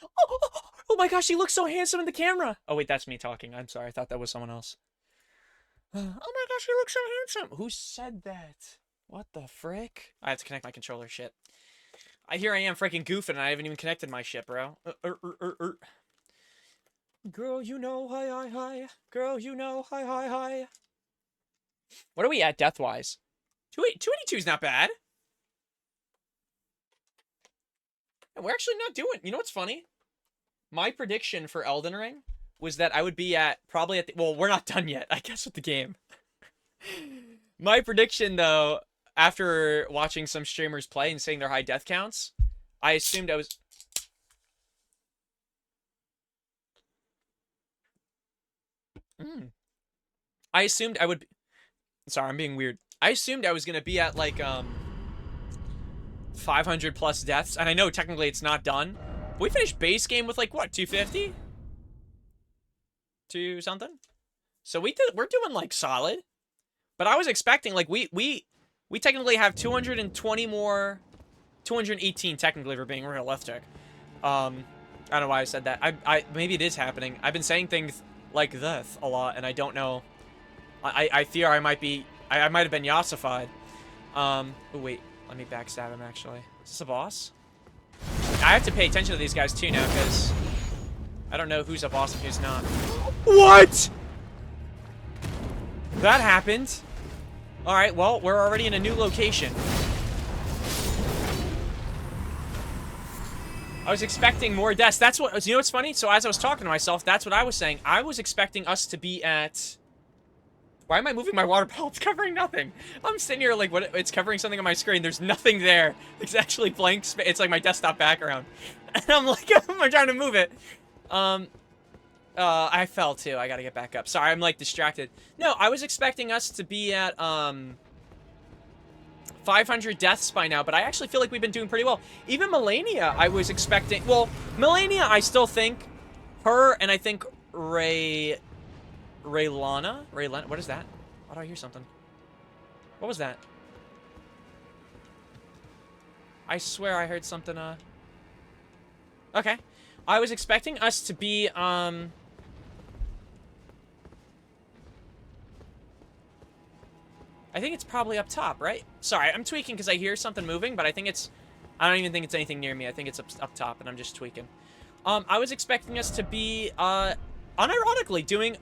Oh my gosh, he looks so handsome in the camera. Oh wait, that's me talking. I'm sorry. I thought that was someone else. Oh my gosh, he looks so handsome. Who said that? What the frick? I have to connect my controller. Shit. Here I am freaking goofing and I haven't even connected my shit, bro. Girl, you know, hi, hi, hi. Girl, you know, hi, hi, hi. What are we at death-wise? 282 is not bad. We're actually not doing... You know what's funny? My prediction for Elden Ring was that I would be at... Probably at the... Well, we're not done yet, I guess, with the game. My prediction, though, after watching some streamers play and saying their high death counts, I assumed I was... I assumed I would... Sorry, I'm being weird. I assumed I was going to be at, like, 500 plus deaths. And I know technically it's not done. But we finished base game with, like, what, 250? 2 something? So we're doing, like, solid. But I was expecting, like, we technically have 220 more... 218 technically, for being realistic. I don't know why I said that. Maybe it is happening. I've been saying things like this a lot, and I don't know. I fear I might be... I might have been yassified. Oh, wait. Let me backstab him, actually. Is this a boss? I have to pay attention to these guys, too, now, because... I don't know who's a boss and who's not. What?! That happened. Alright, well, we're already in a new location. I was expecting more deaths. That's what... You know what's funny? So as I was talking to myself, that's what I was saying. I was expecting us to be at... Why am I moving my water bottle? It's covering nothing. I'm sitting here like, what? It's covering something on my screen. There's nothing there. It's actually blank space. It's like my desktop background. And I'm like, I'm trying to move it. I fell too. I gotta get back up. Sorry, I'm like distracted. No, I was expecting us to be at, 500 deaths by now, but I actually feel like we've been doing pretty well. Even Melania, I was expecting... Well, Melania, I still think her and I think Raylana? What is that? Why do I hear something? What was that? I swear I heard something, Okay. I was expecting us to be, I think it's probably up top, right? Sorry, I'm tweaking because I hear something moving, but I think it's... I don't even think it's anything near me. I think it's up top, and I'm just tweaking. I was expecting us to be, unironically doing...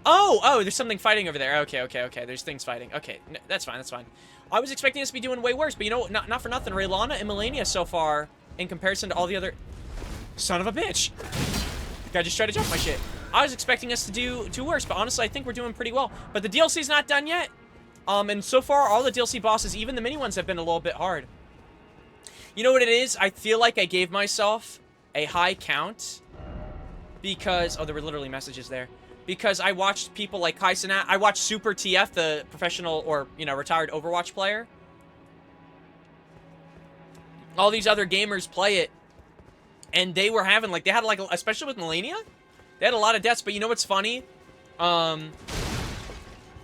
Oh, there's something fighting over there. Okay. There's things fighting. Okay, that's fine, that's fine. I was expecting us to be doing way worse, but you know what? Not for nothing. Raylana and Melania so far, in comparison to all the other... Son of a bitch! The guy just tried to jump my shit. I was expecting us to do worse, but honestly, I think we're doing pretty well. But the DLC's not done yet. And so far, all the DLC bosses, even the mini ones, have been a little bit hard. You know what it is? I feel like I gave myself a high count because... Oh, there were literally messages there. Because I watched people like Kai Cenat. I watched Super TF, the professional or, you know, retired Overwatch player. All these other gamers play it. And they were having, like, they had, like, especially with Melania, they had a lot of deaths. But you know what's funny?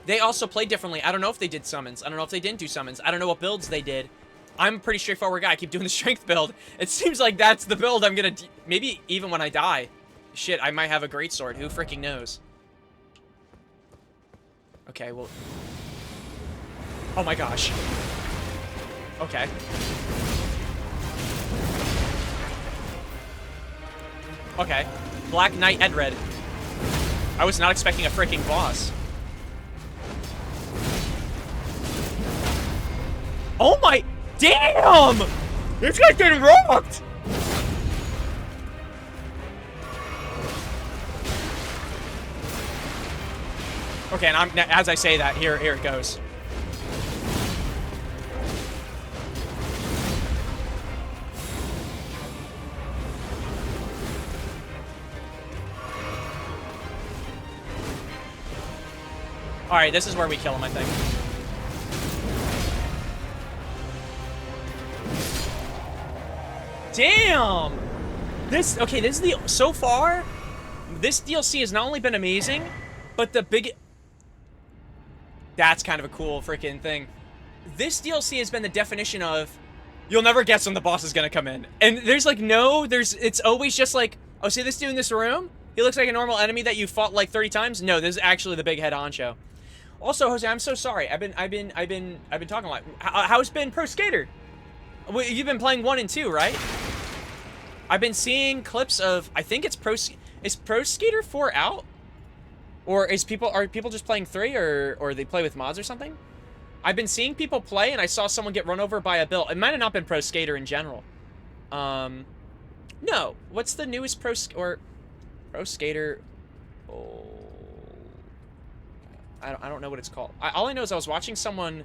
They also played differently. I don't know if they did summons. I don't know if they didn't do summons. I don't know what builds they did. I'm a pretty straightforward guy. I keep doing the strength build. It seems like that's the build I'm gonna... Maybe even when I die. Shit, I might have a greatsword. Who freaking knows? Okay, well... Oh my gosh. Okay. Okay. Black Knight Edred. I was not expecting a freaking boss. Oh my... Damn! This guy's getting rocked! Okay, and as I say that, here it goes. Alright, this is where we kill him, I think. Damn! This is the... So far, this DLC has not only been amazing, but the big... That's kind of a cool freaking thing. This DLC has been the definition of, You'll never guess when the boss is gonna come in. And there's like it's always just like, oh, see this dude in this room? He looks like a normal enemy that you fought like 30 times? No, this is actually the big head honcho. Also, Jose, I'm so sorry. I've been talking a lot. How's been Pro Skater? You've been playing 1 and 2, right? I've been seeing clips of, I think it's is Pro Skater 4 out? Or are people just playing 3 or they play with mods or something? I've been seeing people play and I saw someone get run over by a bill. It might have not been Pro Skater in general. No. What's the newest Pro Skater? Oh, I don't know what it's called. All I know is I was watching someone.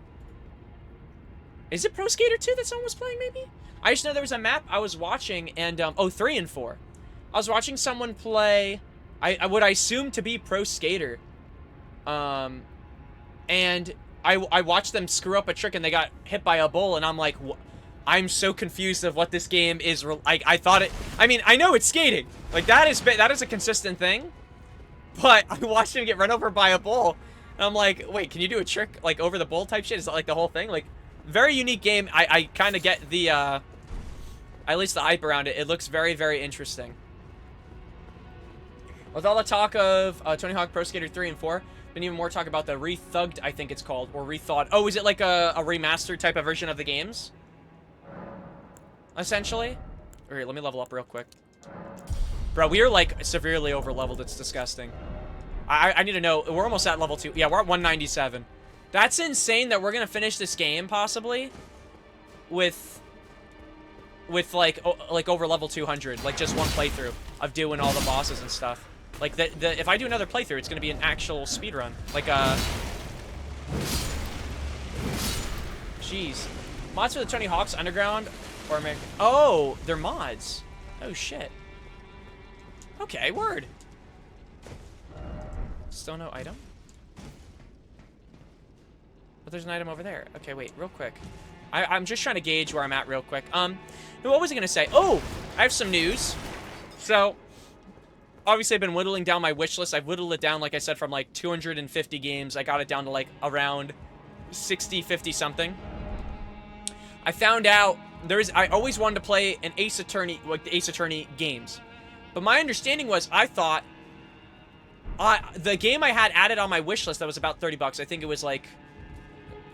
Is it Pro Skater 2 that someone was playing, maybe? I just know there was a map I was watching, and, 3 and 4. I was watching someone play, what I assume to be Pro Skater. And I watched them screw up a trick, and they got hit by a bull, and I'm like, I'm so confused of what this game is. I thought it, I mean, I know it's skating. Like, that is a consistent thing. But I watched him get run over by a bull, and I'm like, wait, can you do a trick, like, over the bull type shit? Is that, like, the whole thing? Like, very unique game. I kind of get the, at least the hype around it. It looks very, very interesting. With all the talk of Tony Hawk Pro Skater 3 and 4, been even more talk about the Rethugged, I think it's called, or Rethought. Oh, is it like a remastered type of version of the games? Essentially? Alright, let me level up real quick. Bro, we are, like, severely over-leveled. It's disgusting. I need to know. We're almost at level 2. Yeah, we're at 197. That's insane that we're gonna finish this game, possibly, with like over level 200. Like, just one playthrough of doing all the bosses and stuff. Like, if I do another playthrough, it's gonna be an actual speedrun. Like, jeez. Mods for the Tony Hawk's Underground or American... Oh, they're mods. Oh, shit. Okay, word. Still no item? But there's an item over there. Okay, wait, real quick. I'm just trying to gauge where I'm at real quick. What was I gonna say? Oh, I have some news. So, obviously I've been whittling down my wish list. I've whittled it down, like I said, from like 250 games. I got it down to like around 60, 50 something. I found out I always wanted to play an Ace Attorney, like the Ace Attorney games. But my understanding was, I thought, the game I had added on my wish list that was about 30 bucks, I think it was like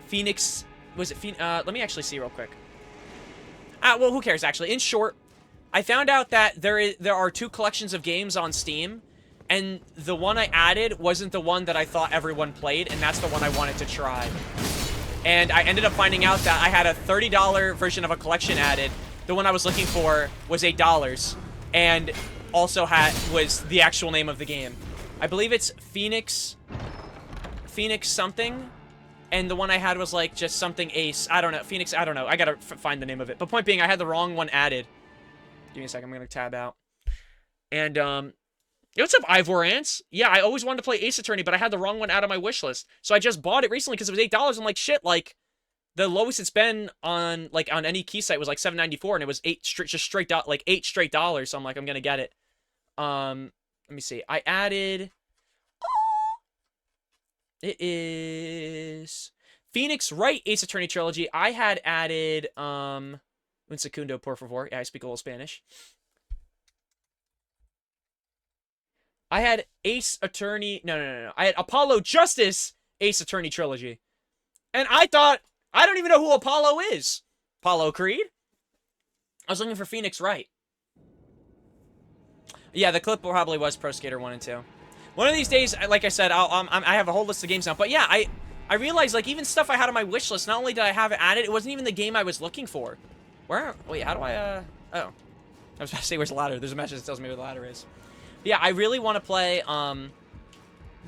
Phoenix, was it let me actually see real quick. Well, who cares, actually. In short, I found out that there are 2 collections of games on Steam, and the one I added wasn't the one that I thought everyone played, and that's the one I wanted to try. And I ended up finding out that I had a $30 version of a collection added. The one I was looking for was $8, and also was the actual name of the game. I believe it's Phoenix something, and the one I had was like just something Ace. I don't know. Phoenix, I don't know. I gotta find the name of it. But point being, I had the wrong one added. Give me a second. I'm gonna tab out. And, yo, what's up, Ivor Ants? Yeah, I always wanted to play Ace Attorney, but I had the wrong one out of my wish list. So I just bought it recently because it was $8. I'm like, shit, like, the lowest it's been on any key site was like $7.94, and it was $8 straight dollars. So I'm like, I'm gonna get it. Let me see. I added... It is... Phoenix Wright Ace Attorney Trilogy. I had added, un segundo, por favor. Yeah, I speak a little Spanish. I had Ace Attorney... No. I had Apollo Justice Ace Attorney Trilogy. And I thought... I don't even know who Apollo is. Apollo Creed? I was looking for Phoenix Wright. Yeah, the clip probably was Pro Skater 1 and 2. One of these days, like I said, I have a whole list of games now. But yeah, I realized, like, even stuff I had on my wish list, not only did I have it added, it wasn't even the game I was looking for. Wait, how do I, oh. I was about to say, where's the ladder? There's a message that tells me where the ladder is. But yeah, I really want to play,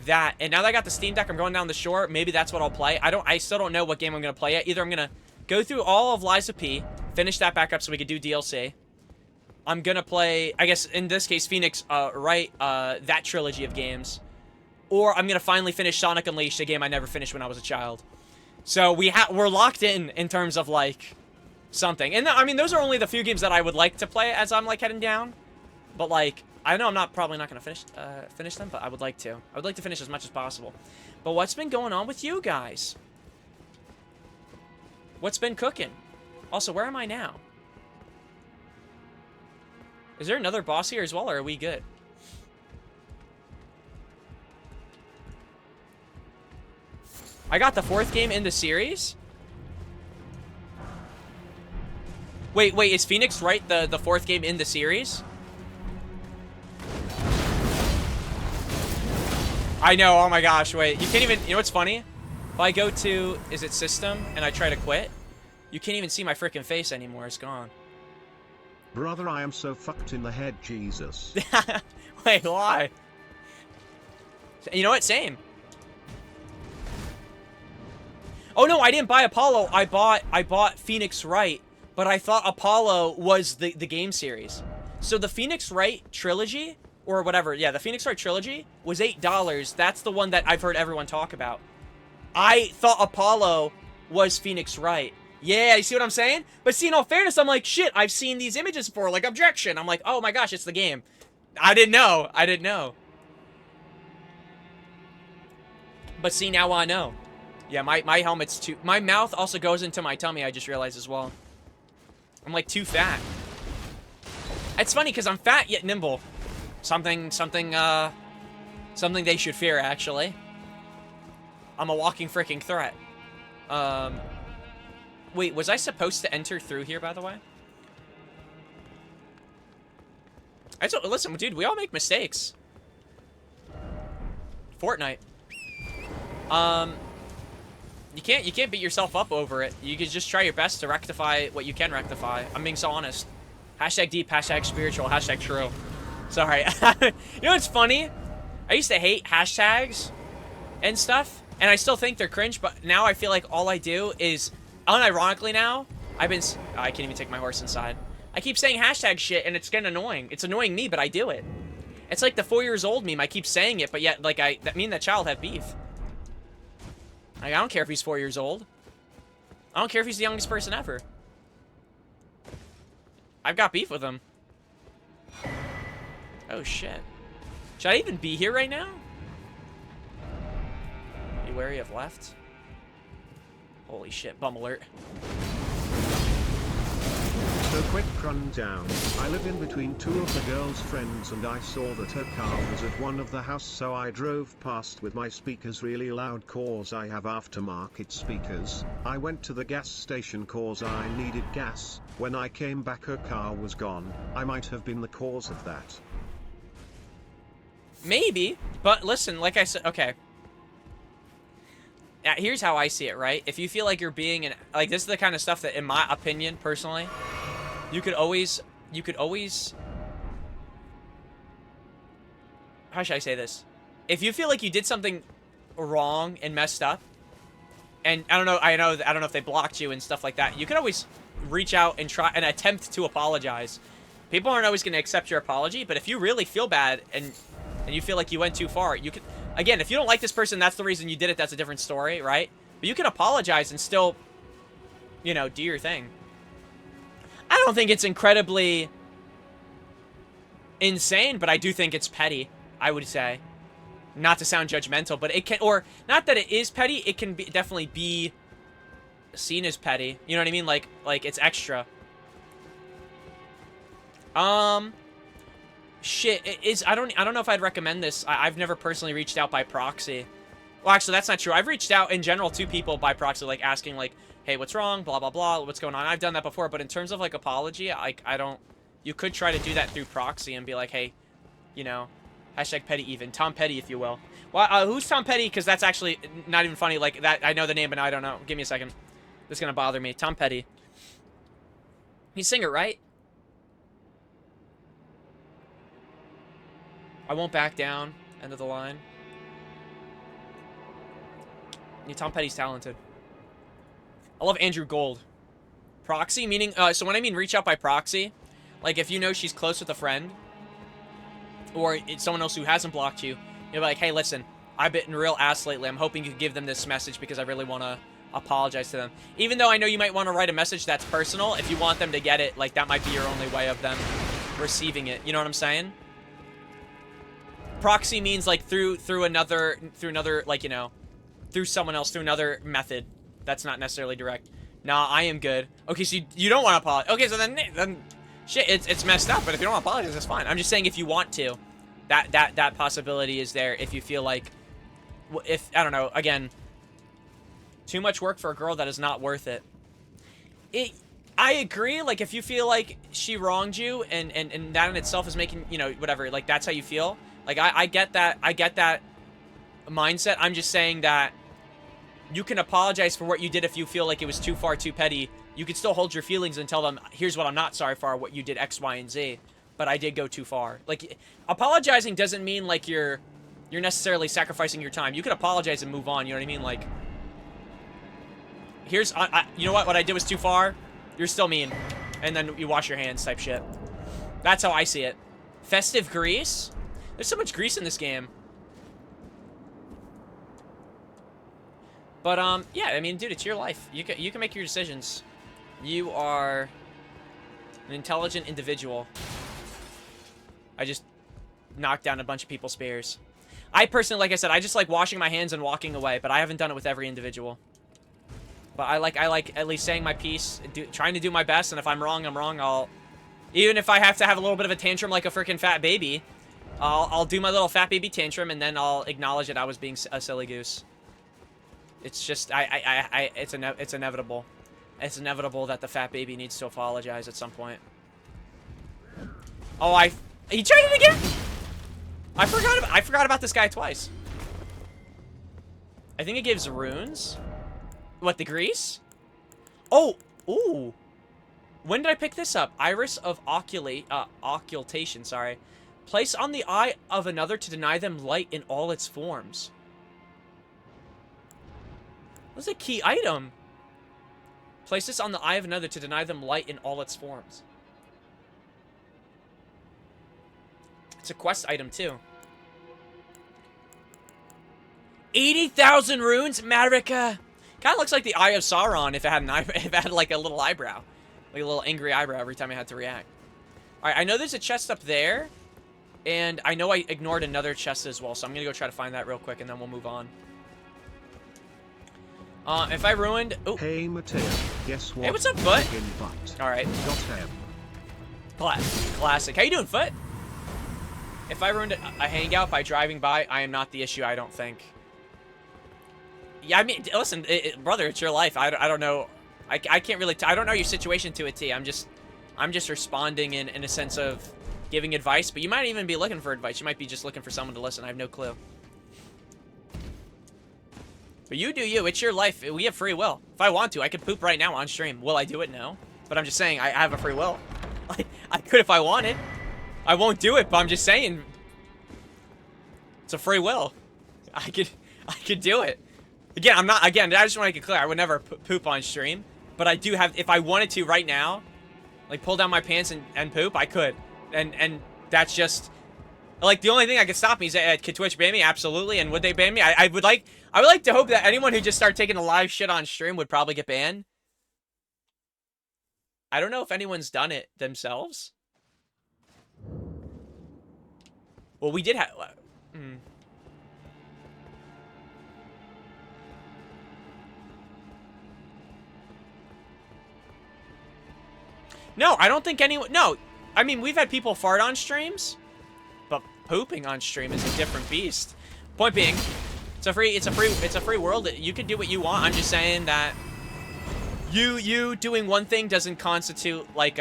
that. And now that I got the Steam Deck, I'm going down the shore. Maybe that's what I'll play. I still don't know what game I'm going to play yet. Either I'm going to go through all of Lies of P, finish that back up so we could do DLC. I'm going to play, I guess, in this case, Phoenix, Wright, that trilogy of games. Or I'm going to finally finish Sonic Unleashed, a game I never finished when I was a child. So we're locked in terms of, like, something. And, I mean, those are only the few games that I would like to play as I'm, like, heading down. But, like, I know I'm probably not going to finish them, but I would like to. I would like to finish as much as possible. But what's been going on with you guys? What's been cooking? Also, where am I now? Is there another boss here as well, or are we good? I got the 4th game in the series? Wait, is Phoenix Wright the 4th game in the series? I know, oh my gosh, wait. You can't even, you know what's funny? If I go to, is it system, and I try to quit, you can't even see my freaking face anymore, it's gone. Brother, I am so fucked in the head, Jesus. Wait, why? You know what, same. Oh no, I didn't buy Apollo, I bought Phoenix Wright, but I thought Apollo was the game series. So the Phoenix Wright trilogy, or whatever, yeah, the Phoenix Wright trilogy was $8. That's the one that I've heard everyone talk about. I thought Apollo was Phoenix Wright. Yeah, you see what I'm saying? But see, in all fairness, I'm like, shit, I've seen these images before, like Objection. I'm like, oh my gosh, it's the game. I didn't know. But see, now I know. Yeah, my helmet's too... My mouth also goes into my tummy, I just realized as well. I'm like too fat. It's funny, because I'm fat yet nimble. Something they should fear, actually. I'm a walking freaking threat. Wait, was I supposed to enter through here, by the way? Listen, dude, we all make mistakes. Fortnite. You can't beat yourself up over it. You can just try your best to rectify what you can rectify. I'm being so honest. Hashtag deep, hashtag spiritual, hashtag true. Sorry. You know what's funny? I used to hate hashtags and stuff, and I still think they're cringe, but now I feel like all I do is, unironically now, I can't even take my horse inside. I keep saying hashtag shit, and it's getting annoying. It's annoying me, but I do it. It's like the 4 years old meme. I keep saying it, but yet, like, me and that child have beef. Like, I don't care if he's 4 years old. I don't care if he's the youngest person ever. I've got beef with him. Oh, shit. Should I even be here right now? Be wary of left. Holy shit, bum alert. So quick rundown. I live in between two of the girl's friends and I saw that her car was at one of the house, so I drove past with my speakers really loud cause I have aftermarket speakers. I went to the gas station cause I needed gas. When I came back her car was gone. I might have been the cause of that. Maybe, but listen, like I said, okay. Here's how I see it, right? If you feel like you're being like, this is the kind of stuff that, in my opinion, personally, you could always, how should I say this? If you feel like you did something wrong and messed up, and I don't know if they blocked you and stuff like that, you could always reach out and try and attempt to apologize. People aren't always going to accept your apology, but if you really feel bad and you feel like you went too far, you could, again, if you don't like this person, that's the reason you did it, that's a different story, right? But you can apologize and still, you know, do your thing. I don't think it's incredibly insane, but I do think it's petty, I would say. Not to sound judgmental, but it can, or, not that it is petty, it can definitely be seen as petty. You know what I mean? Like it's extra. Shit, I don't know if I'd recommend this. I've never personally reached out by proxy. Well, actually, that's not true. I've reached out in general to people by proxy, like asking, like, hey, what's wrong? Blah, blah, blah. What's going on? I've done that before, but in terms of, like, apology, I don't... You could try to do that through proxy and be like, hey, you know, hashtag petty even. Tom Petty, if you will. Well, who's Tom Petty? Because that's actually not even funny. Like, that, I know the name, but I don't know. Give me a second. This is going to bother me. Tom Petty. He's a singer, right? I won't back down. End of the line. Yeah, Tom Petty's talented. I love Andrew Gold. Proxy, meaning... so when I mean reach out by proxy, like if you know she's close with a friend, or it's someone else who hasn't blocked you, you're like, hey, listen, I've been real ass lately. I'm hoping you can give them this message because I really want to apologize to them. Even though I know you might want to write a message that's personal, if you want them to get it, like that might be your only way of them receiving it. You know what I'm saying? Proxy means like through another, like, you know, through someone else, through another method. That's not necessarily direct. Nah, I am good. Okay, so you don't want to apologize. Okay, so then shit, it's messed up. But if you don't want to apologize, that's fine. I'm just saying if you want to, that possibility is there. If you feel like, if I don't know, again, too much work for a girl that is not worth it. I agree. Like if you feel like she wronged you, and that in itself is making, you know, whatever. Like that's how you feel. Like I get that. I get that mindset. I'm just saying that you can apologize for what you did if you feel like it was too far, too petty. You can still hold your feelings and tell them, here's what I'm not sorry for, what you did X, Y, and Z. But I did go too far. Like, apologizing doesn't mean, like, you're necessarily sacrificing your time. You can apologize and move on, you know what I mean? Like, here's, you know what I did was too far? You're still mean. And then you wash your hands type shit. That's how I see it. Festive grease? There's so much grease in this game. But, yeah, I mean, dude, it's your life. You can make your decisions. You are an intelligent individual. I just knocked down a bunch of people's spears. I personally, like I said, I just like washing my hands and walking away, but I haven't done it with every individual. But I like at least saying my piece, trying to do my best, and if I'm wrong, I'm wrong. Even if I have to have a little bit of a tantrum like a freaking fat baby, I'll do my little fat baby tantrum, and then I'll acknowledge that I was being a silly goose. It's just, it's inevitable. It's inevitable that the fat baby needs to apologize at some point. Oh, he tried it again? I forgot about this guy twice. I think it gives runes. What, the grease? Oh, ooh. When did I pick this up? Iris of occultation, sorry. Place on the eye of another to deny them light in all its forms. That's a key item. Place this on the eye of another to deny them light in all its forms. It's a quest item, too. 80,000 runes? Marika! Kind of looks like the Eye of Sauron if it had if it had like a little eyebrow. Like a little angry eyebrow every time I had to react. Alright, I know there's a chest up there. And I know I ignored another chest as well, so I'm gonna go try to find that real quick and then we'll move on. If I ruined... Oh. Hey, Mateo. Guess what? Hey, what's up, Foot? Alright. Classic. How you doing, Foot? If I ruined a hangout by driving by, I am not the issue, I don't think. Yeah, I mean, listen, brother, it's your life. I don't know. I can't really... I don't know your situation to a T. I'm just responding in a sense of giving advice, but you might even be looking for advice. You might be just looking for someone to listen. I have no clue. But you do you. It's your life. We have free will. If I want to, I could poop right now on stream. Will I do it? No. But I'm just saying, I have a free will. I could if I wanted. I won't do it, but I'm just saying. It's a free will. I could do it. Again, I just want to make it clear. I would never poop on stream. But I do have, if I wanted to right now, like pull down my pants and poop, I could. And that's just... Like, the only thing that could stop me is, could Twitch ban me? Absolutely. And would they ban me? I would like to hope that anyone who just started taking a live shit on stream would probably get banned. I don't know if anyone's done it themselves. Well, we did have... No, I don't think anyone... No, I mean, we've had people fart on streams. But pooping on stream is a different beast. Point being, it's a free world. You can do what you want. I'm just saying that you doing one thing doesn't constitute like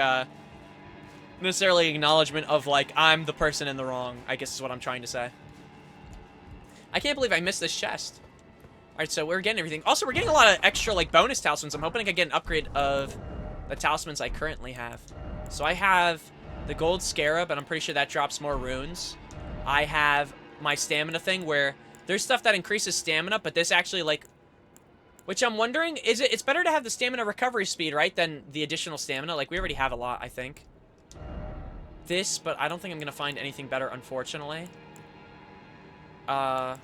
necessarily acknowledgement of like I'm the person in the wrong, I guess is what I'm trying to say. I can't believe I missed this chest. Alright, so we're getting everything. Also, we're getting a lot of extra like bonus talismans. I'm hoping I can get an upgrade of the talismans I currently have. So I have the gold scarab, and I'm pretty sure that drops more runes. I have my stamina thing where there's stuff that increases stamina, but this actually like, which I'm wondering, it's better to have the stamina recovery speed, right, than the additional stamina. Like we already have a lot, I think. This, but I don't think I'm gonna find anything better, unfortunately. And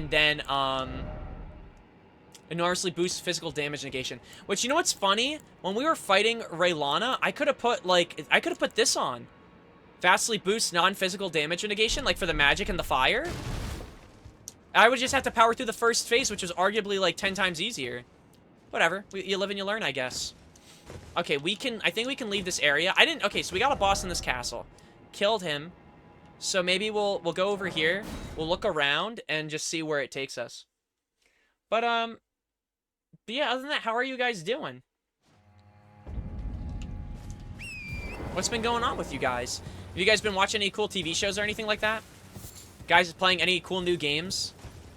then enormously boosts physical damage negation. Which, you know what's funny? When we were fighting Raylana, I could have put, like, this on. Vastly boosts non-physical damage negation, like, for the magic and the fire. I would just have to power through the first phase, which was arguably, like, 10 times easier. Whatever. You live and you learn, I guess. Okay, I think we can leave this area. Okay, so we got a boss in this castle. Killed him. So maybe we'll go over here. We'll look around and just see where it takes us. But yeah, other than that, how are you guys doing? What's been going on with you guys? Have you guys been watching any cool TV shows or anything like that? Guys playing any cool new games?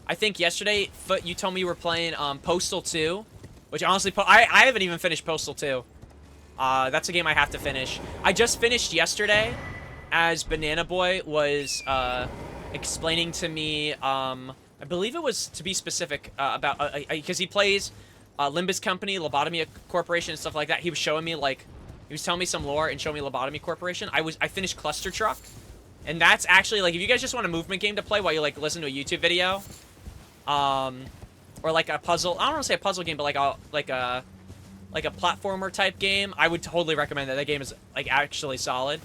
I think yesterday, Foot, you told me you were playing Postal 2. Which honestly, I haven't even finished Postal 2. That's a game I have to finish. I just finished yesterday as Banana Boy was explaining to me, I believe it was, to be specific, about, because he plays Limbus Company, Lobotomy Corporation, and stuff like that. He was showing me, like, he was telling me some lore and showing me Lobotomy Corporation. I finished Cluster Truck. And that's actually, like, if you guys just want a movement game to play while you, like, listen to a YouTube video, or like a puzzle, I don't want to say a puzzle game, but like a platformer type game, I would totally recommend that. That game is, like, actually solid.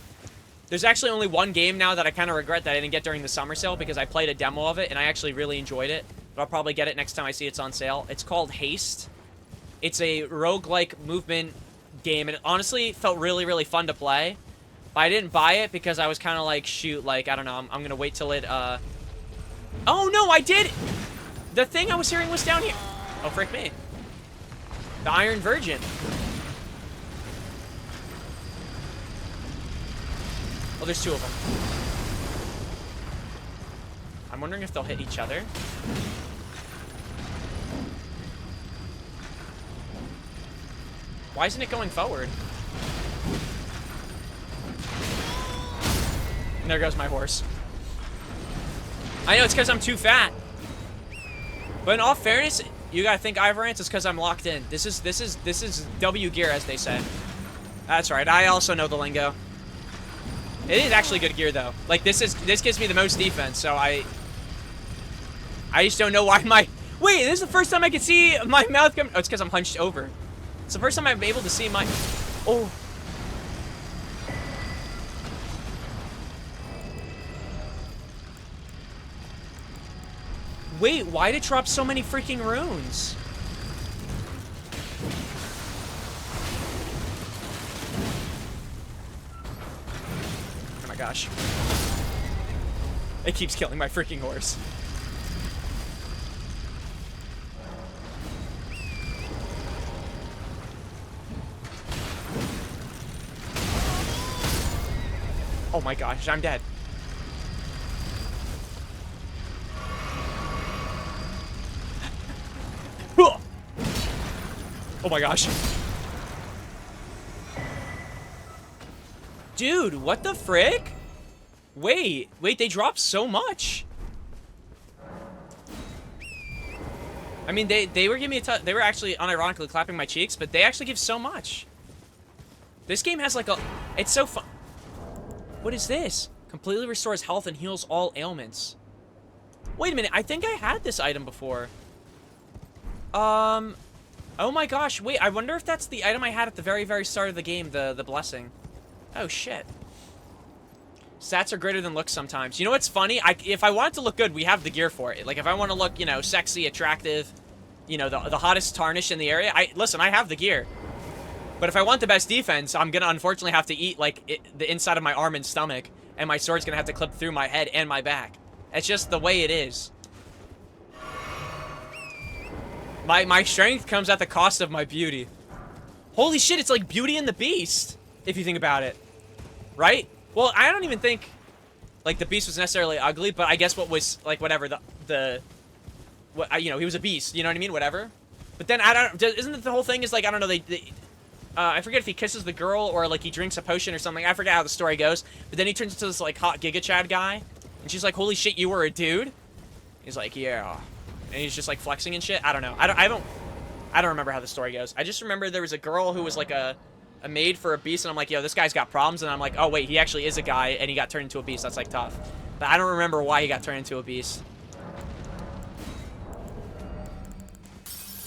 There's actually only one game now that I kind of regret that I didn't get during the summer sale, because I played a demo of it, and I actually really enjoyed it. But I'll probably get it next time I see it's on sale. It's called Haste. It's a roguelike movement game, and it honestly felt really, really fun to play. But I didn't buy it because I was kind of like, shoot, like, I don't know, I'm gonna wait till it, Oh, no, I did! The thing I was hearing was down here. Oh, frick me. The Iron Virgin. Oh, there's two of them. I'm wondering if they'll hit each other. Why isn't it going forward? And there goes my horse. I know, it's because I'm too fat. But in all fairness, you gotta think, Ivorance, it's because I'm locked in. This is W gear, as they say. That's right, I also know the lingo. It is actually good gear, though. Like, this gives me the most defense, so I just don't know why my... Wait, this is the first time I can see my mouth come... Oh, it's because I'm hunched over. It's the first time I'm able to see my... Oh. Wait, why did it drop so many freaking runes? Oh my gosh. It keeps killing my freaking horse. Oh my gosh, I'm dead. Oh my gosh. Dude, what the frick? Wait, they dropped so much. I mean, they were giving me a they were actually unironically clapping my cheeks, but they actually give so much. This game has like a... It's so fun. What is this? Completely restores health and heals all ailments. Wait a minute, I think I had this item before. Oh my gosh, wait, I wonder if that's the item I had at the very, very start of the game, the blessing. Oh, shit. Stats are greater than looks sometimes. You know what's funny? If I want it to look good, we have the gear for it. Like, if I want to look, you know, sexy, attractive, you know, the hottest tarnish in the area, listen, I have the gear. But if I want the best defense, I'm gonna unfortunately have to eat, like, the inside of my arm and stomach, and my sword's gonna have to clip through my head and my back. It's just the way it is. My strength comes at the cost of my beauty. Holy shit, it's like Beauty and the Beast, if you think about it. Right? Well, I don't even think, like, the Beast was necessarily ugly, but I guess what was, like, whatever, you know, he was a beast, you know what I mean? Whatever. But then, isn't it the whole thing is, like, I don't know, I forget if he kisses the girl or, like, he drinks a potion or something. I forget how the story goes. But then he turns into this, like, hot Giga Chad guy. And she's like, holy shit, you were a dude? He's like, yeah. And he's just, like, flexing and shit. I don't know. I don't remember how the story goes. I just remember there was a girl who was, like, a maid for a beast. And I'm like, yo, this guy's got problems. And I'm like, oh, wait, he actually is a guy. And he got turned into a beast. That's, like, tough. But I don't remember why he got turned into a beast.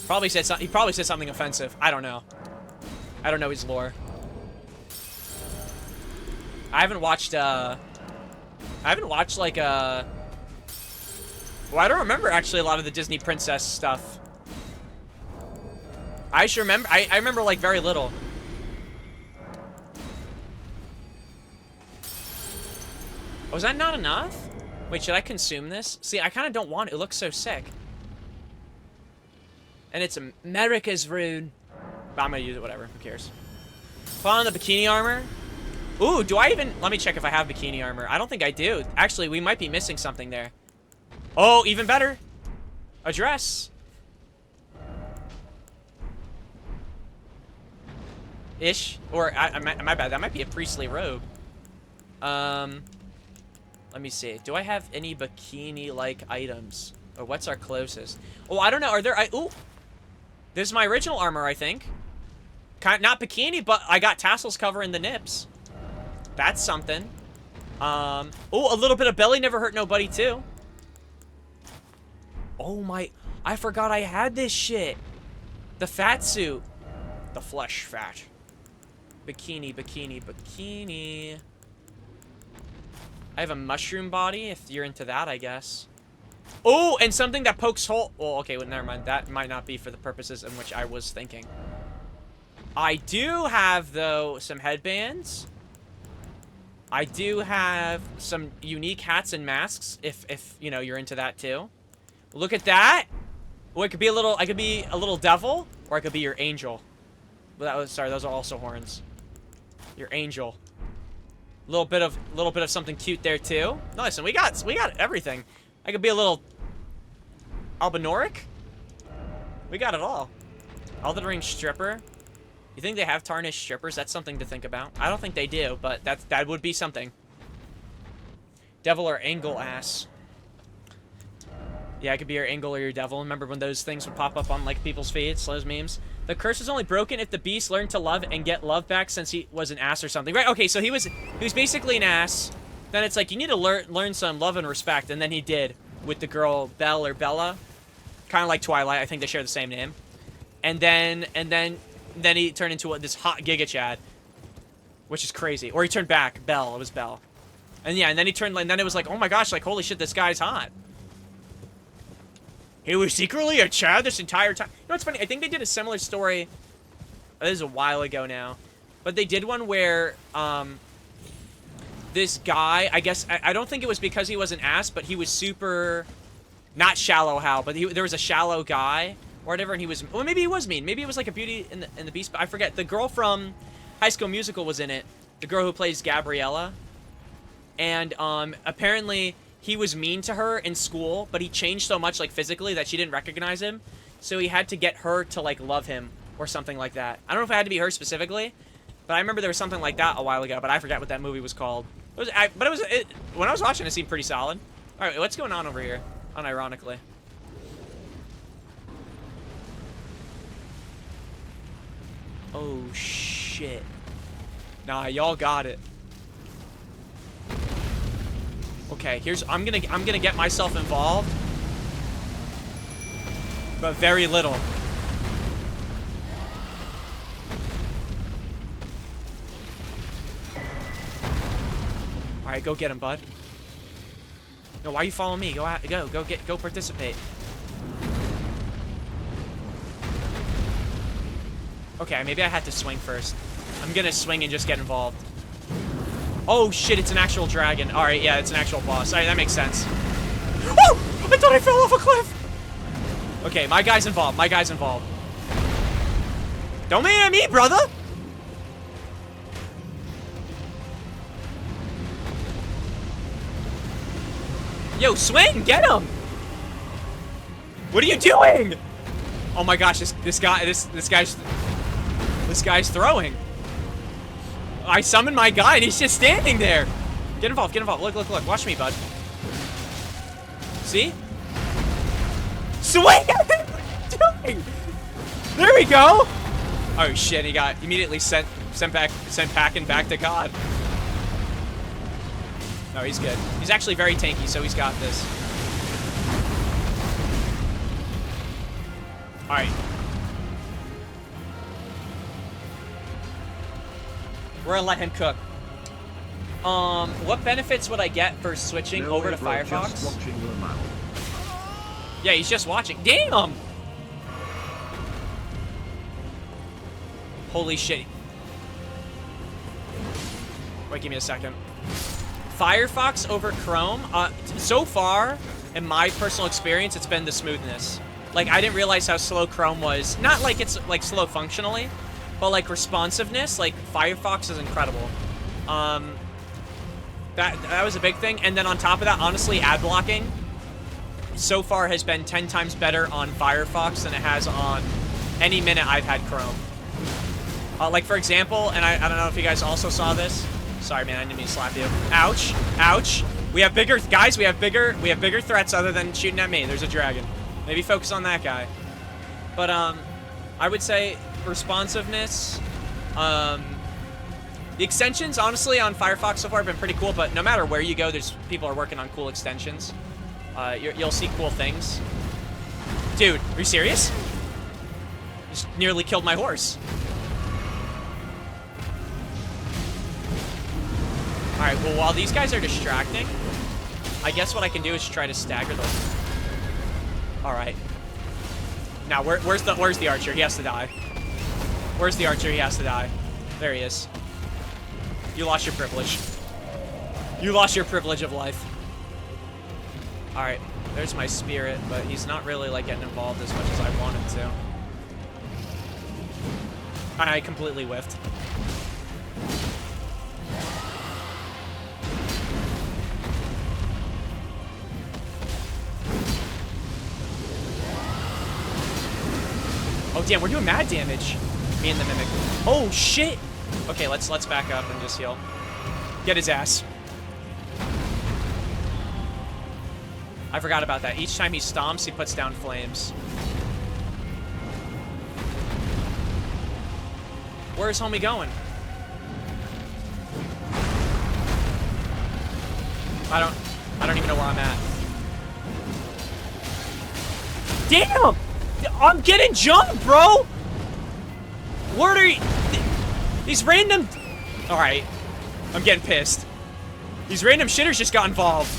He probably said something offensive. I don't know. I don't know his lore. I haven't watched, like, well, I don't remember, actually, a lot of the Disney princess stuff. I should remember. I remember like very little. Was that not enough? Wait, should I consume this? See, I kind of don't want it. It looks so sick. And it's America's rune. But I'm gonna use it, whatever. Who cares? Put on the bikini armor. Ooh, do I even... Let me check if I have bikini armor. I don't think I do. Actually, we might be missing something there. Oh, even better. A dress. Ish. Or, my bad, that might be a priestly robe. Let me see. Do I have any bikini-like items? Or what's our closest? Oh, I don't know. Are there... Ooh. This is my original armor, I think. Not bikini, but I got tassels covering the nips. That's something. Oh, a little bit of belly never hurt nobody, too. Oh, my... I forgot I had this shit. The fat suit. The flesh fat. Bikini, bikini, bikini. I have a mushroom body, if you're into that, I guess. Oh, and something that pokes hole... Well, okay, well, never mind. That might not be for the purposes in which I was thinking. I do have, though, some headbands. I do have some unique hats and masks, if you know, you're into that, too. Look at that. Oh, it could be a little... I could be a little devil, or I could be your angel. Well, that was... Sorry, those are also horns. Your angel. Little bit of something cute there too. No, listen, we got everything. I could be a little Albinoric. We got it all. Elden Ring stripper. You think they have tarnished strippers? That's something to think about. I don't think they do, but that would be something. Devil or angle ass. Yeah, I could be your angle or your devil. Remember when those things would pop up on like people's feeds, those memes? The curse is only broken if the beast learned to love and get love back since he was an ass or something. Right, okay, so he was basically an ass. Then it's like, you need to learn some love and respect. And then he did with the girl Belle or Bella. Kind of like Twilight. I think they share the same name. And then he turned into this hot Giga Chad. Which is crazy. Or he turned back. Belle. It was Belle. And yeah, and then he turned, and then it was like, oh my gosh, like, holy shit, this guy's hot. He was secretly a Chad this entire time. You know what's funny? I think they did a similar story. This is a while ago now. But they did one where, this guy, I guess, I don't think it was because he was an ass, but he was super, not shallow how, but there was a shallow guy, or whatever, and he was, well, maybe he was mean. Maybe it was like a Beauty and the Beast, but I forget. The girl from High School Musical was in it. The girl who plays Gabriella. And, apparently... he was mean to her in school, but he changed so much, like, physically that she didn't recognize him. So he had to get her to, like, love him or something like that. I don't know if it had to be her specifically, but I remember there was something like that a while ago, but I forgot what that movie was called. When I was watching, it seemed pretty solid. All right, what's going on over here? Unironically. Oh, shit. Nah, y'all got it. Okay, I'm gonna get myself involved, but very little. All right, go get him, bud. No, why are you following me? Go participate. Okay, maybe I had to swing first. I'm gonna swing and just get involved. Oh shit, it's an actual dragon. Alright, yeah, it's an actual boss. Alright, that makes sense. Oh! I thought I fell off a cliff! Okay, my guy's involved. My guy's involved. Don't mean at me, brother! Yo, swing! Get him! What are you doing? Oh my gosh, this guy's throwing. I summoned my guy, and he's just standing there. Get involved, get involved. Look. Watch me, bud. See? Swing! What are you doing? There we go! Oh, shit, he got immediately sent packing back to God. No, he's good. He's actually very tanky, so he's got this. Alright. We're gonna let him cook. What benefits would I get for switching over to Firefox? Just watching your mouth. Yeah, he's just watching. Damn! Holy shit. Wait, give me a second. Firefox over Chrome? So far, in my personal experience, it's been the smoothness. Like, I didn't realize how slow Chrome was. Not like it's, like, slow functionally, but, like, responsiveness. Like, Firefox is incredible. That was a big thing. And then on top of that, honestly, ad blocking so far has been 10 times better on Firefox than it has on any minute I've had Chrome. Like, for example, and I don't know if you guys also saw this. Sorry, man, I didn't mean to slap you. Ouch. Ouch. We have bigger... Guys, we have bigger threats other than shooting at me. There's a dragon. Maybe focus on that guy. But, I would say responsiveness. The extensions, honestly, on Firefox so far have been pretty cool, but no matter where you go, people are working on cool extensions. You'll see cool things. Dude, are you serious? Just nearly killed my horse. Alright, well, while these guys are distracting, I guess what I can do is try to stagger them. Alright. Now, where's the archer? He has to die. Where's the archer? He has to die. There he is. You lost your privilege. You lost your privilege of life. Alright, there's my spirit, but he's not really, like, getting involved as much as I want him to. I completely whiffed. Oh, damn, we're doing mad damage. Me and the Mimic. Oh, shit! Okay, let's back up and just heal. Get his ass. I forgot about that. Each time he stomps, he puts down flames. Where's homie going? I don't even know where I'm at. Damn! I'm getting jumped, bro! What are you... These random... Alright. I'm getting pissed. These random shitters just got involved.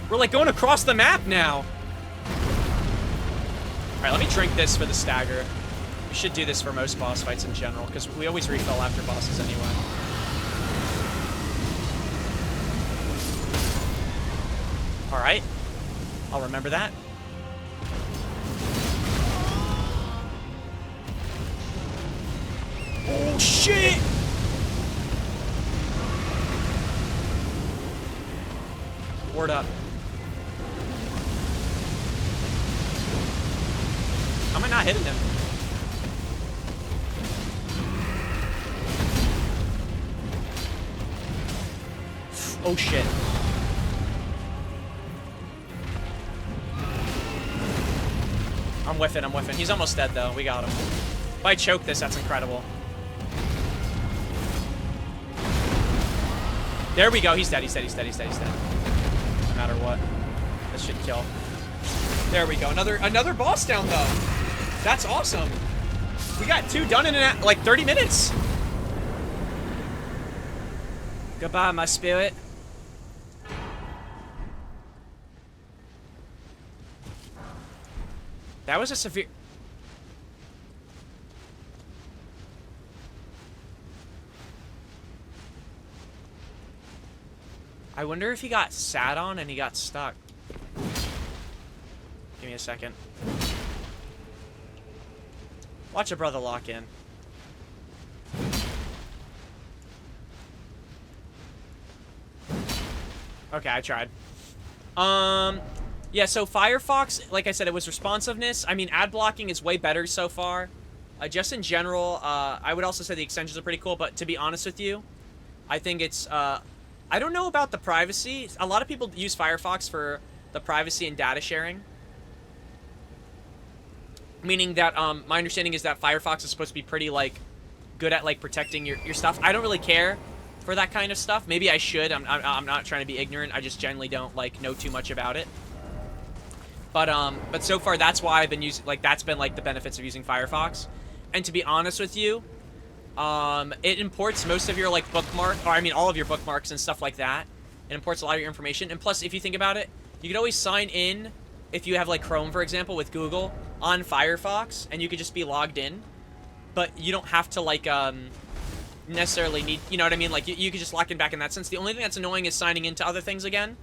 We're, like, going across the map now. Alright, let me drink this for the stagger. We should do this for most boss fights in general, because we always refill after bosses anyway. Alright. I'll remember that. Oh, shit! Word up. How am I not hitting him? Oh, shit. I'm whiffing, I'm whiffing. He's almost dead, though. We got him. If I choke this, that's incredible. There we go. He's dead, he's dead, he's dead, he's dead, he's dead. No matter what. This should kill. There we go. Another boss down, though. That's awesome. We got 2 done in, like, 30 minutes. Goodbye, my spirit. That was a severe... I wonder if he got sat on and he got stuck. Give me a second. Watch a brother lock in. Okay, I tried. Yeah, so Firefox, like I said, it was responsiveness. I mean, ad blocking is way better so far. Just in general, I would also say the extensions are pretty cool, but to be honest with you, I think it's, I don't know about the privacy. A lot of people use Firefox for the privacy and data sharing. Meaning that, my understanding is that Firefox is supposed to be pretty, like, good at, like, protecting your stuff. I don't really care for that kind of stuff. Maybe I should. I'm not trying to be ignorant. I just generally don't, like, know too much about it. But so far, that's why I've been using, like, that's been, like, the benefits of using Firefox. And to be honest with you, it imports most of your, like, all of your bookmarks and stuff like that. It imports a lot of your information. And plus, if you think about it, you can always sign in, if you have, like, Chrome, for example, with Google, on Firefox, and you could just be logged in. but you don't have to, like, necessarily need, you know what I mean? Like, you could just lock in back in that sense. The only thing that's annoying is signing into other things again.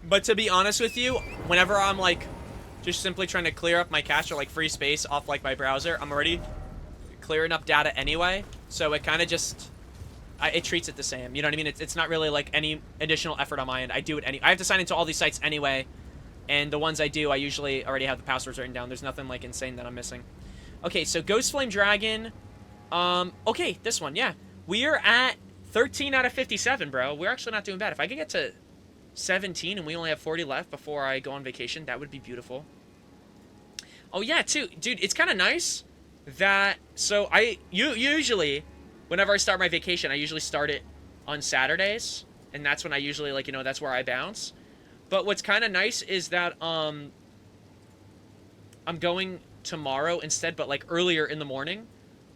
But to be honest with you, whenever I'm, like, just simply trying to clear up my cache or, like, free space off, like, my browser, I'm already clearing up data anyway. So it kind of just, it treats it the same. You know what I mean? It's not really, like, any additional effort on my end. I do it I have to sign into all these sites anyway. And the ones I do, I usually already have the passwords written down. There's nothing, like, insane that I'm missing. Okay, so Ghost Flame Dragon. Okay, this one, yeah. We are at 13 out of 57, bro. We're actually not doing bad. If I could get to 17 and we only have 40 left before I go on vacation, that would be beautiful. Oh, yeah, too. Dude, it's kind of nice that... So, usually, whenever I start my vacation, I usually start it on Saturdays. And that's when I usually, like, you know, that's where I bounce. But what's kind of nice is that, I'm going tomorrow instead, but, like, earlier in the morning.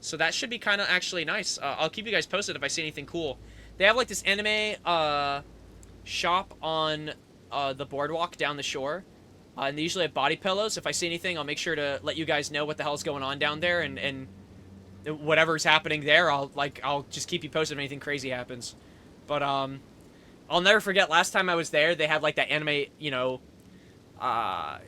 So that should be kind of actually nice. I'll keep you guys posted if I see anything cool. They have, like, this anime, shop on, the boardwalk down the shore. And they usually have body pillows. If I see anything, I'll make sure to let you guys know what the hell's going on down there. And whatever's happening there, I'll just keep you posted if anything crazy happens. But, I'll never forget, last time I was there, they had, like, that anime, you know,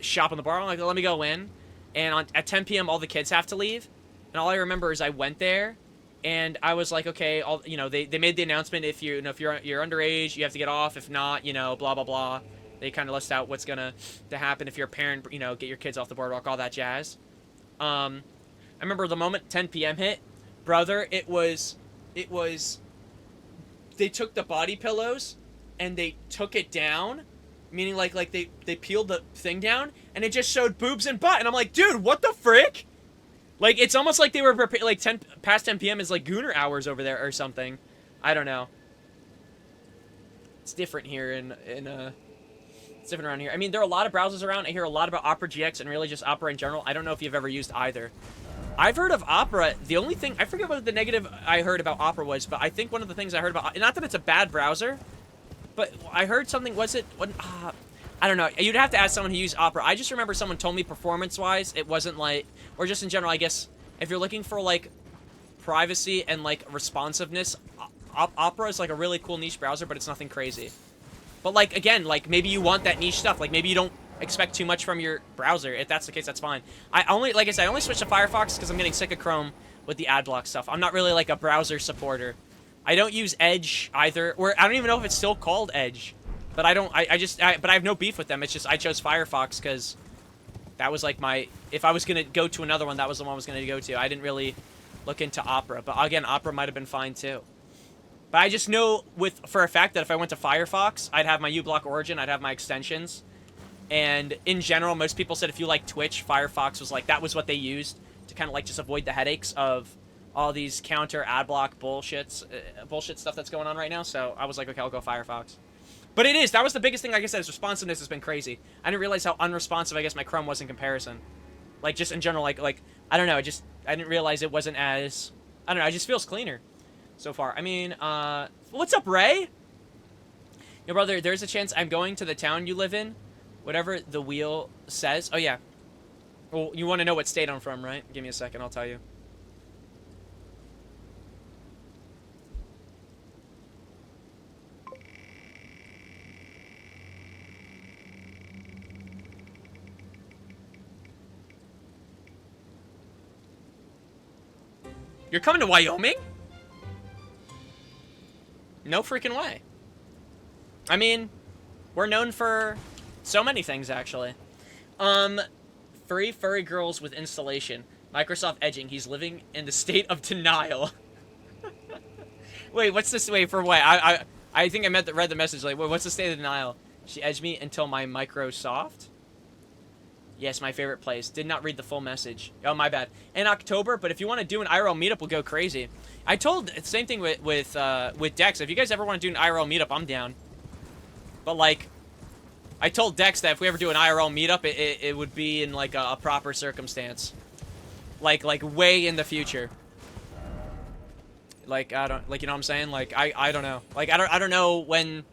shop on the bar. I'm like, let me go in. And at 10 p.m., all the kids have to leave. And all I remember is I went there, and I was like, okay, you know, they made the announcement, if you're underage, you have to get off. If not, you know, blah, blah, blah. They kind of list out what's gonna to happen if you're a parent, you know, get your kids off the boardwalk, all that jazz. I remember the moment 10 p.m. hit, brother, it was, they took the body pillows, and they took it down, meaning like they peeled the thing down, and it just showed boobs and butt, and I'm like, dude, what the frick? Like, it's almost like they were prepared, like, past 10 p.m. is like Gooner hours over there or something. I don't know. It's different here it's different around here. I mean, there are a lot of browsers around. I hear a lot about Opera GX and really just Opera in general. I don't know if you've ever used either. I've heard of Opera. The only thing, I forget what the negative I heard about Opera was, but I think one of the things I heard about, not that it's a bad browser, but I heard something, I don't know. You'd have to ask someone who used Opera. I just remember someone told me performance-wise, it wasn't like, or just in general, I guess, if you're looking for, like, privacy and, like, responsiveness, Opera is, like, a really cool niche browser, but it's nothing crazy. But, like, again, like, maybe you want that niche stuff. Like, maybe you don't expect too much from your browser. If that's the case, that's fine. Like I said, I only switched to Firefox because I'm getting sick of Chrome with the ad block stuff. I'm not really, like, a browser supporter. I don't use Edge either, or I don't even know if it's still called Edge. But but I have no beef with them. It's just I chose Firefox because that was like if I was going to go to another one, that was the one I was going to go to. I didn't really look into Opera. But again, Opera might have been fine too. But I just know for a fact that if I went to Firefox, I'd have my uBlock origin, I'd have my extensions. And in general, most people said if you like Twitch, Firefox was like, that was what they used to kind of like just avoid the headaches of all these counter ad block bullshit stuff that's going on right now. So I was like, okay, I'll go Firefox. But that was the biggest thing, like I said, is responsiveness has been crazy. I didn't realize how unresponsive, I guess, my Chrome was in comparison. Like, just in general, like I don't know, I didn't realize it wasn't as, I don't know, it just feels cleaner so far. I mean, what's up, Ray? Yo, brother, there's a chance I'm going to the town you live in, whatever the wheel says. Oh, yeah. Well, you want to know what state I'm from, right? Give me a second, I'll tell you. You're coming to Wyoming? No freaking way. I mean, we're known for so many things, actually. Furry girls with installation. Microsoft edging. He's living in the state of denial. Wait, what's this? Wait, for what? I think I read the message. Like, wait, what's the state of denial? She edged me until my Microsoft. Yes, my favorite place. Did not read the full message. Oh, my bad. In October, but if you want to do an IRL meetup, we'll go crazy. I told the same thing with Dex. If you guys ever want to do an IRL meetup, I'm down. But like, I told Dex that if we ever do an IRL meetup, it would be in like a proper circumstance, like way in the future. Like you know what I'm saying? Like I don't know. Like I don't know when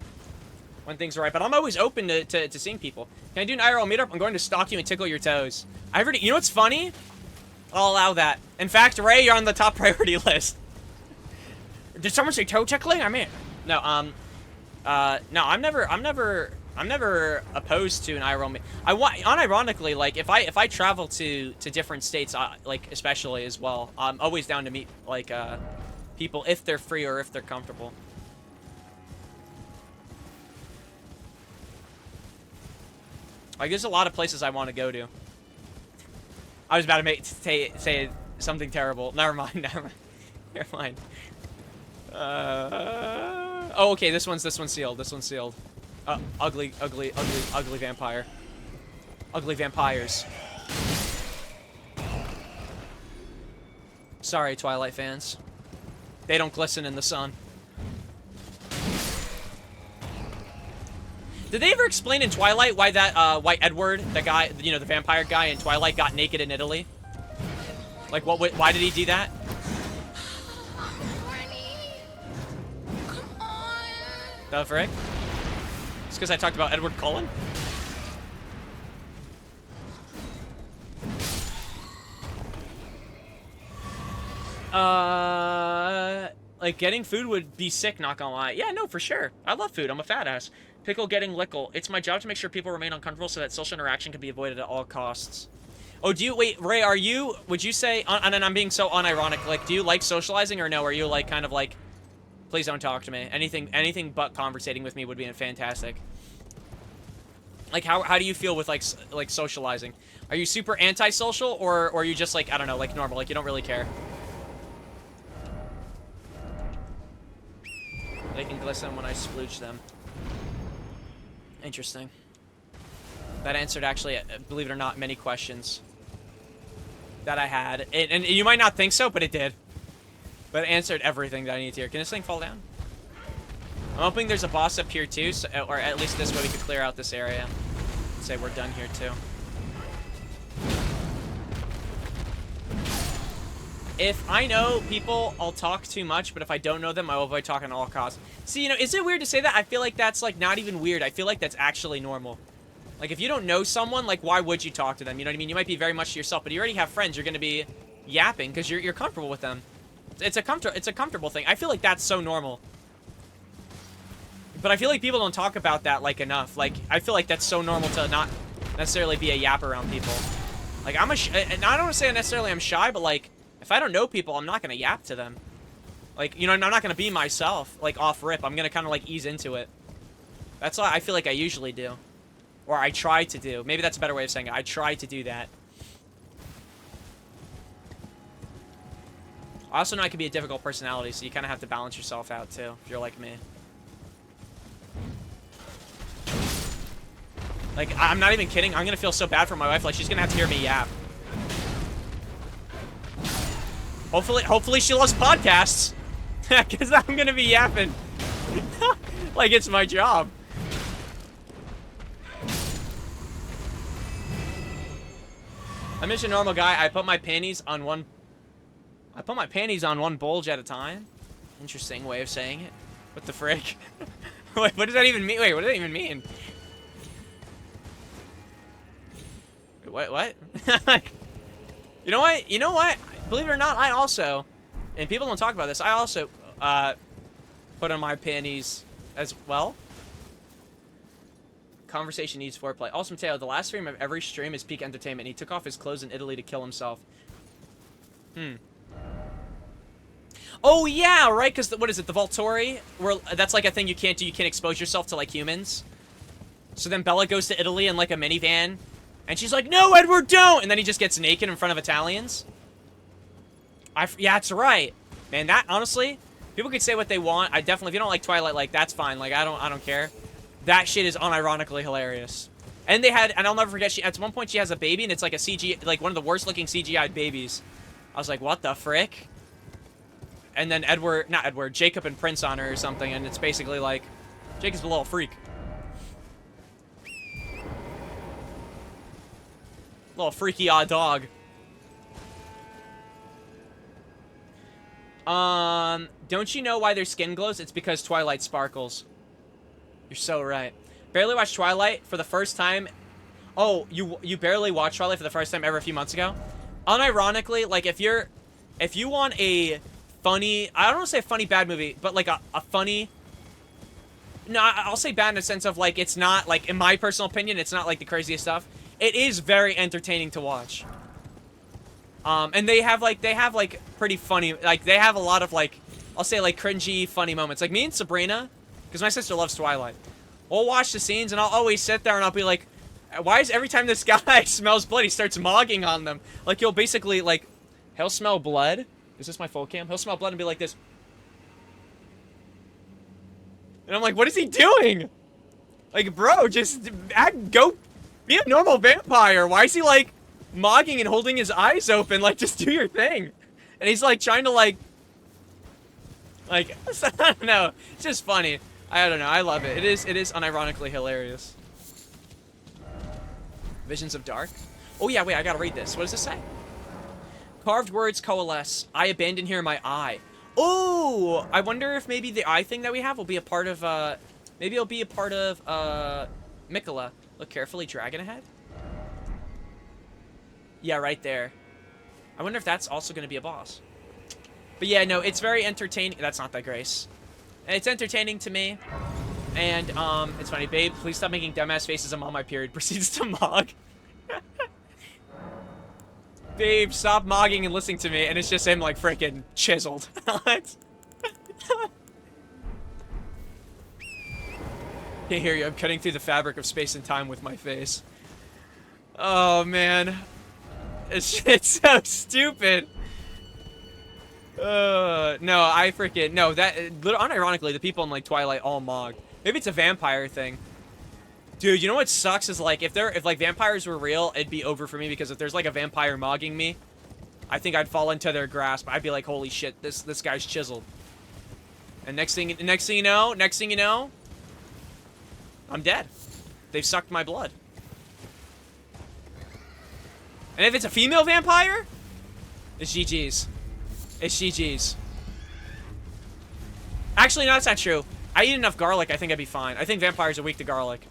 things are right, but I'm always open to seeing people. Can I do an IRL meetup? I'm going to stalk you and tickle your toes. You know what's funny? I'll allow that. In fact, Ray, you're on the top priority list. Did someone say toe tickling? I'm in. No, no, I'm never opposed to an IRL. Unironically, like if I travel to different states, like especially as well, I'm always down to meet like people if they're free or if they're comfortable. Like there's a lot of places I want to go to. I was about to say something terrible. Never mind. Never mind. Never mind. Oh, okay. This one's sealed. This one's sealed. Ugly vampire. Ugly vampires. Sorry, Twilight fans. They don't glisten in the sun. Did they ever explain in Twilight why that, why Edward, the guy, you know, the vampire guy in Twilight got naked in Italy? Like, why did he do that? Come on. The frick? It's because I talked about Edward Cullen? Like, getting food would be sick, not gonna lie. Yeah, no, for sure. I love food. I'm a fat ass. Pickle getting lickle. It's my job to make sure people remain uncomfortable so that social interaction can be avoided at all costs. Oh, wait, Ray, are you, would you say, and I'm being so unironic, like, do you like socializing or no? Are you, like, kind of like, please don't talk to me. Anything but conversating with me would be fantastic. Like, how do you feel with, like socializing? Are you super antisocial, or are you just, like, I don't know, like, normal, like, you don't really care? They can glisten when I splooge them. Interesting. That answered, actually, believe it or not, many questions that I had. And you might not think so, but it did. But it answered everything that I need to hear. Can this thing fall down? I'm hoping there's a boss up here, too, so, or at least this way we can clear out this area. Say we're done here, too. If I know people, I'll talk too much, but if I don't know them, I will avoid talking at all costs. See, you know, is it weird to say that? I feel like that's, like, not even weird. I feel like that's actually normal. Like, if you don't know someone, like, why would you talk to them? You know what I mean? You might be very much to yourself, but you already have friends. You're going to be yapping because you're comfortable with them. It's a comfortable thing. I feel like that's so normal. But I feel like people don't talk about that, like, enough. Like, I feel like that's so normal to not necessarily be a yap around people. Like, and I don't want to say necessarily I'm shy, but, like, if I don't know people, I'm not going to yap to them. Like, you know, I'm not going to be myself, like, off rip. I'm going to kind of, like, ease into it. That's what I feel like I usually do. Or I try to do. Maybe that's a better way of saying it. I try to do that. I also know I can be a difficult personality, so you kind of have to balance yourself out, too, if you're like me. Like, I'm not even kidding. I'm going to feel so bad for my wife. Like, she's going to have to hear me yap. Hopefully she loves podcasts. Because I'm going to be yapping. Like, it's my job. I'm just a normal guy. I put my panties on one bulge at a time. Interesting way of saying it. What the frick? Wait, what does that even mean? Wait, what does that even mean? What? You know what? You know what? Believe it or not, I also, and people don't talk about this, I also put on my panties as well. Conversation needs foreplay. Also, Mateo, the last stream of every stream is peak entertainment. He took off his clothes in Italy to kill himself. Oh, yeah, right, because, what is it, the Volturi? Where, that's, like, a thing you can't do. You can't expose yourself to, like, humans. So then Bella goes to Italy in, like, a minivan. And she's like, no, Edward, don't! And then he just gets naked in front of Italians. Yeah, that's right. Man, that, honestly, people could say what they want. I definitely, if you don't like Twilight, like, that's fine. Like, I don't care. That shit is unironically hilarious. And they had, and I'll never forget, at one point she has a baby, and it's like a CG, like, one of the worst-looking CGI'd babies. I was like, what the frick? And then Jacob and Prince on her or something, and it's basically like, Jacob's a little freak. Little freaky odd dog. Don't you know why their skin glows? It's because Twilight sparkles. You're so right. Barely watched Twilight for the first time. Oh, you barely watched Twilight for the first time ever a few months ago? unironically, like, if you want a funny, I don't want to say a funny bad movie, but like a funny, no, I'll say bad in the sense of like, it's not like, in my personal opinion, it's not like the craziest stuff. It is very entertaining to watch. And they have like pretty funny, like they have a lot of like, I'll say like cringy funny moments. Like me and Sabrina, because my sister loves Twilight, we'll watch the scenes and I'll always sit there and I'll be like, why is every time this guy smells blood, he starts mogging on them? Like he'll basically like, he'll smell blood. Is this my full cam? He'll smell blood and be like this. And I'm like, what is he doing? Like, bro, just go be a normal vampire. Why is he like mogging and holding his eyes open? Like, just do your thing. And he's like trying to like, I don't know. It's just funny. I don't know. I love it. It is unironically hilarious. Visions of Dark. Oh yeah, wait, I gotta read this. What does this say? Carved words coalesce. I abandon here my eye. Oh, I wonder if maybe the eye thing that we have will be a part of, maybe it'll be a part of, Mikola. Look carefully, dragon ahead. Yeah, right there. I wonder if that's also going to be a boss. But yeah, no, it's very entertaining. That's not that Grace. It's entertaining to me. And, it's funny. Babe, please stop making dumbass faces. I'm on my period. Proceeds to mog. Babe, stop mogging and listening to me. And it's just him, like, freaking chiseled. Can't hear you. I'm cutting through the fabric of space and time with my face. Oh, man. It's so stupid. No, I freaking... No, that... Unironically, the people in, like, Twilight all mogged. Maybe it's a vampire thing. Dude, you know what sucks is, like, if like, vampires were real, it'd be over for me, because if there's, like, a vampire mogging me, I think I'd fall into their grasp. I'd be like, holy shit, this guy's chiseled. And next thing you know, I'm dead. They've sucked my blood. And if it's a female vampire, it's GG's. It's GG's. Actually, no, that's not true. I eat enough garlic, I think I'd be fine. I think vampires are weak to garlic.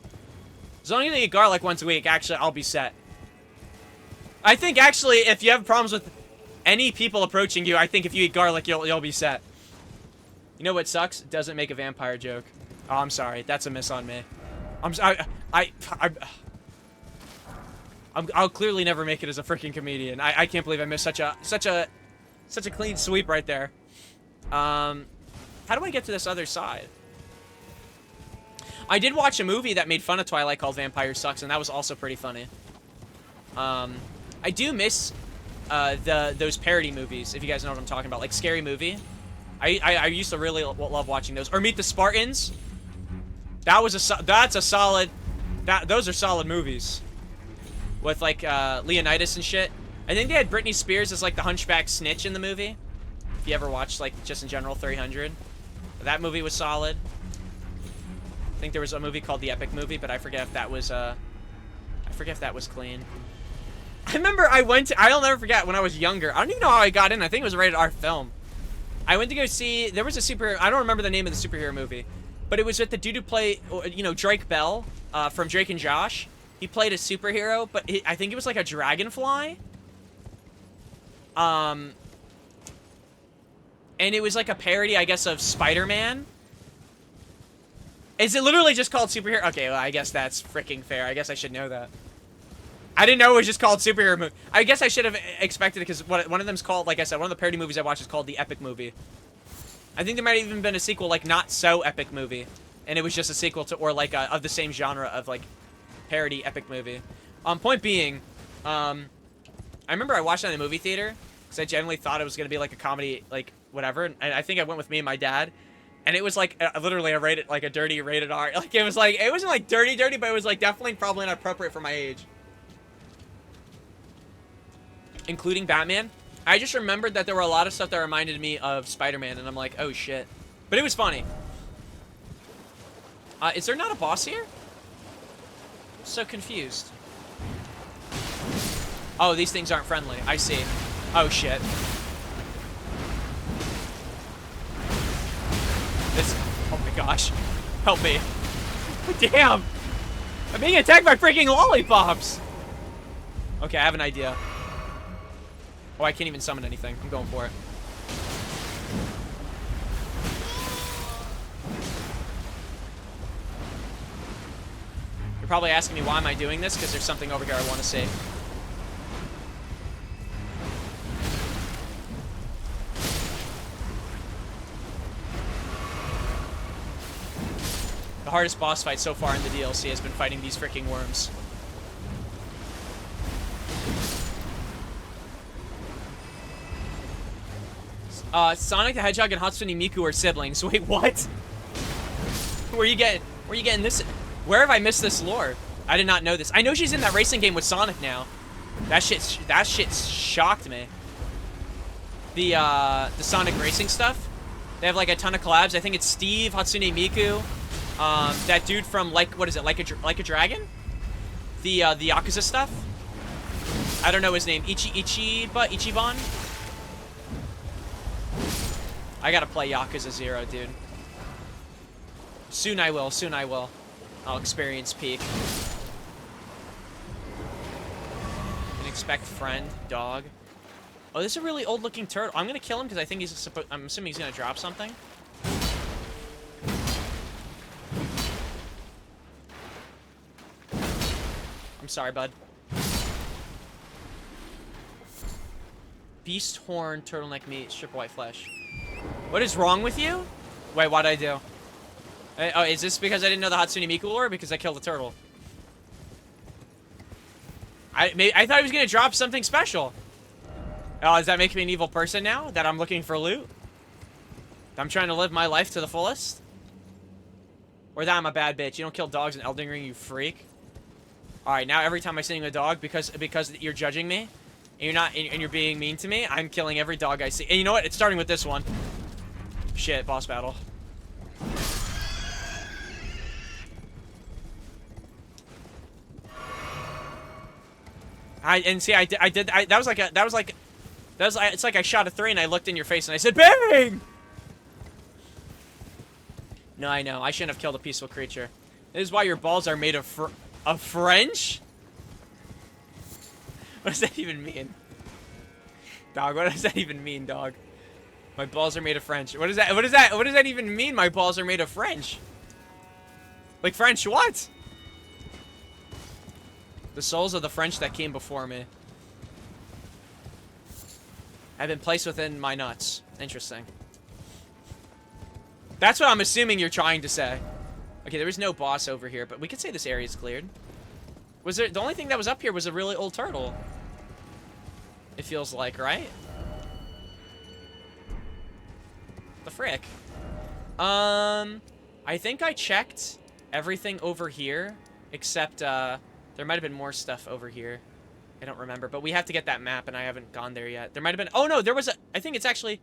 As long as I eat garlic once a week, actually, I'll be set. I think, actually, if you have problems with any people approaching you, I think if you eat garlic, you'll be set. You know what sucks? It doesn't make a vampire joke. Oh, I'm sorry. That's a miss on me. I'll clearly never make it as a freaking comedian. I can't believe I missed such a clean sweep right there. How do I get to this other side? I did watch a movie that made fun of Twilight called Vampire Sucks, and that was also pretty funny. I do miss those parody movies, if you guys know what I'm talking about, like Scary Movie. I used to really love watching those. Or Meet the Spartans. Those are solid movies. With like Leonidas and shit. I think they had Britney Spears as like the hunchback snitch in the movie. If you ever watched like just in general 300. That movie was solid. I think there was a movie called The Epic Movie, but I forget if that was clean. I remember I'll never forget when I was younger. I don't even know how I got in. I think it was a rated R film. I went to go see, there was a superhero, I don't remember the name of the superhero movie, but it was with the dude who played, you know, Drake Bell, from Drake and Josh. He played a superhero, but I think it was like a dragonfly. And it was like a parody, I guess, of Spider-Man. Is it literally just called superhero? Okay, well, I guess that's freaking fair. I guess I should know that. I didn't know it was just called superhero movie. I guess I should have expected it, because one of them's called, like I said, one of the parody movies I watched is called The Epic Movie. I think there might have even been a sequel, like, Not So Epic Movie. And it was just a sequel to, or like, of the same genre of, like, parody epic movie. Point being, I remember I watched it in the movie theater, because I genuinely thought it was going to be, like, a comedy, like, whatever. And I think I went with me and my dad. And it was, like, literally a dirty rated R. Like, it was, like, it wasn't, like, dirty, but it was, like, definitely probably not appropriate for my age. Including Batman. I just remembered that there were a lot of stuff that reminded me of Spider-Man, and I'm like, oh shit. But it was funny. Is there not a boss here? I'm so confused. Oh, these things aren't friendly. I see. Oh shit. Oh my gosh. Help me. Damn! I'm being attacked by freaking lollipops! Okay, I have an idea. Oh, I can't even summon anything. I'm going for it. You're probably asking me why am I doing this, because there's something over here I want to see. The hardest boss fight so far in the DLC has been fighting these freaking worms. Sonic the Hedgehog and Hatsune Miku are siblings. Wait, what? Where you getting this? Where have I missed this lore? I did not know this. I know she's in that racing game with Sonic now. That shit shocked me. The Sonic racing stuff. They have like a ton of collabs. I think it's Steve, Hatsune Miku, that dude from what is it? Like a Dragon? The Yakuza stuff. I don't know his name. Ichiban. I gotta play Yakuza 0, dude. Soon I will. I'll experience peak. Can expect friend, dog. Oh, this is a really old-looking turtle. I'm gonna kill him because I think I'm assuming he's gonna drop something. I'm sorry, bud. Beast horn, turtleneck meat, strip white flesh. What is wrong with you? Wait, what'd I do? Oh, is this because I didn't know the Hatsune Miku lore? Because I killed the turtle. I thought he was gonna drop something special. Oh, does that make me an evil person now? That I'm looking for loot? That I'm trying to live my life to the fullest? Or that I'm a bad bitch? You don't kill dogs in Elden Ring, you freak. Alright, now every time I see a dog, because you're judging me, and you're being mean to me, I'm killing every dog I see. And you know what? It's starting with this one. Shit, boss battle. It's like I shot a 3 and I looked in your face and I said, bang! No, I know. I shouldn't have killed a peaceful creature. This is why your balls are made of French? What does that even mean? Dog, what does that even mean, dog? My balls are made of French. What does that even mean, my balls are made of French? Like French what? The souls of the French that came before me have been placed within my nuts. Interesting. That's what I'm assuming you're trying to say. Okay, there was no boss over here, but we could say this area is cleared. Was there... The only thing that was up here was a really old turtle. It feels like, right? The frick? I think I checked everything over here, except, there might have been more stuff over here. I don't remember, but we have to get that map, and I haven't gone there yet. There might have been... Oh, no, there was a... I think it's actually...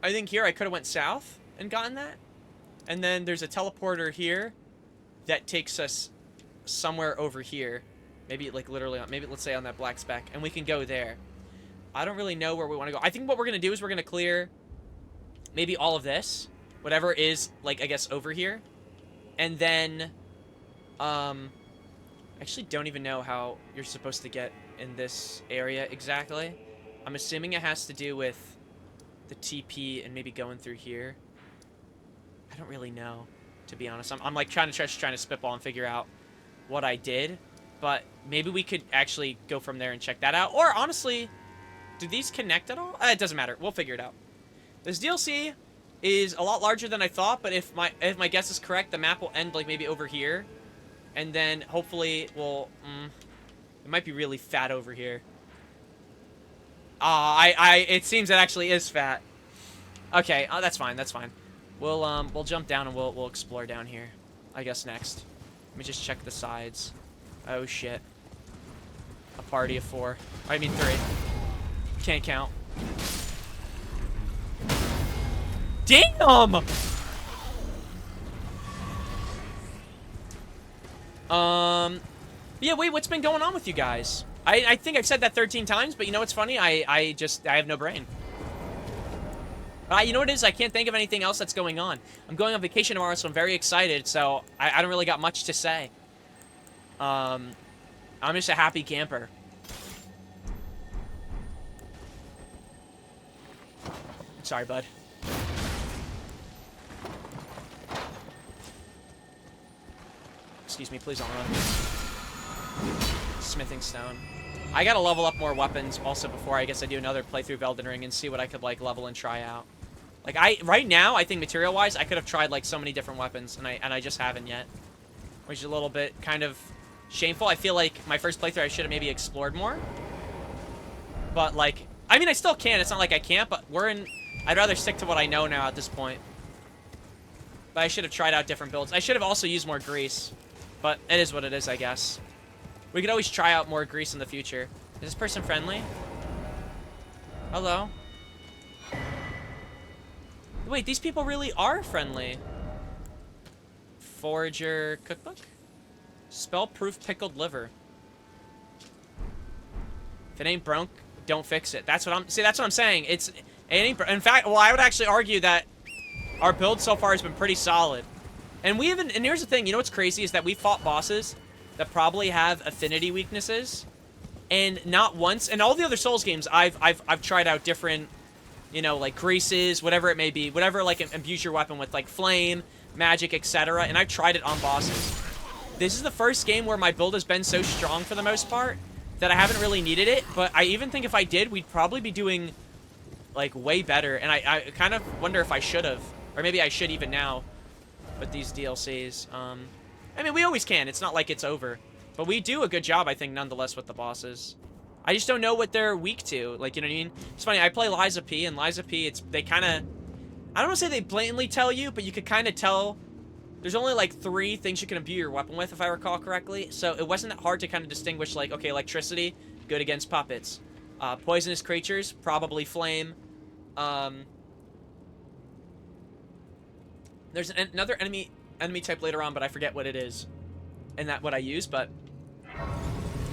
I think here I could have went south and gotten that. And then there's a teleporter here that takes us somewhere over here. Maybe, like, literally, maybe, let's say, on that black speck. And we can go there. I don't really know where we want to go. I think what we're going to do is we're going to clear maybe all of this. Whatever is, like, I guess, over here. And then, I actually don't even know how you're supposed to get in this area exactly. I'm assuming it has to do with the TP and maybe going through here. I don't really know, to be honest. I'm like trying to spitball and figure out what I did, but maybe we could actually go from there and check that out. Or honestly, do these connect at all? It doesn't matter. We'll figure it out. This DLC is a lot larger than I thought, but if my guess is correct, the map will end like maybe over here, and then hopefully we'll. It might be really fat over here. It seems it actually is fat. Okay, that's fine. That's fine. We'll jump down and we'll explore down here. I guess next. Let me just check the sides. Oh shit. A party of 4. I mean 3. Can't count. Damn! Yeah, wait, what's been going on with you guys? I think I've said that 13 times, but you know what's funny? I have no brain. You know what it is? I can't think of anything else that's going on. I'm going on vacation tomorrow, so I'm very excited, so I don't really got much to say. I'm just a happy camper. Sorry, bud. Excuse me, please don't run. Smithing stone. I gotta level up more weapons also before I guess I do another playthrough of Elden Ring and see what I could, like, level and try out. Like, right now, I think material-wise, I could have tried, like, so many different weapons, and I just haven't yet. Which is a little bit kind of shameful. I feel like my first playthrough, I should have maybe explored more. But, like, I mean, I still can. It's not like I can't, but I'd rather stick to what I know now at this point. But I should have tried out different builds. I should have also used more grease. But it is what it is, I guess. We could always try out more grease in the future. Is this person friendly? Hello? Wait, these people really are friendly. Forager cookbook? Spell-proof pickled liver. If it ain't broke, don't fix it. That's what I'm saying. It ain't in fact, well, I would actually argue that our build so far has been pretty solid. And and here's the thing, you know what's crazy is that we fought bosses that probably have affinity weaknesses. And not once, in all the other Souls games, I've tried out different, you know, like greases, whatever it may be, whatever like imbues your weapon with, like flame, magic, etc. And I've tried it on bosses. This is the first game where my build has been so strong for the most part that I haven't really needed it. But I even think if I did, we'd probably be doing like way better. And I kind of wonder if I should have, or maybe I should even now. With these DLCs, I mean, we always can. It's not like it's over. But we do a good job, I think, nonetheless, with the bosses. I just don't know what they're weak to. Like, you know what I mean? It's funny, I play Liza P, and Liza P, they kind of... I don't want to say they blatantly tell you, but you could kind of tell... There's only, like, 3 things you can imbue your weapon with, if I recall correctly. So it wasn't that hard to kind of distinguish, like, okay, electricity, good against puppets. Poisonous creatures, probably flame. There's another enemy type later on, but I forget what it is. And what I use, but...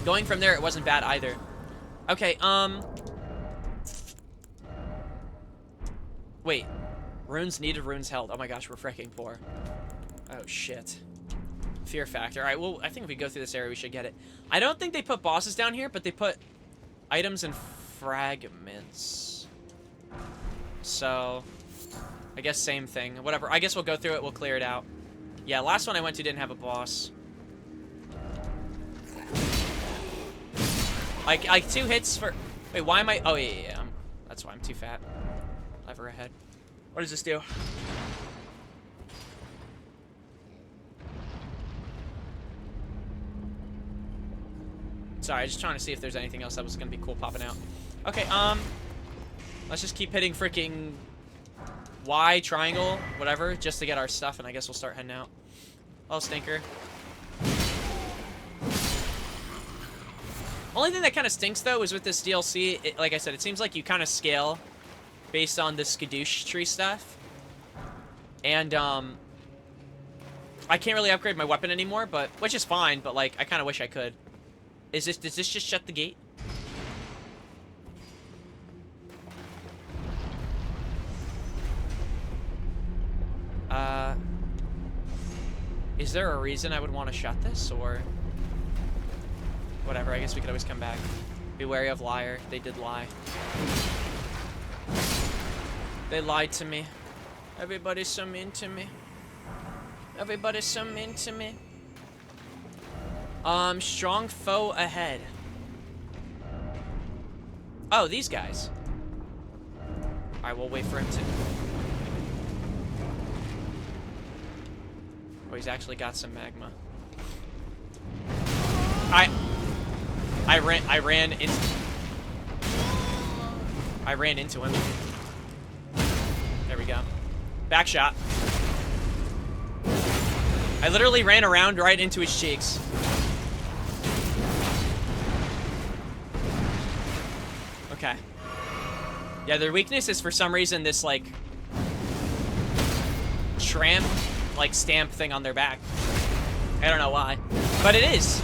Going from there, it wasn't bad either. Okay, Wait. Runes needed, runes held. Oh my gosh, we're freaking poor. Oh, shit. Fear factor. Alright, well, I think if we go through this area, we should get it. I don't think they put bosses down here, but they put items and fragments. So... I guess same thing. Whatever. I guess we'll go through it. We'll clear it out. Yeah, last one I went to didn't have a boss. Like 2 hits for... Wait, why am I... Oh, yeah. That's why I'm too fat. Lever ahead. What does this do? Sorry, I'm just trying to see if there's anything else that was going to be cool popping out. Okay, let's just keep hitting freaking... Y, triangle, whatever, just to get our stuff, and I guess we'll start heading out. Oh, stinker. Only thing that kind of stinks, though, is with this DLC, like I said, it seems like you kind of scale based on the skadoosh tree stuff. And, I can't really upgrade my weapon anymore, but, which is fine, but, like, I kind of wish I could. Does this just shut the gate? Is there a reason I would want to shut this, or... Whatever, I guess we could always come back. Be wary of liar. They did lie. They lied to me. Everybody's so mean to me. Everybody's so mean to me. Strong foe ahead. Oh, these guys. Alright, we'll wait for him to... Oh, he's actually got some magma. I ran into him. There we go. Back shot. I literally ran around right into his cheeks. Okay. Yeah, their weakness is for some reason this, like, tramp, like, stamp thing on their back. I don't know why. But it is.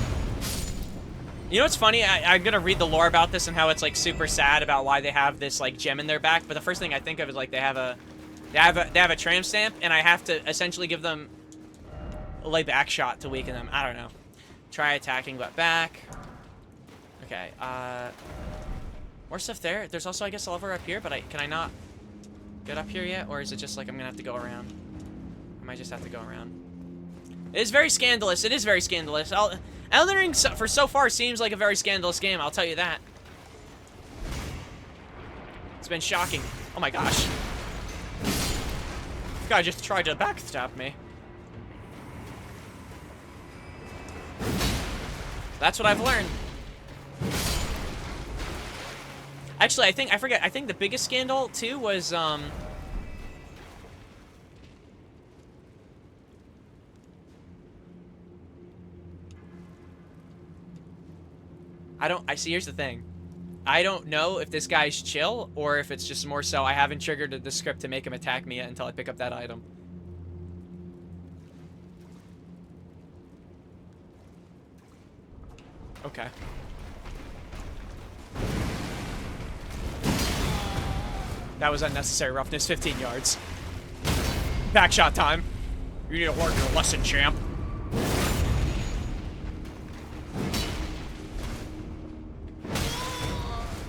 You know what's funny? I'm gonna read the lore about this and how it's, like, super sad about why they have this, like, gem in their back. But the first thing I think of is, like, they have a tramp stamp, and I have to essentially give them a lay back shot to weaken them. I don't know. Try attacking, but back. Okay, more stuff there. There's also, I guess, a lever up here, but can I not? get up here yet? Or is it just like I'm gonna have to go around? I might just have to go around. It is very scandalous. It is very scandalous. Elden Ring, for so far, seems like a very scandalous game. I'll tell you that. It's been shocking. Oh my gosh. This guy just tried to backstab me. That's what I've learned. Actually, I think the biggest scandal, too, was, see, here's the thing. I don't know if this guy's chill, or if it's just more so I haven't triggered the script to make him attack me yet until I pick up that item. Okay. That was unnecessary roughness, 15 yards. Backshot time. You need to learn your lesson, champ.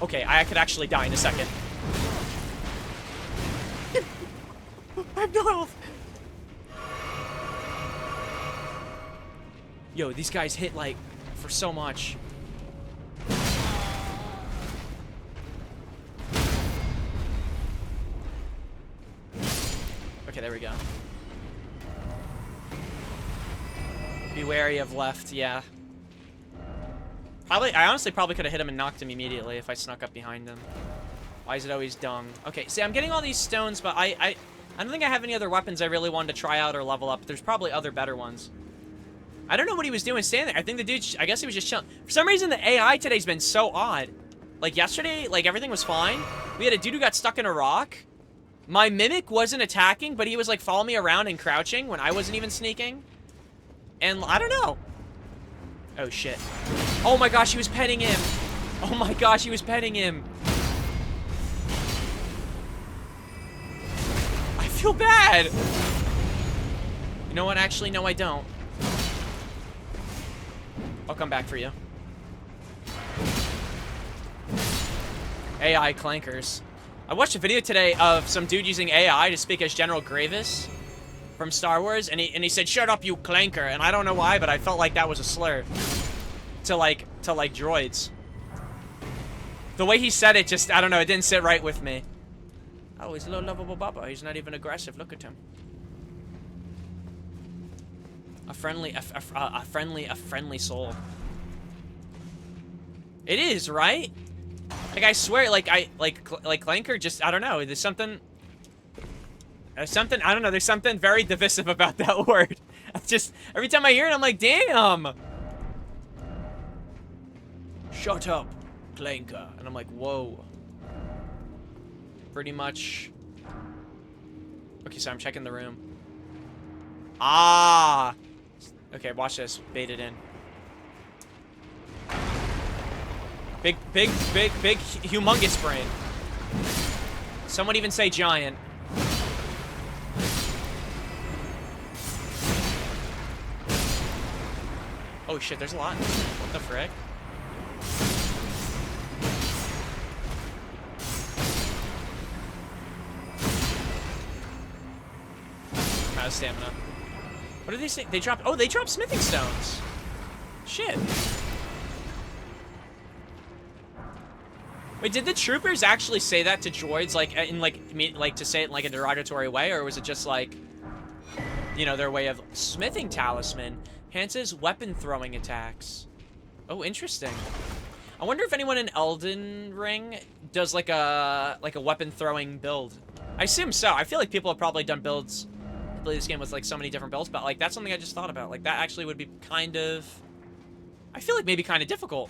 Okay, I could actually die in a second. I have no health. Yo, these guys hit, like, for so much. Okay, there we go. Be wary of left, yeah. I honestly probably could have hit him and knocked him immediately if I snuck up behind him. Why is it always dung? Okay, see, I'm getting all these stones, but I don't think I have any other weapons I really wanted to try out or level up. There's probably other better ones. I don't know what he was doing standing there. I think the dude, I guess he was just chilling. For some reason, the AI today's been so odd. Like, yesterday, like, everything was fine. We had a dude who got stuck in a rock. My mimic wasn't attacking, but he was, like, following me around and crouching when I wasn't even sneaking. And, I don't know. Oh, shit. Oh, my gosh, he was petting him. Oh, my gosh, he was petting him. I feel bad. You know what? Actually, no, I don't. I'll come back for you. AI clankers. I watched a video today of some dude using AI to speak as General Grievous from Star Wars, and he said, "Shut up, you clanker," and I don't know why, but I felt like that was a slur to like droids. The way he said it, just, I don't know, it didn't sit right with me. Oh, he's a little lovable baba. He's not even aggressive. Look at him. A friendly soul. It is, right? Like, I swear, like Clanker just, I don't know, there's something, I don't know, there's something very divisive about that word. Just, every time I hear it, I'm like, damn! Shut up, Clanker. And I'm like, whoa. Pretty much. Okay, so I'm checking the room. Ah! Okay, watch this. Bait it in. Big, humongous brain. Some would even say giant. Oh shit, there's a lot. What the frick? I'm out of stamina. What do they say? They dropped, oh, they dropped smithing stones. Shit. Wait, did the troopers actually say that to droids, like, in, like, to say it in, like, a derogatory way, or was it just, like, you know, their way of smithing talisman? Enhances weapon throwing attacks. Oh, interesting. I wonder if anyone in Elden Ring does, like a weapon throwing build. I assume so. I feel like people have probably done builds, play this game with, like, so many different builds, but, like, that's something I just thought about. Like, that actually would be kind of, I feel like maybe kind of difficult.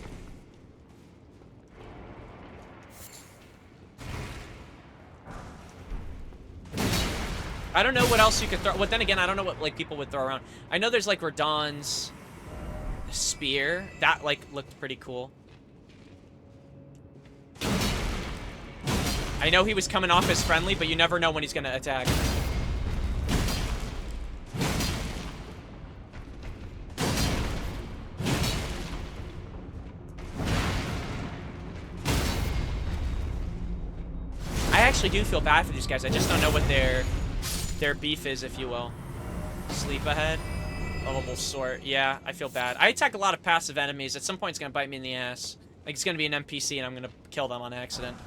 I don't know what else you could throw. Well, then again, I don't know what, like, people would throw around. I know there's, like, Radahn's spear. That, like, looked pretty cool. I know he was coming off as friendly, but you never know when he's gonna attack. actually do feel bad for these guys. I just don't know what their beef is, if you will. Sleep ahead. Lovable sort. Yeah, I feel bad. I attack a lot of passive enemies. At some point, it's gonna bite me in the ass. Like, it's gonna be an NPC, and I'm gonna kill them on accident.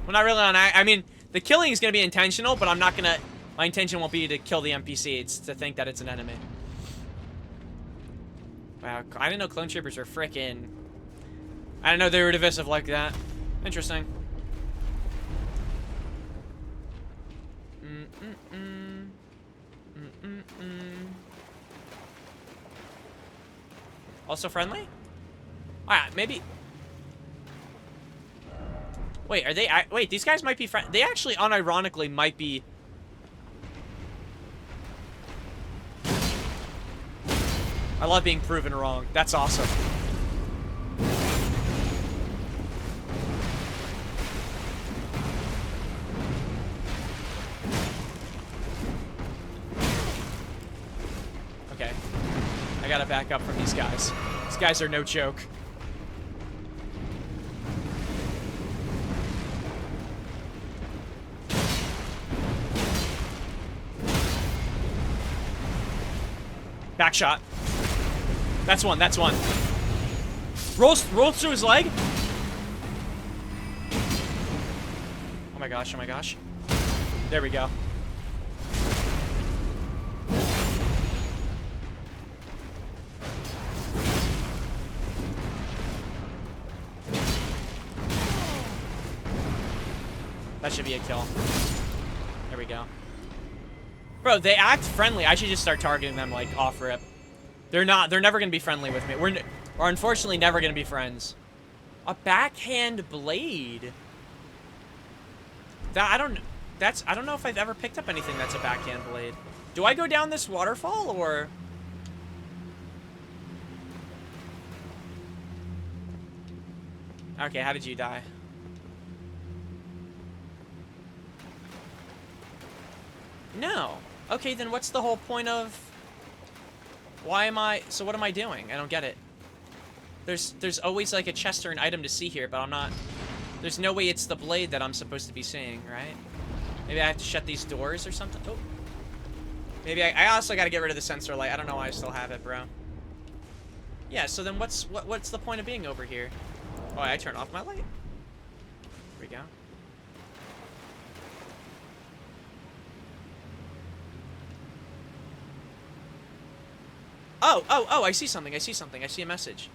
Well, not really on I mean, the killing is gonna be intentional, but I'm not gonna... My intention won't be to kill the NPC. It's to think that it's an enemy. Wow, I didn't know clone troopers were frickin'... I didn't know they were divisive like that. Interesting. Also friendly? Ah, maybe... Wait, are they... Wait, these guys might be friend... They actually, unironically, might be... I love being proven wrong. That's awesome. Okay. I gotta back up from these guys. These guys are no joke. Back shot. That's one, that's one. Rolls through his leg. Oh my gosh, oh my gosh. There we go. That should be a kill. There we go. Bro, they act friendly. I should just start targeting them, like, off-rip. They're never gonna be friendly with me. We're unfortunately never gonna be friends. A backhand blade. I don't know if I've ever picked up anything that's a backhand blade. Do I go down this waterfall, or... Okay, how did you die? No. Okay, then what's the whole point of... Why am I... So what am I doing? I don't get it. There's always, like, a chest or an item to see here, but I'm not... There's no way it's the blade that I'm supposed to be seeing, right? Maybe I have to shut these doors or something? Oh. Maybe I also gotta get rid of the sensor light. I don't know why I still have it, bro. Yeah, so then what's the point of being over here? Oh, I turned off my light? Here we go. Oh, I see something, I see something. I see a message.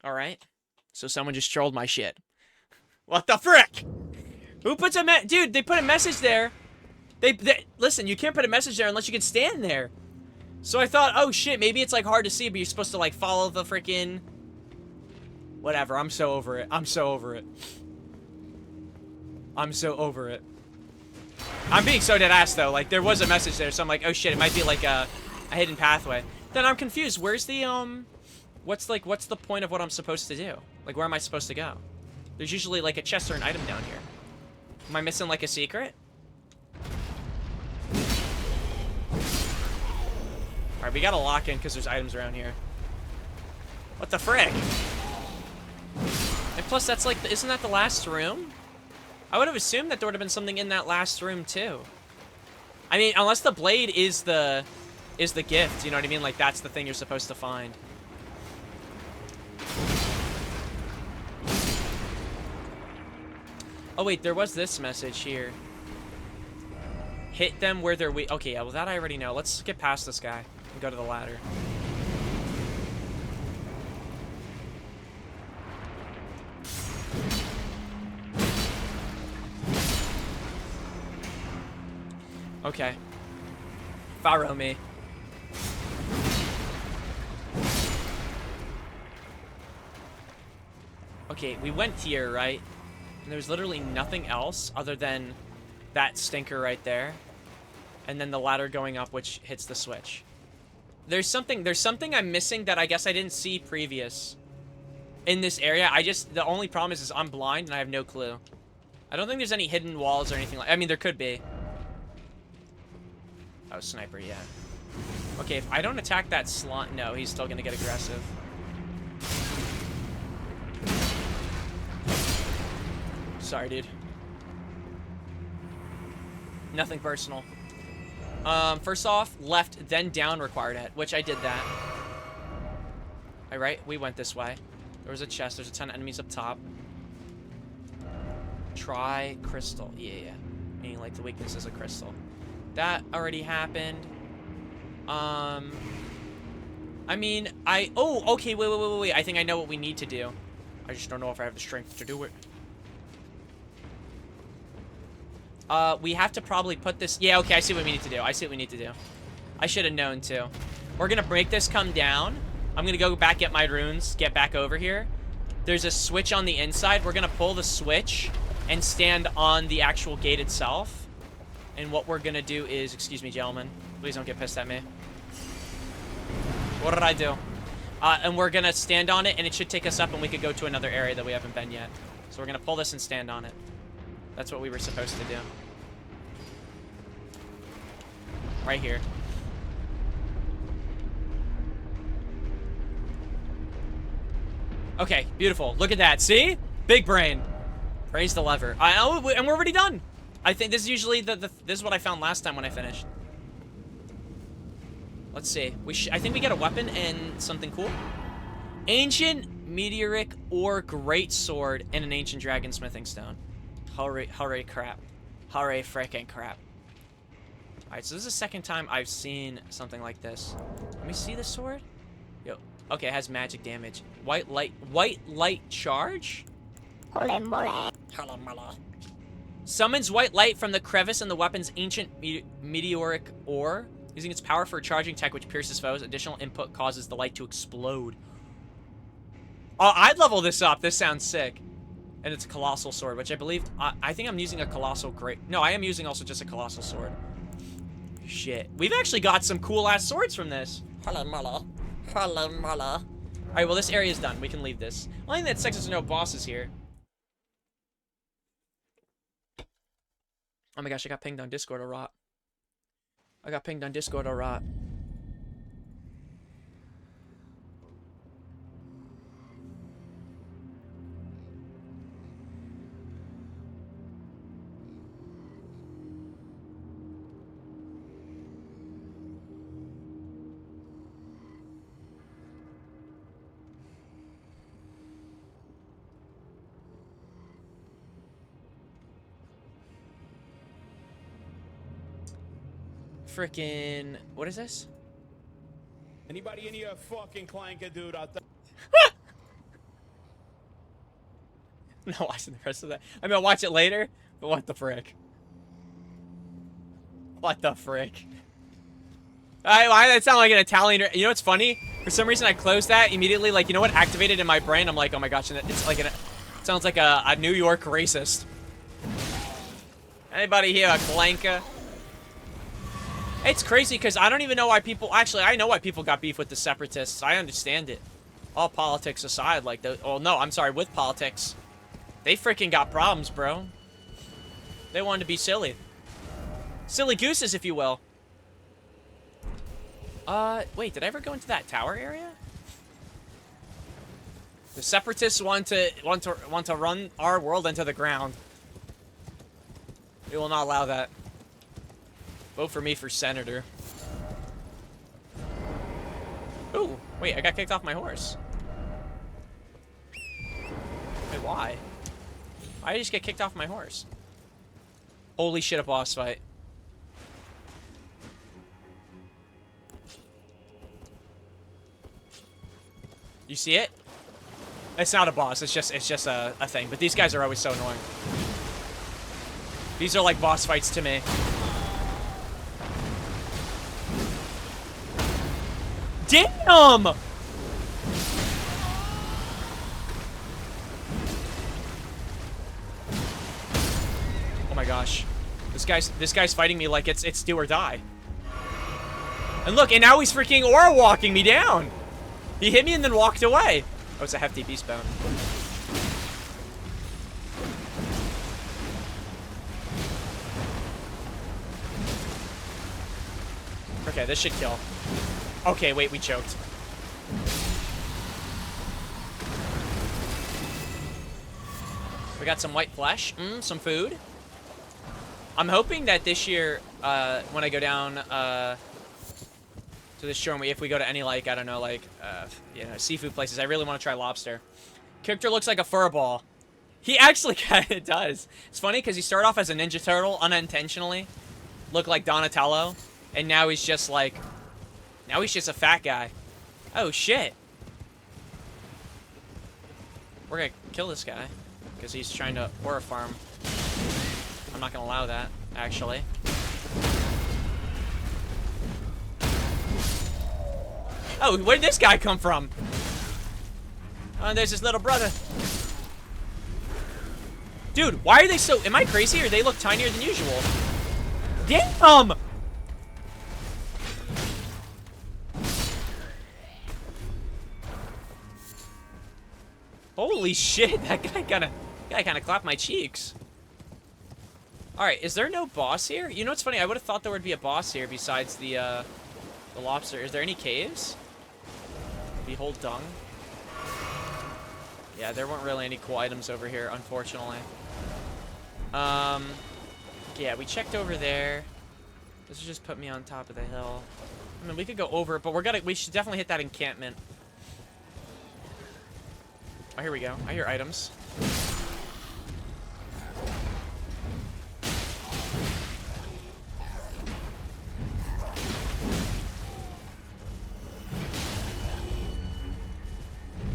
Alright. So someone just trolled my shit. What the frick? Who puts a Dude, they put a message there. Listen, you can't put a message there unless you can stand there. So I thought, oh shit, maybe it's like hard to see, but you're supposed to like follow the freaking... Whatever, I'm so over it. I'm so over it. I'm so over it. I'm being so dead ass though. Like, there was a message there, so I'm like, oh shit, it might be like a hidden pathway. Then I'm confused. Where's the, what's the point of what I'm supposed to do? Like, where am I supposed to go? There's usually like a chest or an item down here. Am I missing like a secret? Alright, we gotta lock in because there's items around here. What the frick? And plus, that's like, isn't that the last room? I would have assumed that there would have been something in that last room too. I mean, unless the blade is the gift, you know what I mean? Like, that's the thing you're supposed to find. Oh wait, there was this message here. Hit them where they're weak. Okay, yeah, well that I already know. Let's get past this guy and go to the ladder. Okay. Follow me. Okay, we went here, right? And there's literally nothing else other than that stinker right there. And then the ladder going up, which hits the switch. There's something I'm missing that I guess I didn't see previous in this area. The only problem is I'm blind and I have no clue. I don't think there's any hidden walls or anything like, I mean, there could be. Oh, sniper, yeah. Okay, if I don't attack that slot... No, he's still gonna get aggressive. Sorry, dude. Nothing personal. First off, left, then down required it, which I did that. Alright, we went this way. There was a chest. There's a ton of enemies up top. Try crystal. Yeah. Meaning, like, the weakness is a crystal. That already happened. I mean, oh, okay, wait. I think I know what we need to do. I just don't know if I have the strength to do it. We have to probably put this... Yeah, okay, I see what we need to do. I should have known, too. We're gonna break this, come down. I'm gonna go back, get my runes, get back over here. There's a switch on the inside. We're gonna pull the switch and stand on the actual gate itself. And what we're gonna do is... Excuse me, gentlemen. Please don't get pissed at me. What did I do? And we're gonna stand on it, and it should take us up, and we could go to another area that we haven't been yet. So we're gonna pull this and stand on it. That's what we were supposed to do. Right here. Okay, beautiful. Look at that. See? Big brain. Raise the lever. And we're already done. I think this is usually this is what I found last time when I finished. Let's see. I think we get a weapon and something cool. Ancient meteoric ore great sword and an ancient dragon smithing stone. Hurry crap. Hurry freaking crap. Alright, so this is the second time I've seen something like this. Let me see the sword. Yo. Okay, it has magic damage. White light charge? Summons white light from the crevice in the weapon's ancient meteoric ore. Using its power for a charging tech which pierces foes. Additional input causes the light to explode. Oh, I'd level this up. This sounds sick. And it's a colossal sword, which I believe... I think I'm using a colossal great... No, I am using also just a colossal sword. Shit. We've actually got some cool-ass swords from this. Alright, well, this area is done. We can leave this. Only thing that sucks is no bosses here. Oh my gosh, I got pinged on Discord a lot. Frickin'... What is this? Anybody in here fucking clanker dude out there? I'm not watching the rest of that. I mean, I'll watch it later, but what the frick? What the frick? Why did that sound like an Italian... You know what's funny? For some reason, I closed that immediately. Like, you know what activated in my brain? I'm like, oh my gosh, it's like it sounds like a New York racist. Anybody here a clanker? It's crazy because I don't even know why people... Actually, I know why people got beef with the separatists. I understand it. All politics aside, like... Oh, no, I'm sorry, with politics. They freaking got problems, bro. They wanted to be silly. Silly gooses, if you will. Wait, did I ever go into that tower area? The separatists want to run our world into the ground. We will not allow that. Vote for me for senator. Ooh, wait, I got kicked off my horse. Wait, why? Why did I just get kicked off my horse? Holy shit, a boss fight. You see it? It's not a boss, it's just a thing. But these guys are always so annoying. These are like boss fights to me. Damn! Oh my gosh. This guy's fighting me like it's do or die. And look, and now he's freaking aura walking me down. He hit me and then walked away. Oh, it's a hefty beast bone. Okay, this should kill. Okay, wait, we choked. We got some white flesh, some food. I'm hoping that this year, when I go down to the shore, and if we go to any, like, I don't know, like, you know, seafood places, I really want to try lobster. Character looks like a furball. He actually kind of does. It's funny because he started off as a Ninja Turtle unintentionally, looked like Donatello, and now he's just like, now he's just a fat guy. Oh shit. We're gonna kill this guy because he's trying to aura farm. I'm not gonna allow that, actually. Oh, where did this guy come from? Oh, there's his little brother. Dude, why are they so... Am I crazy or they look tinier than usual? Damn! Holy shit, that guy kind of clapped my cheeks. Alright, is there no boss here? You know what's funny? I would have thought there would be a boss here besides the lobster. Is there any caves? Behold dung. Yeah, there weren't really any cool items over here, unfortunately. Yeah, we checked over there. This will just put me on top of the hill. I mean, we could go over it, but we should definitely hit that encampment. Oh, here we go. I hear items.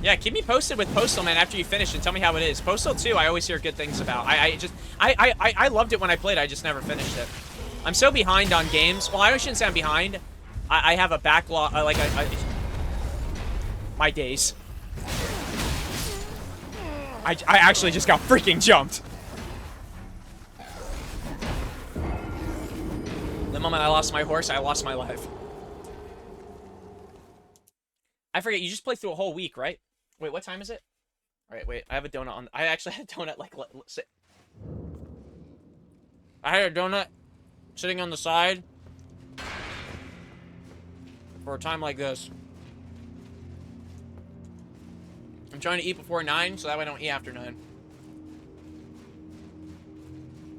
Yeah, keep me posted with Postal, man, after you finish and tell me how it is. Postal 2, I always hear good things about. I loved it when I played. I just never finished it. I'm so behind on games. Well, I shouldn't say I'm behind. I have a backlog, my days. I actually just got freaking jumped. The moment I lost my horse, I lost my life. I forget, you just played through a whole week, right? Wait, what time is it? Alright, wait, I have a donut on... I actually had a donut, like, I had a donut sitting on the side for a time like this. I'm trying to eat before 9, so that way I don't eat after 9.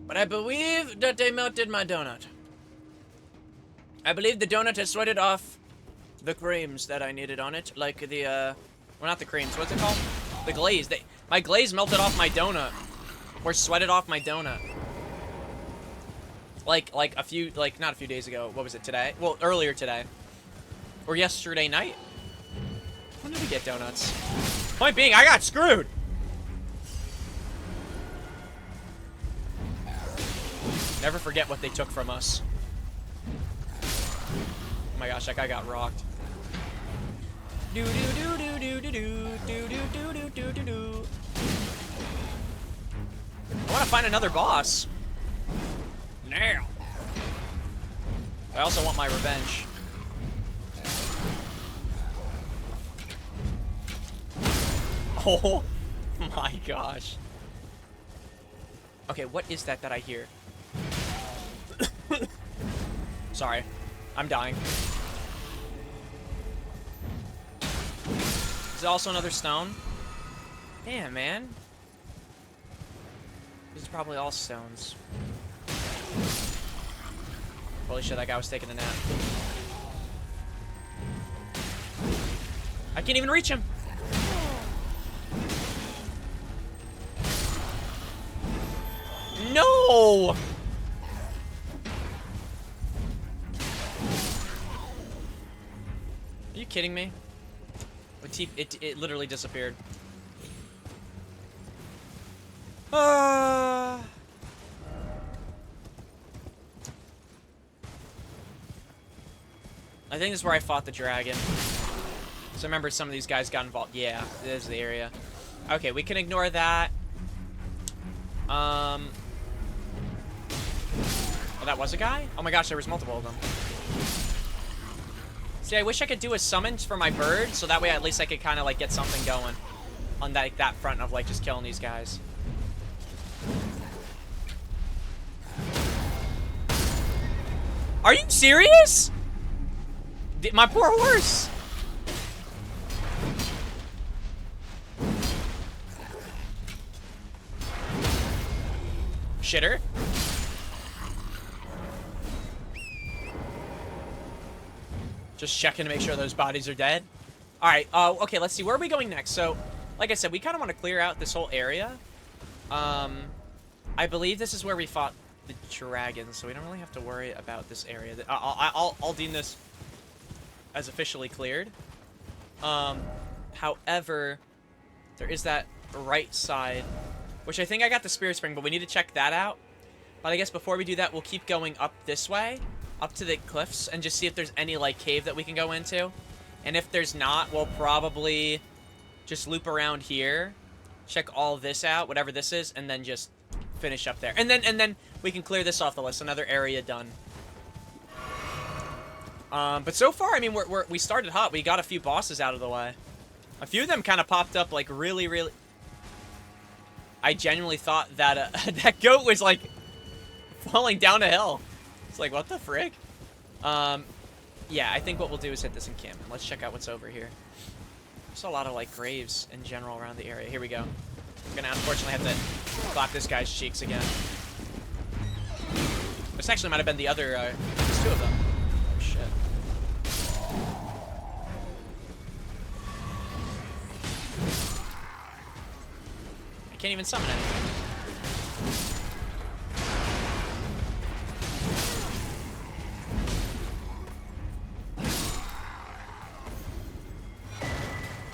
But I believe that they melted my donut. I believe the donut has sweated off the creams that I needed on it, like the, well, not the creams, what's it called? The glaze. My glaze melted off my donut. Or sweated off my donut. Like not a few days ago. What was it, today? Well, earlier today. Or yesterday night? When did we get donuts? Point being, I got screwed! Never forget what they took from us. Oh my gosh, that guy got rocked. Do do do do do do do do do do do do do. I want to find another boss. Now. I also want my revenge. Oh my gosh. Okay, what is that I hear? Sorry. I'm dying. Is there also another stone? Damn, man. These are probably all stones. Holy shit, that guy was taking a nap. I can't even reach him. No! Are you kidding me? It literally disappeared. I think this is where I fought the dragon. So I remember some of these guys got involved. Yeah, this is the area. Okay, we can ignore that. Oh, that was a guy? Oh my gosh, there was multiple of them. See, I wish I could do a summons for my bird, so that way at least I could kind of like get something going on that front of like just killing these guys. Are you serious? My poor horse! Shitter. Just checking to make sure those bodies are dead. Alright, okay, let's see. Where are we going next? So, like I said, we kind of want to clear out this whole area. I believe this is where we fought the dragons, so we don't really have to worry about this area. I'll deem this as officially cleared. However, there is that right side, which I think I got the Spirit Spring, but we need to check that out. But I guess before we do that, we'll keep going up this way, up to the cliffs, and just see if there's any, like, cave that we can go into. And if there's not, we'll probably just loop around here, check all this out, whatever this is, and then just finish up there. And then we can clear this off the list. Another area done. But so far, I mean, we started hot. We got a few bosses out of the way. A few of them kind of popped up, like, really, really... I genuinely thought that that goat was, like, falling down a hill. It's like, what the frick? Yeah, I think what we'll do is hit this encampment. Let's check out what's over here. There's a lot of, like, graves in general around the area. Here we go. I'm gonna unfortunately have to clap this guy's cheeks again. This actually might have been the other, there's two of them. Oh, shit. I can't even summon anything.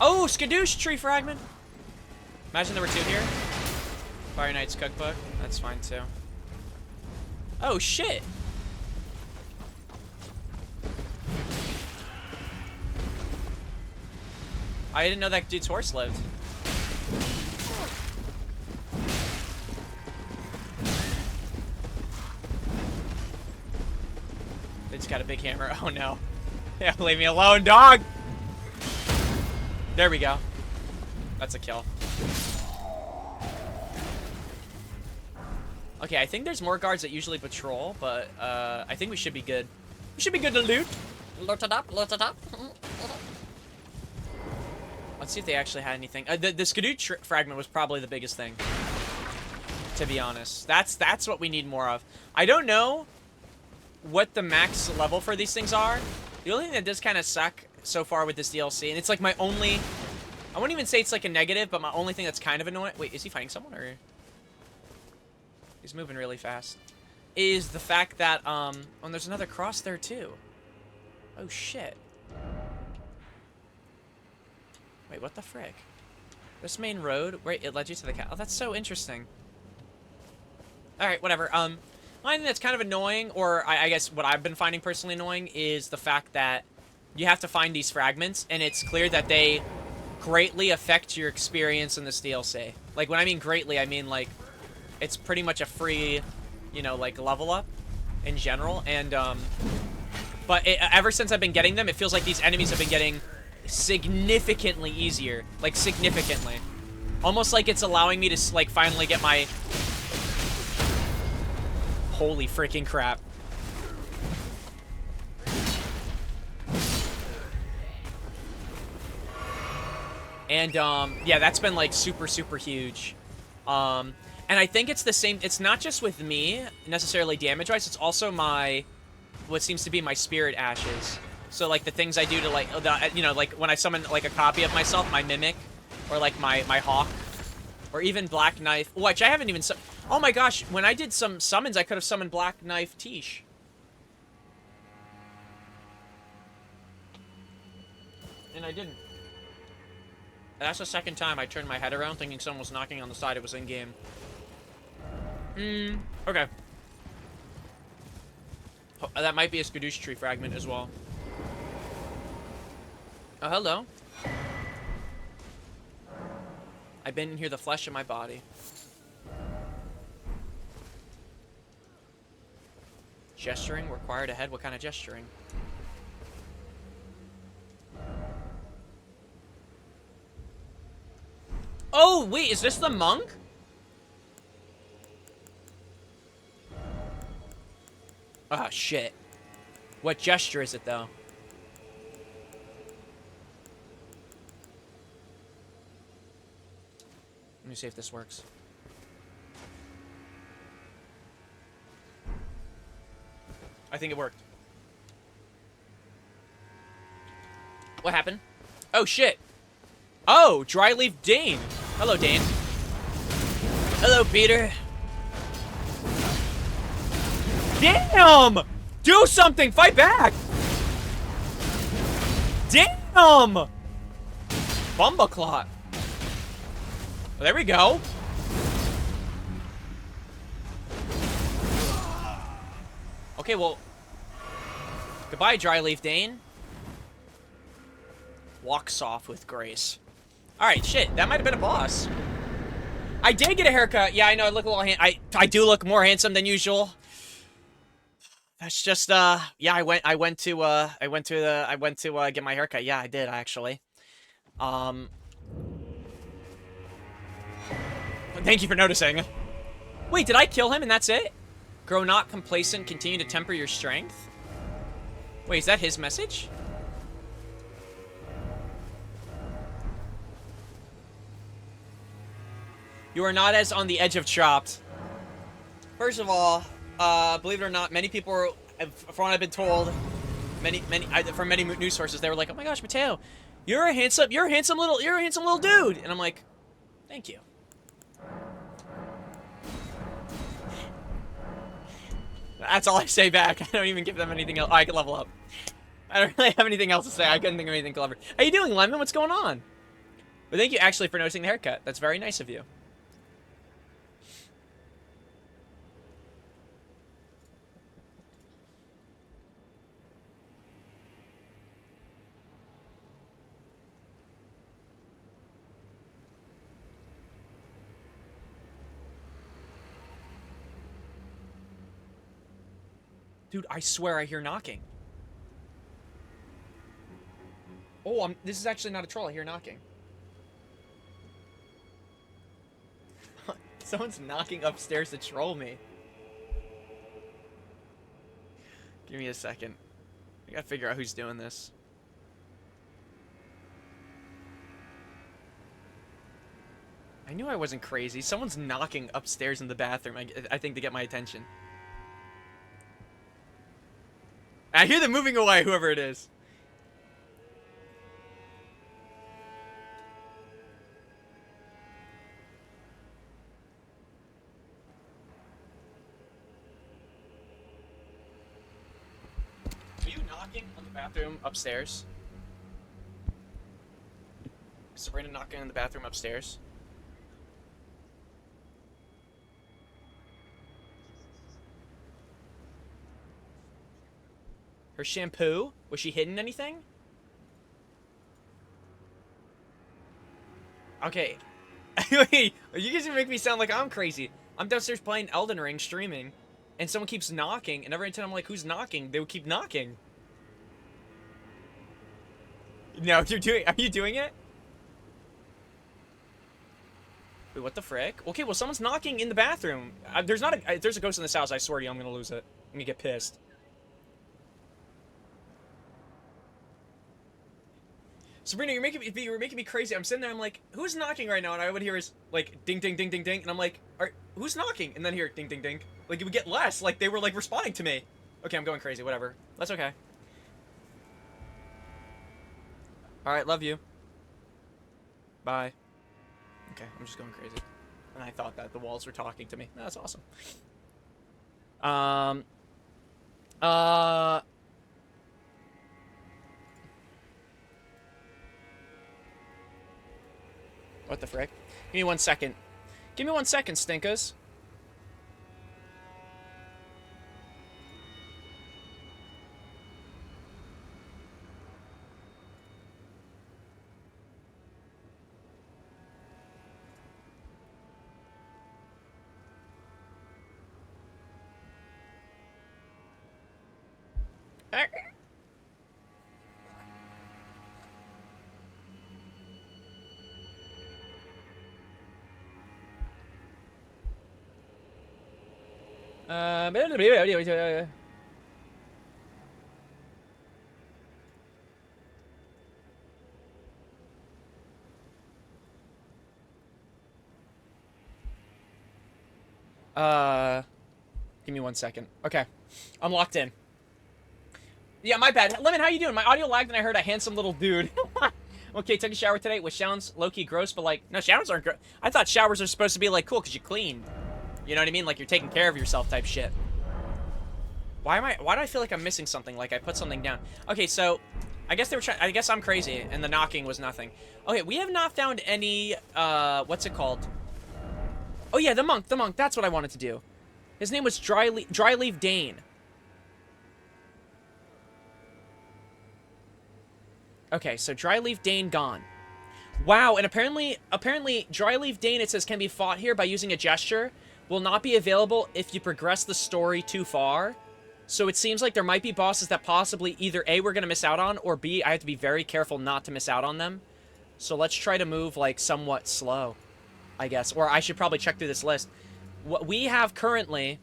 Oh, skadoosh tree fragment. Imagine there were two here. Fire Knight's cookbook. That's fine too. Oh shit. I didn't know that dude's horse lived. They just got a big hammer. Oh no. Yeah, leave me alone, dog. There we go. That's a kill. Okay, I think there's more guards that usually patrol, but I think we should be good. We should be good to loot. Loot it up, loot it up. Let's see if they actually had anything. The Skadoo fragment was probably the biggest thing, to be honest. That's what we need more of. I don't know what the max level for these things are. The only thing that does kind of suck so far with this DLC, and it's like my only... I wouldn't even say it's like a negative, but my only thing that's kind of annoying... Wait, is he fighting someone, or... He's moving really fast. Is the fact that, oh, there's another cross there, too. Oh, shit. Wait, what the frick? This main road, wait, it led you to the castle. Oh, that's so interesting. Alright, whatever. One thing that's kind of annoying, or I guess what I've been finding personally annoying, is the fact that you have to find these fragments, and it's clear that they greatly affect your experience in this DLC. Like, when I mean greatly, I mean, like, it's pretty much a free, you know, like, level up in general, and, but ever since I've been getting them, it feels like these enemies have been getting significantly easier. Like, significantly. Almost like it's allowing me to, like, finally get my... Holy freaking crap. And, yeah, that's been, like, super, super huge. And I think it's the same, it's not just with me, necessarily damage-wise, it's also my, what seems to be my spirit ashes. So, like, the things I do to, like, you know, like, when I summon, like, a copy of myself, my mimic, or, like, my hawk, or even Black Knife, which I haven't even, oh my gosh, when I did some summons, I could have summoned Black Knife Tish. And I didn't. That's the second time I turned my head around thinking someone was knocking on the side. It was in-game. Okay. Oh, that might be a Skadoosh tree fragment as well. Oh, hello. I've been in here, the flesh of my body. Gesturing required ahead. What kind of gesturing? Oh, wait, is this the monk? Ah, shit. What gesture is it, though? me see if this works. I think it worked. What happened? Oh, shit. Oh, Dryleaf Dane. Hello, Dane. Hello, Peter. Damn! Do something! Fight back! Damn! Bumbaclot. Well, there we go. Okay, well. Goodbye, Dryleaf Dane. Walks off with grace. Alright, shit. That might have been a boss. I did get a haircut. Yeah, I know. I look a little I do look more handsome than usual. That's just yeah, I went to get my haircut. Yeah, I did actually. Thank you for noticing. Wait, did I kill him and that's it? Grow not complacent, continue to temper your strength. Wait, is that his message? You are not as on the edge of chopped. First of all, believe it or not, many people are, from what I've been told, from many news sources, they were like, "Oh my gosh, Mateo, you're a handsome little dude," and I'm like, "Thank you." That's all I say back. I don't even give them anything else. Oh, I can level up. I don't really have anything else to say. I couldn't think of anything clever. How you doing, Lemon? What's going on? But thank you actually for noticing the haircut. That's very nice of you. Dude, I swear I hear knocking. Oh, this is actually not a troll. I hear knocking. Someone's knocking upstairs to troll me. Give me a second. I gotta figure out who's doing this. I knew I wasn't crazy. Someone's knocking upstairs in the bathroom, I think, to get my attention. I hear them moving away, whoever it is. Are you knocking on the bathroom upstairs? Is Sabrina knocking on the bathroom upstairs? Her shampoo? Was she hidden anything? Okay. Wait, you guys make me sound like I'm crazy. I'm downstairs playing Elden Ring, streaming, and someone keeps knocking, and every time I'm like, who's knocking? They would keep knocking. No, are you doing it? Wait, what the frick? Okay, well, someone's knocking in the bathroom. There's a ghost in this house, I swear to you, I'm gonna lose it. I'm gonna get pissed. Sabrina, you're making me crazy. I'm sitting there, I'm like, who's knocking right now? And I would hear is like ding ding ding ding ding, and I'm like, who's knocking? And then hear ding ding ding. Like it would get less. Like they were like responding to me. Okay, I'm going crazy. Whatever. That's okay. All right, love you. Bye. Okay, I'm just going crazy. And I thought that the walls were talking to me. That's awesome. What the frick? Give me 1 second. Give me 1 second, stinkers. Give me 1 second. Okay. I'm locked in. Yeah, my bad. Lemon, how you doing? My audio lagged and I heard a handsome little dude. Okay, took a shower today, which sounds low-key gross, but like, no, showers aren't gross. I thought showers are supposed to be like cool because you clean. You know what I mean? Like you're taking care of yourself type shit. Why do I feel like I'm missing something? Like I put something down. Okay, so I guess they were trying, I guess I'm crazy and the knocking was nothing. Okay, we have not found any, what's it called? Oh yeah, the monk, that's what I wanted to do. His name was Dryleaf Dane. Okay, so Dryleaf Dane gone. Wow, and apparently Dryleaf Dane, it says, can be fought here by using a gesture. Will not be available if you progress the story too far. So it seems like there might be bosses that possibly either A, we're going to miss out on, or B, I have to be very careful not to miss out on them. So let's try to move, like, somewhat slow, I guess. Or I should probably check through this list. What we have currently,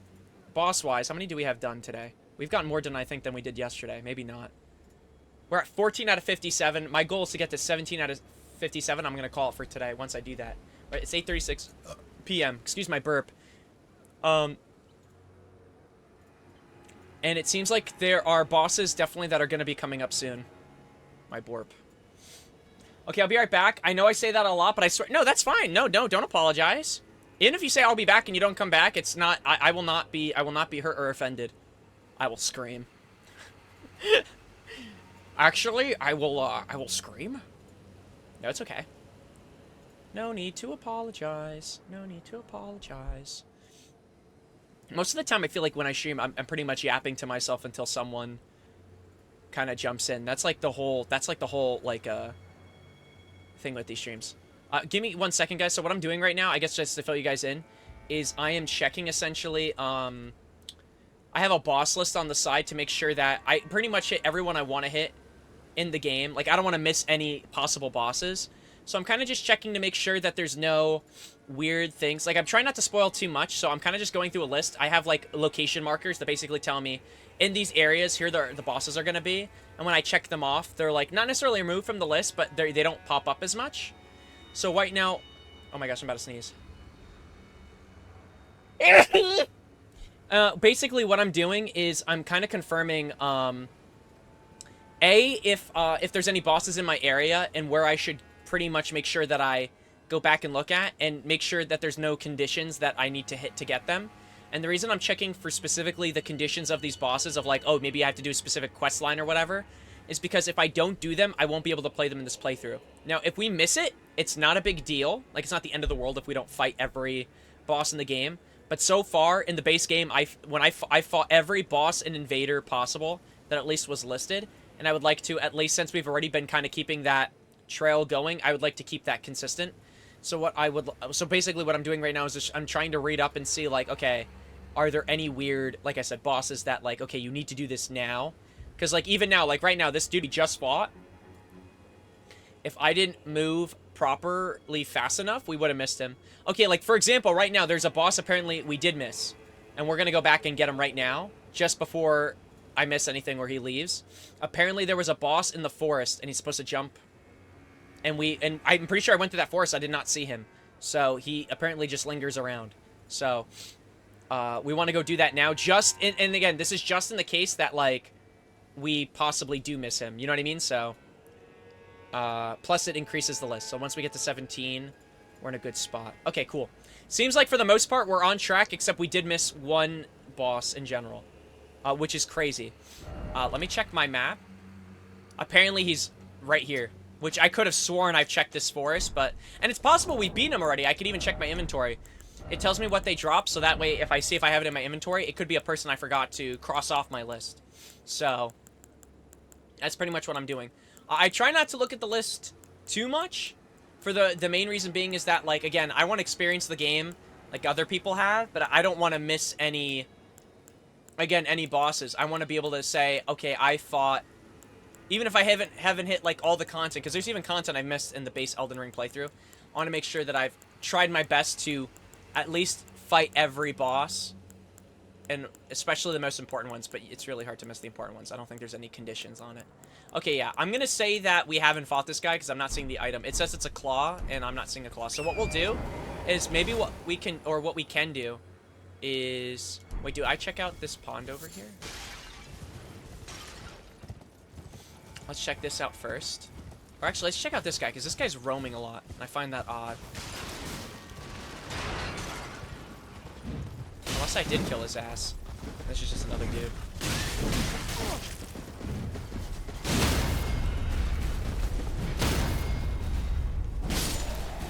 boss-wise, how many do we have done today? We've gotten more done, I think, than we did yesterday. Maybe not. We're at 14 out of 57. My goal is to get to 17 out of 57. I'm going to call it for today once I do that. Right, it's 8:36 p.m. Excuse my burp. And it seems like there are bosses definitely that are going to be coming up soon. My borp. Okay, I'll be right back. I know I say that a lot, but I swear... No, that's fine. No, don't apologize. Even if you say I'll be back and you don't come back, it's not... I will not be hurt or offended. I will scream. Actually, I will scream. No, it's okay. No need to apologize. No need to apologize. Most of the time, I feel like when I stream, I'm pretty much yapping to myself until someone kind of jumps in. That's like the whole, thing with these streams. Give me 1 second, guys. So what I'm doing right now, I guess just to fill you guys in, is I am checking essentially, I have a boss list on the side to make sure that I pretty much hit everyone I want to hit in the game. Like, I don't want to miss any possible bosses. So I'm kind of just checking to make sure that there's no weird things. Like, I'm trying not to spoil too much, so I'm kind of just going through a list. I have, like, location markers that basically tell me, in these areas, here the bosses are going to be. And when I check them off, they're, like, not necessarily removed from the list, but they don't pop up as much. So right now... Oh my gosh, I'm about to sneeze. Basically, what I'm doing is I'm kind of confirming, if there's any bosses in my area and where I should pretty much make sure that I go back and look at and make sure that there's no conditions that I need to hit to get them. And the reason I'm checking for specifically the conditions of these bosses of like, oh, maybe I have to do a specific quest line or whatever, is because if I don't do them, I won't be able to play them in this playthrough. Now, if we miss it, it's not a big deal. Like, it's not the end of the world if we don't fight every boss in the game. But so far, in the base game, I fought every boss and invader possible that at least was listed. And I would like to, at least since we've already been kind of keeping that trail going, I would like to keep that consistent. So so basically what I'm doing right now is just, I'm trying to read up and see, like, okay, are there any weird, like I said, bosses that, like, okay, you need to do this now? Because, like, even now, like, right now, this dude we just fought, if I didn't move properly fast enough, we would have missed him. Okay, like, for example, right now, there's a boss apparently we did miss. And we're going to go back and get him right now, just before I miss anything where he leaves. Apparently, there was a boss in the forest, and he's supposed to jump. And I'm pretty sure I went through that forest, I did not see him. So, he apparently just lingers around. So, we want to go do that now. And again, this is just in the case that, like, we possibly do miss him. You know what I mean? So, plus it increases the list. So once we get to 17, we're in a good spot. Okay, cool. Seems like for the most part, we're on track, except we did miss one boss in general, which is crazy. Let me check my map. Apparently he's right here, which I could have sworn I've checked this forest, but... And it's possible we beat him already. I could even check my inventory. It tells me what they drop, so that way, if I see if I have it in my inventory, it could be a person I forgot to cross off my list. So, that's pretty much what I'm doing. I try not to look at the list too much, for the main reason being is that, like, again, I want to experience the game like other people have, but I don't want to miss any bosses. I want to be able to say, okay, I fought, even if I haven't hit, like, all the content, because there's even content I missed in the base Elden Ring playthrough. I want to make sure that I've tried my best to at least fight every boss, and especially the most important ones, but it's really hard to miss the important ones. I don't think there's any conditions on it. Okay, yeah, I'm gonna say that we haven't fought this guy because I'm not seeing the item. It says it's a claw, and I'm not seeing a claw. So what we'll do is maybe what we can do is... Wait, do I check out this pond over here? Let's check this out first. Or actually, let's check out this guy, because this guy's roaming a lot, and I find that odd. Unless I did kill his ass. This is just another dude.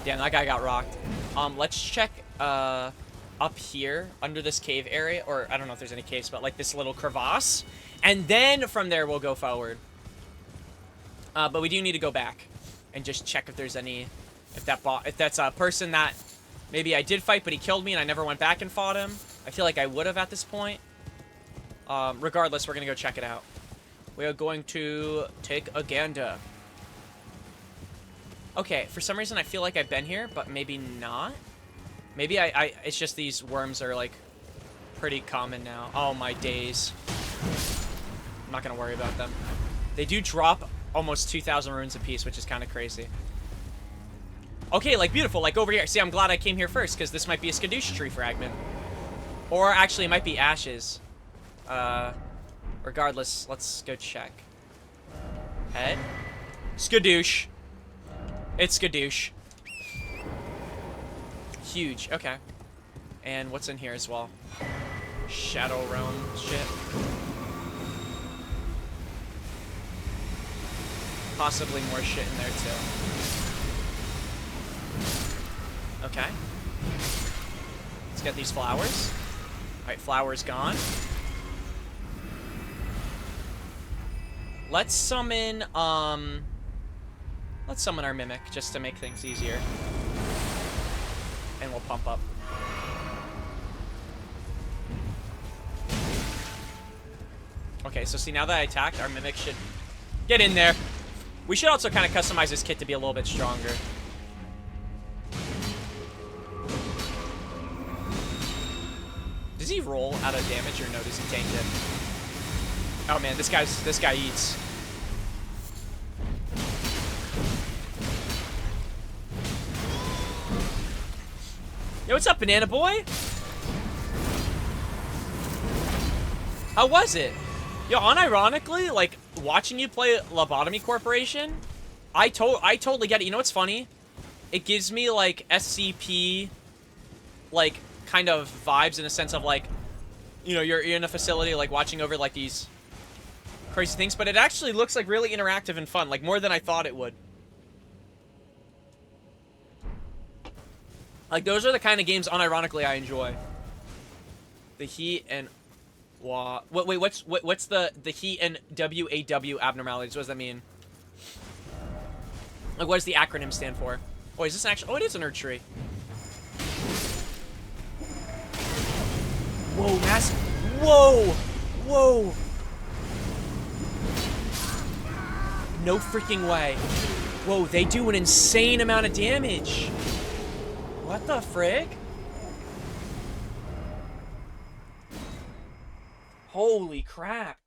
Damn, that guy got rocked. Let's check, up here, under this cave area, or I don't know if there's any caves, but like this little crevasse. And then from there, we'll go forward. But we do need to go back and just check if there's any, if that's a person that maybe I did fight, but he killed me and I never went back and fought him. I feel like I would have at this point. Regardless, we're gonna go check it out. We are going to take a gander. Okay, for some reason I feel like I've been here, but maybe not. Maybe it's just these worms are like pretty common now. Oh my days. I'm not gonna worry about them. They do drop almost 2,000 runes apiece, which is kind of crazy. Okay, like beautiful, like over here. See, I'm glad I came here first, because this might be a Skadoosh tree fragment. Or actually, it might be ashes. Regardless, let's go check. Head. Skadoosh. It's Skadoosh. Huge, okay. And what's in here as well? Shadow Realm shit. Possibly more shit in there too. Okay. Let's get these flowers. Alright, flowers gone. Let's summon our Mimic, just to make things easier. And we'll pump up. Okay, so see, now that I attacked, our Mimic should get in there. We should also kind of customize this kit to be a little bit stronger. Does he roll out of damage or no? Does he tank it? Oh man, this guy eats. Yo, what's up, Banana Boy? How was it? Yo, unironically, like, watching you play Lobotomy Corporation, I totally get it. You know what's funny? It gives me, like, SCP, like, kind of vibes in a sense of, like, you know, you're in a facility, like, watching over, like, these crazy things, but it actually looks, like, really interactive and fun, like, more than I thought it would. Like, those are the kind of games, unironically, I enjoy. The heat and... Wait, what's the heat and WAW abnormalities? What does that mean? Like, what does the acronym stand for? Oh, is this actually... Oh, it is an Erd tree. Whoa, massive... Whoa! Whoa! No freaking way. Whoa, they do an insane amount of damage. What the frick? Holy crap.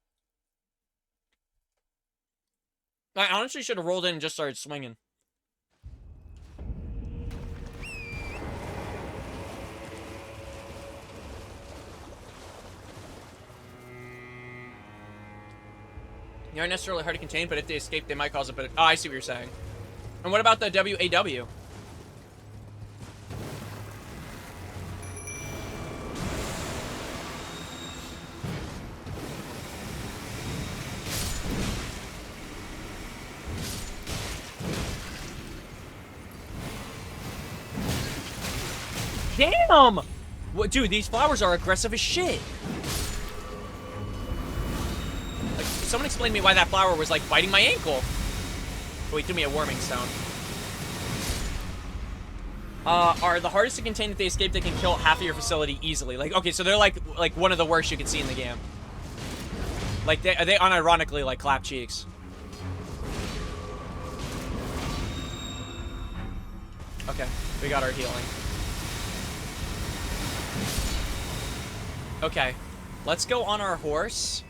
I honestly should have rolled in and just started swinging. They aren't necessarily hard to contain, but if they escape, they might cause a bit of... Oh, I see what you're saying. And what about the WAW? Damn! What, dude, these flowers are aggressive as shit. Like, someone explain to me why that flower was, like, biting my ankle. Oh, he threw me a warming stone. Are the hardest to contain if they escape, they can kill half of your facility easily. Like, okay, so they're, like one of the worst you can see in the game. Like, they unironically, like, clap cheeks. Okay, we got our healing. Okay, let's go on our horse.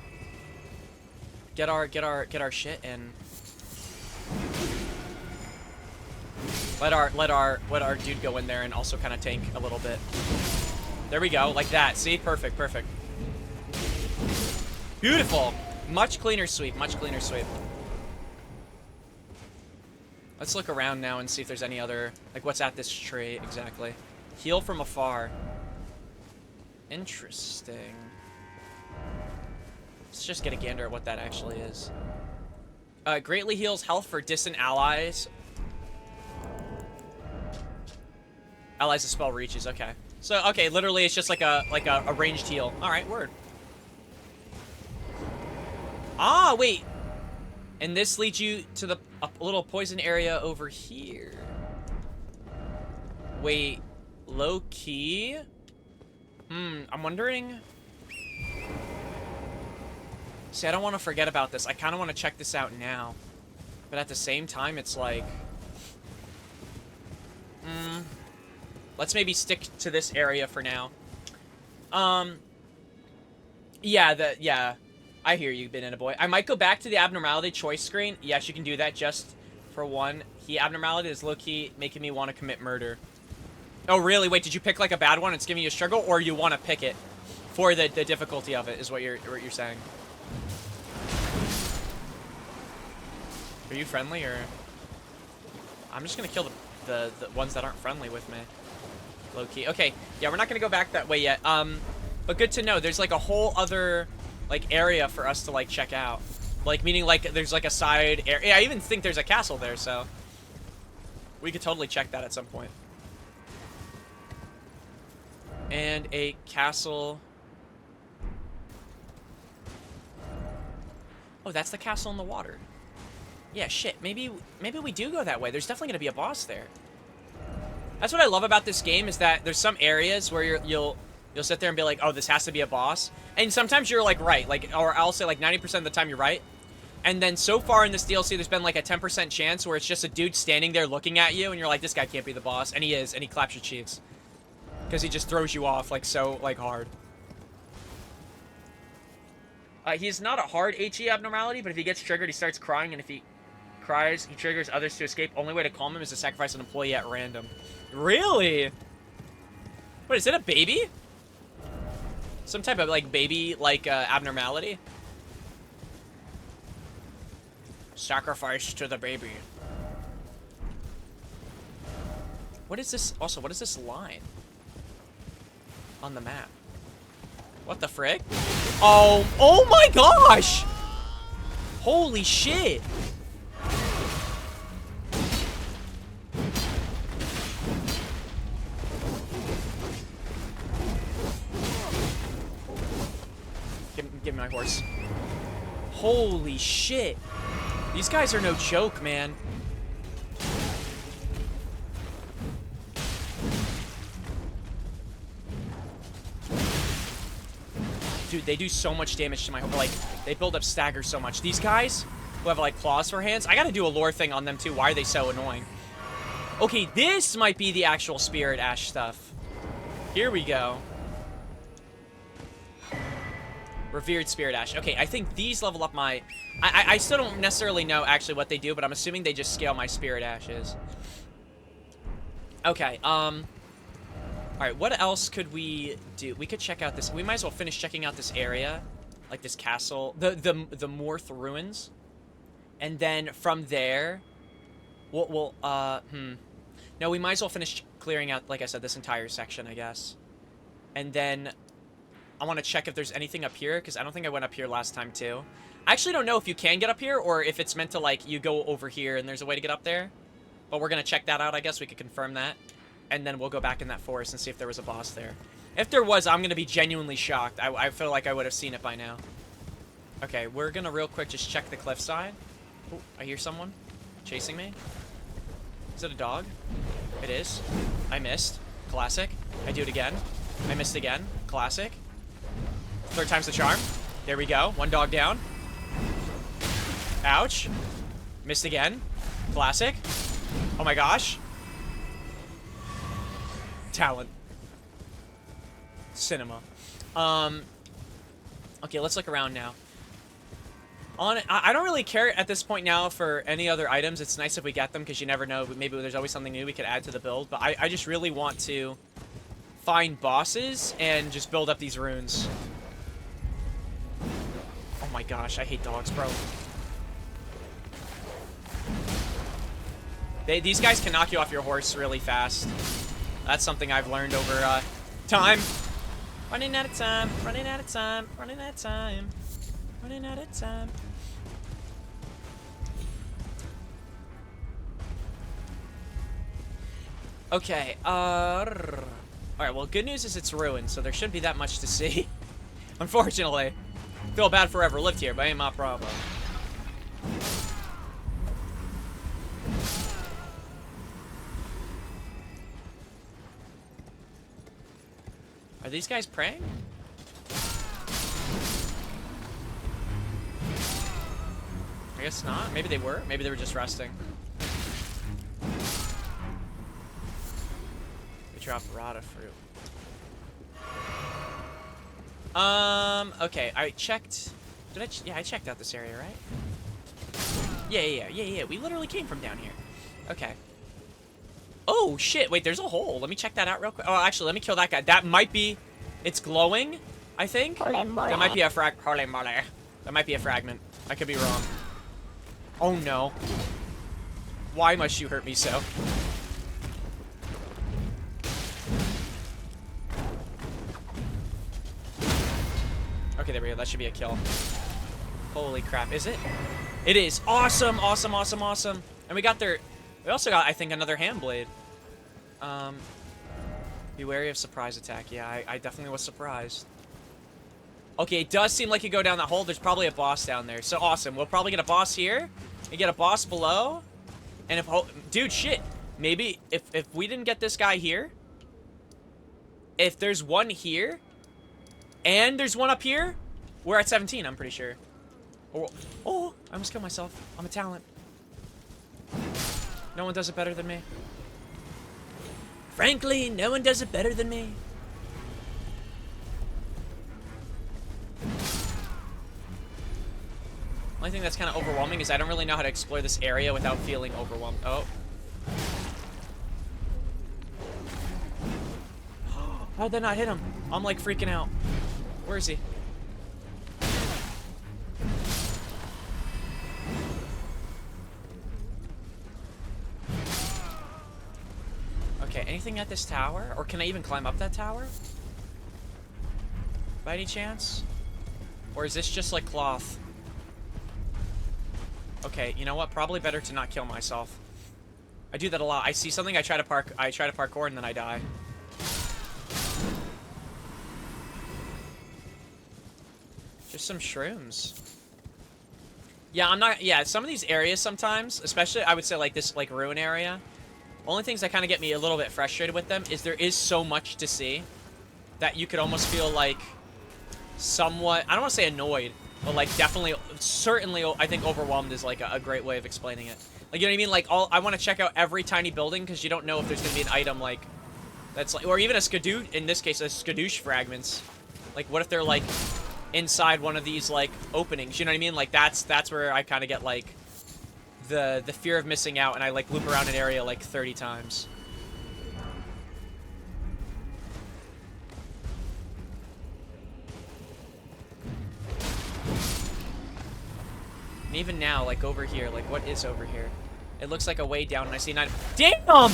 Get our shit and let our dude go in there and also kind of tank a little bit. There we go, like that. See? Perfect, perfect. Beautiful. Much cleaner sweep, much cleaner sweep. Let's look around now and see if there's any other, like, what's at this tree exactly. Heal from afar. Interesting. Let's just get a gander at what that actually is. Greatly heals health for distant allies. Allies the spell reaches, okay. So, okay, literally it's just like a ranged heal. Alright, word. Ah, wait. And this leads you to the a little poison area over here. Wait, low key? I'm wondering. See, I don't want to forget about this. I kind of want to check this out now. But at the same time, it's like... let's maybe stick to this area for now. Yeah, I hear you, Banana Boy. I might go back to the abnormality choice screen. Yes, you can do that just for one. The abnormality is low-key making me want to commit murder. Oh, really? Wait, did you pick, like, a bad one? It's giving you a struggle? Or you want to pick it for the difficulty of it, is what you're saying? Are you friendly, or... I'm just gonna kill the ones that aren't friendly with me. Low-key. Okay, yeah, we're not gonna go back that way yet. But good to know. There's, like, a whole other, like, area for us to, like, check out. Like, meaning, like, there's, like, a side area. Yeah, I even think there's a castle there, so... we could totally check that at some point. And a castle... oh, that's the castle in the water. Yeah, shit. Maybe we do go that way. There's definitely gonna be a boss there. That's what I love about this game, is that there's some areas where you'll sit there and be like, oh, this has to be a boss. And sometimes you're, like, right. Like, or I'll say, like, 90% of the time you're right. And then so far in this DLC, there's been, like, a 10% chance where it's just a dude standing there looking at you, and you're like, this guy can't be the boss. And he is, and he claps your cheeks. Because he just throws you off, like, so, like, hard. He's not a hard HE abnormality, but if he gets triggered, he starts crying, and if he cries, he triggers others to escape. Only way to calm him is to sacrifice an employee at random. Really? What, is it a baby? Some type of, like, baby, like, abnormality? Sacrifice to the baby. What is this? Also, what is this line on the map? What the frick? Oh my gosh! Holy shit! Give me my horse. Holy shit! These guys are no joke, man. Dude, they do so much damage to my... like, they build up stagger so much. These guys who have, like, claws for hands, I gotta do a lore thing on them, too. Why are they so annoying? Okay, this might be the actual Spirit Ash stuff. Here we go. Revered Spirit Ash. Okay, I think these level up my... I still don't necessarily know actually what they do, but I'm assuming they just scale my Spirit Ashes. Okay, alright, what else could we do? We could check out this... we might as well finish checking out this area. Like this castle. The Morth Ruins. And then from there... No, we might as well finish clearing out, like I said, this entire section, I guess. And then... I want to check if there's anything up here, because I don't think I went up here last time, too. I actually don't know if you can get up here, or if it's meant to, like, you go over here and there's a way to get up there. But we're going to check that out, I guess. We could confirm that. And then we'll go back in that forest and see if there was a boss there. If there was, I'm going to be genuinely shocked. I feel like I would have seen it by now. Okay, we're going to real quick just check the cliffside. Oh, I hear someone chasing me. Is it a dog? It is. I missed. Classic. I do it again. I missed again. Classic. Third time's the charm. There we go. One dog down. Ouch. Missed again. Classic. Oh my gosh. Talent. Cinema. Okay, let's look around now. I don't really care at this point now for any other items. It's nice if we get them, because you never know. Maybe there's always something new we could add to the build. But I just really want to find bosses and just build up these runes. Oh my gosh, I hate dogs, bro. These guys can knock you off your horse really fast. That's something I've learned over time. Running out of time, running out of time, running out of time, running out of time. Okay, alright, well, good news is it's ruined, so there shouldn't be that much to see. Unfortunately. Feel bad forever lived here, but ain't my problem. Are these guys praying? I guess not. Maybe they were. Maybe they were just resting. We drop rata fruit. Okay. I checked. Yeah, I checked out this area, right? Yeah. We literally came from down here. Okay. Oh, shit. Wait, there's a hole. Let me check that out real quick. Oh, actually, let me kill that guy. That might be... It's glowing, I think. That might be a That might be a fragment. I could be wrong. Oh, no. Why must you hurt me so? Okay, there we go. That should be a kill. Holy crap. Is it? It is. Awesome, awesome, awesome, awesome. And we got their... We also got, I think, another hand blade. Be wary of surprise attack. Yeah, I definitely was surprised. Okay, it does seem like you go down that hole. There's probably a boss down there. So awesome. We'll probably get a boss here. And get a boss below. And if... Oh, dude, shit. Maybe if we didn't get this guy here. If there's one here. And there's one up here. We're at 17, I'm pretty sure. Oh, I almost killed myself. I'm a talent. No one does it better than me. Frankly, no one does it better than me. Only thing that's kind of overwhelming is I don't really know how to explore this area without feeling overwhelmed. Oh. How'd that not hit him? I'm like freaking out. Where is he? Okay, anything at this tower? Or can I even climb up that tower? By any chance? Or is this just like cloth? Okay, you know what? Probably better to not kill myself. I do that a lot. I see something, I try to parkour, and then I die. Just some shrooms. Yeah, I'm not... Yeah, some of these areas sometimes, especially, I would say, like, this, like, ruin area. Only things that kind of get me a little bit frustrated with them is there is so much to see that you could almost feel, like, somewhat... I don't want to say annoyed, but, like, definitely, certainly, I think overwhelmed is, like, a great way of explaining it. Like, you know what I mean? Like, I want to check out every tiny building because you don't know if there's going to be an item, like, that's, like... Or even a skadoosh, in this case, a skadoosh fragments. Like, what if they're, like... inside one of these, like, openings, you know what I mean? Like, that's where I kind of get, like, the fear of missing out, and I, like, loop around an area, like, 30 times. And even now, like, over here, like, what is over here? It looks like a way down, and I see 9... Damn!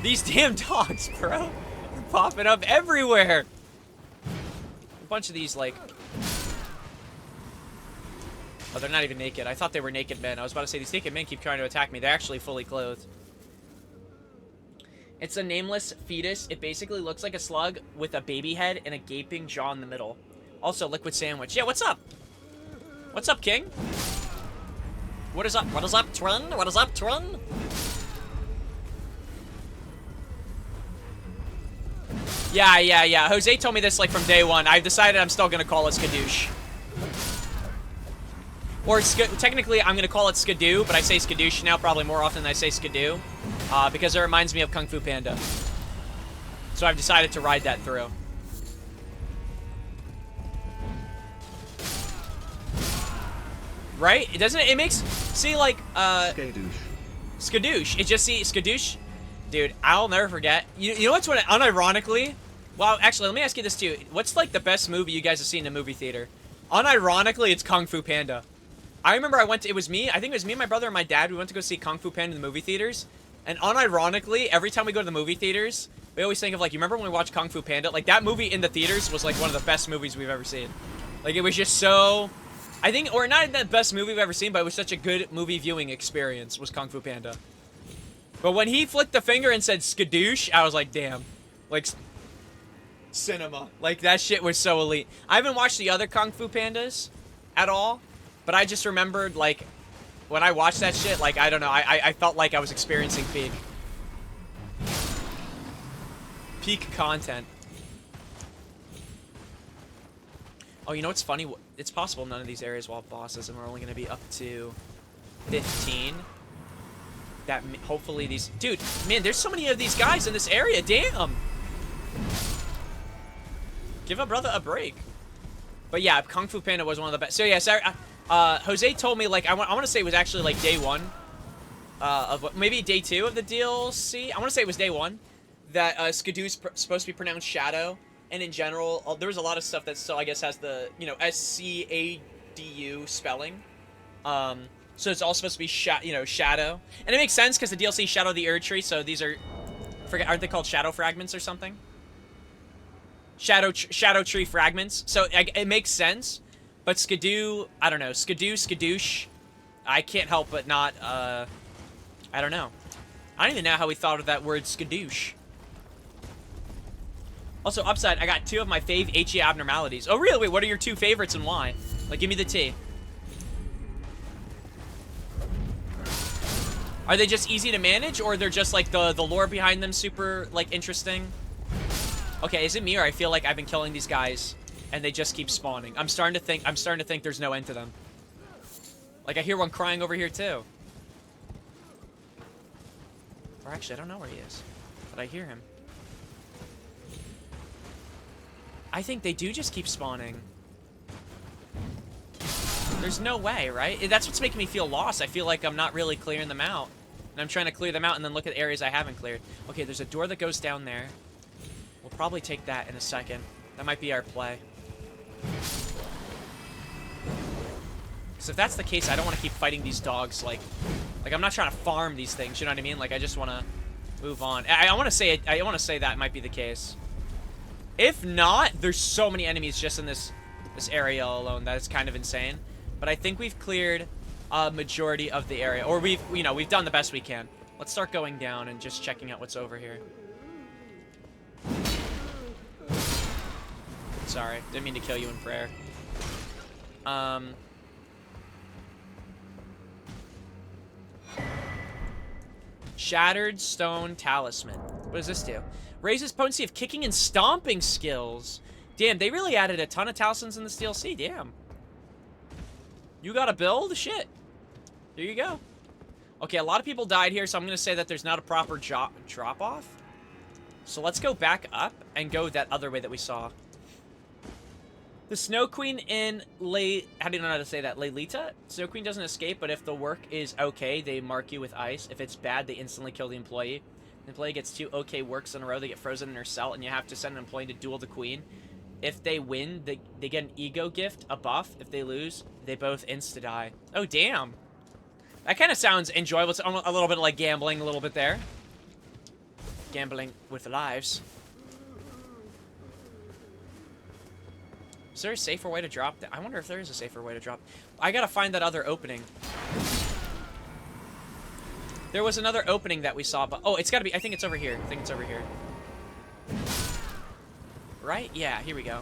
These damn dogs, bro! They're popping up everywhere! Bunch of these, like... Oh, they're not even naked. I thought they were naked men. I was about to say, these naked men keep trying to attack me. They're actually fully clothed. It's a nameless fetus. It basically looks like a slug with a baby head and a gaping jaw in the middle. Also, liquid sandwich. Yeah, what's up? What's up, King? What is up? What is up, Twin? What is up, Twin? Yeah. Jose told me this, like, from day one. I've decided I'm still gonna call it Skadoosh. Or, technically, I'm gonna call it Skadoo, but I say Skadoosh now probably more often than I say Skadoo. Because it reminds me of Kung Fu Panda. So I've decided to ride that through. Right? It doesn't... It makes... See, like, Skadoosh. Skadoosh. It just... See, Skadoosh... Dude, I'll never forget. You know what's what? Unironically, well, actually, let me ask you this too. What's like the best movie you guys have seen in a movie theater? Unironically, it's Kung Fu Panda. I remember I went to. It was me. I think it was me, my brother, and my dad. We went to go see Kung Fu Panda in the movie theaters. And unironically, every time we go to the movie theaters, we always think of like, you remember when we watched Kung Fu Panda? Like that movie in the theaters was like one of the best movies we've ever seen. Like it was just so. I think, or not the best movie we've ever seen, but it was such a good movie viewing experience. Was Kung Fu Panda. But when he flicked the finger and said skadoosh, I was like, damn. Like, cinema. Like, that shit was so elite. I haven't watched the other Kung Fu Pandas at all, but I just remembered, like, when I watched that shit, like, I don't know, I felt like I was experiencing peak content. Oh, you know what's funny? It's possible none of these areas will have bosses, and we're only going to be up to 15. That hopefully these... Dude, man, there's so many of these guys in this area. Damn. Give a brother a break. But yeah, Kung Fu Panda was one of the best. So yeah, sorry. Jose told me, like, I want to say it was actually, like, day 1. Maybe day 2 of the DLC. I want to say it was day 1. That Skadoo's supposed to be pronounced Shadow. And in general, there was a lot of stuff that still, I guess, has the, you know, S-C-A-D-U spelling. So it's all supposed to be, Shadow. And it makes sense because the DLC Shadow the Erd Tree, so these are... aren't they called Shadow Fragments or something? Shadow Tree Fragments. So it makes sense. But Skadoo, I don't know. Skadoosh. I can't help but not, I don't know. I don't even know how we thought of that word Skadoosh. Also, Upside, I got 2 of my fave HE abnormalities. Oh, really? Wait, what are your 2 favorites and why? Like, give me the tea. Are they just easy to manage, or they're just, like, the lore behind them super, like, interesting? Okay, is it me, or I feel like I've been killing these guys, and they just keep spawning? I'm starting to think there's no end to them. Like, I hear one crying over here, too. Or actually, I don't know where he is, but I hear him. I think they do just keep spawning. There's no way, right? That's what's making me feel lost. I feel like I'm not really clearing them out. And I'm trying to clear them out and then look at areas I haven't cleared. Okay, there's a door that goes down there. We'll probably take that in a second. That might be our play. Because if that's the case, I don't want to keep fighting these dogs. Like I'm not trying to farm these things. You know what I mean? Like, I just want to move on. I want to say it. I want to say that might be the case. If not, there's so many enemies just in this area alone that it's kind of insane. But I think we've cleared a majority of the area, or we've done the best we can. Let's start going down and just checking out what's over here. Sorry, didn't mean to kill you in prayer. Shattered Stone Talisman. What does this do? Raises potency of kicking and stomping skills. Damn, they really added a ton of talismans in this DLC. Damn. You got a build? Shit. There you go. Okay, a lot of people died here, so I'm going to say that there's not a proper drop-off. So let's go back up and go that other way that we saw. The Snow Queen in how do you know how to say that? Leilita? Snow Queen doesn't escape, but if the work is okay, they mark you with ice. If it's bad, they instantly kill the employee. The employee gets 2 okay works in a row, they get frozen in her cell, and you have to send an employee to duel the queen. If they win, they get an ego gift, a buff. If they lose, they both insta-die. Oh, damn. That kind of sounds enjoyable. It's a little bit like gambling a little bit there. Gambling with lives. Is there a safer way to drop that? I wonder if there is a safer way to drop. I gotta find that other opening. There was another opening that we saw, but... Oh, it's gotta be... I think it's over here. I think it's over here. Right? Yeah, here we go.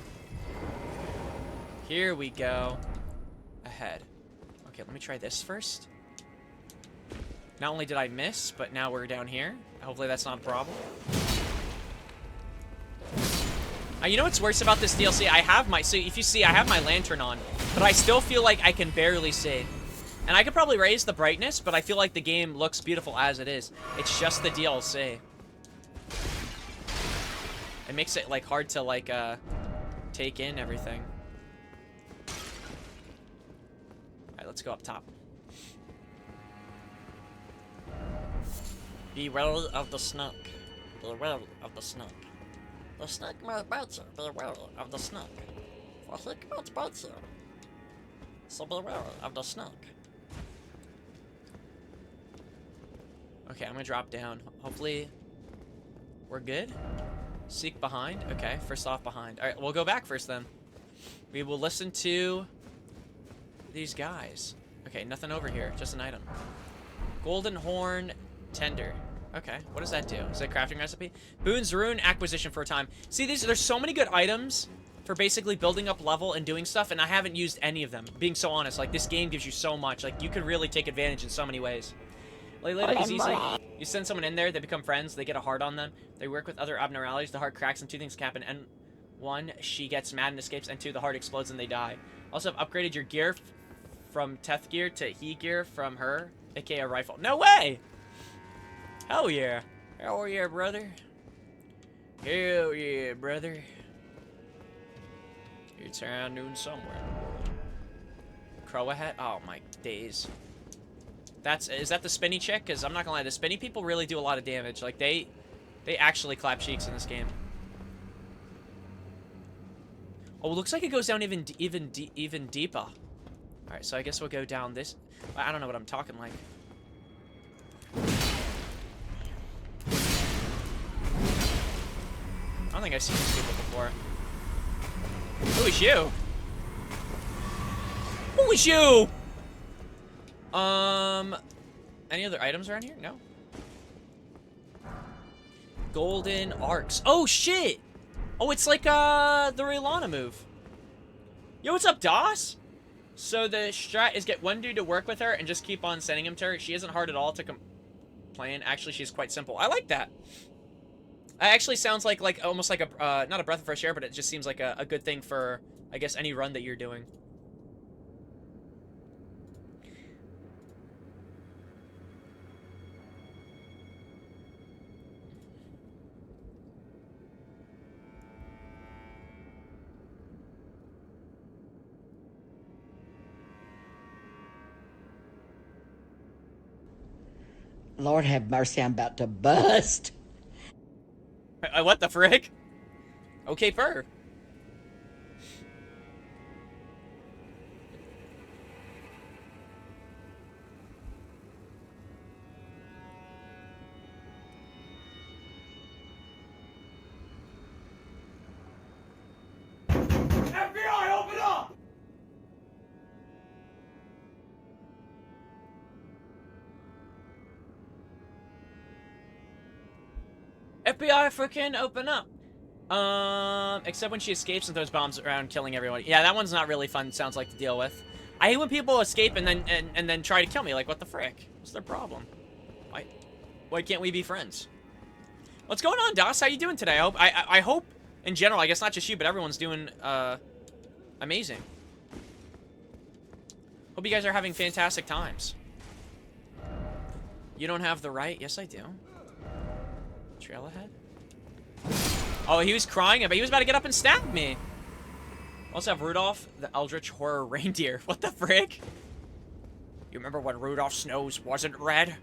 Here we go. Ahead. Okay, let me try this first. Not only did I miss, but now we're down here. Hopefully that's not a problem. You know what's worse about this DLC? I have my... So if you see, I have my lantern on, but I still feel like I can barely see. And I could probably raise the brightness, but I feel like the game looks beautiful as it is. It's just the DLC. It makes it, like, hard to, like, take in everything. Alright, let's go up top. Beware of the snook. Beware of the snook. The snook might bite you. Beware of the snook. For he might bite you. So beware of the snook. Okay, I'm gonna drop down. Hopefully, we're good. Seek behind. Okay, first off behind. Alright, we'll go back first then. We will listen to these guys. Okay, nothing over here. Just an item. Golden Horn Tender. Okay, what does that do? Is that a crafting recipe? Boone's Rune acquisition for a time. See, there's so many good items for basically building up level and doing stuff, and I haven't used any of them. Being so honest, like, this game gives you so much. Like, you could really take advantage in so many ways. Like, it's easy. You send someone in there, they become friends, they get a heart on them, they work with other abnormalities, the heart cracks, and two things can happen. And one, she gets mad and escapes, and two, the heart explodes and they die. Also, I've upgraded your gear from Teth gear to he gear from her, aka a rifle. No way! Hell yeah. Hell yeah, brother. Hell yeah, brother. It's around noon somewhere. Crow ahead? Oh my days. Is that the spinny chick? Because I'm not gonna lie, the spinny people really do a lot of damage. Like, they actually clap cheeks in this game. Oh, it looks like it goes down even deeper. Alright, so I guess we'll go down this. I don't know what I'm talking like. I don't think I've seen these people before. Who is you? Who is you? Any other items around here? No. Golden arcs. Oh, shit! Oh, it's like, the Raylana move. Yo, what's up, DOS? So the strat is get one dude to work with her and just keep on sending him to her. She isn't hard at all to complain. Actually, she's quite simple. I like that. It actually sounds like almost like a, not a breath of fresh air, but it just seems like a good thing for, I guess, any run that you're doing. Lord have mercy, I'm about to bust. What the frick? Okay, fur. FBI, open up! FBI freaking open up. Except when she escapes and throws bombs around killing everyone. Yeah, that one's not really fun, sounds like, to deal with. I hate when people escape and then try to kill me. Like, what the frick? What's their problem? Why can't we be friends? What's going on, DOS? How you doing today? I hope, in general, I guess not just you, but everyone's doing, amazing. Hope you guys are having fantastic times. You don't have the right? Yes, I do. Trail ahead? Oh, he was crying, but he was about to get up and stab me. Also have Rudolph, the Eldritch Horror Reindeer. What the frick? You remember when Rudolph's nose wasn't red?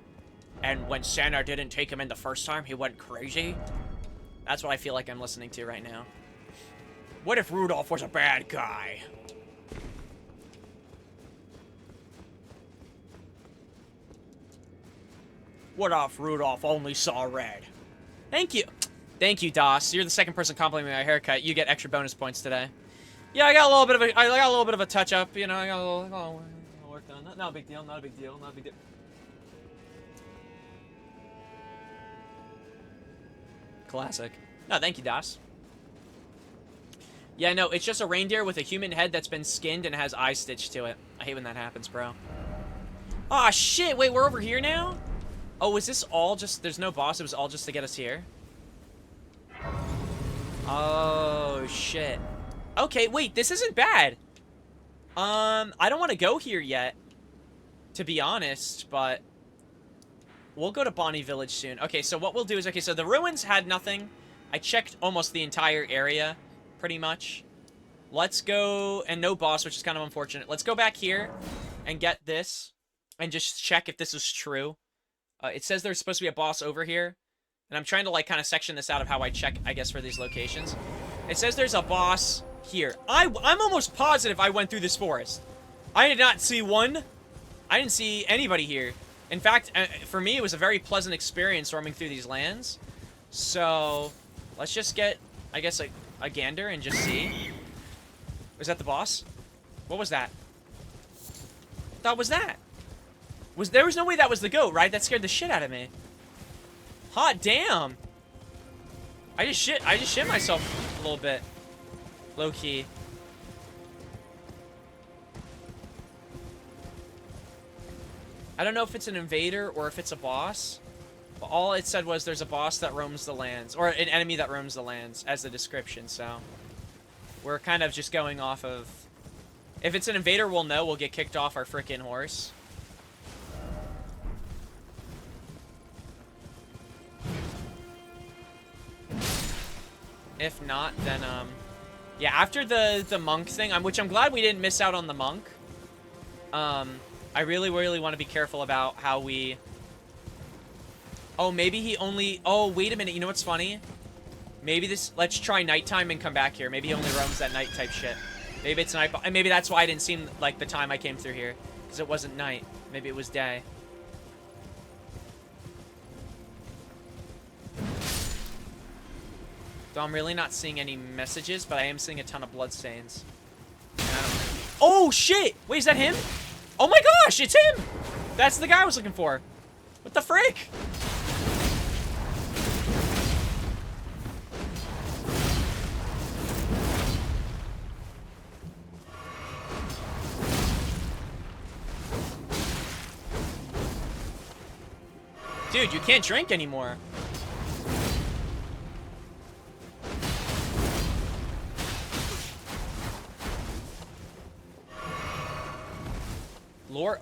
And when Santa didn't take him in the first time, he went crazy? That's what I feel like I'm listening to right now. What if Rudolph was a bad guy? What if Rudolph only saw red? Thank you. Thank you, DOS. You're the second person complimenting my haircut. You get extra bonus points today. Yeah, I got a little bit of a touch up, you know, I got a little work done. Not a big deal, not a big deal, not a big deal. Classic. No, thank you, DOS. Yeah, no, it's just a reindeer with a human head that's been skinned and has eyes stitched to it. I hate when that happens, bro. Aw, shit, wait, we're over here now? Oh, was this all just... There's no boss, it was all just to get us here? Oh, shit. Okay, wait, this isn't bad. I don't want to go here yet, to be honest, but... We'll go to Bonnie Village soon. Okay, so what we'll do is... Okay, so the ruins had nothing. I checked almost the entire area, pretty much. Let's go... And no boss, which is kind of unfortunate. Let's go back here and get this. And just check if this is true. It says there's supposed to be a boss over here. And I'm trying to, like, kind of section this out of how I check, I guess, for these locations. It says there's a boss here. I'm almost positive I went through this forest. I did not see one. I didn't see anybody here. In fact, for me, it was a very pleasant experience roaming through these lands. So, let's just get, I guess, a gander and just see. Was that the boss? What was that? What was that? There was no way that was the goat, right? That scared the shit out of me. Hot damn. I just shit myself a little bit. Low key. I don't know if it's an invader or if it's a boss. But all it said was there's a boss that roams the lands. Or an enemy that roams the lands as the description, so. We're kind of just going off of... If it's an invader, we'll know. We'll get kicked off our frickin' horse. If not, then, yeah, after the monk thing, which I'm glad we didn't miss out on the monk. I really, really want to be careful about how we... Oh, maybe he only... Oh, wait a minute. You know what's funny? Maybe this... Let's try nighttime and come back here. Maybe he only roams that night type shit. Maybe it's night... And maybe that's why I didn't seem like the time I came through here. Because it wasn't night. Maybe it was day. Though I'm really not seeing any messages, but I am seeing a ton of bloodstains. Oh, shit! Wait, is that him? Oh my gosh, it's him! That's the guy I was looking for. What the frick? Dude, you can't drink anymore.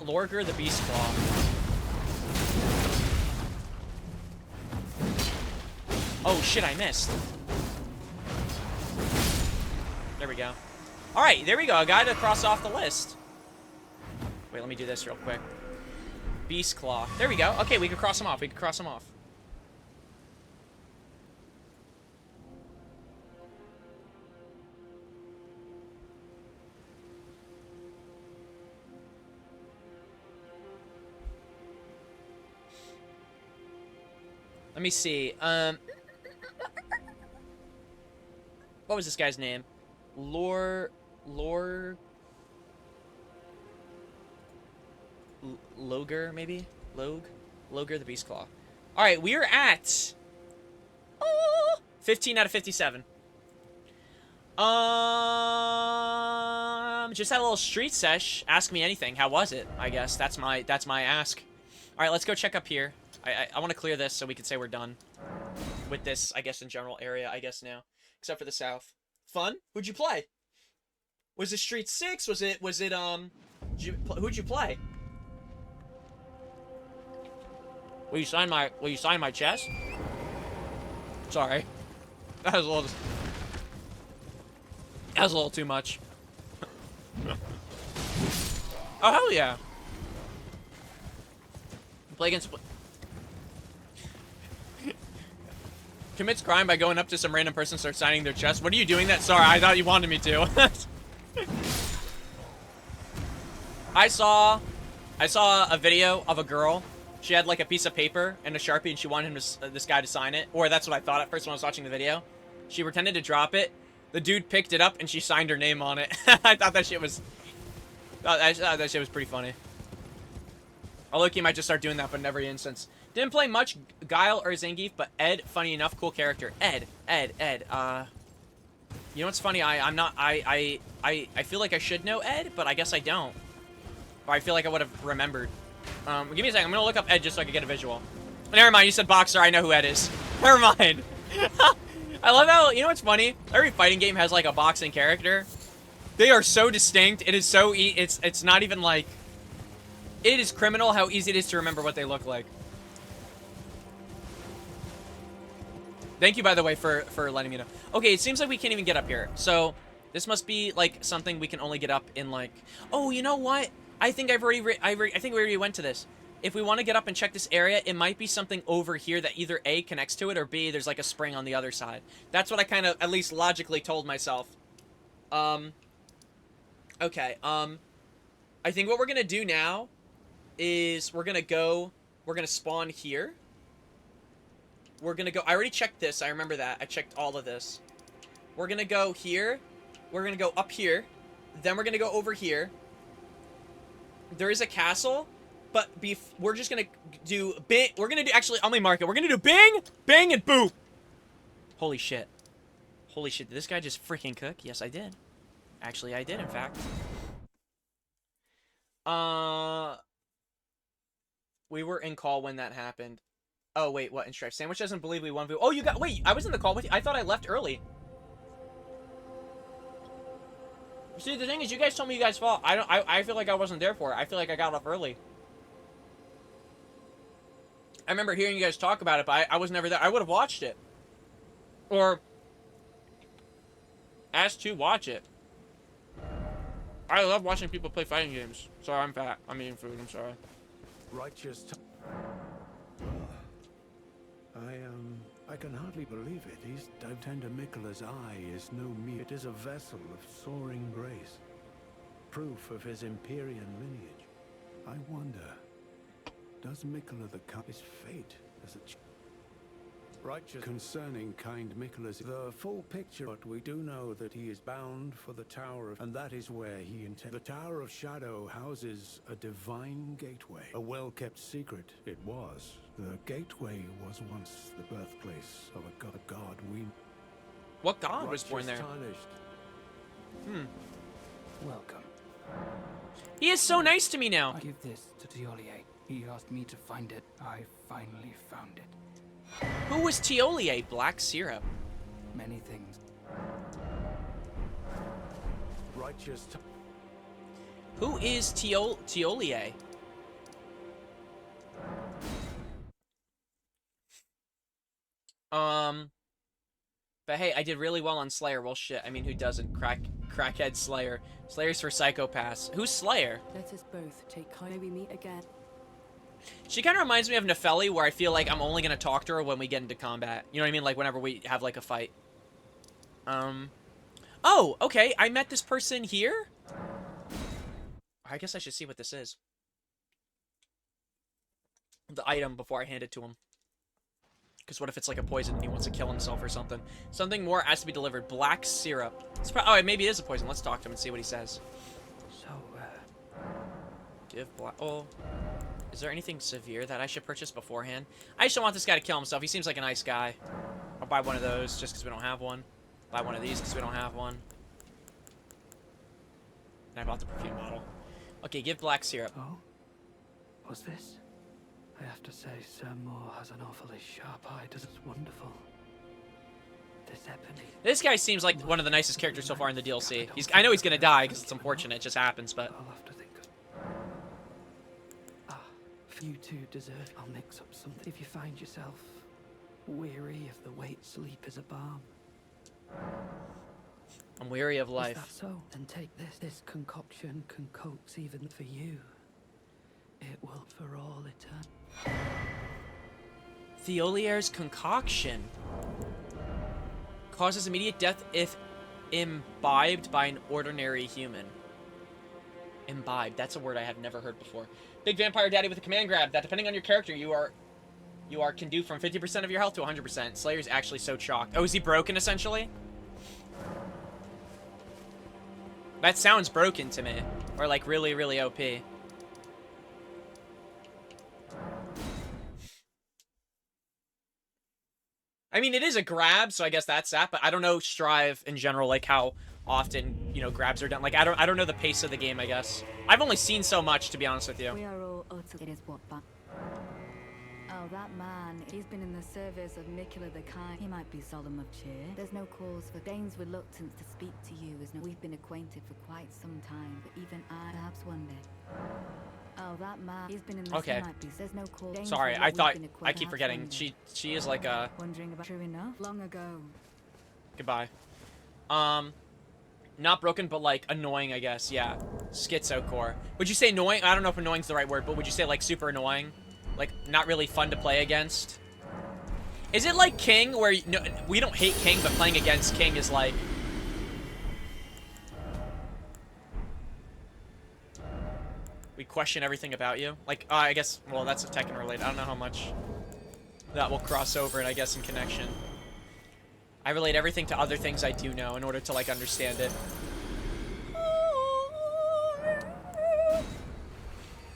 Lorger the Beast Claw. Oh shit, I missed. There we go. Alright, there we go. A guy to cross off the list. Wait, let me do this real quick. Beast Claw. There we go. Okay, we can cross him off. We can cross him off. Let me see. What was this guy's name? Loger, maybe? Loger the Beast Claw. Alright, we are at... 15 out of 57. Just had a little street sesh. Ask me anything. How was it? I guess that's my ask. Alright, let's go check up here. I want to clear this so we can say we're done with this, I guess, in general area, I guess, now. Except for the south. Fun? Who'd you play? Was it Street 6? Who'd you play? Will you sign my chest? Sorry. That was a little too much. Oh, hell yeah. Play against... Commits crime by going up to some random person and start signing their chest. What are you doing that? Sorry, I thought you wanted me to. I saw a video of a girl. She had like a piece of paper and a Sharpie and she wanted him to, this guy to sign it. Or that's what I thought at first when I was watching the video. She pretended to drop it. The dude picked it up and she signed her name on it. I thought that shit was... I thought that shit was pretty funny. Although he might just start doing that, but in every instance. Didn't play much Guile or Zangief, but Ed, funny enough, cool character. Ed. You know what's funny? I feel like I should know Ed, but I guess I don't. Or I feel like I would have remembered. Give me a second. I'm gonna look up Ed just so I can get a visual. Never mind. You said Boxer. I know who Ed is. Never mind. I love how, you know what's funny? Every fighting game has like a boxing character. They are so distinct. It is so it's not even like... It is criminal how easy it is to remember what they look like. Thank you, by the way, for letting me know. Okay, it seems like we can't even get up here. So, this must be, like, something we can only get up in, like... Oh, you know what? I think I think we already went to this. if we want to get up and check this area, it might be something over here that either A, connects to it, or B, there's like a spring on the other side. That's what I kind of, at least logically, told myself. Okay, I think what we're gonna do now is we're gonna spawn here. We're gonna go, I already checked this, I remember that. I checked all of this. We're gonna go here. We're gonna go up here. Then we're gonna go over here. There is a castle, but we're just gonna do bing. We're gonna do, actually, on my market, we're gonna do bing, bang, and boop. Holy shit. Holy shit, did this guy just freaking cook? Yes, I did. Actually, I did, in fact. We were in call when that happened. Oh, wait, what? In Strife. Sandwich doesn't believe we won. Oh, you got... Wait, I was in the call with you. I thought I left early. See, the thing is, you guys told me you guys fought. I feel like I wasn't there for it. I feel like I got off early. I remember hearing you guys talk about it, but I was never there. I would have watched it. Or asked to watch it. I love watching people play fighting games. Sorry, I'm fat. I'm eating food. I'm sorry. Righteous. I can hardly believe it. He's Tender Mikkela's eye is no mere. It is a vessel of soaring grace, proof of his Empyrean lineage. I wonder, does Mikkela the cup his fate as a righteous concerning kind Mikkela's the full picture, but we do know that he is bound for the Tower of, and that is where he intends. The Tower of Shadow houses a divine gateway, a well-kept secret it was. The gateway was once the birthplace of a god we... What god was born there? Welcome. He is so nice to me now. I give this to Tiolier. He asked me to find it. I finally found it. Who was Tiolier? Black syrup. Many things. Righteous. Who is Tiolier? But hey, I did really well on Slayer. Well, shit. I mean, who doesn't? Crackhead Slayer. Slayer's for psychopaths. Who's Slayer? Let us both take kind. We meet again. She kind of reminds me of Nefeli, where I feel like I'm only gonna talk to her when we get into combat. You know what I mean? Like whenever we have like a fight. Oh, okay. I met this person here. I guess I should see what this is. The item before I hand it to him. Because what if it's like a poison and he wants to kill himself or something? Something more has to be delivered. Black syrup. Oh, maybe it is a poison. Let's talk to him and see what he says. So, Give black... Oh. Is there anything severe that I should purchase beforehand? I just don't want this guy to kill himself. He seems like a nice guy. I'll buy one of those just because we don't have one. Buy one of these because we don't have one. And I bought the perfume bottle. Okay, give black syrup. oh? What's this? I have to say, Sir Moore has an awfully sharp eye. Does it's wonderful. This ebony. This guy seems like one of the nicest characters so far in the DLC. I know he's gonna die because it's unfortunate. It just happens, but... I'll have to think of... if you two deserve, I'll mix up something. If you find yourself weary of the weight, sleep is a balm. I'm weary of life. Is that so? Then take this. This concoction can coax even for you. It will for all eternity. Thiolier's concoction causes immediate death if imbibed by an ordinary human. Imbibed. That's a word I have never heard before. Big Vampire Daddy with a command grab that, depending on your character, you can do from 50% of your health to 100%. Slayer's actually so shocked. Oh, is he broken, essentially? That sounds broken to me. Or, like, really, really OP. I mean, it is a grab, so I guess that's that, but I don't know Strive in general, like, how often, you know, grabs are done. Like, I don't know the pace of the game, I guess. I've only seen so much, to be honest with you. We are all utterly... It is what... Oh, that man. He's been in the service of Mikkela the Kind. He might be solemn of cheer. There's no cause for Dane's reluctance to speak to you as we've been acquainted for quite some time, but even I, perhaps one day. Oh, that man. He's been in the There's no cause. Sorry, I keep forgetting. She is like a... Wondering about... True enough. Long ago. Goodbye. Not broken, but like annoying, I guess. Yeah. Schizo core. Would you say annoying? I don't know if annoying's the right word, but would you say like super annoying? Like not really fun to play against? Is it like King, where no, we don't hate King, but playing against King is like... we question everything about you? Like, I guess, well, that's a Tekken related. I don't know how much that will cross over, and I guess in connection. I relate everything to other things I do know in order to, like, understand it.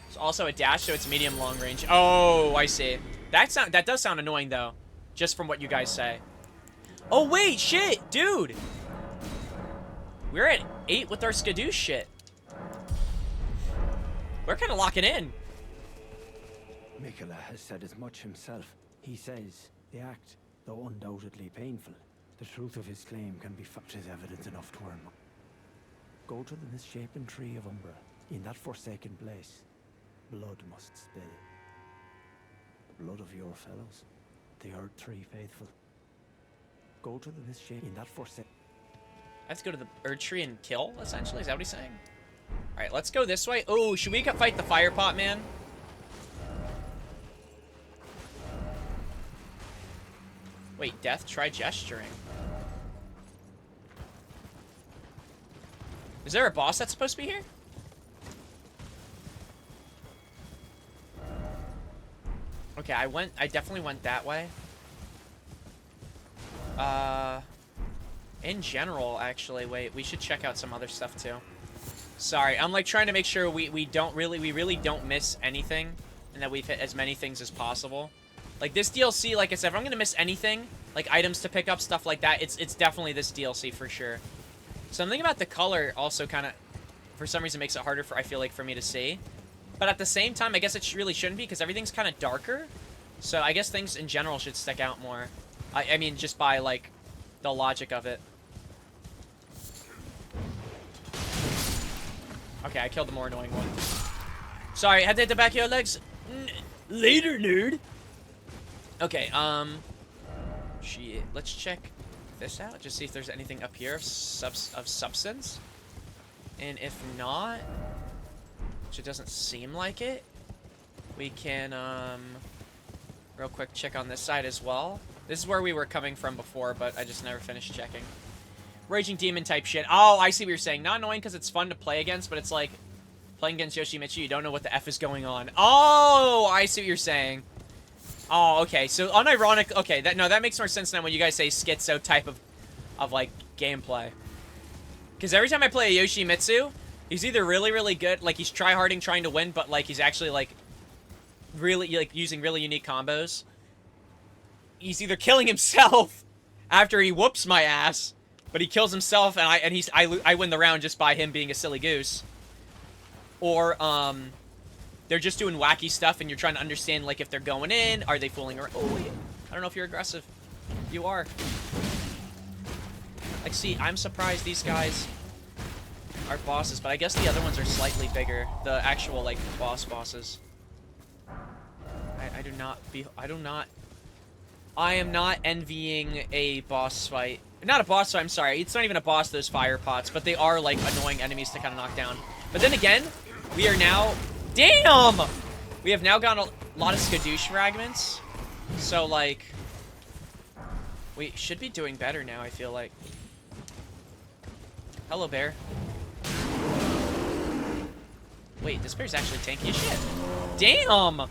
It's also a dash, so it's medium long range. Oh, I see. That does sound annoying, though. Just from what you guys say. Oh, wait, shit, dude. We're at 8 with our skadoosh shit. We're kind of locking in. Mikola has said as much himself. He says the act, though undoubtedly painful, the truth of his claim can be found as evidence enough to earn. Go to the misshapen tree of Umbra. In that forsaken place, blood must spill. The blood of your fellows, the Earth Tree faithful. Go to the misshapen in that forsaken. I have to go to the Erd Tree and kill, essentially? Is that what he's saying? Alright, let's go this way. Oh, should we fight the fire pot, man? Wait, death? Try gesturing. Is there a boss that's supposed to be here? Okay, I definitely went that way. In general, actually, wait, we should check out some other stuff too. Sorry, I'm like trying to make sure we really don't miss anything, and that we've hit as many things as possible. Like this DLC, like I said, if I'm gonna miss anything, like items to pick up, stuff like that, it's definitely this DLC for sure. Something about the color also kind of, for some reason, makes it harder I feel like for me to see. But at the same time, I guess it really shouldn't be, because everything's kind of darker. So I guess things in general should stick out more. I mean, just by like the logic of it. Okay, I killed the more annoying one. Sorry, had to hit the back of your legs. Later, nerd. Okay, shit. Let's check this out. Just see if there's anything up here of substance. And if not, which it doesn't seem like it, we can, real quick check on this side as well. This is where we were coming from before, but I just never finished checking. Raging Demon type shit. Oh, I see what you're saying. Not annoying because it's fun to play against, but it's like playing against Yoshimitsu, you don't know what the F is going on. Oh, I see what you're saying. Oh, okay. So unironic. Okay, that makes more sense now when you guys say schizo type of like gameplay. Because every time I play a Yoshimitsu, he's either really good, like he's tryharding trying to win, but like he's actually like really like using really unique combos. He's either killing himself after he whoops my ass, but he kills himself, and I win the round just by him being a silly goose. Or they're just doing wacky stuff, and you're trying to understand like if they're going in, are they fooling around? Oh wait, I don't know if you're aggressive. You are. Like, see, I'm surprised these guys are bosses, but I guess the other ones are slightly bigger. The actual like bosses. I am not envying a boss fight. Not a boss fight, I'm sorry. It's not even a boss, those fire pots, but they are, like, annoying enemies to kind of knock down. But then again, we are now... Damn! We have now gotten a lot of skadoosh fragments. So, like... we should be doing better now, I feel like. Hello, bear. Wait, this bear's actually tanky as shit. Damn!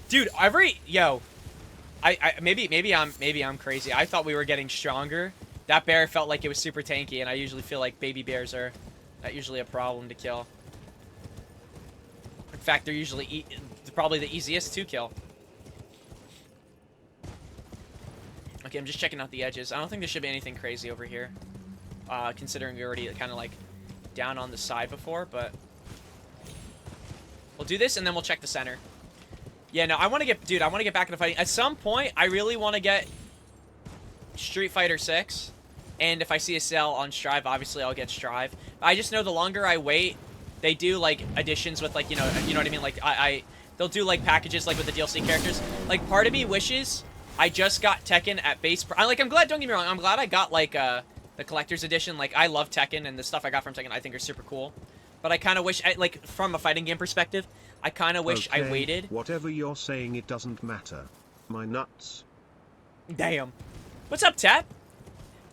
Dude, yo... maybe I'm crazy. I thought we were getting stronger. That bear felt like it was super tanky, and I usually feel like baby bears are not usually a problem to kill. In fact, they're usually probably the easiest to kill. Okay, I'm just checking out the edges. I don't think there should be anything crazy over here, considering we already kind of like down on the side before. But we'll do this, and then we'll check the center. Yeah, no, I want to get back into fighting. At some point, I really want to get Street Fighter 6. And if I see a sale on Strive, obviously I'll get Strive. I just know the longer I wait, they do, like, additions with, like, you know what I mean? Like, they'll do, like, packages, like, with the DLC characters. Like, part of me wishes I just got Tekken at base... I'm glad, don't get me wrong, I'm glad I got, like, the the collector's edition. Like, I love Tekken, and the stuff I got from Tekken I think are super cool. But I kind of wish, like, from a fighting game perspective, I kind of wish I waited. Whatever you're saying, it doesn't matter. My nuts. Damn. What's up, Tap?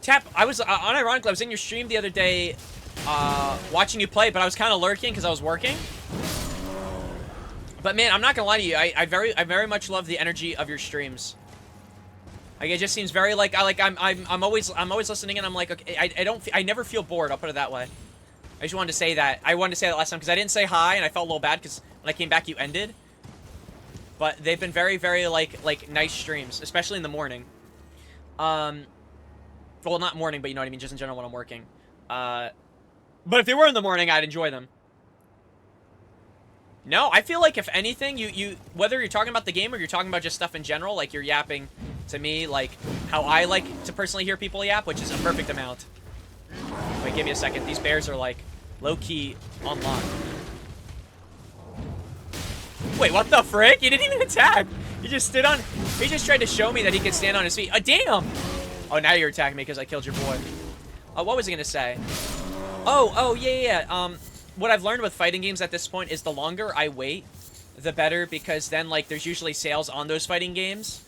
Tap, I was, unironically, I was in your stream the other day, watching you play, but I was kind of lurking because I was working. But man, I'm not gonna lie to you, I very much love the energy of your streams. Like, it just seems very like, I'm always listening, and I'm like, okay, I never feel bored, I'll put it that way. I just wanted to say that. I wanted to say that last time, because I didn't say hi, and I felt a little bad, because when I came back, you ended. But they've been very, like, nice streams, especially in the morning. Well, not morning, but you know what I mean, just in general when I'm working. But if they were in the morning, I'd enjoy them. No, I feel like if anything, you whether you're talking about the game or you're talking about just stuff in general, like you're yapping to me, like how I like to personally hear people yap, which is a perfect amount. Wait, give me a second. These bears are like low-key unlocked. Wait, what the frick? He didn't even attack. He just stood on. He just tried to show me that he could stand on his feet. Damn! Oh, now you're attacking me because I killed your boy. What was I gonna say? Oh, yeah. What I've learned with fighting games at this point is the longer I wait, the better, because then, like, there's usually sales on those fighting games.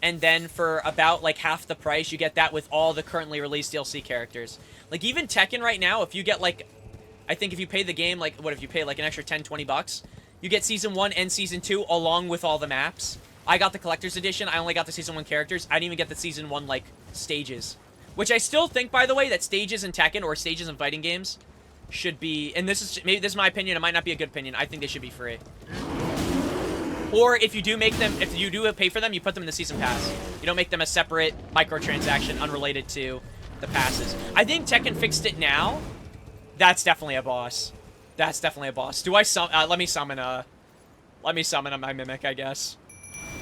And then for about, like, half the price, you get that with all the currently released DLC characters. Like, even Tekken right now, if you get, like, I think if you pay the game, like, what if you pay, like, an extra 10, 20 bucks, you get Season 1 and Season 2 along with all the maps. I got the Collector's Edition. I only got the Season 1 characters. I didn't even get the Season 1, like, stages. Which I still think, by the way, that stages in Tekken or stages in fighting games should be, and this is my opinion, it might not be a good opinion, I think they should be free. Or if you do make them, if you do pay for them, you put them in the season pass. You don't make them a separate microtransaction unrelated to the passes. I think Tekken fixed it now. That's definitely a boss. That's definitely a boss. Do I let me summon my Mimic, I guess.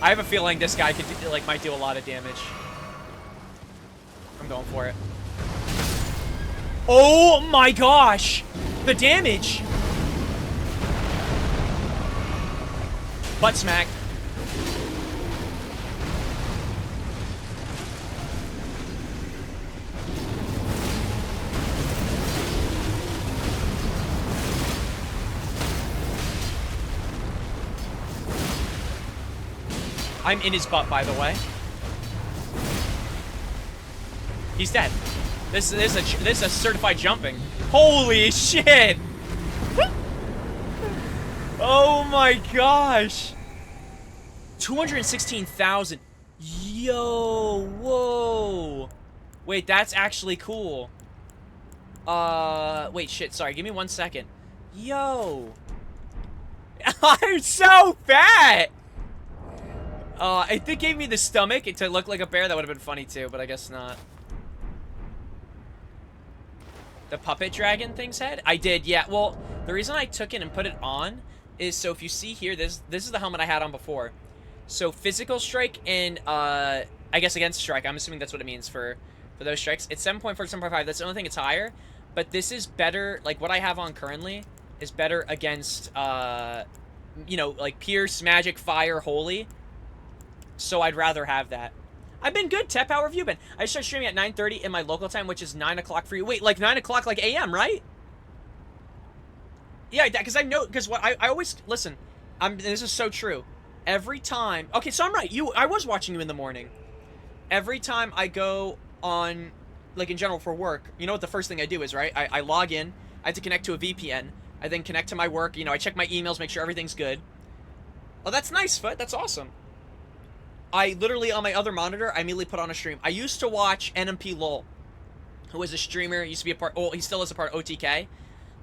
I have a feeling this guy could do, like, might do a lot of damage. I'm going for it. Oh my gosh! The damage! Butt smack. I'm in his butt, by the way. He's dead. This is a certified jumping. Holy shit! Oh my gosh! 216,000. Yo, whoa. Wait, that's actually cool. Wait, shit, sorry, give me 1 second. Yo. I'm so fat! If it gave me the stomach to look like a bear, that would have been funny too, but I guess not. The puppet dragon thing's head? I did, yeah. Well, the reason I took it and put it on is so if you see here, this is the helmet I had on before. So physical strike and I guess against strike. I'm assuming that's what it means for those strikes. It's 7.4 to 7.5. That's the only thing it's higher. But this is better. Like what I have on currently is better against you know, like pierce, magic, fire, holy. So I'd rather have that. I've been good, Tep. How have you been? I start streaming at 9:30 in my local time, which is 9 o'clock for you. Wait, like 9 o'clock, like AM, right? Yeah, because I know, because what I always, listen, this is so true. Every time, okay, so I'm right. I was watching you in the morning. Every time I go on, like in general for work, you know what the first thing I do is, right? I log in, I have to connect to a VPN. I then connect to my work, you know, I check my emails, make sure everything's good. Oh, that's nice, Foot. That's awesome. I literally, on my other monitor, I immediately put on a stream. I used to watch NMP Lol, who was a streamer, used to be a part, oh, he still is a part of OTK.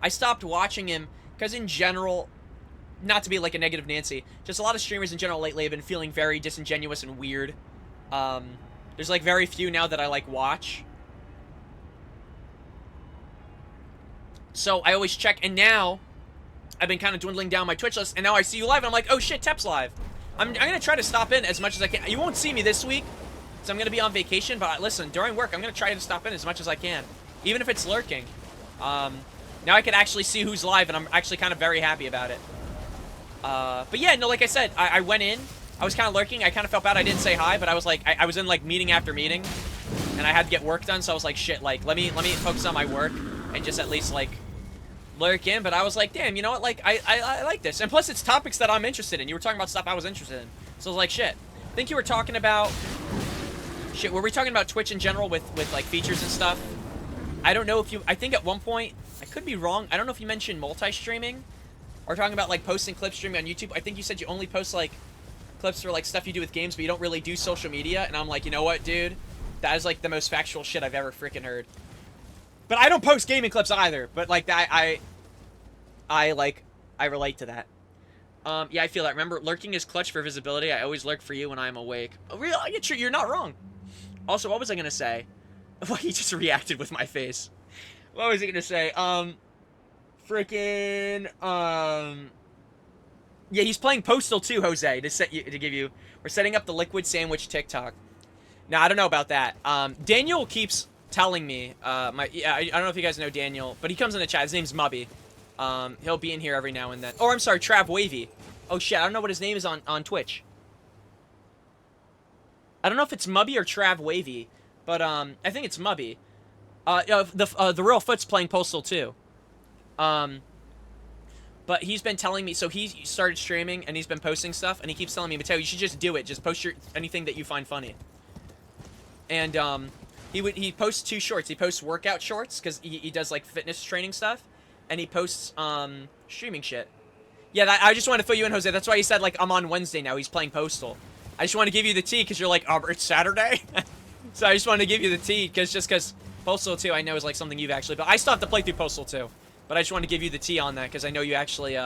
I stopped watching him because in general, not to be like a negative Nancy, just a lot of streamers in general lately have been feeling very disingenuous and weird. There's like very few now that I like watch. So I always check, and now I've been kind of dwindling down my Twitch list, and now I see you live, and I'm like, oh shit, Tep's live. I'm going to try to stop in as much as I can. You won't see me this week, because I'm going to be on vacation, but listen, during work, I'm going to try to stop in as much as I can, even if it's lurking. Now I can actually see who's live, and I'm actually kind of very happy about it. But yeah, no, like I said, I went in, I was kind of lurking, I kind of felt bad I didn't say hi, but I was like, I was in like meeting after meeting, and I had to get work done, so I was like, shit, like, let me focus on my work and just at least, like, lurk in. But I was like, damn, you know what, like, I like this. And plus, it's topics that I'm interested in. You were talking about stuff I was interested in. So I was like, shit. I think you were talking about... Shit, were we talking about Twitch in general with like, features and stuff? I don't know if you... I think at one point... I could be wrong. I don't know if you mentioned multi-streaming. Or talking about, like, posting clips streaming on YouTube. I think you said you only post, like, clips for, like, stuff you do with games, but you don't really do social media. And I'm like, you know what, dude? That is, like, the most factual shit I've ever freaking heard. But I don't post gaming clips either. But, like, I relate to that. Yeah, I feel that. Remember, lurking is clutch for visibility. I always lurk for you when I'm awake. Oh, really? You're not wrong. Also, what was I gonna say? Well, he just reacted with my face. What was he gonna say? Freaking, yeah, he's playing Postal 2, Jose, to give you... We're setting up the liquid sandwich TikTok. Now, I don't know about that. Daniel keeps telling me, I don't know if you guys know Daniel, but he comes in the chat. His name's Mubby. He'll be in here every now and then. Or, I'm sorry, Trav Wavy. Oh, shit, I don't know what his name is on Twitch. I don't know if it's Mubby or Trav Wavy, but, I think it's Mubby. The Real Foot's playing Postal 2. But he's been telling me, so he started streaming, and he's been posting stuff, and he keeps telling me, Mateo, you should just do it. Just post anything that you find funny. And, he posts 2 shorts. He posts workout shorts, because he does, like, fitness training stuff, and he posts, streaming shit. Yeah, I just wanted to fill you in, Jose. That's why he said, like, I'm on Wednesday now. He's playing Postal. I just want to give you the tea, because you're like, oh, it's Saturday? So I just wanted to give you the tea, because Postal 2, I know, is, like, something you've actually... But I still have to play through Postal 2. But I just want to give you the tea on that, because I know you actually,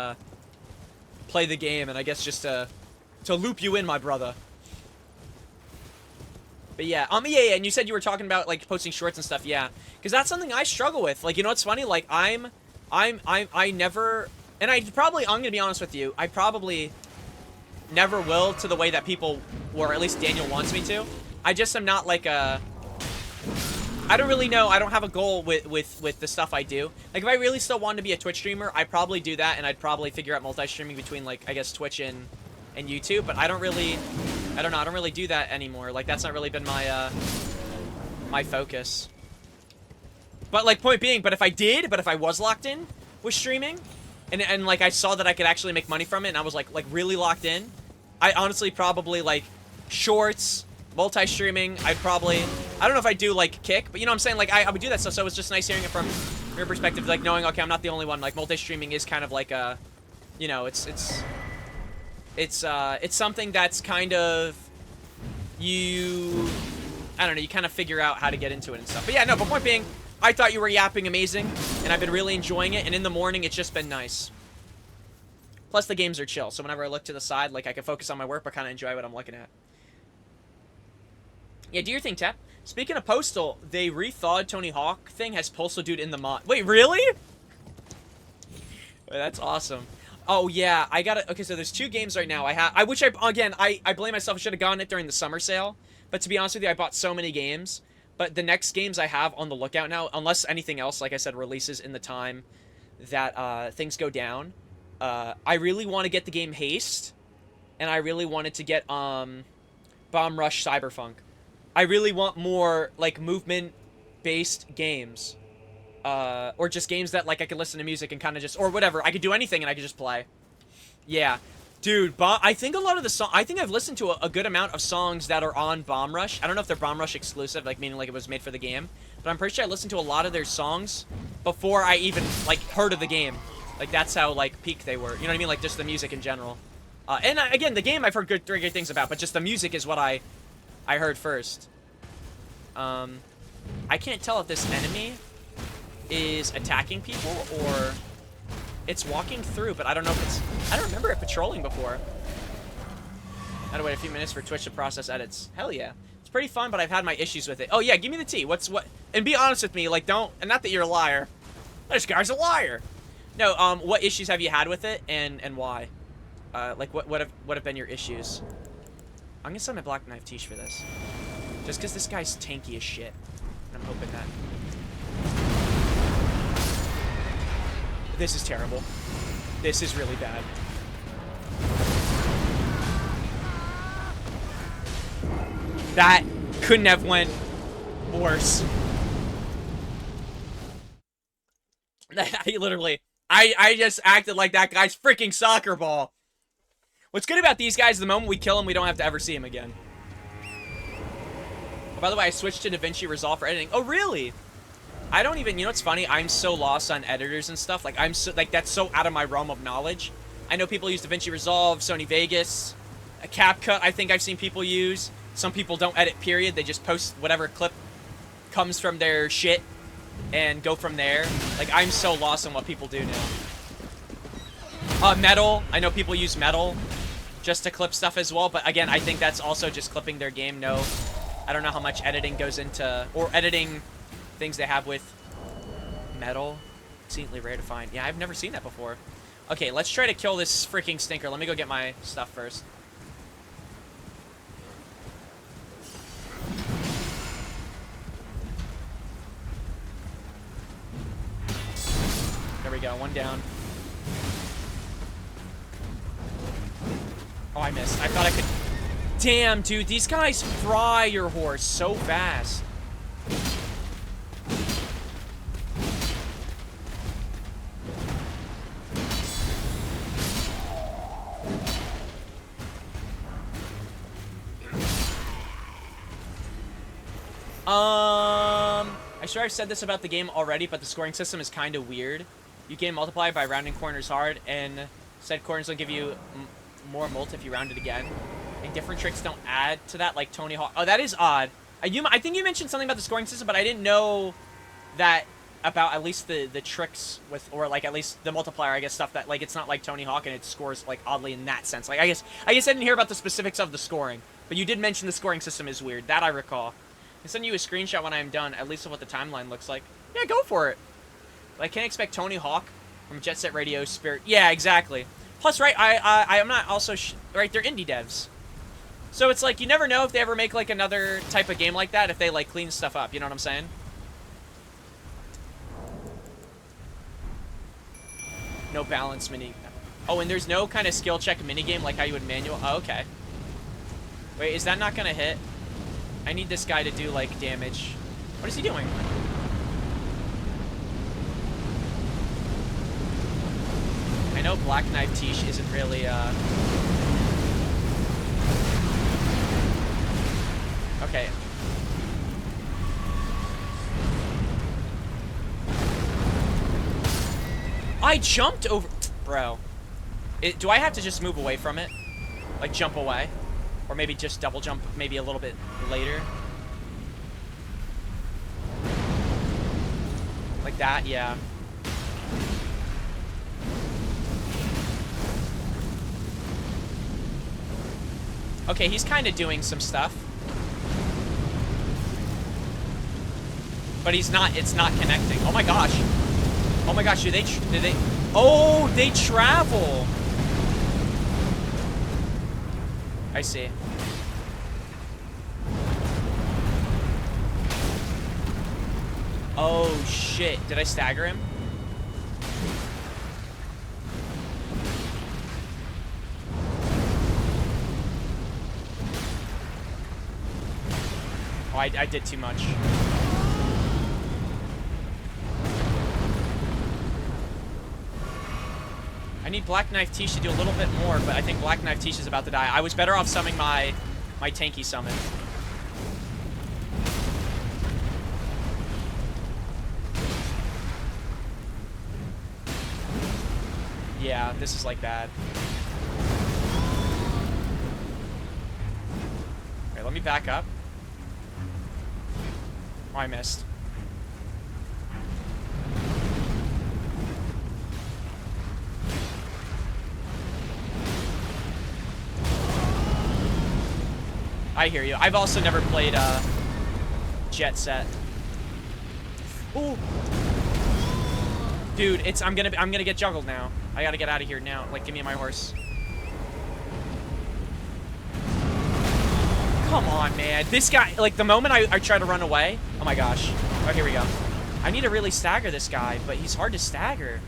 play the game, and I guess just to loop you in, my brother. But yeah, yeah, and you said you were talking about, like, posting shorts and stuff, yeah. Because that's something I struggle with. Like, you know what's funny? Like, I never... And I'm gonna be honest with you, I probably never will to the way that people, or at least Daniel wants me to. I just am not, like, I don't really know. I don't have a goal with the stuff I do. Like, if I really still wanted to be a Twitch streamer, I'd probably do that, and I'd probably figure out multi-streaming between, like, I guess, Twitch and YouTube. But I don't really do that anymore. Like, that's not really been my, my focus. But, like, point being, but if I was locked in with streaming, and like, I saw that I could actually make money from it, and I was, like really locked in, I honestly probably, like, shorts... multi-streaming, I don't know if I'd do, like, Kick, but you know what I'm saying? Like, I would do that stuff, so it's just nice hearing it from your perspective, like, knowing, okay, I'm not the only one. Like, multi-streaming is kind of like a, you know, it's something that's kind of, I don't know, you kind of figure out how to get into it and stuff. But yeah, no, but point being, I thought you were yapping amazing, and I've been really enjoying it, and in the morning, it's just been nice. Plus, the games are chill, so whenever I look to the side, like, I can focus on my work, but kind of enjoy what I'm looking at. Yeah, do your thing, Tap. Speaking of Postal, they rethawed Tony Hawk thing, has Postal Dude in the mod. Wait, really? Wait, that's awesome. Oh, yeah, I got it. Okay, so there's 2 games right now. I blame myself. I should have gotten it during the summer sale. But to be honest with you, I bought so many games. But the next games I have on the lookout now, unless anything else, like I said, releases in the time that things go down, I really want to get the game Haste. And I really wanted to get Bomb Rush Cyberpunk. I really want more, like, movement-based games. Or just games that, like, I could listen to music and kind of just... Or whatever. I could do anything and I could just play. Yeah. Dude, I think a lot of the songs... I think I've listened to a good amount of songs that are on Bomb Rush. I don't know if they're Bomb Rush exclusive, like, meaning, like, it was made for the game. But I'm pretty sure I listened to a lot of their songs before I even, like, heard of the game. Like, that's how, like, peak they were. You know what I mean? Like, just the music in general. And, again, the game I've heard good things about, but just the music is what I heard first. I can't tell if this enemy is attacking people or it's walking through, but I don't know if it's... I don't remember it patrolling before. I had to wait a few minutes for Twitch to process edits. Hell yeah. It's pretty fun, but I've had my issues with it. Oh yeah, give me the tea. What? And be honest with me, like, don't... And not that you're a liar. This guy's a liar. No, what issues have you had with it, and why? Like, what have been your issues? I'm gonna sell my Black Knife Tish for this. Just because this guy's tanky as shit. And I'm hoping that... This is terrible. This is really bad. That couldn't have went Horse. I just acted like that guy's freaking soccer ball. What's good about these guys, the moment we kill him, we don't have to ever see him again. Oh, by the way, I switched to DaVinci Resolve for editing. Oh, really? I don't even, you know what's funny? I'm so lost on editors and stuff. Like, that's so out of my realm of knowledge. I know people use DaVinci Resolve, Sony Vegas, CapCut I think I've seen people use. Some people don't edit, period. They just post whatever clip comes from their shit and go from there. Like, I'm so lost on what people do now. Metal. I know people use Metal just to clip stuff as well, but again, I think that's also just clipping their game. No, I don't know how much editing goes into, or editing things they have with Metal. Exceedingly rare to find. Yeah, I've never seen that before. Okay, let's try to kill this freaking stinker. Let me go get my stuff first. There we go, one down. Oh, I missed. I thought I could... Damn, dude, these guys fry your horse so fast. I swear I've said this about the game already, but the scoring system is kind of weird. You gain multiply by rounding corners hard, and said corners will give you more mult if you round it again. And different tricks don't add to that, like Tony Hawk. Oh, that is odd. I think you mentioned something about the scoring system, but I didn't know that about at least the tricks with, or like at least the multiplier, I guess, stuff that, like, it's not like Tony Hawk and it scores, like, oddly in that sense. Like, I guess I didn't hear about the specifics of the scoring, but you did mention the scoring system is weird. That I recall. I'll send you a screenshot when I'm done, at least of what the timeline looks like. Yeah, go for it. But I can't expect Tony Hawk from Jet Set Radio Spirit. Yeah, exactly. Plus, right, I'm not also... right, they're indie devs. So it's like, you never know if they ever make, like, another type of game like that, if they, like, clean stuff up. You know what I'm saying? No balance mini... Oh, and there's no kind of skill check minigame like how you would manual... Oh, okay. Wait, is that not gonna hit? I need this guy to do, like, damage. What is he doing? I know Black Knife Tish isn't really, Okay. I jumped over... Bro. Do I have to just move away from it? Like, jump away? Or maybe just double jump maybe a little bit later? Like that? Yeah. Okay, he's kind of doing some stuff. But he's not, it's not connecting. Oh my gosh. Oh my gosh, did they, oh, they travel. I see. Oh shit, did I stagger him? Oh, I did too much. I need Black Knife Tish to do a little bit more, but I think Black Knife Tish is about to die. I was better off summoning my tanky summon. Yeah, this is like bad. Alright, let me back up. Oh, I missed. I hear you. I've also never played Jet Set. Ooh. Dude, I'm gonna get juggled now. I gotta get out of here now. Like, give me my horse. Come on, man. This guy, like, the moment I try to run away. Oh my gosh. Oh, here we go. I need to really stagger this guy, but he's hard to stagger.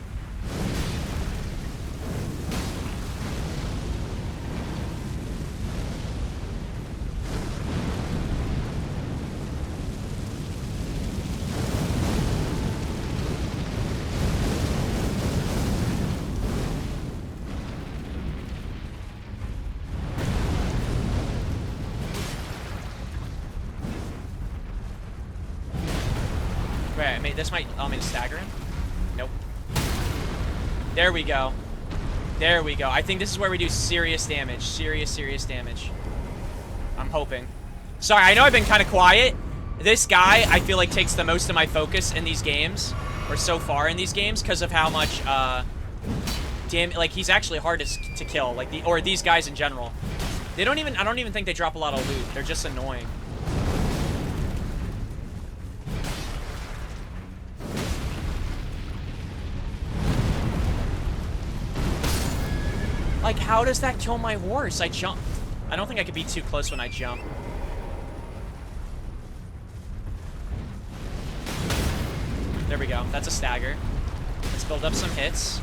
This might allow me to stagger him. Nope. There we go. There we go. I think this is where we do serious damage. Serious damage. I'm hoping. Sorry, I know I've been kind of quiet. This guy, I feel like, takes the most of my focus in these games, or so far in these games, because of how much, like, he's actually hard to kill, like, or these guys in general. I don't even think they drop a lot of loot. They're just annoying. Like, how does that kill my horse? I jumped. I don't think I could be too close when I jump. There we go. That's a stagger. Let's build up some hits.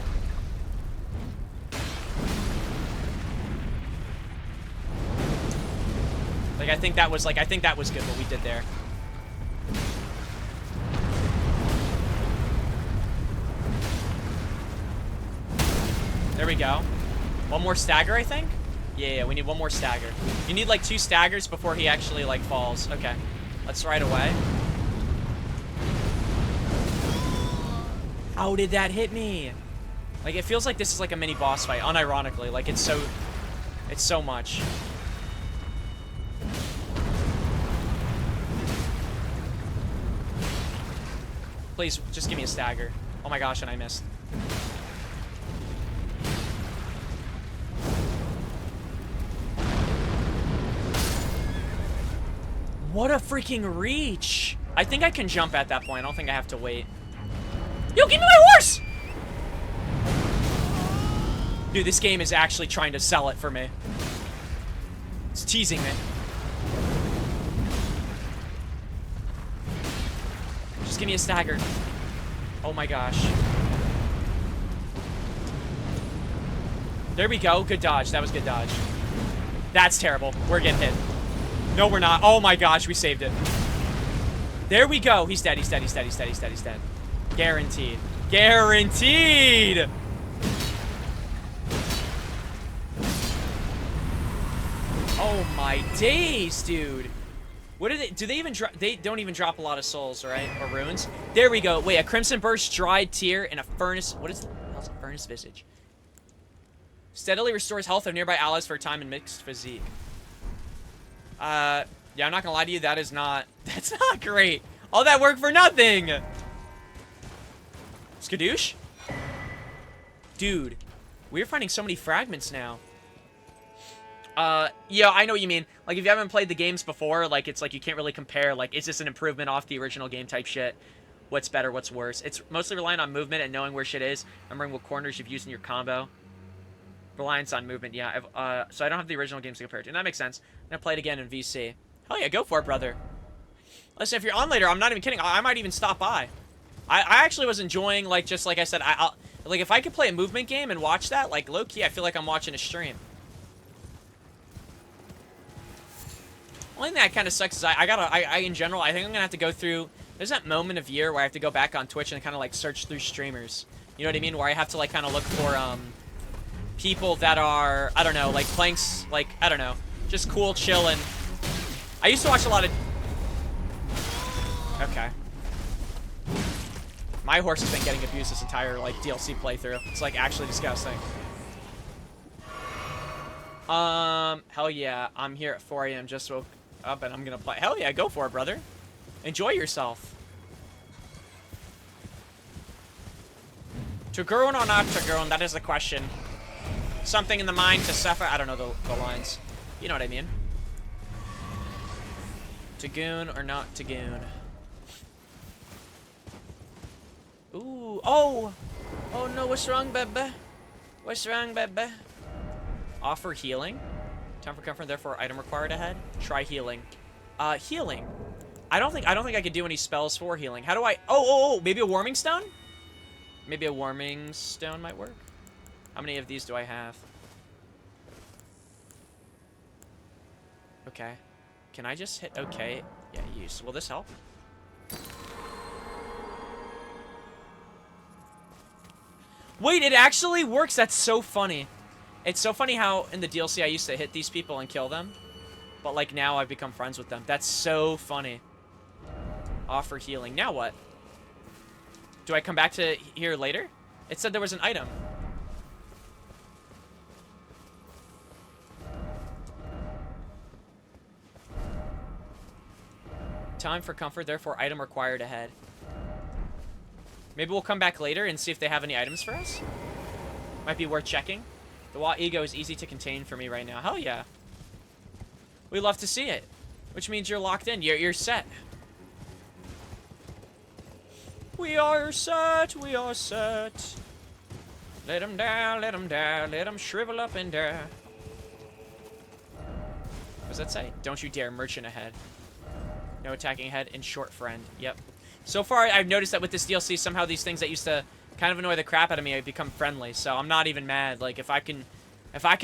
Like, I think that was good what we did there. There we go. One more stagger, I think? Yeah, we need one more stagger. You need, like, 2 staggers before he actually, like, falls. Okay. Let's ride away. How did that hit me? Like, it feels like this is like a mini boss fight, unironically. Like, it's so much. Please, just give me a stagger. Oh my gosh, and I missed. What a freaking reach! I think I can jump at that point. I don't think I have to wait. Yo, give me my horse! Dude, this game is actually trying to sell it for me. It's teasing me. Just give me a stagger. Oh my gosh. There we go. Good dodge. That was good dodge. That's terrible. We're getting hit. No, we're not. Oh my gosh, we saved it. There we go. He's dead. He's dead. He's dead. He's dead. He's dead. He's dead. Guaranteed. Guaranteed! Oh my days, dude. What do they even drop? They don't even drop a lot of souls, right? Or runes. There we go. Wait, a Crimson Burst, Dried Tear, and a Furnace. What is the hell's a Furnace Visage? Steadily restores health of nearby allies for a time in mixed physique. Yeah, I'm not gonna lie to you. That's not great. All that work for nothing. Skadoosh? Dude, we're finding so many fragments now. Yeah, I know what you mean. Like, if you haven't played the games before, like, it's like you can't really compare, like, is this an improvement off the original game type shit? What's better, what's worse? It's mostly relying on movement and knowing where shit is, remembering what corners you've used in your combo. Reliance on movement, yeah. So I don't have the original games to compare it to, and that makes sense. I'm gonna play it again in VC. Hell yeah, go for it, brother. Listen, if you're on later, I'm not even kidding. I might even stop by. I actually was enjoying, like, just like I said, like, if I could play a movement game and watch that, like, low-key, I feel like I'm watching a stream. Only thing that kind of sucks is I in general, I think I'm gonna have to go through, there's that moment of year where I have to go back on Twitch and kind of, like, search through streamers. You know what I mean? Where I have to, like, kind of look for, people that are, I don't know, like, playing, like, I don't know, just cool, chill, and I used to watch a lot of... Okay. My horse has been getting abused this entire, like, DLC playthrough. It's, like, actually disgusting. Hell yeah. I'm here at 4 a.m. just woke up and I'm gonna play. Hell yeah, go for it, brother. Enjoy yourself. Tugurun or not Tugurun, that is the question. Something in the mind to suffer. I don't know the lines. You know what I mean. Tagoon or not Tagoon. Ooh. Oh! Oh no, what's wrong, baby? What's wrong, baby? Offer healing. Time for comfort, therefore item required ahead. Try healing. Healing. I don't think I could do any spells for healing. How do I... Oh, maybe a warming stone? Maybe a warming stone might work. How many of these do I have? Okay. Can I just hit okay? Yeah, use. Will this help? Wait, it actually works. That's so funny. It's so funny how in the DLC I used to hit these people and kill them. But like now I've become friends with them. That's so funny. Offer healing. Now what? Do I come back to here later? It said there was an item. Time for comfort, therefore item required ahead. Maybe we'll come back later and see if they have any items for us. Might be worth checking. The Wa ego is easy to contain for me right now. Hell yeah. We love to see it. Which means you're locked in. You're set. We are set. We are set. Let them down. Let them down. Let them shrivel up and down. What does that say? Don't you dare. Merchant ahead. No attacking ahead and short friend. Yep. So far, I've noticed that with this DLC, somehow these things that used to kind of annoy the crap out of me have become friendly. So I'm not even mad. Like, if I can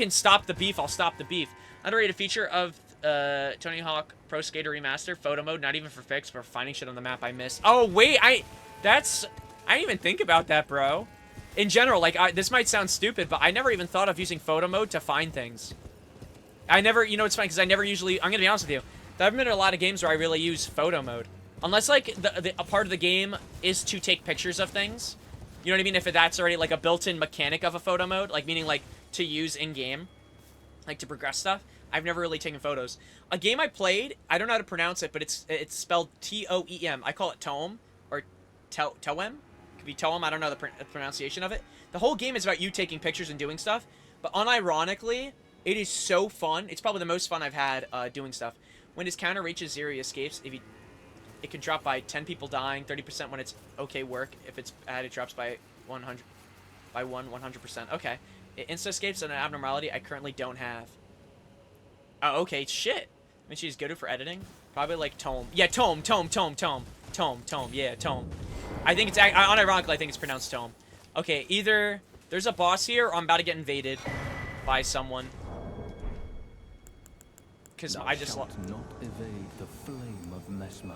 stop the beef, I'll stop the beef. Underrated feature of Tony Hawk Pro Skater Remaster, photo mode, not even for fix, for finding shit on the map I missed. Oh, wait, I didn't even think about that, bro. In general, like, this might sound stupid, but I never even thought of using photo mode to find things. I never, you know, it's funny, because I never usually, I'm going to be honest with you, there haven't been a lot of games where I really use photo mode. Unless, like, a part of the game is to take pictures of things. You know what I mean? If that's already, like, a built-in mechanic of a photo mode, like, meaning, like, to use in-game, like, to progress stuff. I've never really taken photos. A game I played, I don't know how to pronounce it, but it's spelled T-O-E-M. I call it Toem, or Toem. It could be Toem, I don't know the pronunciation of it. The whole game is about you taking pictures and doing stuff, but unironically, it is so fun. It's probably the most fun I've had doing stuff. When his counter reaches 0, he escapes. It can drop by 10 people dying, 30% when it's okay work. If it's bad, it drops by 100%. Okay. It insta-escapes an abnormality I currently don't have. Oh, okay, shit. I mean, she's good for editing. Probably like Tome. Yeah, Tome, yeah, Tome. I think it's, unironically, I think it's pronounced Tome. Okay, either there's a boss here or I'm about to get invaded by someone. Because I just... Not evade the flame of Mesmer.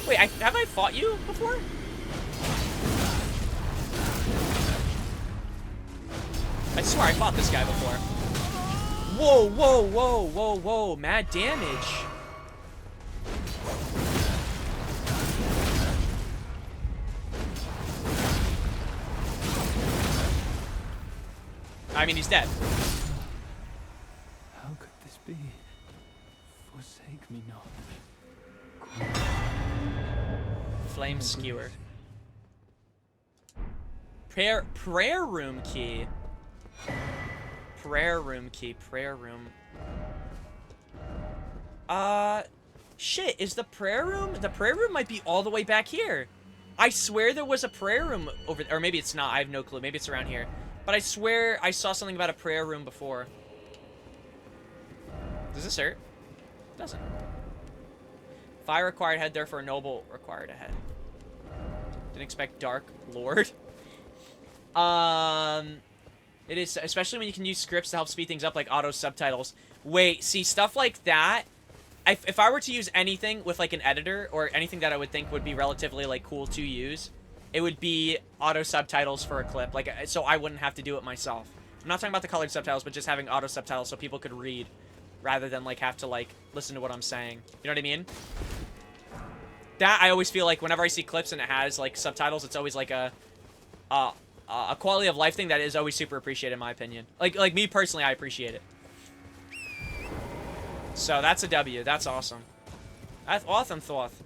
Wait, have I fought you before? I swear I fought this guy before. Whoa, whoa, whoa, whoa, whoa. Mad damage. I mean, he's dead. How could this be? Forsake me not. Flame skewer. Prayer room key. Prayer room key. Prayer room. Shit, is the prayer room? The prayer room might be all the way back here. I swear there was a prayer room over there. Or maybe it's not. I have no clue. Maybe it's around here. But I swear I saw something about a prayer room before. Does this hurt? It doesn't. Fire required head, therefore noble required a head. Didn't expect Dark Lord. It is, especially when you can use scripts to help speed things up, like auto subtitles. Wait, see, stuff like that, if I were to use anything with, like, an editor, or anything that I would think would be relatively, like, cool to use, it would be auto subtitles for a clip, like, so I wouldn't have to do it myself. I'm not talking about the colored subtitles, but just having auto subtitles so people could read, rather than, like, have to, like, listen to what I'm saying. You know what I mean? That, I always feel like whenever I see clips and it has, like, subtitles, it's always, like, a quality of life thing that is always super appreciated, in my opinion. Like me personally, I appreciate it. So, that's a W. That's awesome. That's awesome, Thoth.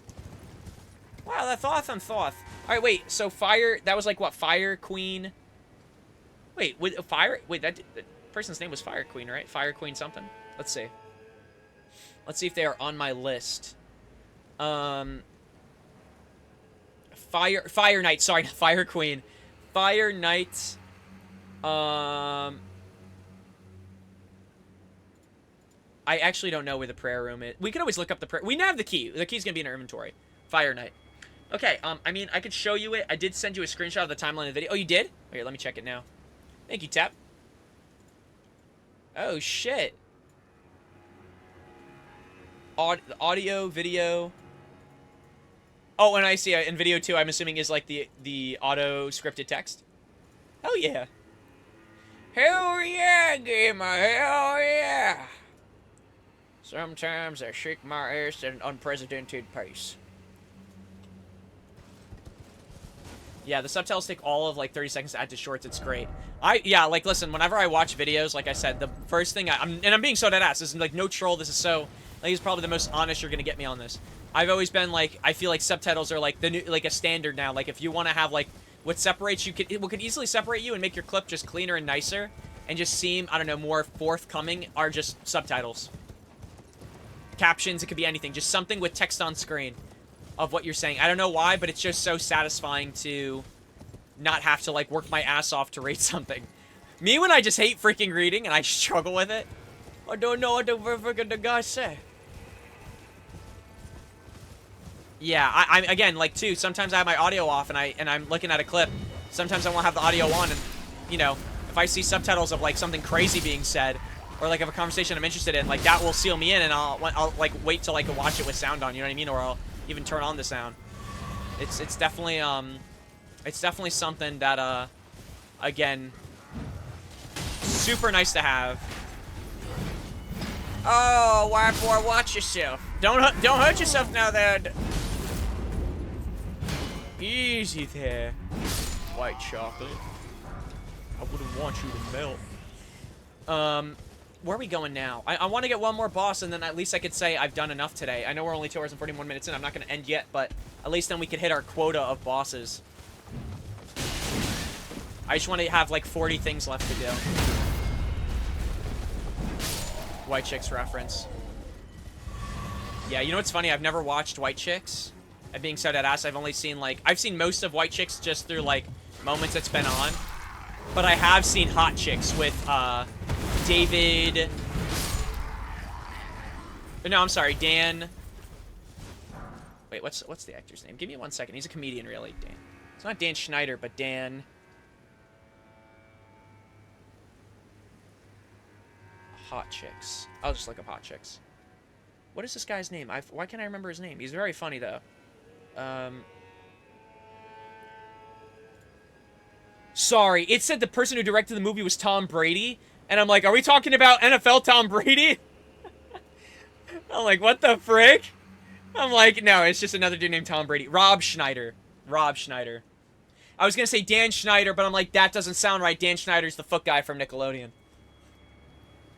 Wow, that's awesome, Thoth. Alright, wait, so Fire, that was like, what, Fire Queen? Wait, with Fire, wait, that person's name was Fire Queen, right? Fire Queen something? Let's see. Let's see if they are on my list. Fire Knight, sorry, not Fire Queen. Fire Knight. I actually don't know where the prayer room is. We can always look up the prayer. We now have the key. The key's gonna be in our inventory. Fire Knight. Okay, I mean, I could show you it. I did send you a screenshot of the timeline of the video. Oh, you did? Okay, let me check it now. Thank you, Tap. Oh, shit. Audio, video. Oh, and I see in video too, I'm assuming is like the auto-scripted text. Hell yeah. Hell yeah, gamer. Hell yeah. Sometimes I shake my ass at an unprecedented pace. Yeah, the subtitles take all of like 30 seconds to add to shorts. It's great. Like, listen, whenever I watch videos, like I said, the first thing I'm being so dead ass. This is like no troll. This is so, like, this is probably the most honest you're gonna get me on this. I've always been like, I feel like subtitles are like the new, like a standard now. Like if you want to have like what separates you, what could easily separate you and make your clip just cleaner and nicer and just seem, I don't know, more forthcoming are just subtitles. Captions, it could be anything. Just something with text on screen of what you're saying. I don't know why, but it's just so satisfying to not have to, like, work my ass off to rate something. Me, when I just hate freaking reading and I struggle with it. I don't know what the freaking the guy say. Yeah, I again, like, too, sometimes I have my audio off and I'm looking at a clip. Sometimes I won't have the audio on and, you know, if I see subtitles of, like, something crazy being said, or, like, of a conversation I'm interested in, like, that will seal me in and I'll like, wait till I can watch it with sound on, you know what I mean? Or I'll even turn on the sound. It's definitely something that again, super nice to have. Oh, wherefore watch yourself. Don't hurt yourself now there. Easy there. White chocolate. I wouldn't want you to melt. Where are we going now? I want to get one more boss, and then at least I could say I've done enough today. I know we're only 2 hours and 41 minutes in. I'm not going to end yet, but at least then we could hit our quota of bosses. I just want to have, like, 40 things left to do. White Chicks reference. Yeah, you know what's funny? I've never watched White Chicks. And being so dead ass, I've only seen, like... I've seen most of White Chicks just through, like, moments it's been on. But I have seen Hot Chicks with, David... No, I'm sorry, Dan... Wait, what's the actor's name? Give me 1 second. He's a comedian, really. Dan. It's not Dan Schneider, but Dan... Hot Chicks. I'll just look up Hot Chicks. What is this guy's name? Why can't I remember his name? He's very funny, though. Sorry, it said the person who directed the movie was Tom Brady. And I'm like, are we talking about NFL Tom Brady? I'm like, what the frick? I'm like, no, it's just another dude named Tom Brady. Rob Schneider. Rob Schneider. I was going to say Dan Schneider, but I'm like, that doesn't sound right. Dan Schneider's the foot guy from Nickelodeon.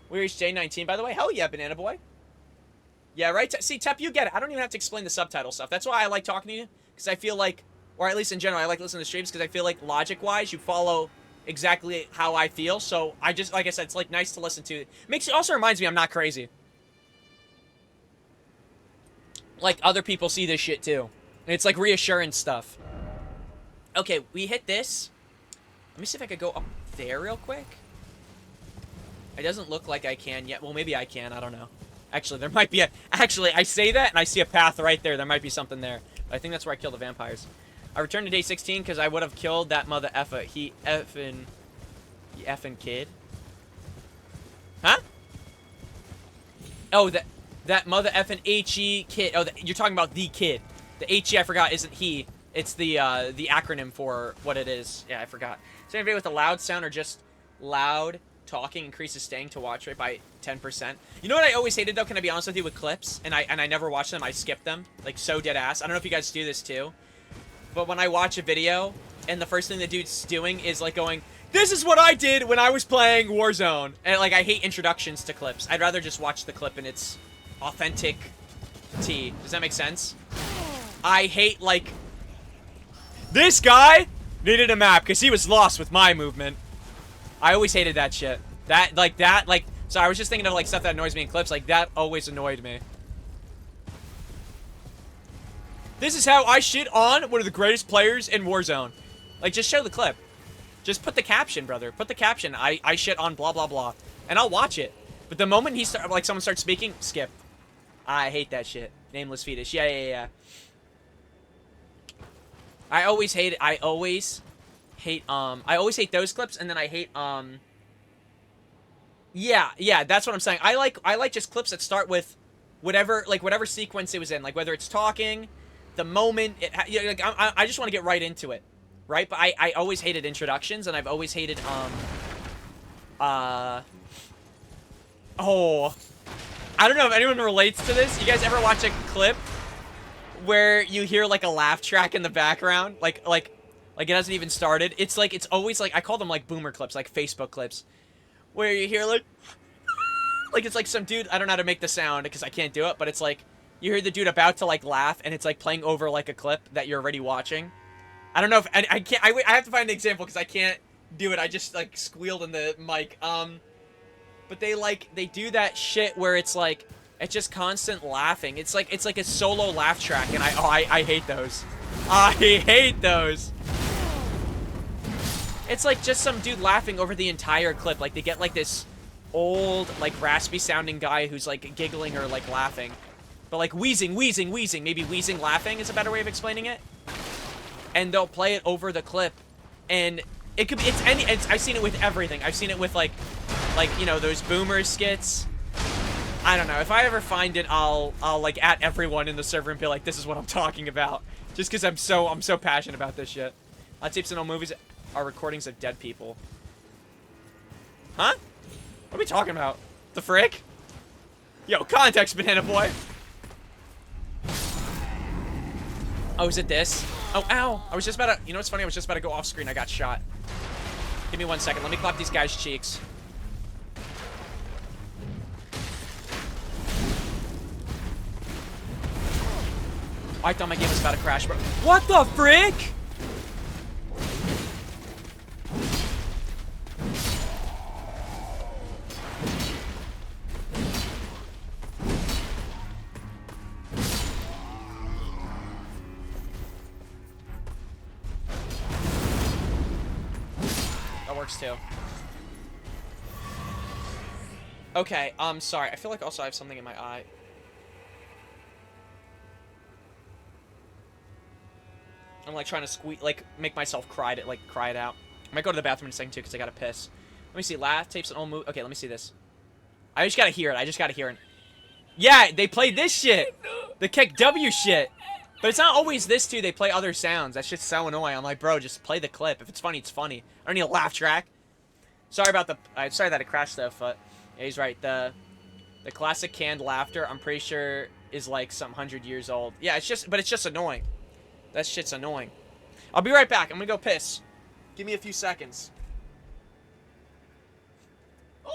We reached J19, by the way. Hell yeah, Banana Boy. Yeah, right? See, Tep, you get it. I don't even have to explain the subtitle stuff. That's why I like talking to you, because I feel like, or at least in general, I like listening to streams, because I feel like logic-wise, you follow exactly how I feel. So I just, like I said, it's like nice to listen to. It also reminds me I'm not crazy. Like, other people see this shit, too. And it's like reassurance stuff. Okay, we hit this. Let me see if I could go up there real quick. It doesn't look like I can yet. Well, maybe I can. I don't know. Actually, there might be a... Actually, I say that, and I see a path right there. There might be something there. But I think that's where I killed the vampires. I returned to day 16 because I would have killed that mother effer. He effing kid. Huh? Oh, that mother effing HE kid. Oh, you're talking about the kid. The HE, I forgot, isn't he. It's the acronym for what it is. Yeah, I forgot. Same video with a loud sound or just loud... Talking increases staying to watch rate by 10%. You know what I always hated, though? Can I be honest with you with clips? And I never watch them. I skip them. Like, so dead ass. I don't know if you guys do this, too. But when I watch a video, and the first thing the dude's doing is, like, going, this is what I did when I was playing Warzone. And, like, I hate introductions to clips. I'd rather just watch the clip in its authentic tea. Does that make sense? I hate, like... This guy needed a map, because he was lost with my movement. I always hated that shit. So I was just thinking of, like, stuff that annoys me in clips. Like, that always annoyed me. This is how I shit on one of the greatest players in Warzone. Like, just show the clip. Just put the caption, brother. Put the caption. I shit on blah, blah, blah. And I'll watch it. But the moment someone starts speaking, skip. I hate that shit. Nameless fetus. Yeah. I always hate it. I always hate those clips, and then I hate, yeah, that's what I'm saying. I like just clips that start with whatever sequence it was in, like, whether it's talking, the moment, I just want to get right into it, right? But I always hated introductions, and I've always hated, I don't know if anyone relates to this. You guys ever watch a clip where you hear, like, a laugh track in the background? Like Like, it hasn't even started. It's like, it's always like, I call them like boomer clips, like Facebook clips. Where you hear like it's like some dude, I don't know how to make the sound because I can't do it, but it's like, you hear the dude about to like laugh and it's like playing over like a clip that you're already watching. I don't know if, I can't, I have to find an example because I can't do it. I just like squealed in the mic. But they do that shit where it's like, it's just constant laughing. It's like a solo laugh track and I hate those. I hate those. It's like just some dude laughing over the entire clip. Like they get like this old, like raspy sounding guy who's like giggling or like laughing. But like wheezing. Maybe wheezing laughing is a better way of explaining it. And they'll play it over the clip. And it could be, I've seen it with everything. I've seen it with like, you know, those boomer skits. I don't know. If I ever find it, I'll like at everyone in the server and be like, this is what I'm talking about. Just because I'm so passionate about this shit. Tapes and all movies are recordings of dead people. Huh? What are we talking about? The frick? Yo, context, banana boy. Oh, is it this? Oh, ow. I was just about to, you know what's funny? I was just about to go off screen. I got shot. Give me 1 second. Let me clap these guys' cheeks. Oh, I thought my game was about to crash, bro. What the frick? That works too. Okay, sorry. I feel like also I have something in my eye. I'm like trying to squeeze, like make myself cry it out. I might go to the bathroom in a second too because I gotta piss. Let me see. Laugh tapes and old movie. Okay, let me see this. I just gotta hear it. Yeah, they play this shit. The Kick W shit. But it's not always this too. They play other sounds. That shit's so annoying. I'm like, bro, just play the clip. If it's funny, it's funny. I don't need a laugh track. Sorry about the. Sorry that it crashed though. But yeah, he's right. The classic canned laughter. I'm pretty sure is like some 100 years old. Yeah, it's just annoying. That shit's annoying. I'll be right back. I'm gonna go piss. Give me a few seconds. Oh.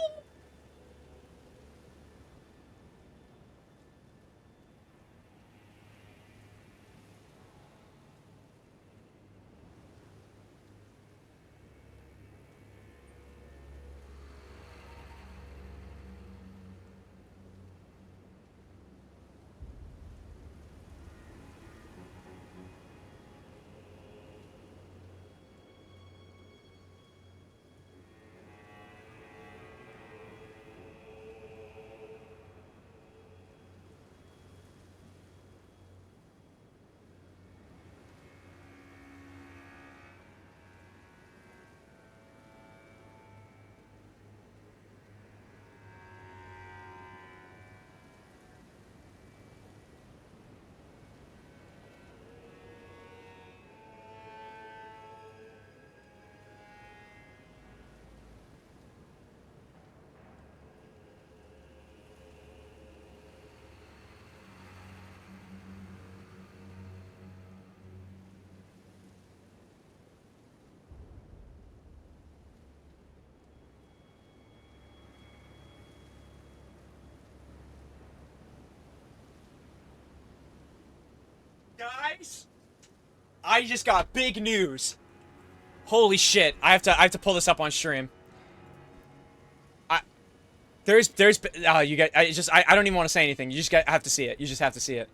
Guys, I just got big news. Holy shit! I have to pull this up on stream. You guys, I don't even want to say anything. You just have to see it. You just have to see it.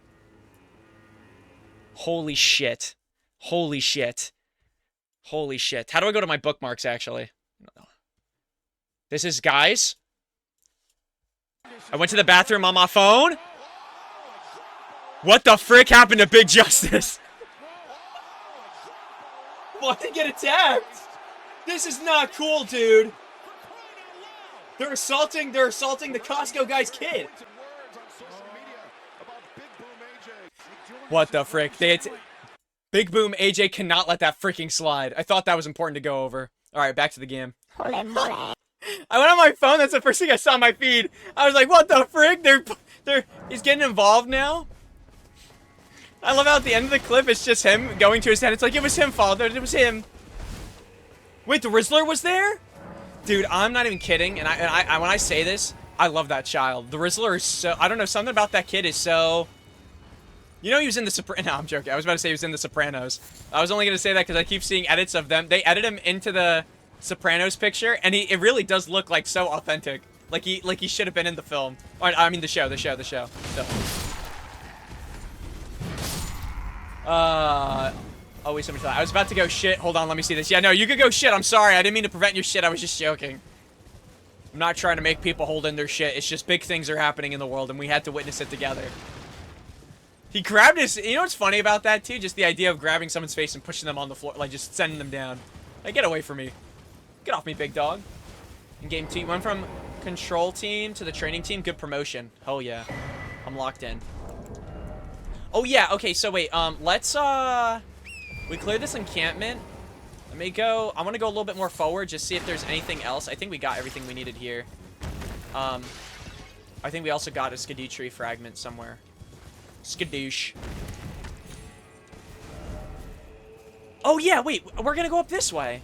Holy shit! Holy shit! Holy shit! How do I go to my bookmarks? Actually, this is guys. I went to the bathroom on my phone. What the frick happened to Big Justice? Why did he get attacked? This is not cool, dude. They're assaulting the Costco guy's kid. What the frick? Big Boom AJ cannot let that freaking slide. I thought that was important to go over. All right, back to the game. I went on my phone. That's the first thing I saw on my feed. I was like, what the frick? He's getting involved now? I love how at the end of the clip, it's just him going to his dad. It's like, it was him, father. It was him. Wait, the Rizzler was there? Dude, I'm not even kidding. And I when I say this, I love that child. The Rizzler is so... I don't know, something about that kid is so... You know he was in the No, I'm joking. I was about to say he was in the Sopranos. I was only going to say that because I keep seeing edits of them. They edit him into the Sopranos picture, and it really does look like so authentic. Like he should have been in the film. Or, I mean the show. So. Always somebody thought. I was about to go shit. Hold on, let me see this. Yeah, no, you could go shit. I'm sorry. I didn't mean to prevent your shit. I was just joking. I'm not trying to make people hold in their shit. It's just big things are happening in the world, and we had to witness it together. He grabbed his... You know what's funny about that, too? Just the idea of grabbing someone's face and pushing them on the floor. Like, just sending them down. Like, get away from me. Get off me, big dog. In game 2, went from control team to the training team. Good promotion. Oh, yeah. I'm locked in. Oh, yeah. Okay, so wait. Let's, we cleared this encampment. Let me go... I want to go a little bit more forward. Just see if there's anything else. I think we got everything we needed here. I think we also got a skidoo tree fragment somewhere. Skadoosh. Oh, yeah, wait. We're gonna go up this way.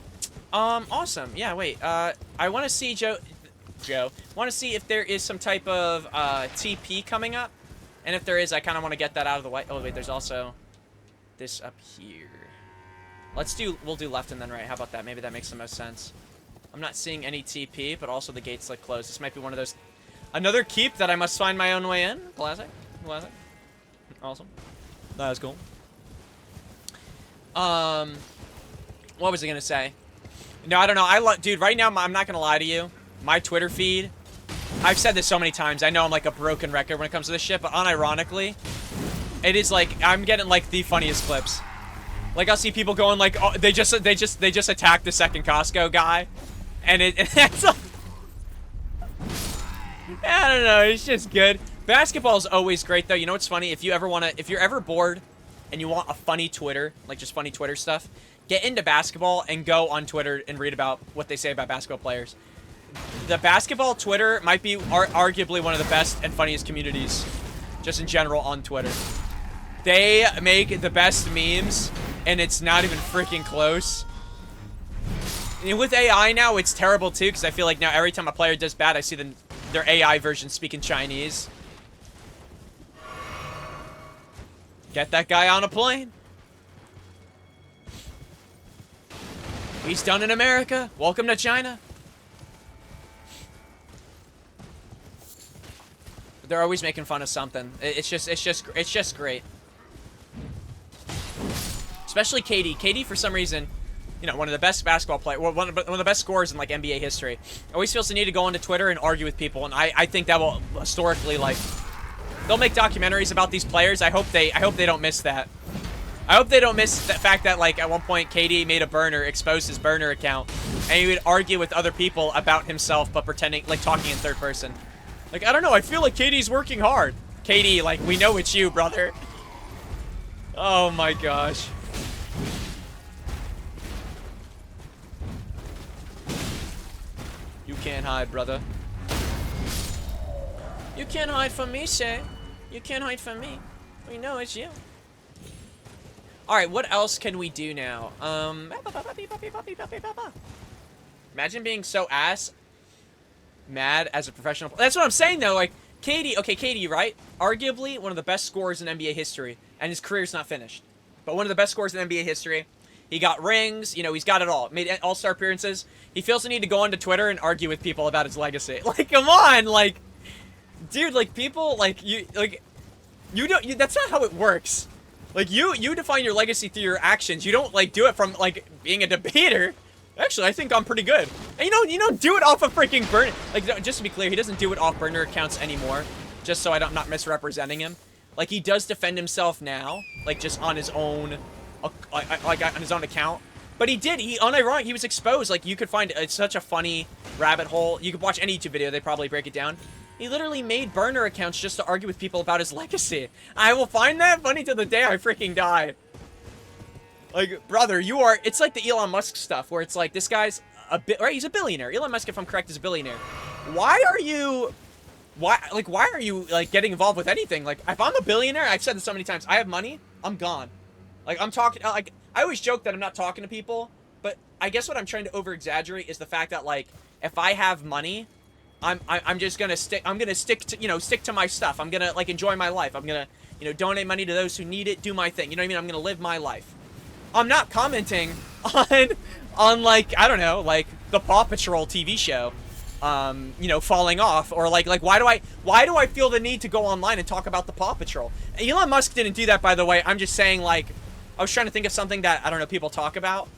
Awesome. Yeah, wait. I want to see Joe. Want to see if there is some type of, TP coming up. And if there is, I kind of want to get that out of the way. Oh, wait, there's also this up here. We'll do left and then right. How about that? Maybe that makes the most sense. I'm not seeing any TP, but also the gates look closed. This might be one of those... Another keep that I must find my own way in. Classic. Classic. Awesome. That was cool. What was I gonna say? No, I don't know. Dude, right now, I'm not gonna lie to you. My Twitter feed, I've said this so many times. I know I'm like a broken record when it comes to this shit, but unironically, it is like, I'm getting like the funniest clips. Like, I'll see people going like, oh, they just attacked the second Costco guy. And it's like, I don't know, it's just good. Basketball is always great, though. You know what's funny? If you're ever bored and you want a funny Twitter, like just funny Twitter stuff, get into basketball and go on Twitter and read about what they say about basketball players. The basketball Twitter might be arguably one of the best and funniest communities, just in general, on Twitter. They make the best memes, and it's not even freaking close. And with AI now, it's terrible, too, because I feel like now every time a player does bad, I see their AI version speaking Chinese. Get that guy on a plane. He's done in America. Welcome to China. But they're always making fun of something. It's just great. Especially KD. KD, for some reason, you know, one of the best basketball players, one of the best scorers in like NBA history, always feels the need to go onto Twitter and argue with people, and I think that will historically, like, they'll make documentaries about these players. I hope they don't miss that. I hope they don't miss the fact that, like, at one point, KD made a burner, exposed his burner account, and he would argue with other people about himself, but pretending, like, talking in third person. Like, I don't know, I feel like KD's working hard. KD, like, we know it's you, brother. Oh my gosh. You can't hide, brother. You can't hide from me, Shay. You can't hide from me. We know it's you. Alright, what else can we do now? Imagine being so mad as a professional. That's what I'm saying, though. Like, KD, okay, KD, right? Arguably one of the best scorers in NBA history, and his career's not finished. But one of the best scorers in NBA history. He got rings, you know, he's got it all. Made all-star appearances. He feels the need to go onto Twitter and argue with people about his legacy. Like, come on, like, dude, like, people, like, that's not how it works. Like, you define your legacy through your actions. You don't, like, do it from, like, being a debater. Actually, I think I'm pretty good. And you don't do it off of freaking burner. Like, just to be clear, he doesn't do it off burner accounts anymore. Just so I'm not misrepresenting him. Like, he does defend himself now. Like, just on his own, like, on his own account. But unironic, he was exposed. Like, you could find, it's such a funny rabbit hole. You could watch any YouTube video, they probably break it down. He literally made burner accounts just to argue with people about his legacy. I will find that funny till the day I freaking die. Like, brother, it's like the Elon Musk stuff, where it's like, this guy's right, he's a billionaire. Elon Musk, if I'm correct, is a billionaire. Why are you, like, getting involved with anything? Like, if I'm a billionaire, I've said this so many times, I have money, I'm gone. Like, I'm talking, like, I always joke that I'm not talking to people, but I guess what I'm trying to over-exaggerate is the fact that, like, if I have money, I'm just gonna stick to, you know, stick to my stuff. I'm gonna, like, enjoy my life. I'm gonna, you know, donate money to those who need it, do my thing. You know what I mean? I'm gonna live my life. I'm not commenting on like, I don't know, like, the Paw Patrol TV show, you know, falling off, or like why do I feel the need to go online and talk about the Paw Patrol? Elon Musk didn't do that, by the way. I'm just saying, like, I was trying to think of something that, I don't know, people talk about,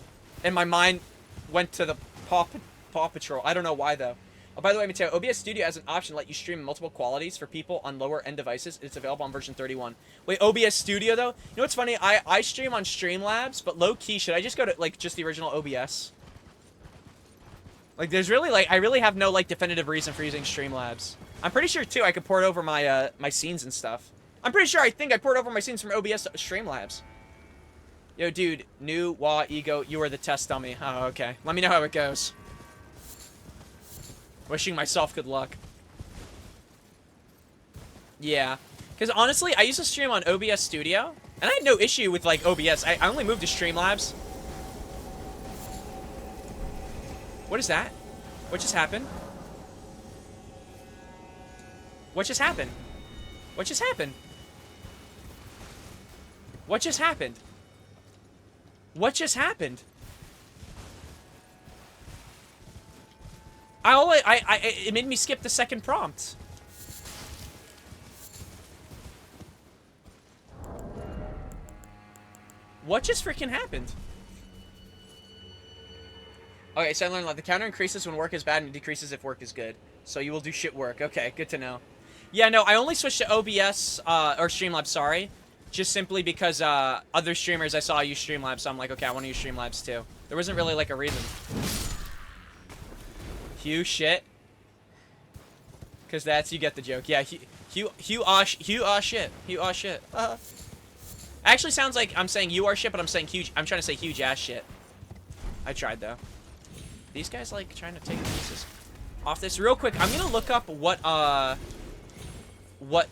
and my mind went to the Paw Patrol. I don't know why, though. Oh, by the way, Mateo, OBS Studio has an option to let you stream multiple qualities for people on lower-end devices. It's available on version 31. Wait, OBS Studio, though? You know what's funny? I stream on Streamlabs, but low-key, should I just go to, like, just the original OBS? Like, there's really, like, I really have no, like, definitive reason for using Streamlabs. I'm pretty sure, too, I could port over my, my scenes and stuff. I'm pretty sure, I think I ported over my scenes from OBS to Streamlabs. Yo, dude, new Wah Ego, you are the test dummy. Oh, okay. Let me know how it goes. Wishing myself good luck. Yeah. Because honestly, I used to stream on OBS Studio, and I had no issue with, like, OBS. I only moved to Streamlabs. What is that? What just happened? What just happened? What just happened? What just happened? What just happened? It made me skip the second prompt. What just freaking happened? Okay, so I learned that the counter increases when work is bad and it decreases if work is good. So you will do shit work. Okay, good to know. Yeah, no, I only switched to OBS, or Streamlabs, sorry. Just simply because, other streamers I saw use Streamlabs, so I'm like, okay, I want to use Streamlabs too. There wasn't really, like, a reason. Hugh shit. Because that's, you get the joke. Yeah, Hugh shit. Actually sounds like I'm saying you are shit, but I'm saying huge, I'm trying to say huge ass shit. I tried, though. These guys, like, trying to take pieces off this. Real quick, I'm gonna look up what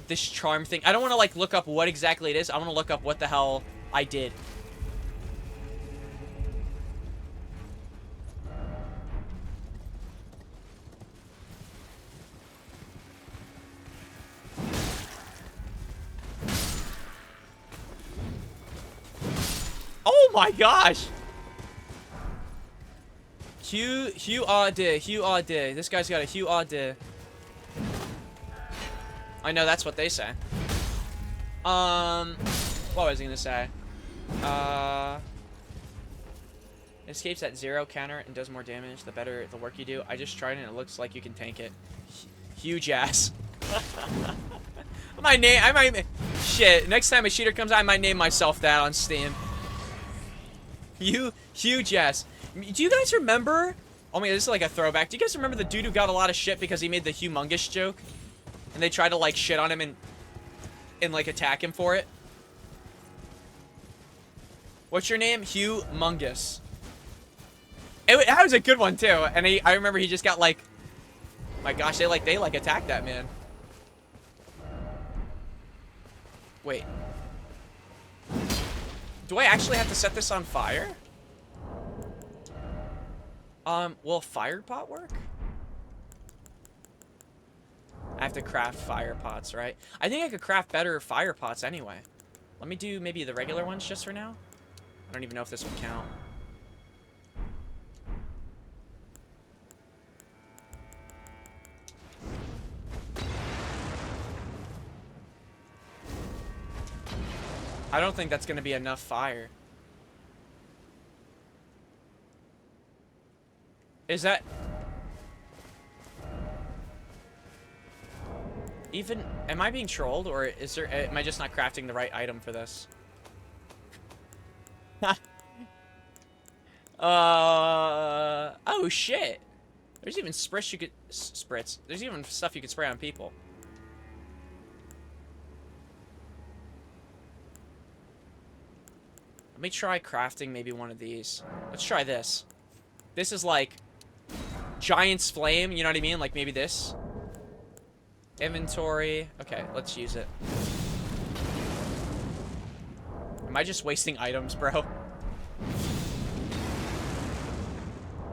this charm thing... I don't want to, like, look up what exactly it is. I want to look up what the hell I did. Oh my gosh! Hugh Aude. This guy's got a Hugh Aude. I know, that's what they say. What was I gonna say? Escapes at 0 counter and does more damage the better the work you do. I just tried it and it looks like you can tank it. Huge ass. I might, shit, next time a cheater comes out, I might name myself that on Steam. Huge ass. Do you guys remember? Oh my god, this is like a throwback. Do you guys remember the dude who got a lot of shit because he made the humongous joke? And they tried to, like, shit on him and like, attack him for it? What's your name? Humongous. That was a good one, too. And I remember he just got, like... My gosh, they attacked that man. Wait. Do I actually have to set this on fire? Will fire pot work? I have to craft fire pots, right? I think I could craft better fire pots anyway. Let me do maybe the regular ones just for now. I don't even know if this would count. I don't think that's going to be enough fire. Is that... Even... Am I being trolled, or is there... Am I just not crafting the right item for this? Oh, shit. There's even spritz you could... Spritz. There's even stuff you could spray on people. Let me try crafting maybe one of these. Let's try this. This is like... Giant's Flame, you know what I mean? Like maybe this. Inventory. Okay, let's use it. Am I just wasting items, bro?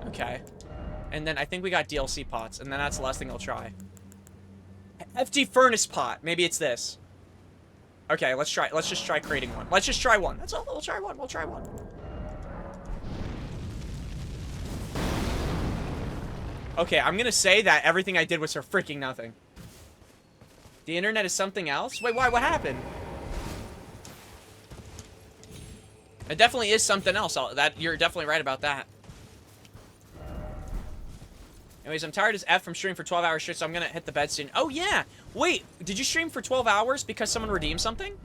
Okay. And then I think we got DLC pots, and then that's the last thing I'll try. FD furnace pot. Maybe it's this. Okay, let's try. Let's just try creating one. Let's just try one. That's all. We'll try one. We'll try one. Okay, I'm gonna say that everything I did was for freaking nothing. The internet is something else? Wait, why? What happened? It definitely is something else. You're definitely right about that. Anyways, I'm tired as F from streaming for 12 hours straight, so I'm gonna hit the bed soon. Oh, yeah! Wait, did you stream for 12 hours because someone redeemed something?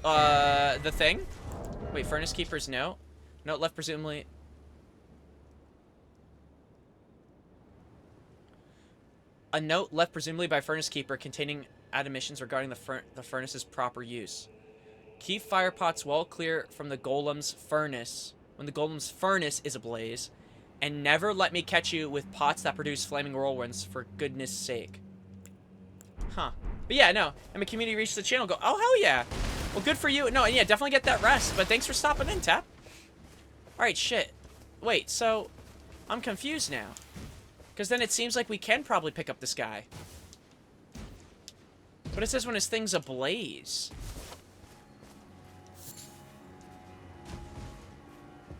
The thing? Wait, Furnace Keeper's note? Note left presumably... A note left presumably by Furnace Keeper containing admonitions regarding the furnace's proper use. Keep fire pots well clear from the golem's furnace when the golem's furnace is ablaze, and never let me catch you with pots that produce flaming whirlwinds for goodness sake. Huh. But yeah, no. And my community reached the channel. Go, oh, hell yeah. Well, good for you. No, yeah, definitely get that rest. But thanks for stopping in, Tap. Alright, shit. Wait, so... I'm confused now. Because then it seems like we can probably pick up this guy. But it says when his thing's ablaze.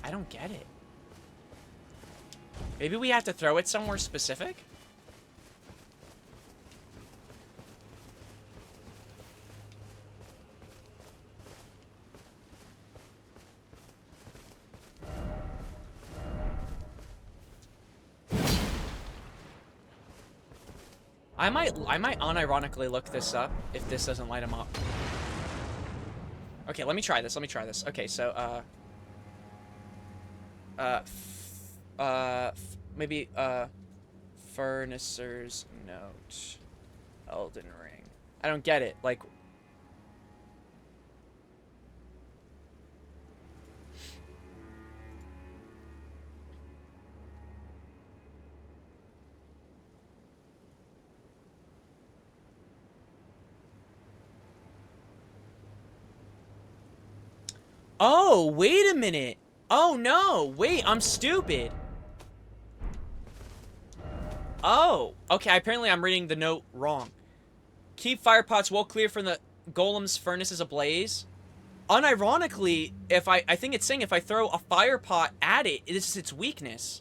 I don't get it. Maybe we have to throw it somewhere specific? I might unironically look this up if this doesn't light him up. Okay, let me try this. Okay, so, maybe, Furnacer's Note. Elden Ring. I don't get it. Like... Oh, wait a minute. Oh, no. Wait, I'm stupid. Oh. Okay, apparently I'm reading the note wrong. Keep fire pots well clear from the golem's furnaces ablaze. Unironically, if I think it's saying if I throw a fire pot at it, this is its weakness.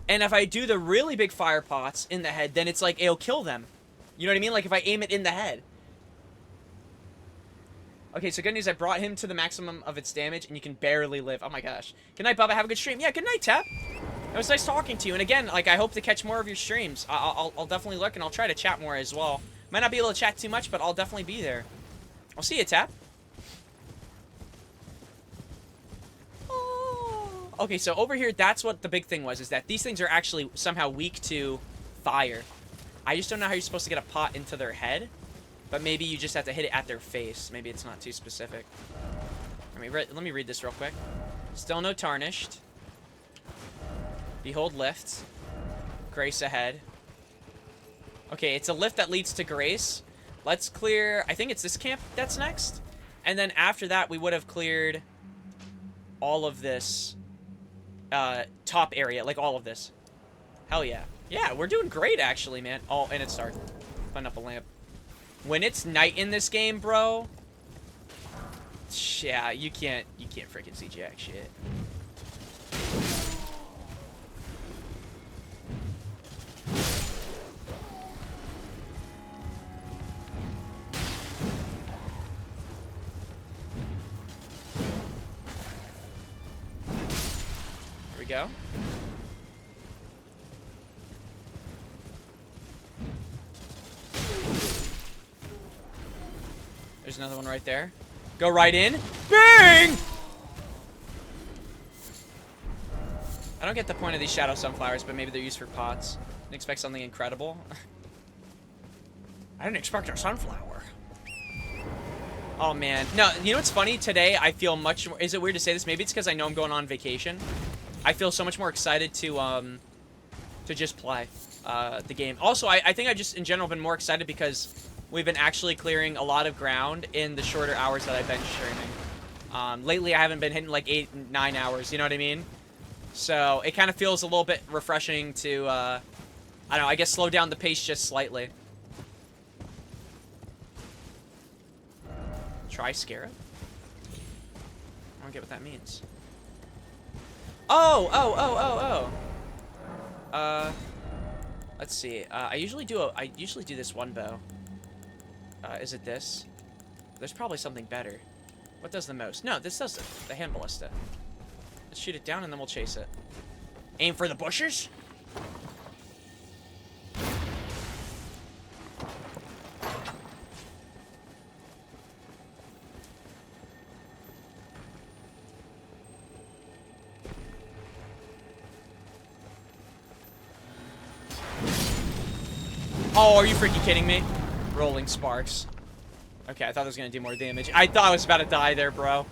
And if I do the really big fire pots in the head, then it's like it'll kill them. You know what I mean? Like if I aim it in the head. Okay, so good news, I brought him to the maximum of its damage, and you can barely live. Oh my gosh. Good night, Bubba. Have a good stream. Yeah, good night, Tap. It was nice talking to you. And again, like, I hope to catch more of your streams. I'll definitely look, and I'll try to chat more as well. Might not be able to chat too much, but I'll definitely be there. I'll see you, Tap. Oh. Okay, so over here, that's what the big thing was, is that these things are actually somehow weak to fire. I just don't know how you're supposed to get a pot into their head. But maybe you just have to hit it at their face. Maybe it's not too specific. Let me read this real quick. Still no tarnished. Behold lift. Grace ahead. Okay, it's a lift that leads to Grace. Let's clear... I think it's this camp that's next. And then after that, we would have cleared all of this top area. Like, all of this. Hell yeah. Yeah, we're doing great, actually, man. Oh, and it's dark. Putting up a lamp. When it's night in this game, bro, yeah, you can't freaking see jack shit. Here we go. There's another one right there. Go right in. Bang! I don't get the point of these shadow sunflowers, but maybe they're used for pots. Didn't expect something incredible. I didn't expect a sunflower. Oh, man. No, you know what's funny? Today, I feel much more... Is it weird to say this? Maybe it's because I know I'm going on vacation. I feel so much more excited to just play the game. Also, I think I just, in general, been more excited because... we've been actually clearing a lot of ground in the shorter hours that I've been streaming. Lately, I haven't been hitting like 8, 9 hours, you know what I mean? So it kind of feels a little bit refreshing to, I don't know, I guess slow down the pace just slightly. Try Scarab? I don't get what that means. Oh. Let's see. I usually do this one bow. Is it this? There's probably something better. What does the most? No, this does the hand ballista. Let's shoot it down and then we'll chase it. Aim for the bushes? Oh, are you freaking kidding me? Rolling sparks. Okay, I thought it was gonna do more damage. I thought I was about to die there, bro.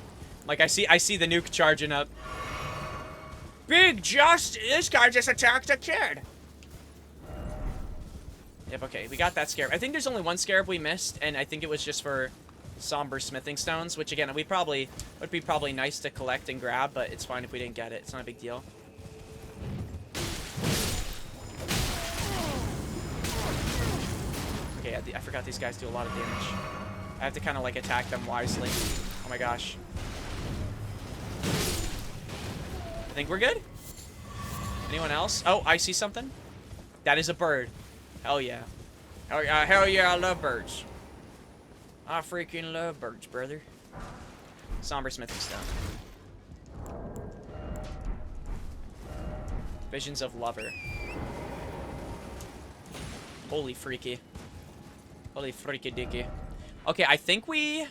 Like, I see the nuke charging up. This guy just attacked a kid. Yep, okay, we got that scarab. I think there's only one scarab we missed, and I think it was just for somber smithing stones, which again, would be probably nice to collect and grab, but it's fine if we didn't get it. It's not a big deal. Okay, I forgot these guys do a lot of damage. I have to kind of like attack them wisely. Oh my gosh. I think we're good. Anyone else? Oh, I see something. That is a bird. Hell yeah. Hell yeah, I love birds. I freaking love birds, brother. Somber smithing stone. Visions of lover. Holy freaky. Holy freaky dicky. Okay, I think we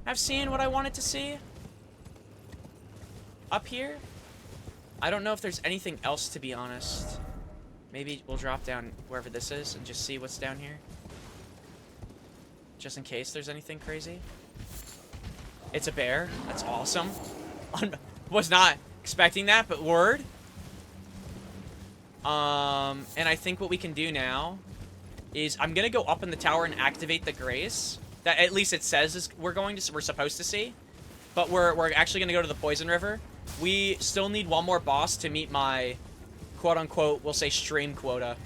have seen what I wanted to see. Up here. I don't know if there's anything else, to be honest. Maybe we'll drop down wherever this is and just see what's down here. Just in case there's anything crazy. It's a bear. That's awesome. Was not expecting that, but word. And I think what we can do now is I'm gonna go up in the tower and activate the grace. That at least it says is we're supposed to see. But we're actually gonna go to the Poison River. We still need one more boss to meet my quote-unquote, we'll say stream quota.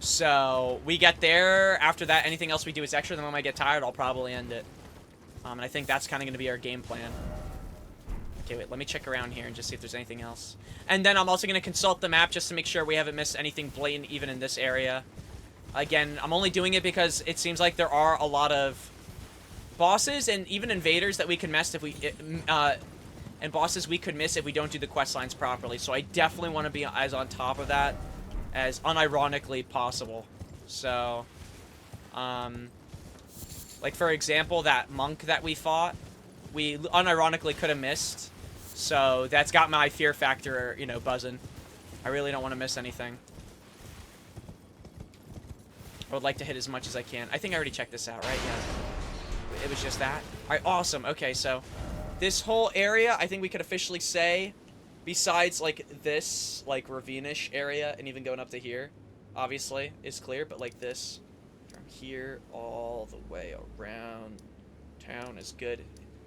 So we get there. After that, anything else we do is extra. Then when I get tired, I'll probably end it. And I think that's kind of going to be our game plan. Okay, wait. Let me check around here and just see if there's anything else. And then I'm also going to consult the map just to make sure we haven't missed anything blatant even in this area. Again, I'm only doing it because it seems like there are a lot of bosses and even invaders that we can miss if we... and bosses we could miss if we don't do the quest lines properly. So I definitely want to be as on top of that as unironically possible. So, like for example, that monk that we fought, we unironically could have missed. So that's got my fear factor, you know, buzzing. I really don't want to miss anything. I would like to hit as much as I can. I think I already checked this out, right? Yeah. It was just that. All right, awesome. Okay, so this whole area, I think we could officially say, besides, like, this, like, ravine-ish area, and even going up to here, obviously, is clear, but, like, this, from here all the way around town is good.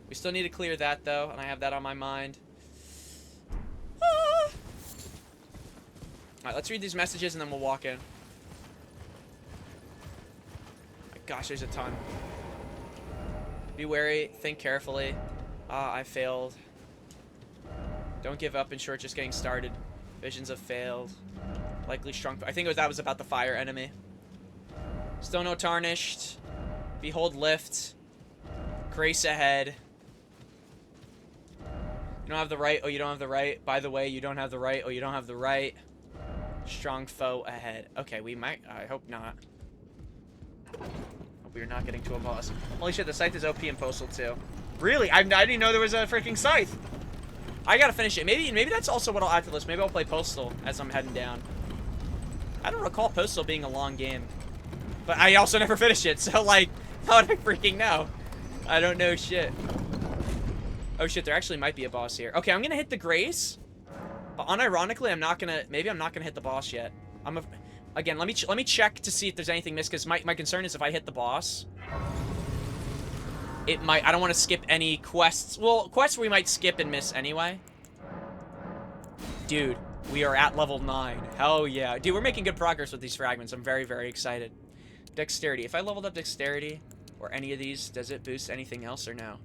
We still need to clear that, though, and I have that on my mind. Ah! Alright, let's read these messages, and then we'll walk in. My gosh, there's a ton. Be wary, think carefully. I failed. Don't give up, ensure just getting started. Visions have failed. Likely shrunk. I think that was about the fire enemy. Still no tarnished. Behold lift. Grace ahead. You don't have the right. Oh, you don't have the right. By the way, you don't have the right. Oh, you don't have the right. Strong foe ahead. Okay, we might. I hope not. Hope we're not getting to a boss. Holy shit, the scythe is OP in Postal too. Really? I didn't even know there was a freaking scythe. I gotta finish it. Maybe that's also what I'll add to the list. Maybe I'll play Postal as I'm heading down. I don't recall Postal being a long game. But I also never finished it, so like, how would I freaking know? I don't know shit. Oh shit, there actually might be a boss here. Okay, I'm gonna hit the Grace. But unironically, maybe I'm not gonna hit the boss yet. Again, let me check to see if there's anything missed, because my concern is if I hit the boss, it might... I don't want to skip any quests. Well, quests we might skip and miss anyway. Dude, we are at level 9. Hell yeah. Dude, we're making good progress with these fragments. I'm very, very excited. Dexterity. If I leveled up dexterity or any of these, does it boost anything else or no?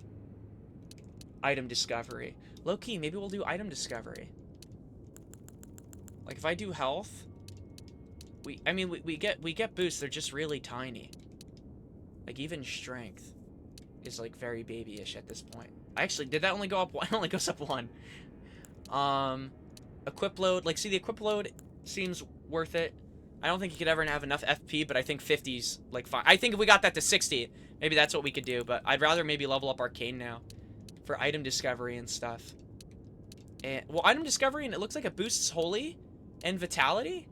Item discovery. Low-key, maybe we'll do item discovery. Like, if I do health... we get boosts, they're just really tiny. Like, even strength is, like, very babyish at this point. Actually, did that only go up one? It only goes up 1. Equip load. Like, see, the equip load seems worth it. I don't think you could ever have enough FP, but I think 50's, like, fine. I think if we got that to 60, maybe that's what we could do, but I'd rather maybe level up Arcane now for item discovery and stuff. And, well, item discovery, and it looks like it boosts Holy and Vitality?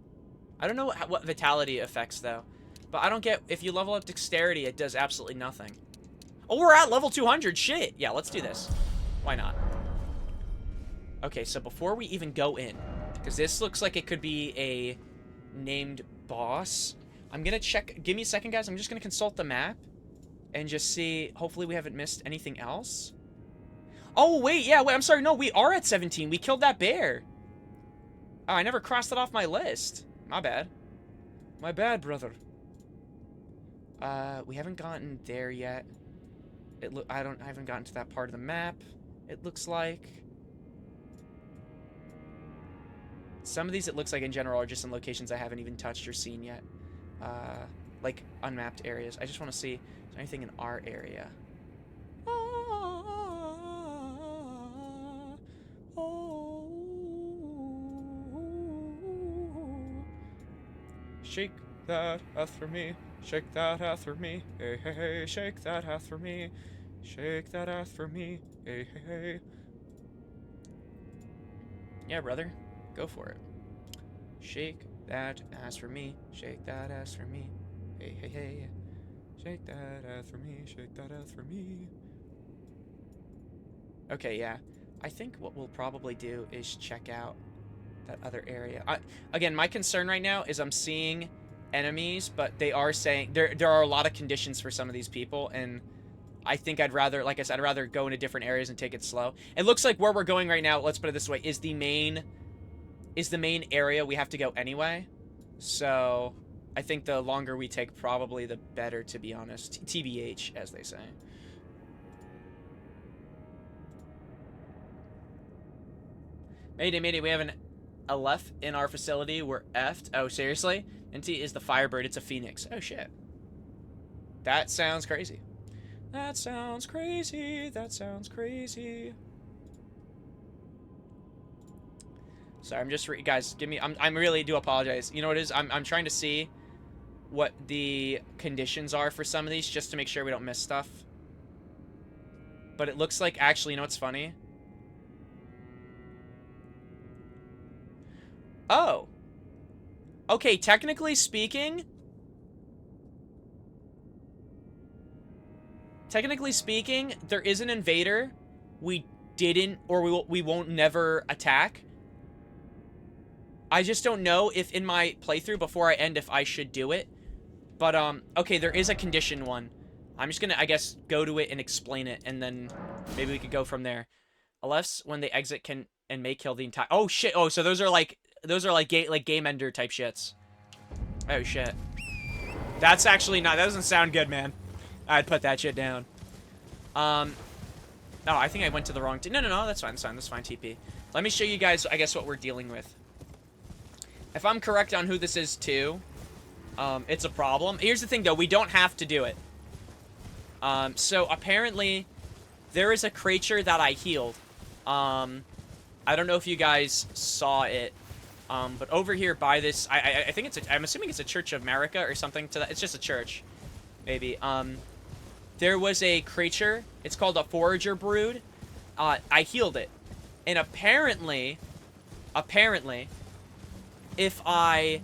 I don't know what Vitality affects, though. But I don't get... If you level up Dexterity, it does absolutely nothing. Oh, we're at level 200. Shit. Yeah, let's do this. Why not? Okay, so before we even go in, because this looks like it could be a named boss, I'm going to check... Give me a second, guys. I'm just going to consult the map and just see... Hopefully we haven't missed anything else. Oh, wait. Yeah, wait. I'm sorry. No, we are at 17. We killed that bear. Oh, I never crossed it off my list. My bad. My bad, brother. We haven't gotten there yet. I haven't gotten to that part of the map, it looks like. Some of these, it looks like, in general, are just in locations I haven't even touched or seen yet. Like, unmapped areas. I just want to see if there's anything in our area. Shake that ass for me. Shake that ass for me. Hey, hey, hey. Shake that ass for me. Shake that ass for me. Hey, hey, hey. Yeah, brother. Go for it. Shake that ass for me. Shake that ass for me. Hey, hey, hey. Shake that ass for me. Shake that ass for me. Okay, yeah. I think what we'll probably do is check out that other area. Again, my concern right now is I'm seeing enemies, but they are saying... There are a lot of conditions for some of these people, and I think I'd rather... Like I said, I'd rather go into different areas and take it slow. It looks like where we're going right now, let's put it this way, is the main area we have to go anyway. So, I think the longer we take, probably the better, to be honest. TBH, as they say. Mayday, mayday, we have an Aleph in our facility. We're effed. Oh, seriously? NT is the Firebird. It's a Phoenix. Oh, shit. That sounds crazy. That sounds crazy. That sounds crazy. Sorry, I'm just... guys, give me... I really do apologize. You know what it is? I'm trying to see what the conditions are for some of these, just to make sure we don't miss stuff. But it looks like... Actually, you know what's funny? Oh. Okay, technically speaking... there is an invader we didn't, or we won't never attack. I just don't know if in my playthrough before I end if I should do it. But, okay, there is a condition one. I'm just gonna, I guess, go to it and explain it, and then maybe we could go from there. Alephs, when they exit, can and may kill the entire... Oh, shit. Oh, so those are like game ender type shits. Oh, shit. That's actually not... That doesn't sound good, man. I'd put that shit down. Oh, I think I went to the wrong... No, that's fine, that's fine, TP. Let me show you guys, I guess, what we're dealing with. If I'm correct on who this is, too, it's a problem. Here's the thing, though. We don't have to do it. So, apparently, there is a creature that I healed. I don't know if you guys saw it. But over here by this... I think it's I'm assuming it's a Church of America or something to that. It's just a church. Maybe. There was a creature. It's called a Forager Brood. I healed it. And apparently, if I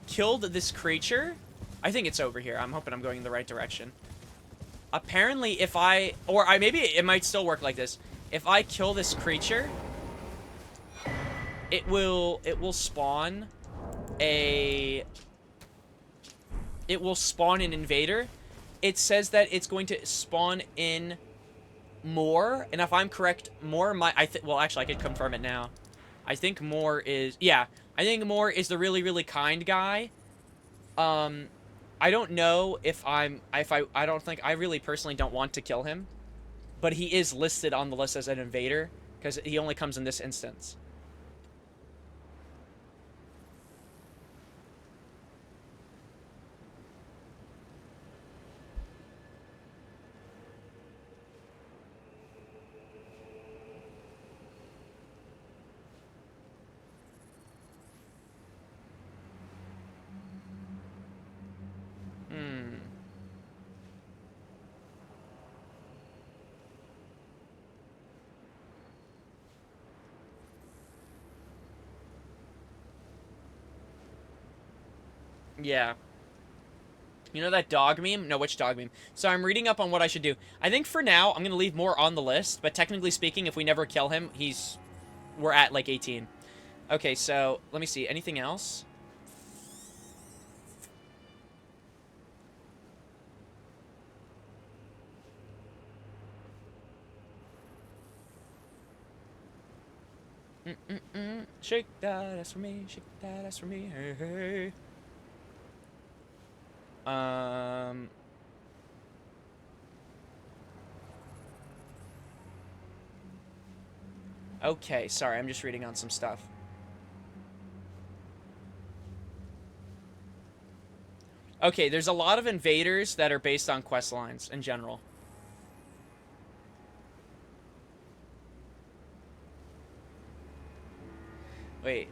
killed this creature... I think it's over here. I'm hoping I'm going in the right direction. Apparently, if I... Or maybe it might still work like this. If I kill this creature, it will spawn a it will spawn an invader. It says that it's going to spawn in more, and if I'm correct, more well, actually, I could confirm it now. I think more is, yeah, I think more is the really, really kind guy. I don't know if I don't think, I really personally don't want to kill him, but he is listed on the list as an invader, because he only comes in this instance. Yeah. You know that dog meme? No, which dog meme? So I'm reading up on what I should do. I think for now, I'm going to leave more on the list, but technically speaking, if we never kill him, we're at like 18. Okay, so let me see. Anything else? Shake that ass for me, shake that ass for me, hey, hey. Okay, sorry, I'm just reading on some stuff. Okay, there's a lot of invaders that are based on quest lines in general. Wait.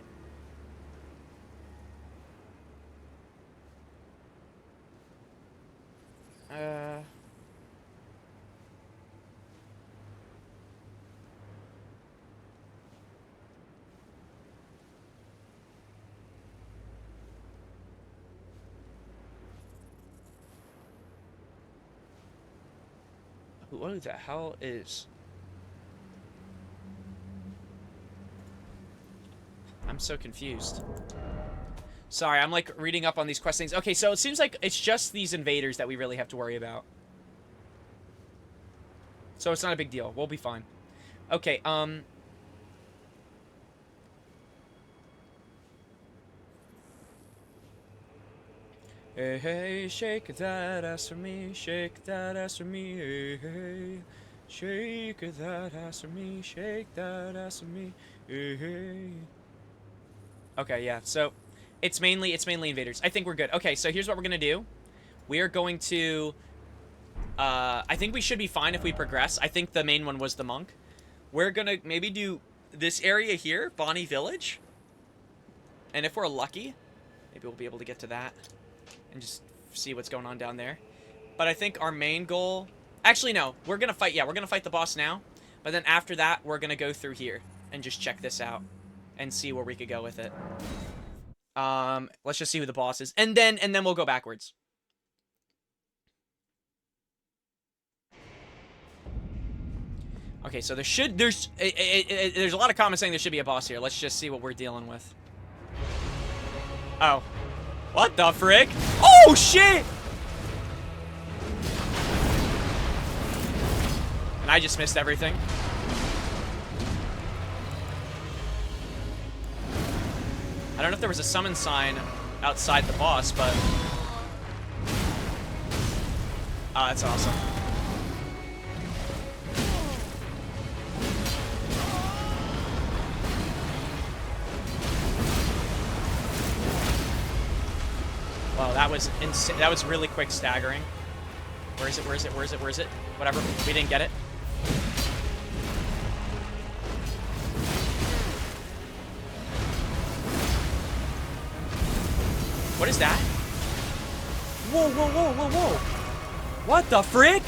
What the hell is... I'm so confused. Sorry, I'm like reading up on these quest things. Okay, so it seems like it's just these invaders that we really have to worry about. So it's not a big deal. We'll be fine. Okay, Hey, hey, shake that ass for me, shake that ass for me, hey, hey. Shake that ass for me, shake that ass for me, hey, hey. Okay, yeah, so it's mainly invaders. I think we're good. Okay, so here's what we're gonna do. We are going to, I think we should be fine if we progress. I think the main one was the monk. We're gonna maybe do this area here, Bonnie Village. And if we're lucky, maybe we'll be able to get to that and just see what's going on down there. But I think our main goal... Actually, no. We're gonna fight... Yeah, we're gonna fight the boss now. But then after that, we're gonna go through here and just check this out and see where we could go with it. Let's just see who the boss is. And then we'll go backwards. Okay, so there's a lot of comments saying there should be a boss here. Let's just see what we're dealing with. Oh. What the frick? Oh, shit! And I just missed everything. I don't know if there was a summon sign outside the boss, but... Oh, that's awesome. Wow, that was insane. That was really quick staggering. Where is it? Where is it? Where is it? Where is it? Whatever. We didn't get it. What is that? Whoa, whoa, whoa, whoa, whoa. What the frick?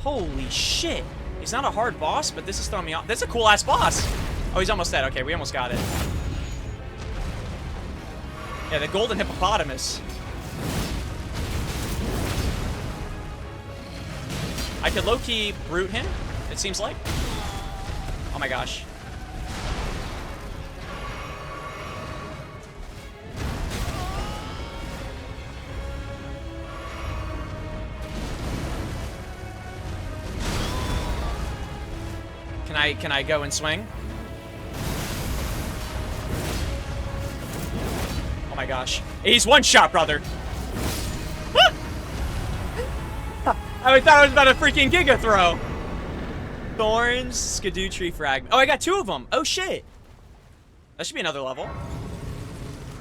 Holy shit. He's not a hard boss, but this is throwing me off. That's a cool-ass boss. Oh, he's almost dead. Okay, we almost got it. Yeah, the golden hippopotamus. I could low-key brute him. it seems like. Oh my gosh. Can I go and swing? Oh my gosh. He's one shot, brother. I thought I was about a freaking Giga throw. Thorns, Skidoo Tree Fragment. Oh, I got 2 of them. Oh shit. That should be another level.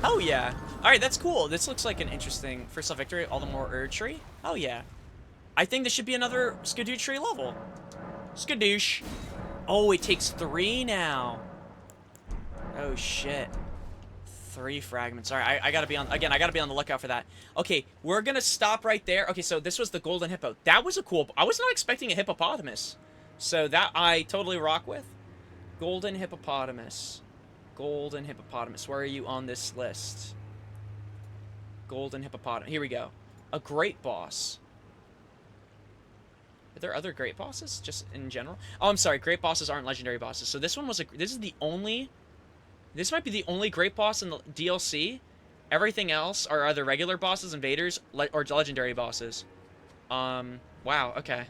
Oh yeah. Alright, that's cool. This looks like an interesting first level victory. All the more Erd Tree. Oh yeah. I think this should be another Skidoo Tree level. Skadoosh. Oh, it takes 3 now. Oh shit. 3 fragments. Alright, I gotta be on, again, I gotta be on the lookout for that. Okay, we're gonna stop right there. Okay, so this was the golden hippo. That was a cool, I was not expecting a hippopotamus. So that I totally rock with. Golden hippopotamus. Golden hippopotamus. Where are you on this list? Golden hippopotamus. Here we go. A great boss. Are there other great bosses, just in general? Oh, I'm sorry. Great bosses aren't legendary bosses. So this one was this is the only... This might be the only great boss in the DLC. Everything else are either regular bosses, invaders, or legendary bosses. Wow, okay.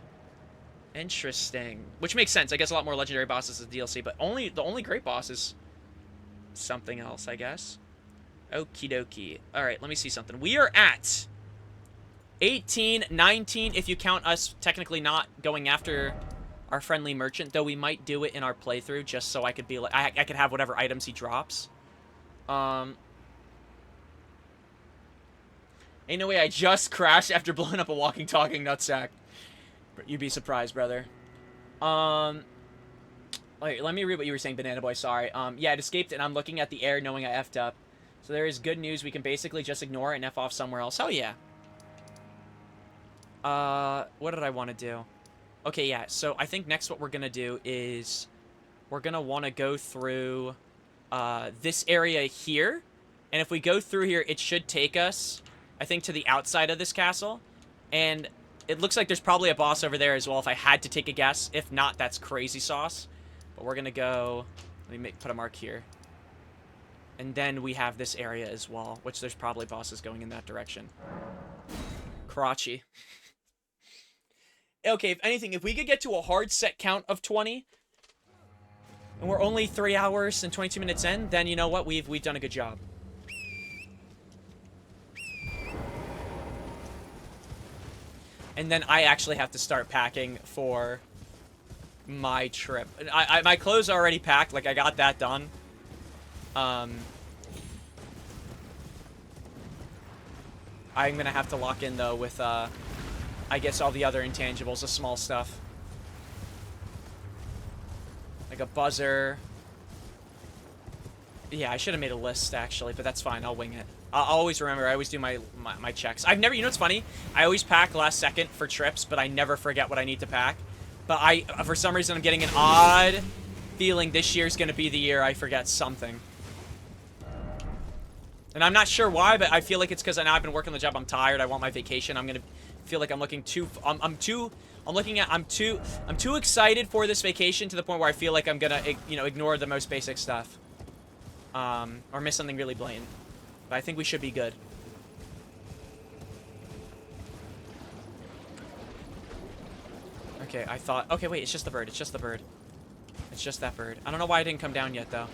Interesting. Which makes sense. I guess a lot more legendary bosses is DLC, but the only great boss is something else, I guess. Okie dokie. Alright, let me see something. We are at 18, 19, if you count us technically not going after our friendly merchant, though we might do it in our playthrough just so I could be like, I could have whatever items he drops. Ain't no way I just crashed after blowing up a walking, talking nutsack. You'd be surprised, brother. Wait, let me read what you were saying, Banana Boy, sorry. Yeah, it escaped and I'm looking at the air knowing I effed up. So there is good news, we can basically just ignore it and F off somewhere else. Oh, yeah. What did I want to do? Okay, yeah, so I think next what we're gonna do is we're gonna want to go through this area here, and if we go through here, it should take us, I think, to the outside of this castle, and it looks like there's probably a boss over there as well if I had to take a guess. If not, that's crazy sauce. But we're gonna go, let me put a mark here, and then we have this area as well, which there's probably bosses going in that direction. Karachi. Okay, if anything, if we could get to a hard set count of 20, and we're only 3 hours and 22 minutes in, then you know what? We've done a good job. And then I actually have to start packing for my trip. My clothes are already packed. Like, I got that done. I'm gonna have to lock in, though, with, I guess all the other intangibles, the small stuff. Like a buzzer. Yeah, I should have made a list, actually, but that's fine. I'll wing it. I'll always remember. I always do my checks. I've never... You know what's funny? I always pack last second for trips, but I never forget what I need to pack. But for some reason, I'm getting an odd feeling this year's going to be the year I forget something. And I'm not sure why, but I feel like it's because I've been working the job. I'm tired. I want my vacation. I'm going to feel like I'm looking too... I'm too excited for this vacation to the point where I feel like I'm going to, you know, ignore the most basic stuff. Or miss something really blatant. But I think we should be good. Okay, I thought... Okay, wait, it's just the bird. It's just the bird. It's just that bird. I don't know why it didn't come down yet, though.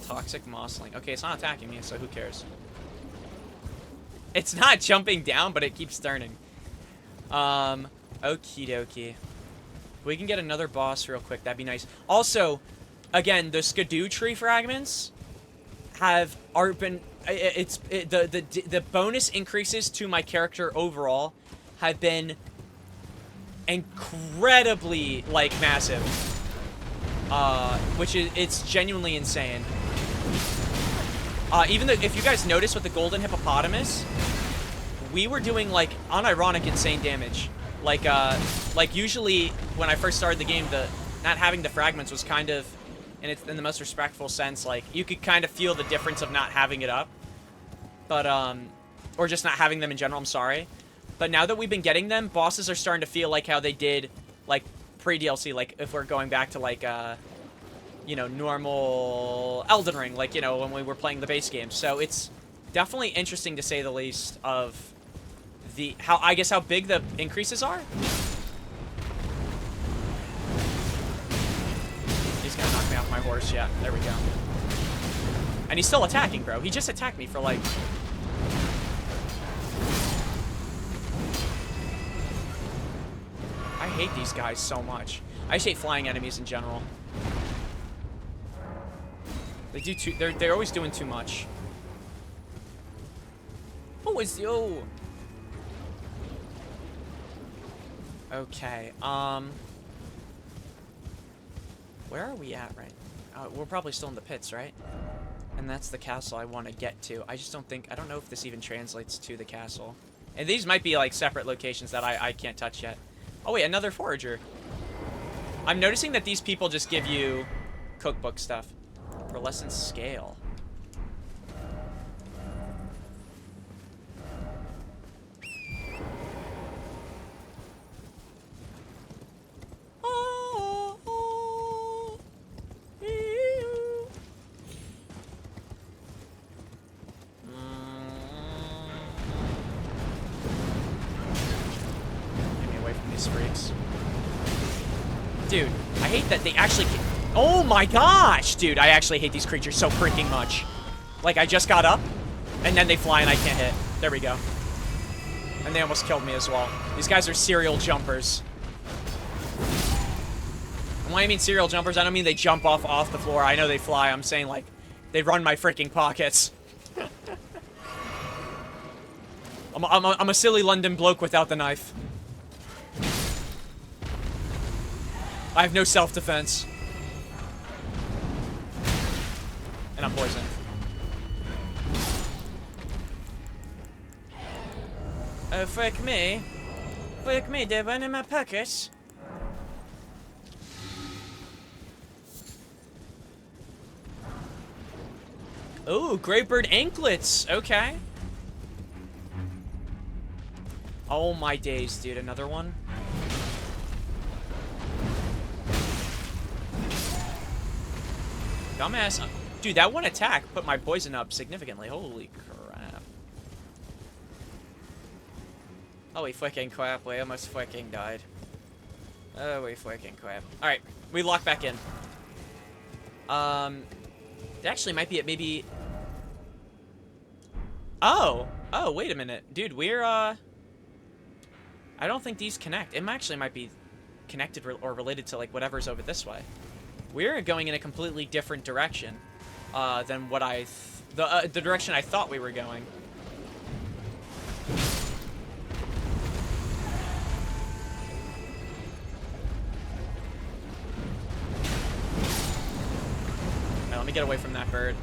Toxic mossling. Okay, it's not attacking me, so who cares? It's not jumping down, but it keeps turning. Okie dokie. We can get another boss real quick. That'd be nice. Also, again, the Skidoo tree fragments the bonus increases to my character overall have been incredibly, like, massive. Which is, it's genuinely insane. Even though, if you guys notice with the golden hippopotamus, we were doing, like, unironic insane damage. Like usually when I first started the game, not having the fragments was kind of, and it's in the most respectful sense, like, you could kind of feel the difference of not having it up. But, or just not having them in general, I'm sorry. But now that we've been getting them, bosses are starting to feel like how they did, like, pre-DLC. Like, if we're going back to, like, you know, normal Elden Ring. Like, you know, when we were playing the base game. So it's definitely interesting, to say the least, of the... I guess how big the increases are. He's gonna knock me off my horse. Yeah, there we go. And he's still attacking, bro. He just attacked me for, like... I hate these guys so much. I just hate flying enemies in general. They do too... They're always doing too much. Oh, it's... Oh! Okay, where are we at right now? We're probably still in the pits, right? And that's the castle I want to get to. I just don't think... I don't know if this even translates to the castle. And these might be, like, separate locations that I can't touch yet. Oh, wait, another forager. I'm noticing that these people just give you cookbook stuff. For less than scale. Freaks. Dude, I hate that they actually... Oh my gosh! Dude, I actually hate these creatures so freaking much. Like, I just got up, and then they fly and I can't hit. There we go. And they almost killed me as well. These guys are serial jumpers. And when I mean serial jumpers, I don't mean they jump off the floor. I know they fly. I'm saying, like, they run my freaking pockets. I'm a silly London bloke without the knife. I have no self-defense. And I'm poisoned. Oh, frick me. Frick me, they're running my pockets. Ooh, Greybird anklets. Okay. Oh my days, dude. Another one? Dumbass. Dude, that one attack put my poison up significantly. Holy crap. Holy freaking crap. We almost freaking died. Holy freaking crap. Alright, we lock back in. It actually might be at maybe... Oh! Oh, wait a minute. Dude, we're, I don't think these connect. It actually might be connected or related to, like, whatever's over this way. We're going in a completely different direction than what the direction I thought we were going. Now, let me get away from that bird.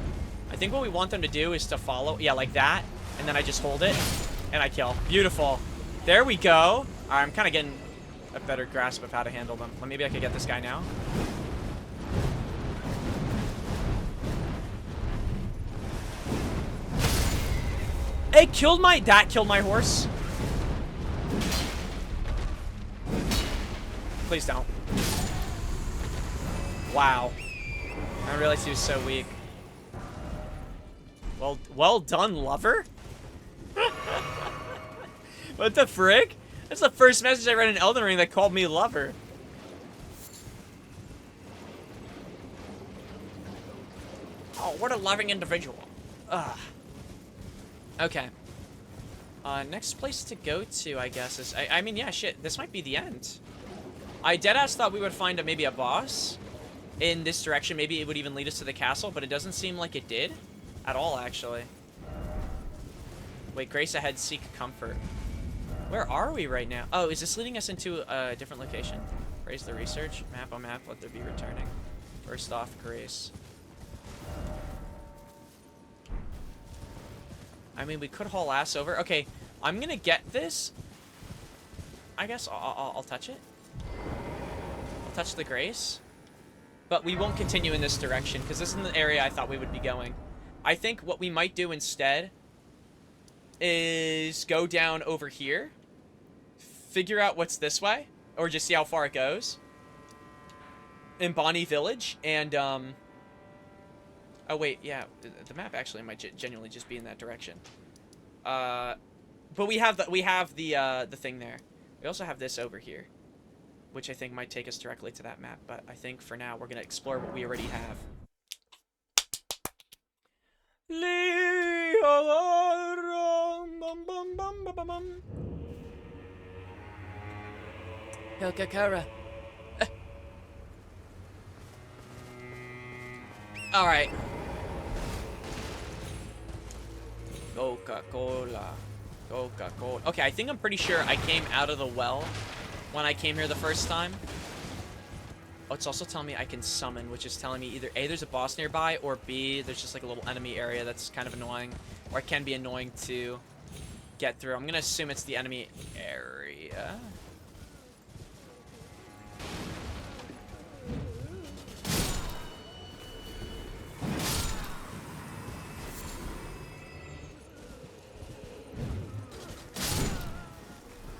I think what we want them to do is to follow, yeah, like that, and then I just hold it, and I kill. Beautiful. There we go. I'm kind of getting a better grasp of how to handle them. Maybe I could get this guy now. It killed my... That killed my horse. Please don't. Wow. I realized he was so weak. Well done, lover. What the frick? That's the first message I read in Elden Ring that called me lover. Oh, what a loving individual. Ugh. Okay. Next place to go to, I guess, is... I mean, yeah, shit. This might be the end. I deadass thought we would find maybe a boss in this direction. Maybe it would even lead us to the castle, but it doesn't seem like it did at all, actually. Wait, Grace ahead, seek comfort. Where are we right now? Oh, is this leading us into a different location? Praise the research. Map on map, let there be returning. First off, Grace. I mean, we could haul ass over. Okay, I'm gonna get this. I guess I'll touch it. I'll touch the Grace. But we won't continue in this direction, because this is the area I thought we would be going. I think what we might do instead is go down over here figure out what's this way, or just see how far it goes in Bonnie Village, and oh wait, yeah, the map actually might genuinely just be in that direction. But we have the thing there. We also have this over here, which I think might take us directly to that map. But I think for now we're gonna explore what we already have. Coca-Cola. All right. Coca-Cola. Coca-Cola. Okay, I think I'm pretty sure I came out of the well when I came here the first time. Oh, it's also telling me I can summon, which is telling me either A, there's a boss nearby, or B, there's just like a little enemy area that's kind of annoying. Or it can be annoying to get through. I'm gonna assume it's the enemy area.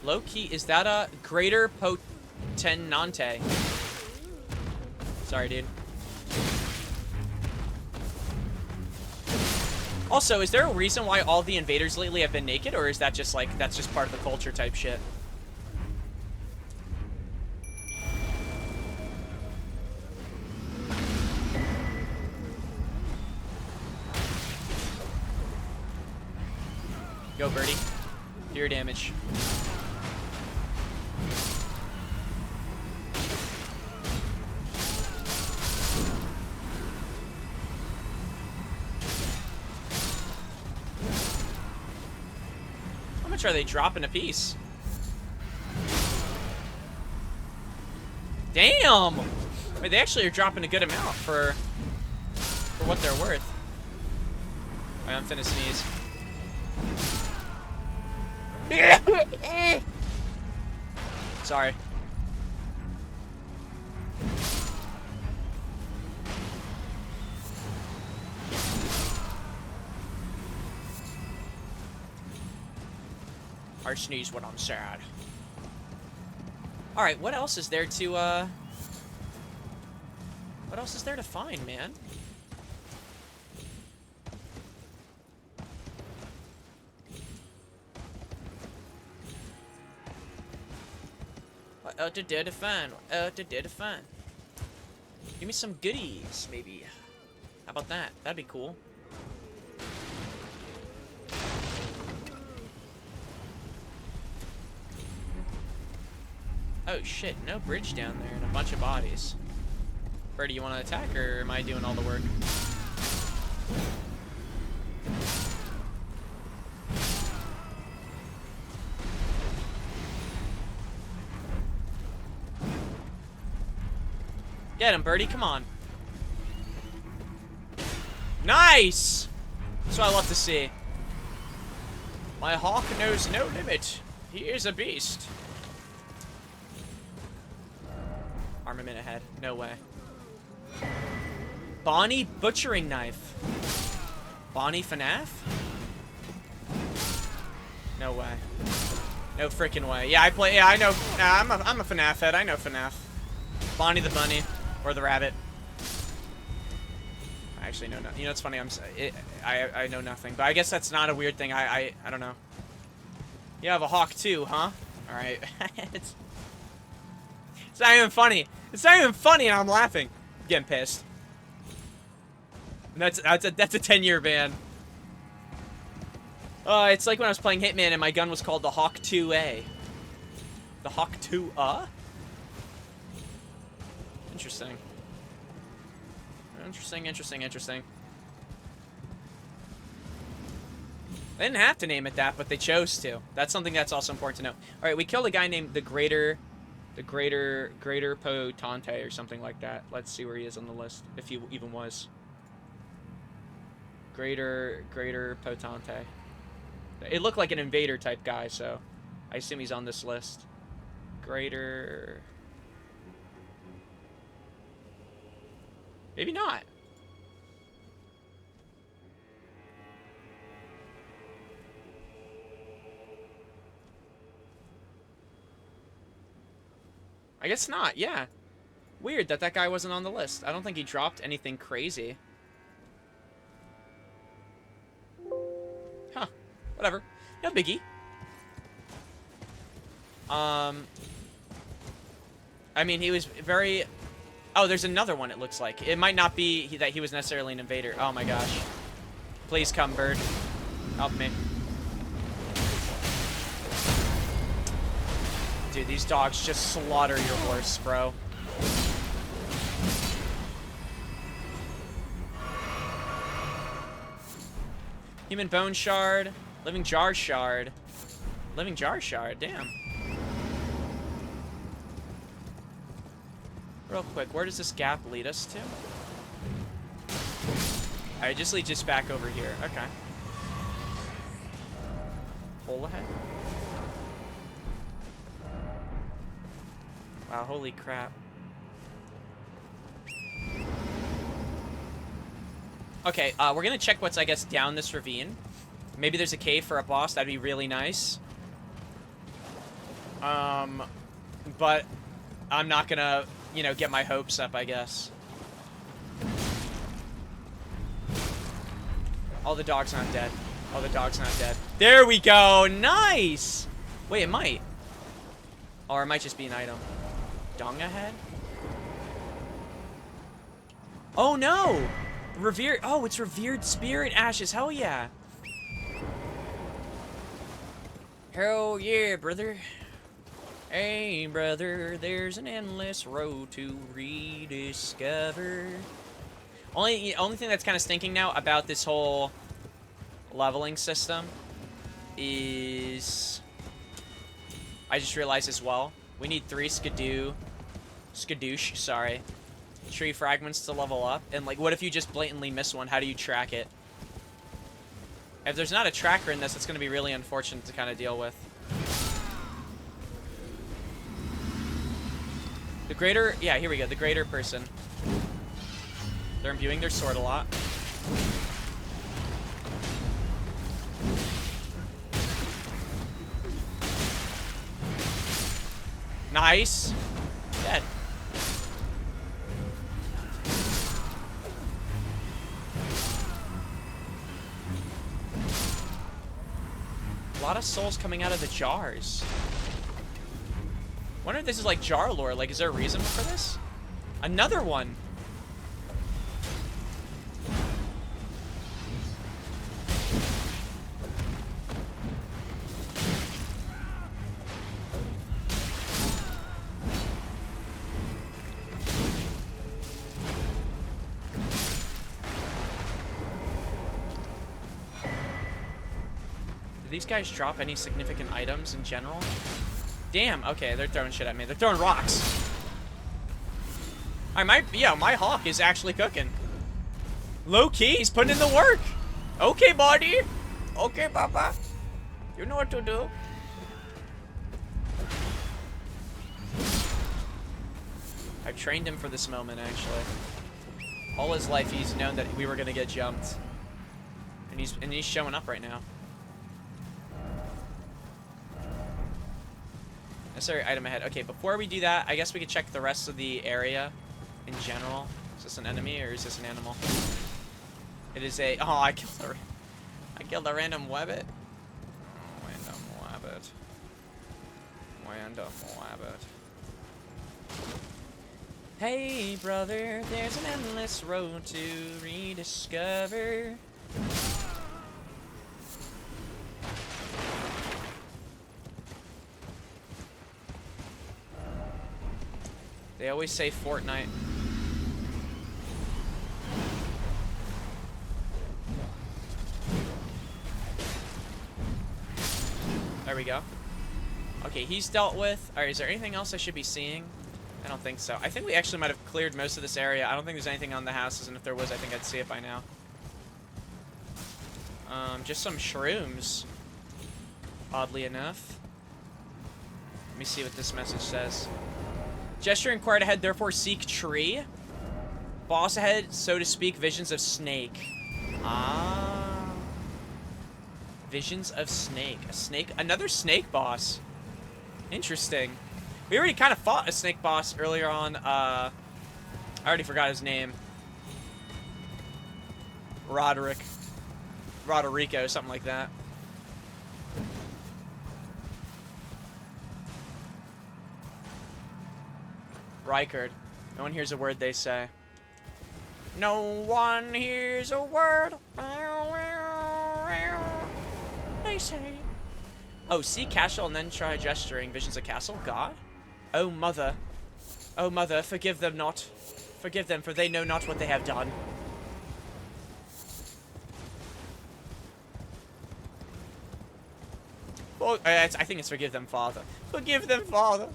Low key, is that a greater potenante? Sorry, dude. Also, is there a reason why all the invaders lately have been naked, or is that just like, that's just part of the culture type shit? Go, birdie. Do your damage. How much are they dropping a piece? Damn! Wait, they actually are dropping a good amount for what they're worth. Alright, I'm finna sneeze. Sorry. I sneeze when I'm sad. Alright, what else is there to, what else is there to find, man? What else is there to find? What else is there to find? Give me some goodies, maybe. How about that? That'd be cool. Oh shit, no bridge down there and a bunch of bodies. Birdie, you want to attack, or am I doing all the work? Get him, Birdie, come on. Nice! That's what I love to see. My hawk knows no limit. He is a beast. Armament ahead. No way. Bonnie butchering knife. Bonnie FNAF? No way. No freaking way. Yeah, I play. Yeah, I know. Nah, I'm a FNAF head. I know FNAF. Bonnie the bunny or the rabbit. I actually know nothing. You know, it's funny. I know nothing, but I guess that's not a weird thing. I don't know. You have a hawk too, huh? All right. It's not even funny. It's not even funny, and I'm laughing. I'm getting pissed. And that's a 10-year ban. It's like when I was playing Hitman and my gun was called the Hawk 2A. The Hawk 2A? Interesting. Interesting. They didn't have to name it that, but they chose to. That's something that's also important to know. All right, we killed a guy named the Greater Potante or something like that. Let's see where he is on the list, if he even was. Greater Potante. It looked like an invader type guy, so I assume he's on this list. Greater. Maybe not. I guess not, yeah. Weird that that guy wasn't on the list. I don't think he dropped anything crazy. Huh. Whatever. No biggie. I mean, he was very... Oh, there's another one, it looks like. It might not be that he was necessarily an invader. Oh my gosh. Please come, bird. Help me. Dude, these dogs just slaughter your horse, bro. Human bone shard. Living jar shard. Living jar shard, damn. Real quick, where does this gap lead us to? Alright, just lead just back over here. Okay. Hole ahead. Wow, holy crap. Okay, we're gonna check what's, I guess, down this ravine. Maybe there's a cave for a boss. That'd be really nice. But I'm not gonna, you know, get my hopes up, I guess. All the dog's not dead. All the dog's not dead. There we go! Nice! Wait, it might. Or it might just be an item. Dong ahead? Oh no! Revered. Oh, it's revered spirit ashes. Hell yeah. Hell yeah, brother. Hey, brother, there's an endless road to rediscover. Only thing that's kind of stinking now about this whole leveling system is... I just realized as well, we need 3 skadoosh, sorry, tree fragments to level up. And, like, what if you just blatantly miss one? How do you track it? If there's not a tracker in this, it's going to be really unfortunate to kind of deal with. The greater... Yeah, here we go. The greater person. They're imbuing their sword a lot. Nice. Dead. A lot of souls coming out of the jars. Wonder if this is like jar lore. Like, is there a reason for this? Another one. Did these guys drop any significant items in general? Damn, okay, they're throwing shit at me. They're throwing rocks. My hawk is actually cooking. Low key, he's putting in the work. Okay, buddy. Okay, papa. You know what to do. I've trained him for this moment, actually. All his life, he's known that we were gonna get jumped. And he's showing up right now. Necessary item ahead. Okay, before we do that, I guess we could check the rest of the area in general. Is this an enemy or is this an animal? It is a... Oh, I killed a random webbit. Random webbit. Random webbit. Hey, brother, there's an endless road to rediscover. They always say Fortnite. There we go. Okay, he's dealt with. Alright, is there anything else I should be seeing? I don't think so. I think we actually might have cleared most of this area. I don't think there's anything on the houses, and if there was, I think I'd see it by now. Just some shrooms. Oddly enough. Let me see what this message says. Gesture inquired ahead, therefore seek tree. Boss ahead, so to speak, visions of snake. Ah. Visions of snake. A snake? Another snake boss. Interesting. We already kind of fought a snake boss earlier on. I already forgot his name. Roderico, something like that. Rykard. No one hears a word they say. No one hears a word they say. Oh, see castle and then try gesturing. Visions of castle? God? Oh, mother. Oh, mother, forgive them not. Forgive them, for they know not what they have done. Well, I think it's forgive them, Father. Forgive them, Father.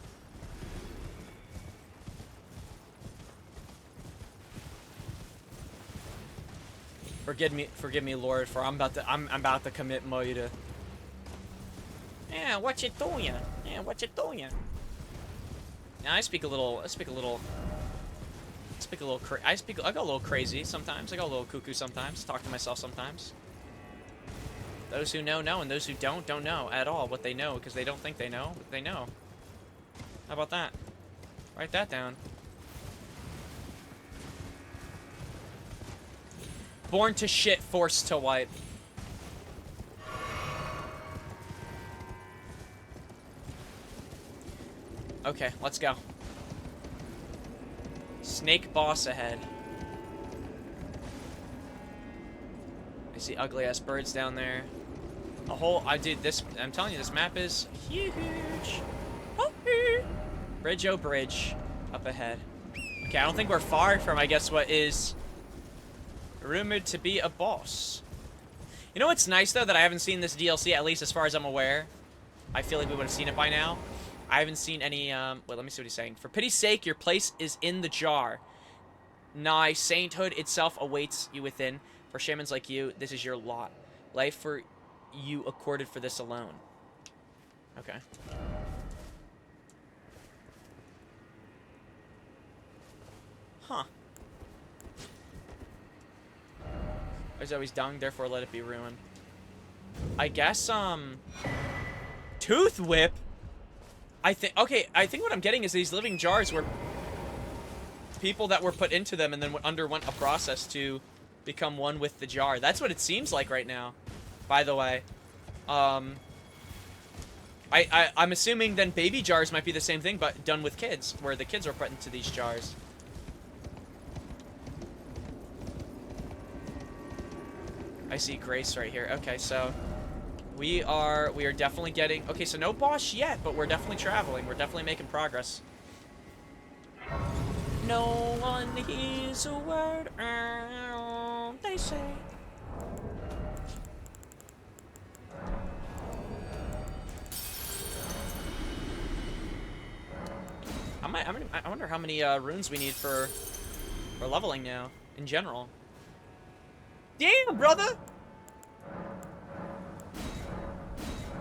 Forgive me, Lord, for I'm about to commit murder. Yeah, what you doing? Yeah, what you doing? Now I go a little crazy sometimes. I go a little cuckoo sometimes. Talk to myself sometimes. Those who know, know, and those who don't know at all what they know, because they don't think they know what they know. How about that? Write that down. Born to shit, forced to wipe. Okay, let's go. Snake boss ahead. I see ugly ass birds down there. A whole, I'm telling you, this map is huge. Bridge, oh bridge, up ahead. Okay, I don't think we're far from, I guess, what is rumored to be a boss. You know what's nice, though, that I haven't seen this DLC, at least as far as I'm aware. I feel like we would have seen it by now. I haven't seen any, wait, let me see what he's saying. For pity's sake, your place is in the jar. Nigh sainthood itself awaits you within. For shamans like you, this is your lot. Life for you accorded for this alone. Okay. Huh. There's always dung, therefore let it be ruined. I guess, Tooth Whip? I think what I'm getting is these living jars were people that were put into them and then underwent a process to become one with the jar. That's what it seems like right now, by the way. I'm assuming then baby jars might be the same thing, but done with kids, where the kids are put into these jars. I see Grace right here. Okay, so we are definitely getting... Okay, so no boss yet, but we're definitely traveling. We're definitely making progress. No one hears a word they say. I wonder how many runes we need for leveling now in general. Damn, brother!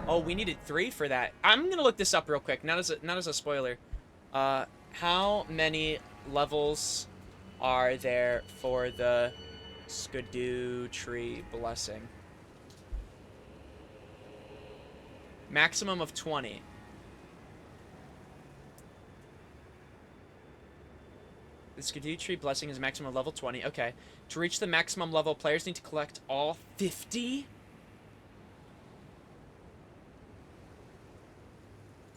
Oh, we needed 3 for that. I'm gonna look this up real quick, not as a spoiler. How many levels are there for the Skidoo Tree Blessing? Maximum of 20. The Skidoo Tree Blessing is maximum level 20. Okay. To reach the maximum level, players need to collect all 50?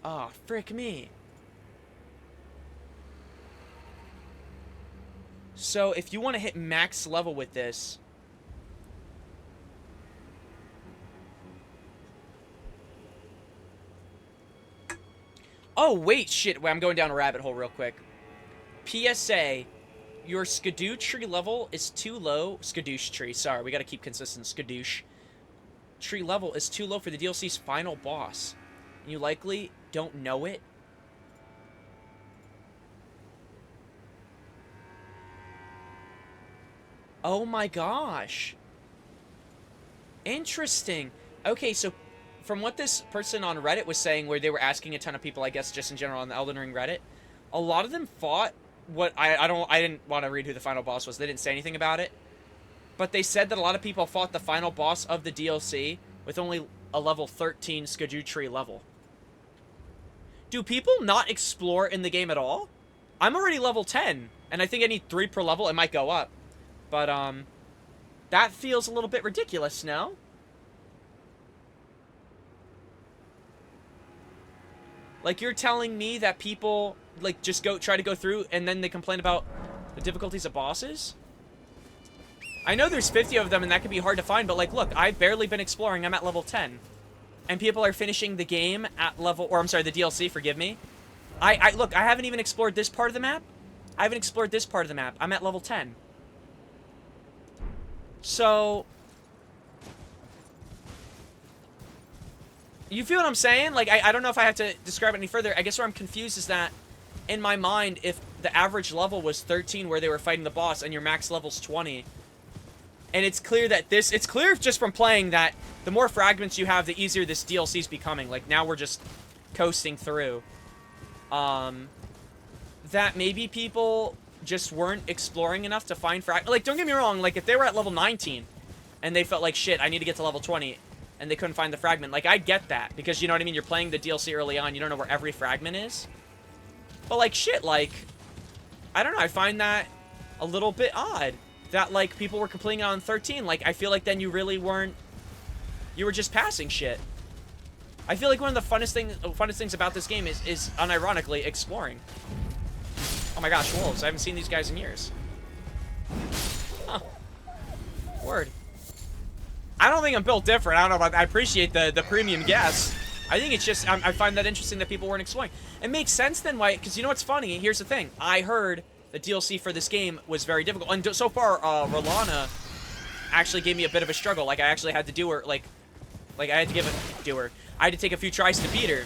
Oh, frick me. So, if you want to hit max level with this... Oh, wait, shit. Wait, I'm going down a rabbit hole real quick. PSA, your Skidoo Tree level is too low. Skadoosh Tree, sorry, we gotta keep consistent. Skadoosh Tree level is too low for the DLC's final boss. And you likely don't know it. Oh my gosh. Interesting. Okay, so from what this person on Reddit was saying, where they were asking a ton of people, I guess just in general on the Elden Ring Reddit, a lot of them fought what I didn't want to read who the final boss was. They didn't say anything about it. But they said that a lot of people fought the final boss of the DLC with only a level 13 Skidoo Tree level. Do people not explore in the game at all? I'm already level 10, and I think I need 3 per level. It might go up. But, that feels a little bit ridiculous, no? Like, you're telling me that people, like, just try to go through, and then they complain about the difficulties of bosses? I know there's 50 of them, and that can be hard to find, but, like, look, I've barely been exploring. I'm at level 10. And people are finishing the game at level, or I'm sorry, the DLC, forgive me. Look, I haven't even explored this part of the map. I haven't explored this part of the map. I'm at level 10. So, you feel what I'm saying? Like, I don't know if I have to describe it any further. I guess where I'm confused is that, in my mind, if the average level was 13 where they were fighting the boss and your max level's 20, and it's clear that it's clear just from playing that the more fragments you have, the easier this DLC's becoming. Like, now we're just coasting through. That maybe people just weren't exploring enough to find fragments. Like, don't get me wrong, like, if they were at level 19 and they felt like, shit, I need to get to level 20, and they couldn't find the fragment, like, I get that, because, you know what I mean, you're playing the DLC early on, you don't know where every fragment is. But, like, shit, like, I don't know, I find that a little bit odd, that, like, people were completing it on 13, like, I feel like then you really weren't, you were just passing shit. I feel like one of the funnest things about this game is unironically, exploring. Oh my gosh, wolves, I haven't seen these guys in years. Huh. Word. I don't think I'm built different. I don't know, but I appreciate the premium guess. I think it's just, I find that interesting that people weren't exploring. It makes sense then why, because you know what's funny? Here's the thing. I heard the DLC for this game was very difficult. And so far, Rolana actually gave me a bit of a struggle. Like, I actually had to do her, like I had to I had to take a few tries to beat her.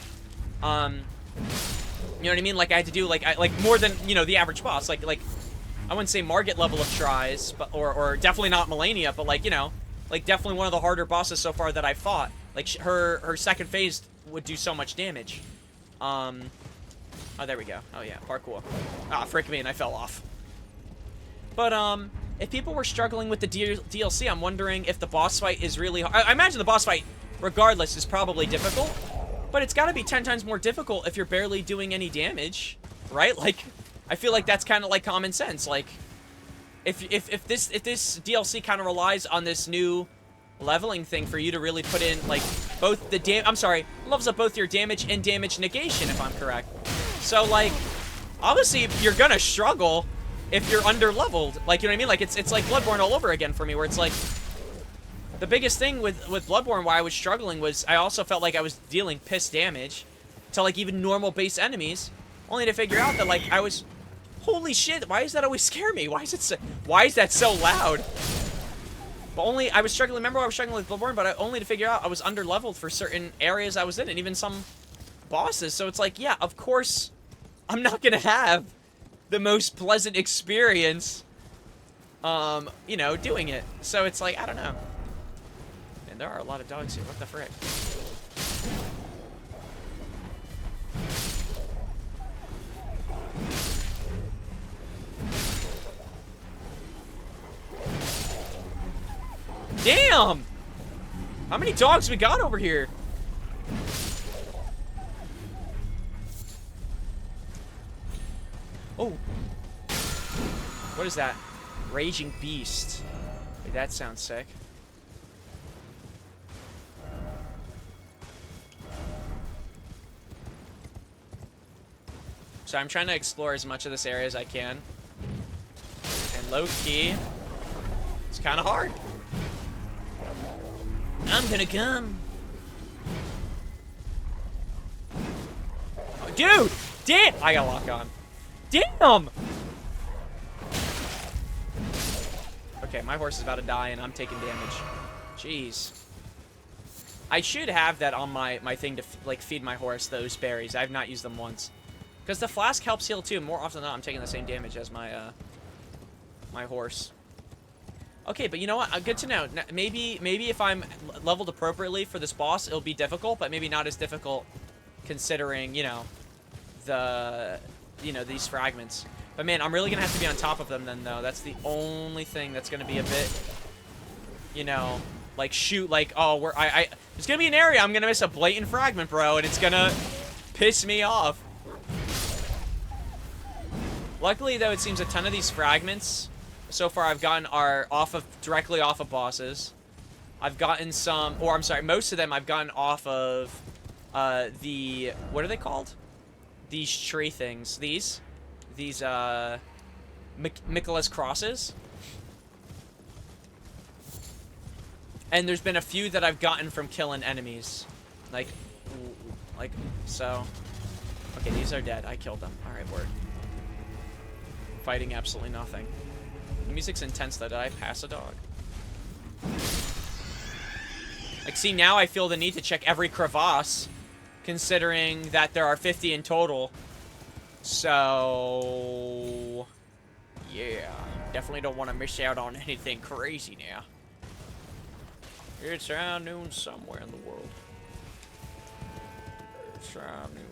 You know what I mean? Like, I had to do, like more than, you know, the average boss. Like, I wouldn't say Margit level of tries, but, or definitely not Melania, but, like, you know, like, definitely one of the harder bosses so far that I've fought. Like, her second phase would do so much damage. Oh, there we go. Oh, yeah, parkour. Ah, frick me, and I fell off. But, if people were struggling with the DLC, I'm wondering if the boss fight is really hard. I imagine the boss fight, regardless, is probably difficult. But it's gotta be 10 times more difficult if you're barely doing any damage, right? Like, I feel like that's kind of like common sense. Like, if this DLC kind of relies on this new leveling thing for you to really put in, like, both the levels up both your damage and damage negation, if I'm correct. So, like, obviously you're gonna struggle if you're under-leveled. Like, you know what I mean? Like, it's like Bloodborne all over again for me, where it's like, the biggest thing with Bloodborne why I was struggling was I also felt like I was dealing piss damage to, like, even normal base enemies, only to figure out that, like, I was, holy shit, why does that always scare me? Why is that so loud? But I was struggling, remember I was struggling with Bloodborne, but only to figure out I was under-leveled for certain areas I was in, and even some bosses, so it's like, yeah, of course, I'm not gonna have the most pleasant experience, you know, doing it. So it's like, I don't know. And there are a lot of dogs here, what the frick? Damn! How many dogs we got over here? Oh. What is that? Raging Beast. Hey, that sounds sick. So I'm trying to explore as much of this area as I can. And low-key, it's kind of hard. I'm gonna come. Oh, dude! Damn! I got lock on. Damn! Okay, my horse is about to die and I'm taking damage. Jeez. I should have that on my thing to, like, feed my horse those berries. I've not used them once. Because the flask helps heal too. More often than not, I'm taking the same damage as my, my horse. Okay, but you know what? Good to know. Maybe if I'm leveled appropriately for this boss, it'll be difficult, but maybe not as difficult considering, you know, these fragments. But man, I'm really gonna have to be on top of them then, though. That's the only thing that's gonna be a bit, you know, like, shoot, like, oh, there's gonna be an area I'm gonna miss a blatant fragment, bro, and it's gonna piss me off. Luckily, though, it seems a ton of these fragments so far I've gotten are directly off of bosses. I've gotten some, or I'm sorry, most of them I've gotten off of what are they called? These tree things. These Michaela's crosses. And there's been a few that I've gotten from killing enemies. Like, so. Okay, these are dead. I killed them. Alright, word. Fighting absolutely nothing. The music's intense, though. Did I pass a dog? Like, see, now I feel the need to check every crevasse, considering that there are 50 in total. So... yeah. Definitely don't want to miss out on anything crazy now. It's around noon somewhere in the world. It's around noon.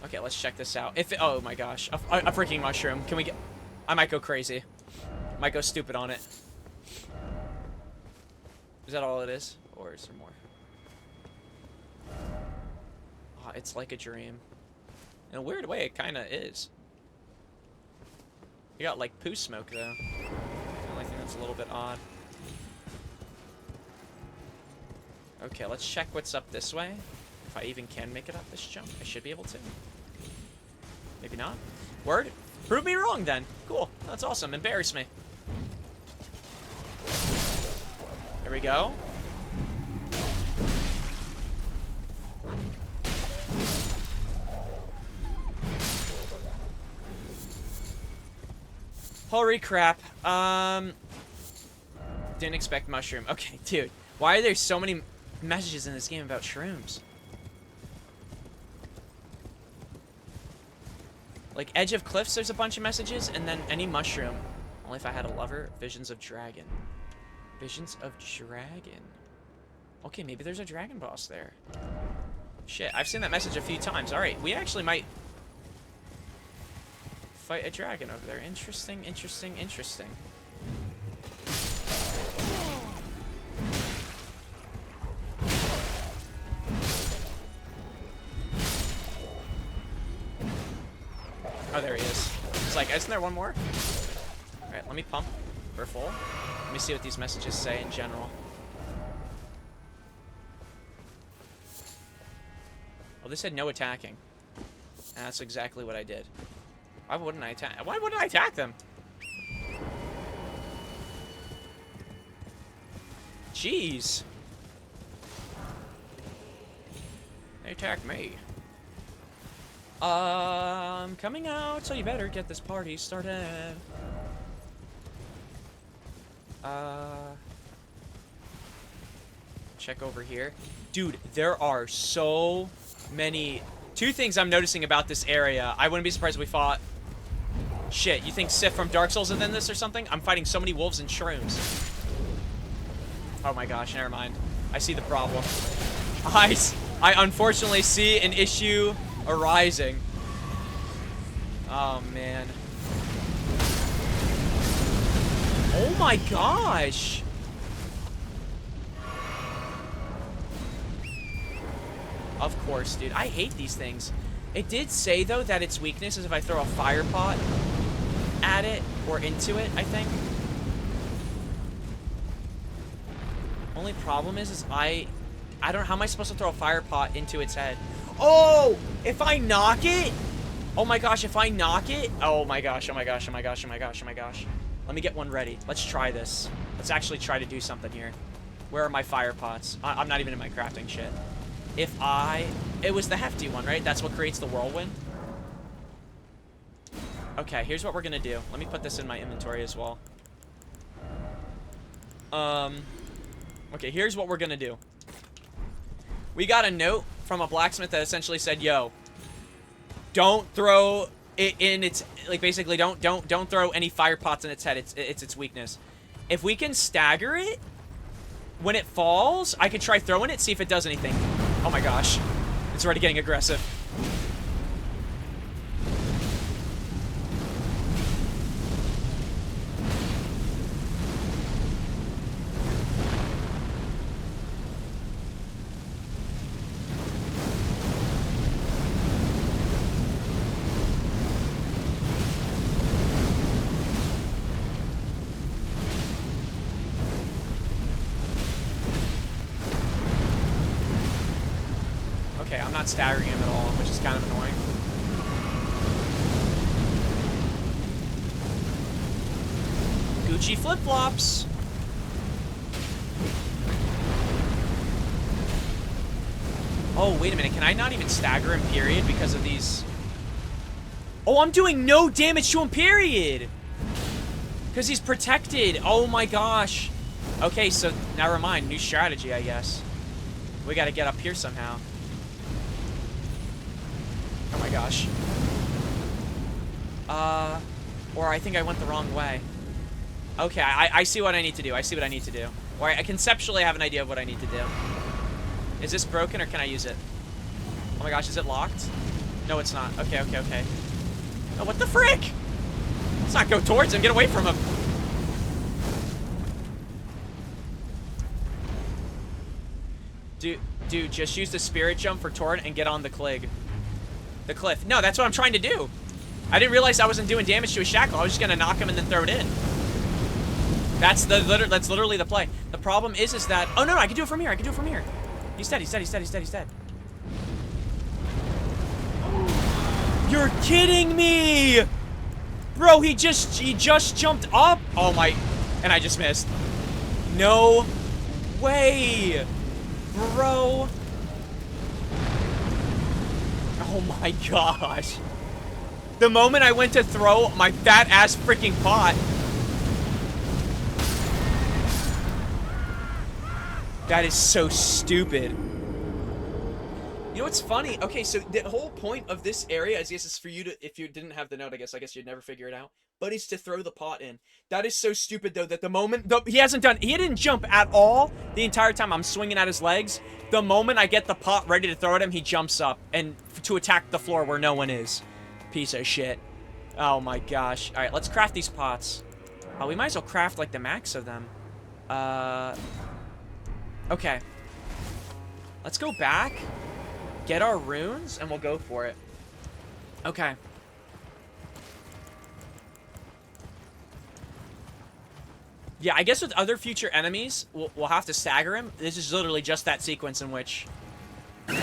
Okay, let's check this out. Oh my gosh, a freaking mushroom. Can we get... I might go crazy. Might go stupid on it. Is that all it is? Or is there more? Oh, it's like a dream. In a weird way, it kind of is. You got, like, poo smoke, though. The only thing that's a little bit odd. Okay, let's check what's up this way. If I even can make it up this jump. I should be able to. Maybe not. Word? Prove me wrong, then. Cool. That's awesome. Embarrass me. There we go. Holy crap. Didn't expect mushroom. Okay, dude. Why are there so many messages in this game about shrooms? Like, edge of cliffs, there's a bunch of messages, and then any mushroom. Only if I had a lover. Visions of dragon. Visions of dragon. Okay, maybe there's a dragon boss there. Shit, I've seen that message a few times. Alright, we actually might fight a dragon over there. Interesting, interesting, interesting. Oh, there he is. It's like, isn't there one more? Alright, let me pump for full. Let me see what these messages say in general. Oh, this said no attacking. And that's exactly what I did. Why wouldn't I attack? Why wouldn't I attack them? Jeez. They attacked me. Coming out, so you better get this party started. Check over here. Dude, there are so many... Two things I'm noticing about this area. I wouldn't be surprised if we fought... Shit, you think Sif from Dark Souls is in this or something? I'm fighting so many wolves and shrooms. Oh my gosh, never mind. I see the problem. I unfortunately see an issue arising. Oh, man. Oh my gosh! Of course, dude. I hate these things. It did say, though, that its weakness is if I throw a fire pot at it or into it, I think. Only problem is I don't know. How am I supposed to throw a fire pot into its head? Oh! If I knock it? Oh my gosh, if I knock it? Oh my gosh, oh my gosh, oh my gosh, oh my gosh, oh my gosh. Let me get one ready. Let's try this. Let's actually try to do something here. Where are my fire pots? I'm not even in my crafting shit. If I... It was the hefty one, right? That's what creates the whirlwind? Okay, here's what we're gonna do. Let me put this in my inventory as well. Okay, here's what we're gonna do. We got a note from a blacksmith that essentially said, yo, don't throw it in its... Like, basically, don't throw any fire pots in its head. It's its weakness. If we can stagger it, when it falls, I could try throwing it, see if it does anything. Oh my gosh. It's already getting aggressive. not staggering him at all, which is kind of annoying. Gucci flip-flops. Oh, wait a minute. Can I not even stagger him, period, because of these... Oh, I'm doing no damage to him, period! Because he's protected. Oh, my gosh. Okay, so never mind. New strategy, I guess. We gotta get up here somehow. Oh, my gosh. Or I think I went the wrong way. Okay, I see what I need to do. I see what I need to do. Or I conceptually have an idea of what I need to do. Is this broken or can I use it? Oh my gosh, is it locked? No, it's not. Okay, okay, okay. Oh, what the frick? Let's not go towards him. Get away from him. Dude, just use the spirit jump for Torrent and get on the the cliff. No, that's what I'm trying to do. I didn't realize I wasn't doing damage to a shackle. I was just gonna knock him and then throw it in. That's literally the play. The problem is that... Oh, no, I can do it from here. I can do it from here. He's dead, he's dead, he's dead, he's dead, he's dead. You're kidding me! Bro, he just jumped up. Oh my... And I just missed. No way! Bro. Oh my gosh. The moment I went to throw my fat ass freaking pot... That is so stupid. You know what's funny? Okay, so the whole point of this area is, yes, is for you to, if you didn't have the note, I guess you'd never figure it out, but it's to throw the pot in. That is so stupid, though, that the moment, he didn't jump at all the entire time I'm swinging at his legs. The moment I get the pot ready to throw at him, he jumps up and to attack the floor where no one is. Piece of shit. Oh my gosh. All right, let's craft these pots. Oh, we might as well craft, like, the max of them. Okay. Let's go back, get our runes, and we'll go for it. Okay. Yeah, I guess with other future enemies, we'll have to stagger him. This is literally just that sequence in which... I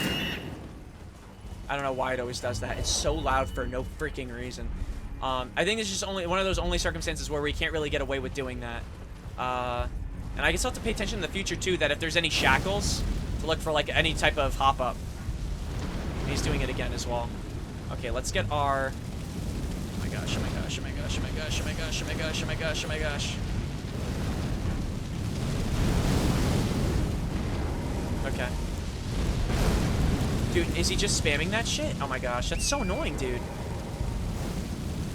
don't know why it always does that. It's so loud for no freaking reason. I think it's just only one of those only circumstances where we can't really get away with doing that. And I guess I'll have to pay attention in the future, too, that if there's any shackles, to look for, like, any type of hop-up. He's doing it again as well. Okay, let's get our... Oh my gosh, oh my gosh, oh my gosh, oh my gosh, oh my gosh, oh my gosh, oh my gosh, oh my gosh. Okay. Dude, is he just spamming that shit? Oh my gosh, that's so annoying, dude.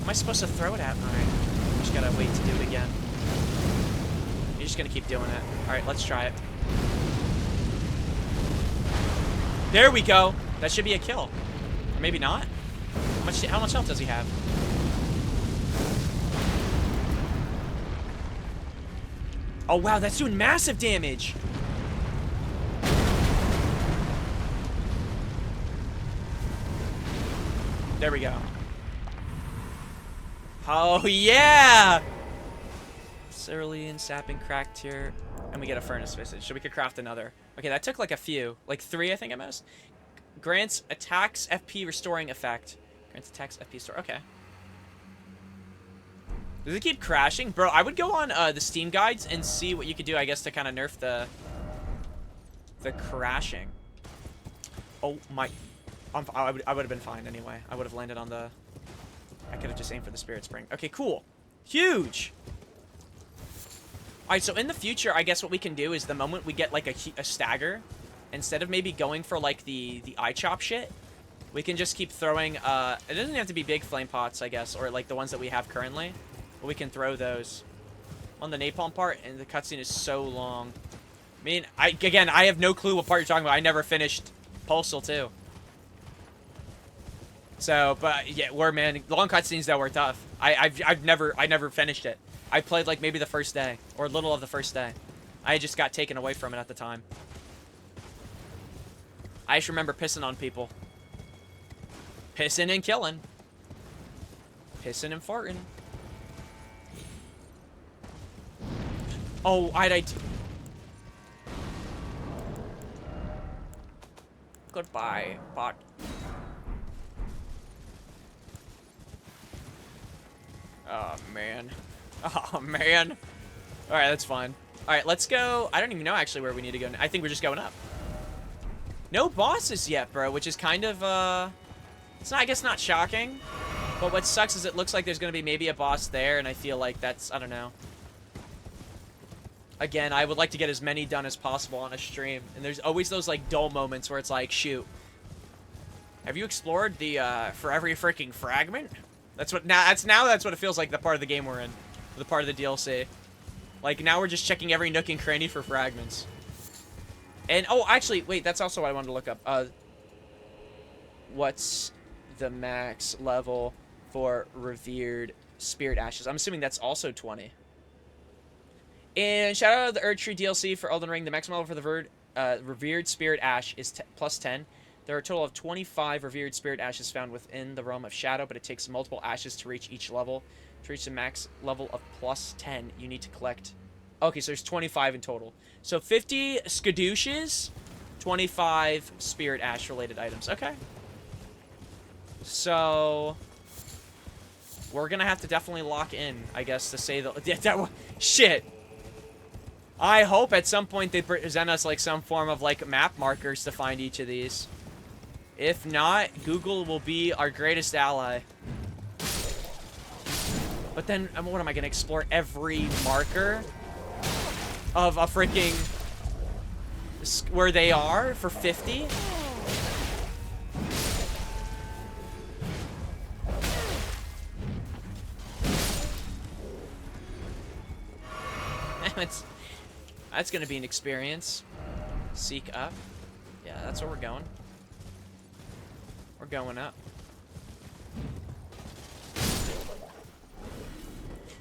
Am I supposed to throw it at? Alright, just gotta wait to do it again. You're just gonna keep doing it. Alright, let's try it. There we go! That should be a kill. Or maybe not. How much health does he have? Oh wow, that's doing massive damage! There we go. Oh yeah! Cerulean, sapping, cracked here. And we get a furnace visage, so we could craft another. Okay, that took like a few. Like 3, I think, at most. Grants attacks FP restoring effect. Grants attacks FP restore. Okay. Does it keep crashing? Bro, I would go on the Steam guides and see what you could do, I guess, to kind of nerf the crashing. Oh my... I would have been fine anyway. I would have landed on the... I could have just aimed for the Spirit Spring. Okay, cool. Huge! Alright, so in the future, I guess what we can do is the moment we get, like, a stagger, instead of maybe going for, like, the eye chop shit, we can just keep throwing, it doesn't have to be big flame pots, I guess, or, like, the ones that we have currently, but we can throw those. On the napalm part, and the cutscene is so long. I mean, again, I have no clue what part you're talking about. I never finished Postal 2. So, but, yeah, man, long cutscenes, though, were tough. I never finished it. I played, like, maybe the first day, or a little of the first day. I just got taken away from it at the time. I just remember pissing on people. Pissing and killing. Pissing and farting. Oh, Go goodbye, bot. Oh, man. Oh, man. Alright, that's fine. Alright, let's go. I don't even know, actually, where we need to go. I think we're just going up. No bosses yet, bro, which is kind of, it's not, I guess, not shocking. But what sucks is it looks like there's going to be maybe a boss there, and I feel like that's, I don't know. Again, I would like to get as many done as possible on a stream. And there's always those, like, dull moments where it's like, shoot. Have you explored the, for every freaking fragment? That's what, that's what it feels like, the part of the game we're in. The part of the DLC. Like, now we're just checking every nook and cranny for fragments. And, oh, actually, wait, that's also what I wanted to look up. What's the max level for revered spirit ashes? I'm assuming that's also 20. And shout out to the Erdtree DLC for Elden Ring. The maximum level for the revered spirit ash is plus 10. There are a total of 25 revered spirit ashes found within the realm of shadow, but it takes multiple ashes to reach each level. To reach the max level of plus 10, you need to collect... Okay, so there's 25 in total. So 50 skadooshes, 25 spirit ash related items. Okay. So... we're gonna have to definitely lock in, I guess, to say the... Shit! I hope at some point they present us, like, some form of, like, map markers to find each of these. If not, Google will be our greatest ally. But then, what am I gonna explore every marker of a freaking... where they are for 50? That's gonna be an experience. Seek up. Yeah, that's where we're going. We're going up.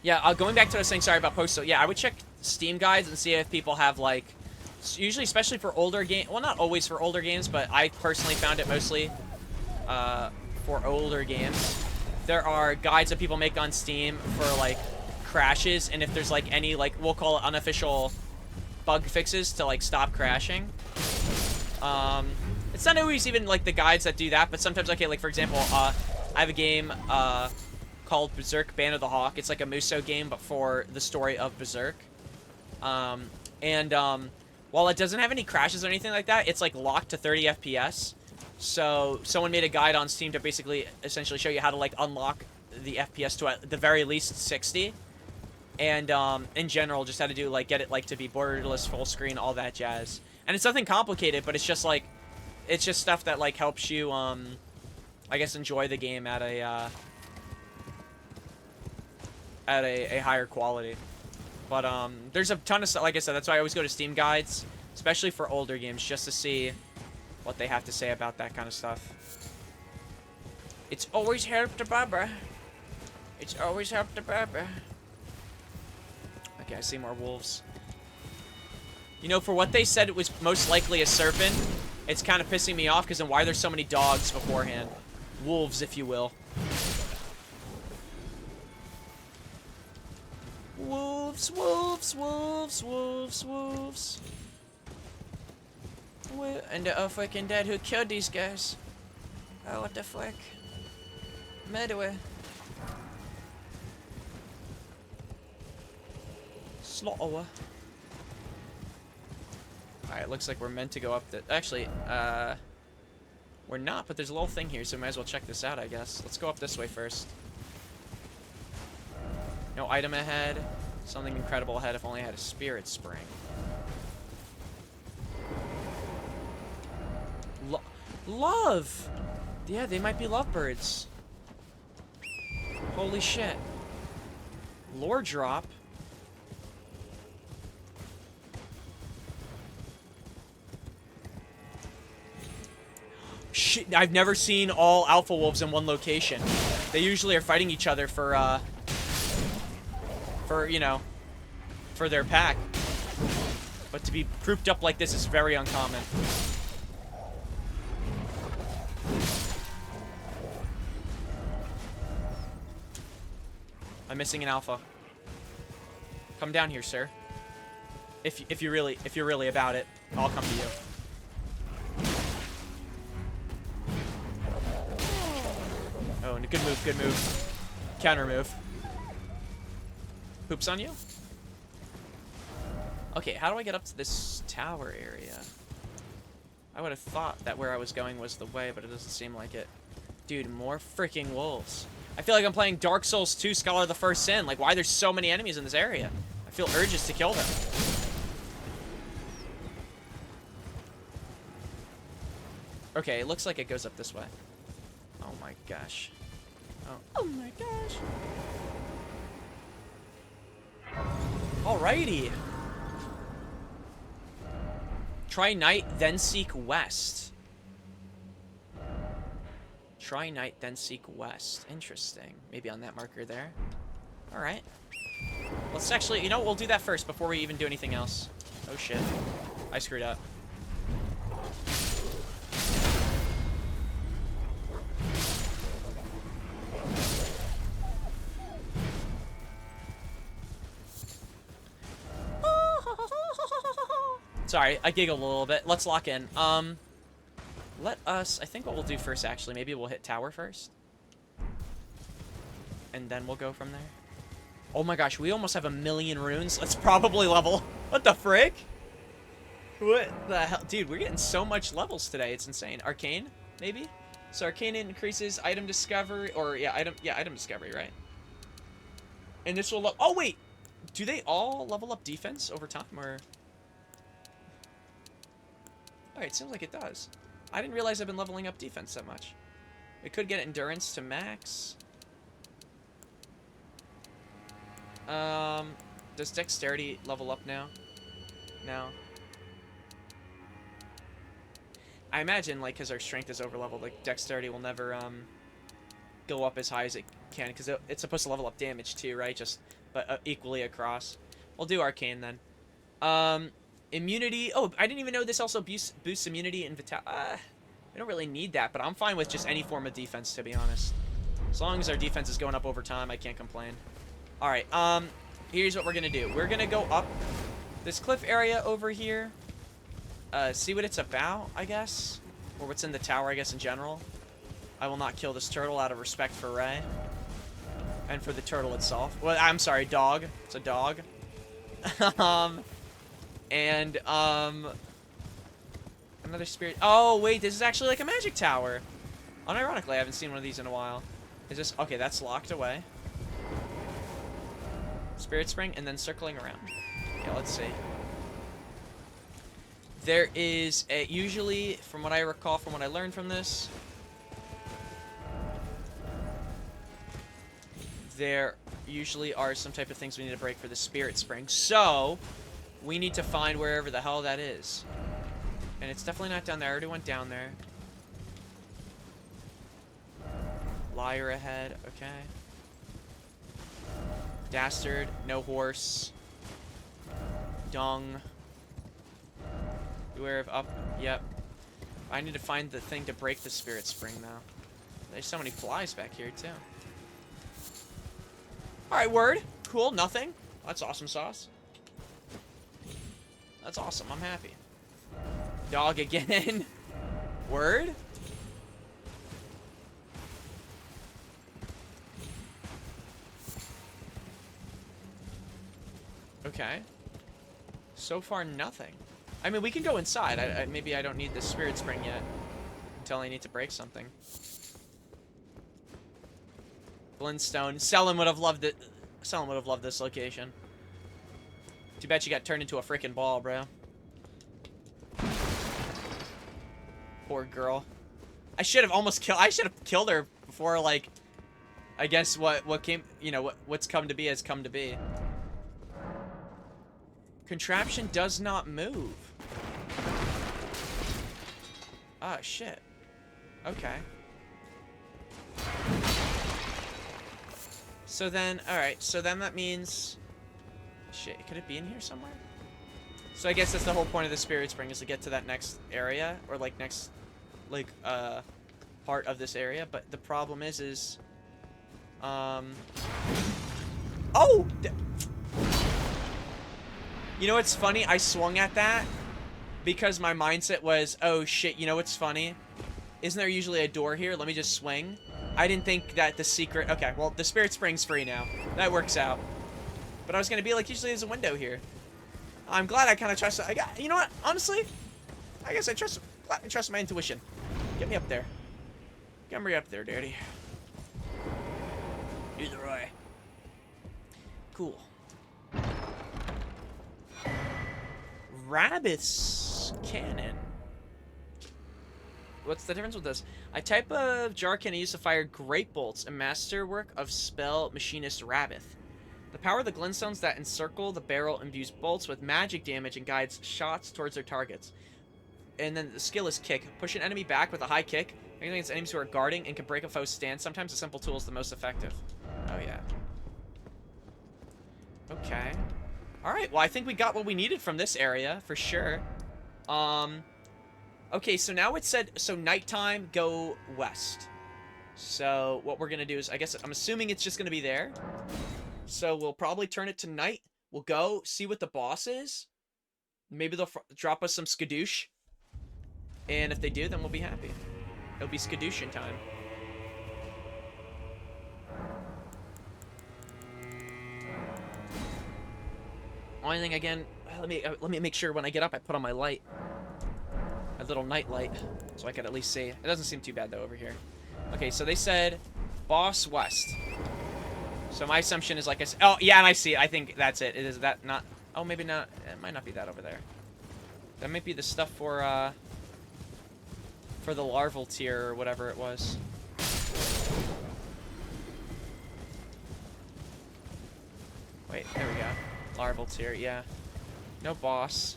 Yeah, going back to what I was saying, sorry about post. Yeah, I would check Steam guides and see if people have, like, usually, especially for older games, well, not always for older games, but I personally found it mostly for older games. There are guides that people make on Steam for, like, crashes, and if there's, like, any, like, we'll call it unofficial bug fixes to, like, stop crashing. It's not always even, like, the guides that do that, but sometimes, okay, like, for example, I have a game, called Berserk Band of the Hawk. It's like a Muso game, but for the story of Berserk. While it doesn't have any crashes or anything like that, it's, like, locked to 30 FPS. So, someone made a guide on Steam to basically, essentially show you how to, like, unlock the FPS to at the very least 60. And, in general, just how to do, like, get it, like, to be borderless, full screen, all that jazz. And it's nothing complicated, but it's just, like, it's just stuff that, like, helps you, I guess, enjoy the game at a higher quality. But, there's a ton of stuff, like I said, that's why I always go to Steam guides, especially for older games, just to see what they have to say about that kind of stuff. It's always helped a Barbara. It's always helped a Barbara. Okay, I see more wolves. You know, for what they said it was most likely a serpent, it's kind of pissing me off, because then why there's so many dogs beforehand? Wolves, if you will. Wolves, wolves, wolves, wolves, wolves. And the freaking dad who killed these guys. Oh, what the fuck? Murderer. Slaughter. Alright, looks like we're meant to go up the... Actually, we're not, but there's a little thing here, so we might as well check this out, I guess. Let's go up this way first. No item ahead. Something incredible ahead if only I had a spirit spring. Love! Yeah, they might be lovebirds. Holy shit. Lore drop. Shit, I've never seen all alpha wolves in one location. They usually are fighting each other for, you know, for their pack. But to be grouped up like this is very uncommon. I'm missing an alpha. Come down here, sir. If you're really about it, I'll come to you. Good move, good move. Counter move. Hoops on you? Okay, how do I get up to this tower area? I would have thought that where I was going was the way, but it doesn't seem like it. Dude, more freaking wolves. I feel like I'm playing Dark Souls 2 Scholar of the First Sin. Like, why there's so many enemies in this area? I feel urges to kill them. Okay, it looks like it goes up this way. Oh my gosh. Oh my gosh. Alrighty. Try night, then seek west. Try night, then seek west. Interesting. Maybe on that marker there. Alright. Let's actually, you know, we'll do that first before we even do anything else. Oh shit. I screwed up. Sorry, I giggled a little bit. Let's lock in. Let us, I think what we'll do first, actually, maybe we'll hit tower first. And then we'll go from there. Oh my gosh, we almost have 1,000,000 runes. Let's probably level. What the frick? What the hell? Dude, we're getting so much levels today. It's insane. Arcane, maybe? So Arcane increases item discovery, or yeah, item discovery, right? And this will, oh wait! Do they all level up defense over time, or? Alright, seems like it does. I didn't realize I've been leveling up defense that much. We could get endurance to max. Does dexterity level up now? No. I imagine, like, because our strength is overleveled, like, dexterity will never, go up as high as it can, because it's supposed to level up damage, too, right? Just, but equally across. We'll do Arcane, then. Immunity. Oh, I didn't even know this also boosts immunity and vitality. We don't really need that, but I'm fine with just any form of defense, to be honest. As long as our defense is going up over time, I can't complain. Alright, here's what we're gonna do. We're gonna go up this cliff area over here. See what it's about, I guess. Or what's in the tower, I guess, in general. I will not kill this turtle out of respect for Ray. And for the turtle itself. Well, I'm sorry, dog. It's a dog. Another spirit. Oh, wait, this is actually like a magic tower. Unironically, I haven't seen one of these in a while. Is this... Okay, that's locked away. Spirit Spring, and then circling around. Okay, let's see. There is a... Usually, from what I recall, from what I learned from this... There usually are some type of things we need to break for the Spirit Spring. So... We need to find wherever the hell that is. And it's definitely not down there. I already went down there. Liar ahead. Okay. Dastard. No horse. Dung. Beware of up. Yep. I need to find the thing to break the Spirit Spring now. There's so many flies back here, too. Alright, word. Cool. Nothing. That's awesome sauce. That's awesome. I'm happy. Dog again. Word? Okay. So far, nothing. I mean, we can go inside. Maybe I don't need the Spirit Spring yet. Until I need to break something. Glintstone. Selen would have loved it. Selen would have loved this location. Too bad she got turned into a freaking ball, bro. Poor girl. I should have almost killed. I should have killed her before, like. I guess what came. You know what's come to be has come to be. Contraption does not move. Ah, shit. Okay. So then, alright, so then that means... Shit, could it be in here somewhere? So I guess that's the whole point of the Spirit Spring, is to get to that next area, or like next, like, part of this area, but the problem is, oh! You know what's funny? I swung at that because my mindset was, oh shit, you know what's funny? Isn't there usually a door here? Let me just swing. I didn't think that the secret... Okay, well, the Spirit Spring's free now. That works out. But I was going to be like, usually there's a window here. I'm glad I kind of trust... You know what? Honestly, I guess I trust my intuition. Get me up there. Get me up there, daddy. Either way. Cool. Rabbit's Cannon. What's the difference with this? A type of jar cannon used to fire great bolts, a masterwork of spell machinist Rabbith. The power of the glintstones that encircle the barrel imbues bolts with magic damage and guides shots towards their targets. And then the skill is kick. Push an enemy back with a high kick, against enemies who are guarding and can break a foe's stance. Sometimes a simple tool is the most effective. Oh yeah. Okay. Alright, well I think we got what we needed from this area, for sure. Okay, so now it said, so nighttime, go west. So what we're gonna do is, I guess, I'm assuming it's just gonna be there. So we'll probably turn it to night. We'll go see what the boss is. Maybe they'll drop us some skadoosh. And if they do, then we'll be happy. It'll be skadooshin time. Only thing again, let me make sure when I get up I put on my light. A little night light. So I can at least see. It doesn't seem too bad though over here. Okay, so they said boss west. So my assumption is like I said, oh yeah, and I see it. I think that's it. Is that not? Oh, maybe not. It might not be that over there. That might be the stuff for the larval tier or whatever it was. Wait, there we go. Larval tier, yeah. No boss.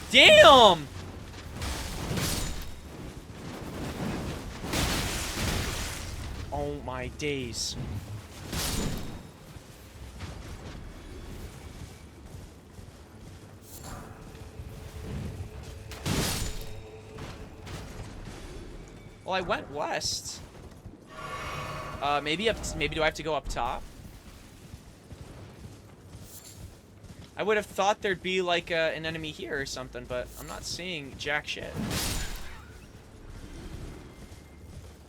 Damn! Oh my days. Well, I went west. Maybe do I have to go up top? I would have thought there'd be like an enemy here or something, but I'm not seeing jack shit.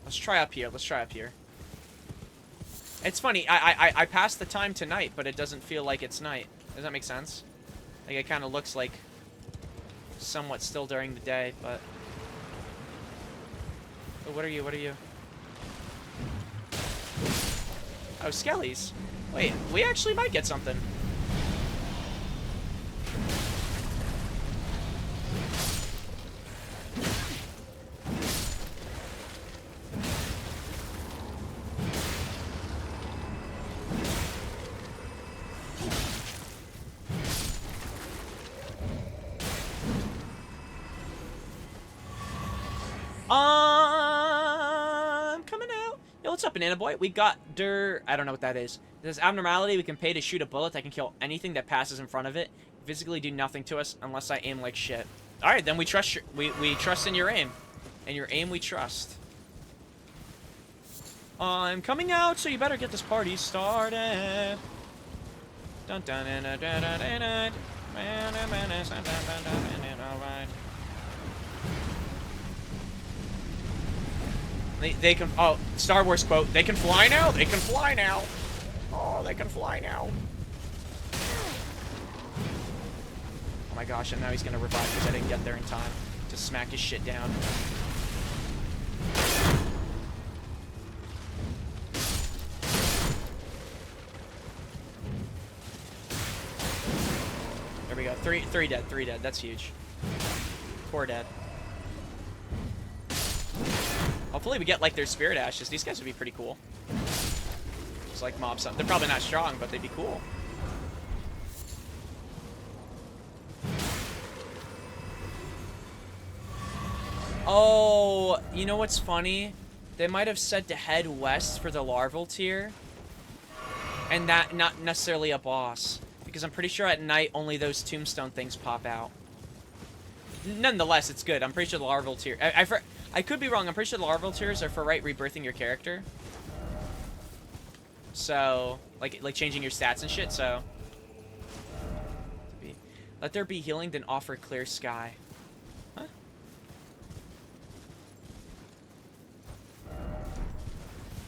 Let's try up here. Let's try up here. It's funny. I passed the time to night, but it doesn't feel like it's night. Does that make sense? Like it kind of looks like somewhat still during the day, but. Oh, what are you? What are you? Oh, skellies. Wait, we actually might get something. I'm coming out. Yo, what's up, Banana Boy? We got I don't know what that is. This is abnormality. We can pay to shoot a bullet that can kill anything that passes in front of it. Physically do nothing to us unless I aim like shit. All right, then we trust we trust in your aim. And your aim we trust. I'm coming out, so you better get this party started. Dun dun dun dun dun dun dun dun. Alright. They can, oh, Star Wars quote, they can fly now? They can fly now. Oh, they can fly now. Oh my gosh, and now he's gonna revive because I didn't get there in time to smack his shit down. There we go, three dead, that's huge. 4 dead. Hopefully we get, like, their spirit ashes. These guys would be pretty cool. Just, like, mob some. They're probably not strong, but they'd be cool. Oh, you know what's funny? They might have said to head west for the larval tier. And that, not necessarily a boss. Because I'm pretty sure at night only those tombstone things pop out. Nonetheless, it's good. I'm pretty sure the larval tier... I could be wrong. I'm pretty sure the larval tiers are for rebirthing your character. So, like changing your stats and shit. So, Let there be healing, then offer clear sky. Huh?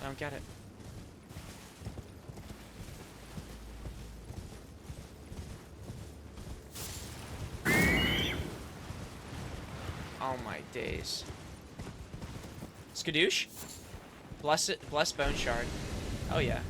I don't get it. Oh my days. Skadoosh? Bless it, bless Bone Shard. Oh yeah.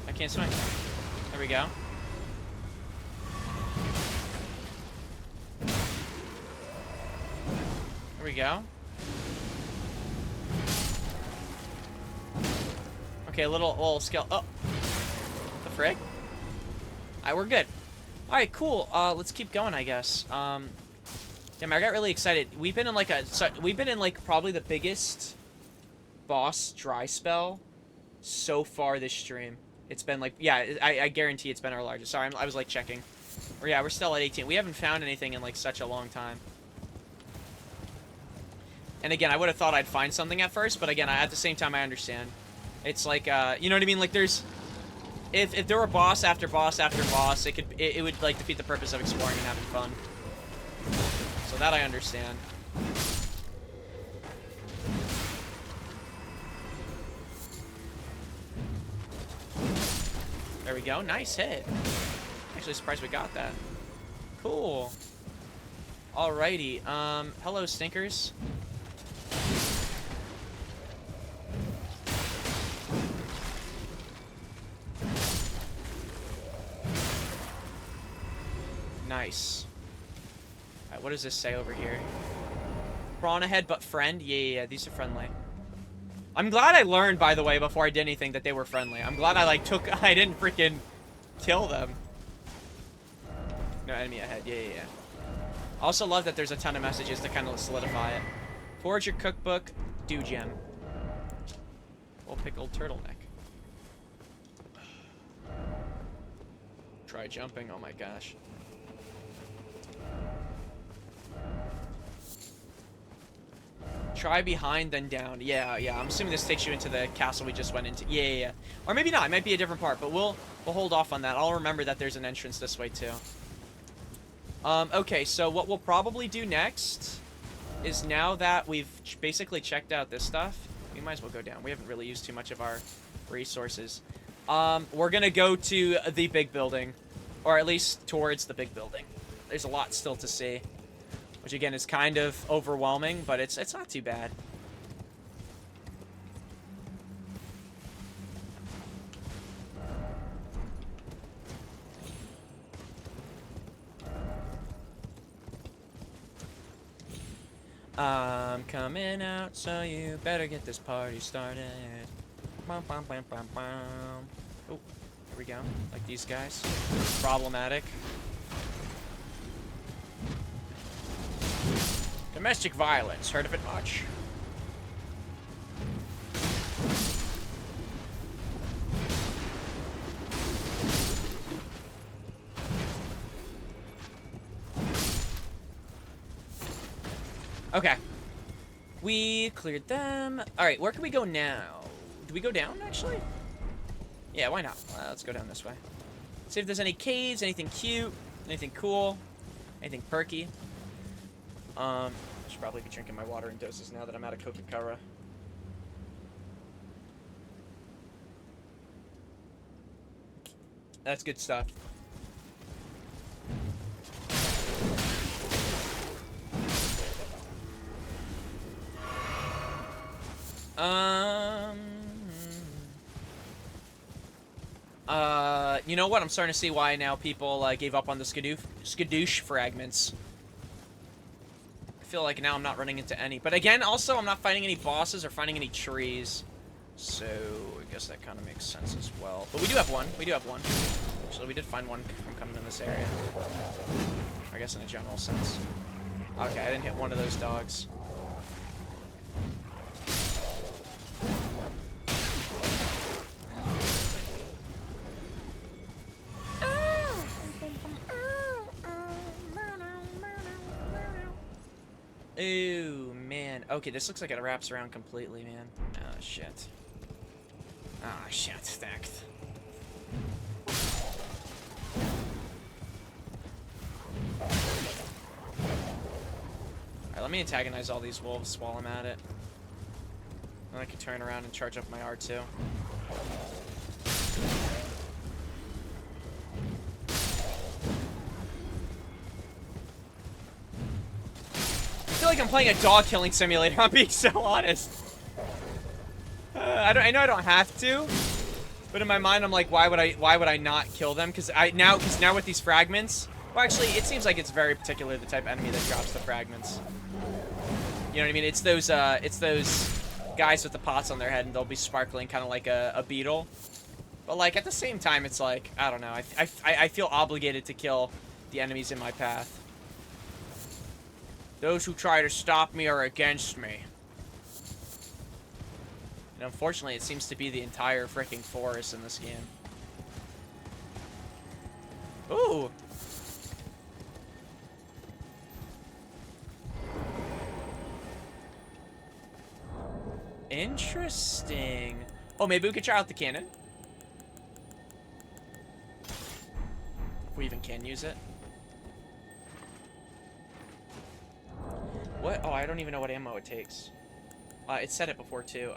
I can't swing. There we go. There we go. Okay, a little skill. Oh, the frig. Alright, we're good. Alright, cool. Let's keep going, I guess. Damn, I got really excited. We've been in like probably the biggest boss dry spell so far this stream. It's been like, yeah, I guarantee it's been our largest. Sorry, I was like checking. Or yeah, we're still at 18. We haven't found anything in like such a long time. And again, I would have thought I'd find something at first, but again, at the same time, I understand. It's like, you know what I mean? Like, there's, if there were boss after boss after boss, it would like defeat the purpose of exploring and having fun. So that I understand. There we go. Nice hit. Actually surprised we got that. Cool. Alrighty. Hello, stinkers. Nice. Alright, what does this say over here? Prawn ahead, but friend? Yeah, these are friendly. I'm glad I learned, by the way, before I did anything, that they were friendly. I'm glad I, like, I didn't freaking kill them. No, enemy ahead. Yeah. Also love that there's a ton of messages to kind of solidify it. Forge your cookbook, do gem. Well, pickled turtleneck. Try jumping, oh my gosh. Try behind, then down. Yeah. I'm assuming this takes you into the castle we just went into. Yeah. Or maybe not. It might be a different part, but we'll hold off on that. I'll remember that there's an entrance this way too. Okay, so what we'll probably do next is, now that we've basically checked out this stuff, we might as well go down. We haven't really used too much of our resources. We're gonna go to the big building, or at least towards the big building. There's a lot still to see. Which again is kind of overwhelming, but it's not too bad. I'm coming out, so you better get this party started. Bum, bum, bum, bum, bum. Oh, here we go. Like these guys. Problematic. Domestic violence. Heard of it much? Okay. We cleared them. Alright, where can we go now? Do we go down, actually? Yeah, why not? Let's go down this way. See if there's any caves, anything cute, anything cool, anything perky. I should probably be drinking my water in doses now that I'm out of Coca-Cola. That's good stuff. You know what? I'm starting to see why now people gave up on the skadoosh fragments. I feel like now I'm not running into any. But again, also, I'm not fighting any bosses or finding any trees. So, I guess that kind of makes sense as well. But we do have one. Actually, we did find one from coming in this area. I guess in a general sense. Okay, I didn't hit one of those dogs. Okay, this looks like it wraps around completely, man. Oh, shit. Ah, shit. Stacked. Alright, let me antagonize all these wolves while I'm at it. Then I can turn around and charge up my R2. I feel like I'm playing a dog killing simulator, I'm being so honest. I know I don't have to, but in my mind I'm like, why would I not kill them? Because now with these fragments, well, actually it seems like it's very particular the type of enemy that drops the fragments. You know what I mean? It's those guys with the pots on their head, and they'll be sparkling kind of like a beetle. But like at the same time, it's like, I don't know. I feel obligated to kill the enemies in my path. Those who try to stop me are against me. And unfortunately, it seems to be the entire freaking forest in this game. Ooh! Interesting. Oh, maybe we could try out the cannon. If we even can use it. What? Oh, I don't even know what ammo it takes. It said it before, too.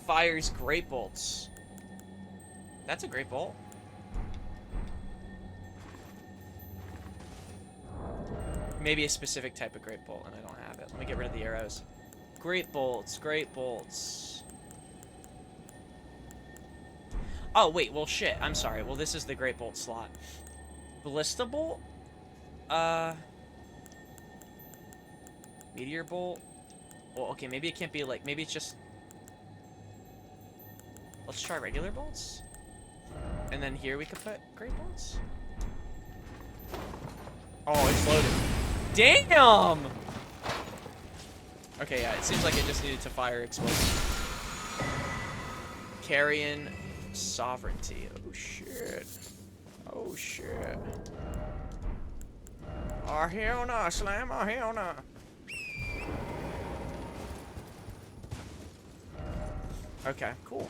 Fires great bolts. That's a great bolt. Maybe a specific type of great bolt, and I don't have it. Let me get rid of the arrows. Great bolts, great bolts. Oh, wait, well, shit. I'm sorry. Well, this is the great bolt slot. Ballista bolt? Meteor bolt? Well, okay, maybe it can't be like, maybe it's just... Let's try regular bolts. And then here we could put great bolts. Oh, it's loaded. Damn! Okay, yeah, it seems like it just needed to fire explosive. Carrion sovereignty. Oh, shit. Oh, shit. Oh, hell no, Slam. Oh, hell no. Okay, cool.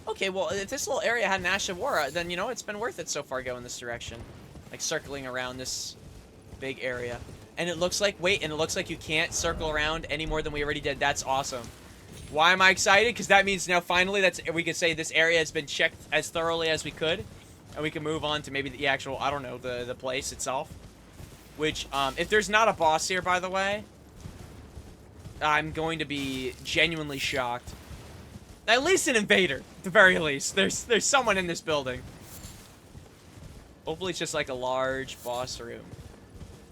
Okay, well, if this little area had an Ash of War, then, you know, it's been worth it so far going this direction. Like, circling around this big area. And it looks like, wait, and it looks like you can't circle around any more than we already did. That's awesome. Why am I excited? Because that means now, finally, we could say this area has been checked as thoroughly as we could. And we can move on to maybe the actual, I don't know, the place itself. Which, if there's not a boss here, by the way, I'm going to be genuinely shocked. At least an invader, at the very least. There's someone in this building. Hopefully it's just like a large boss room.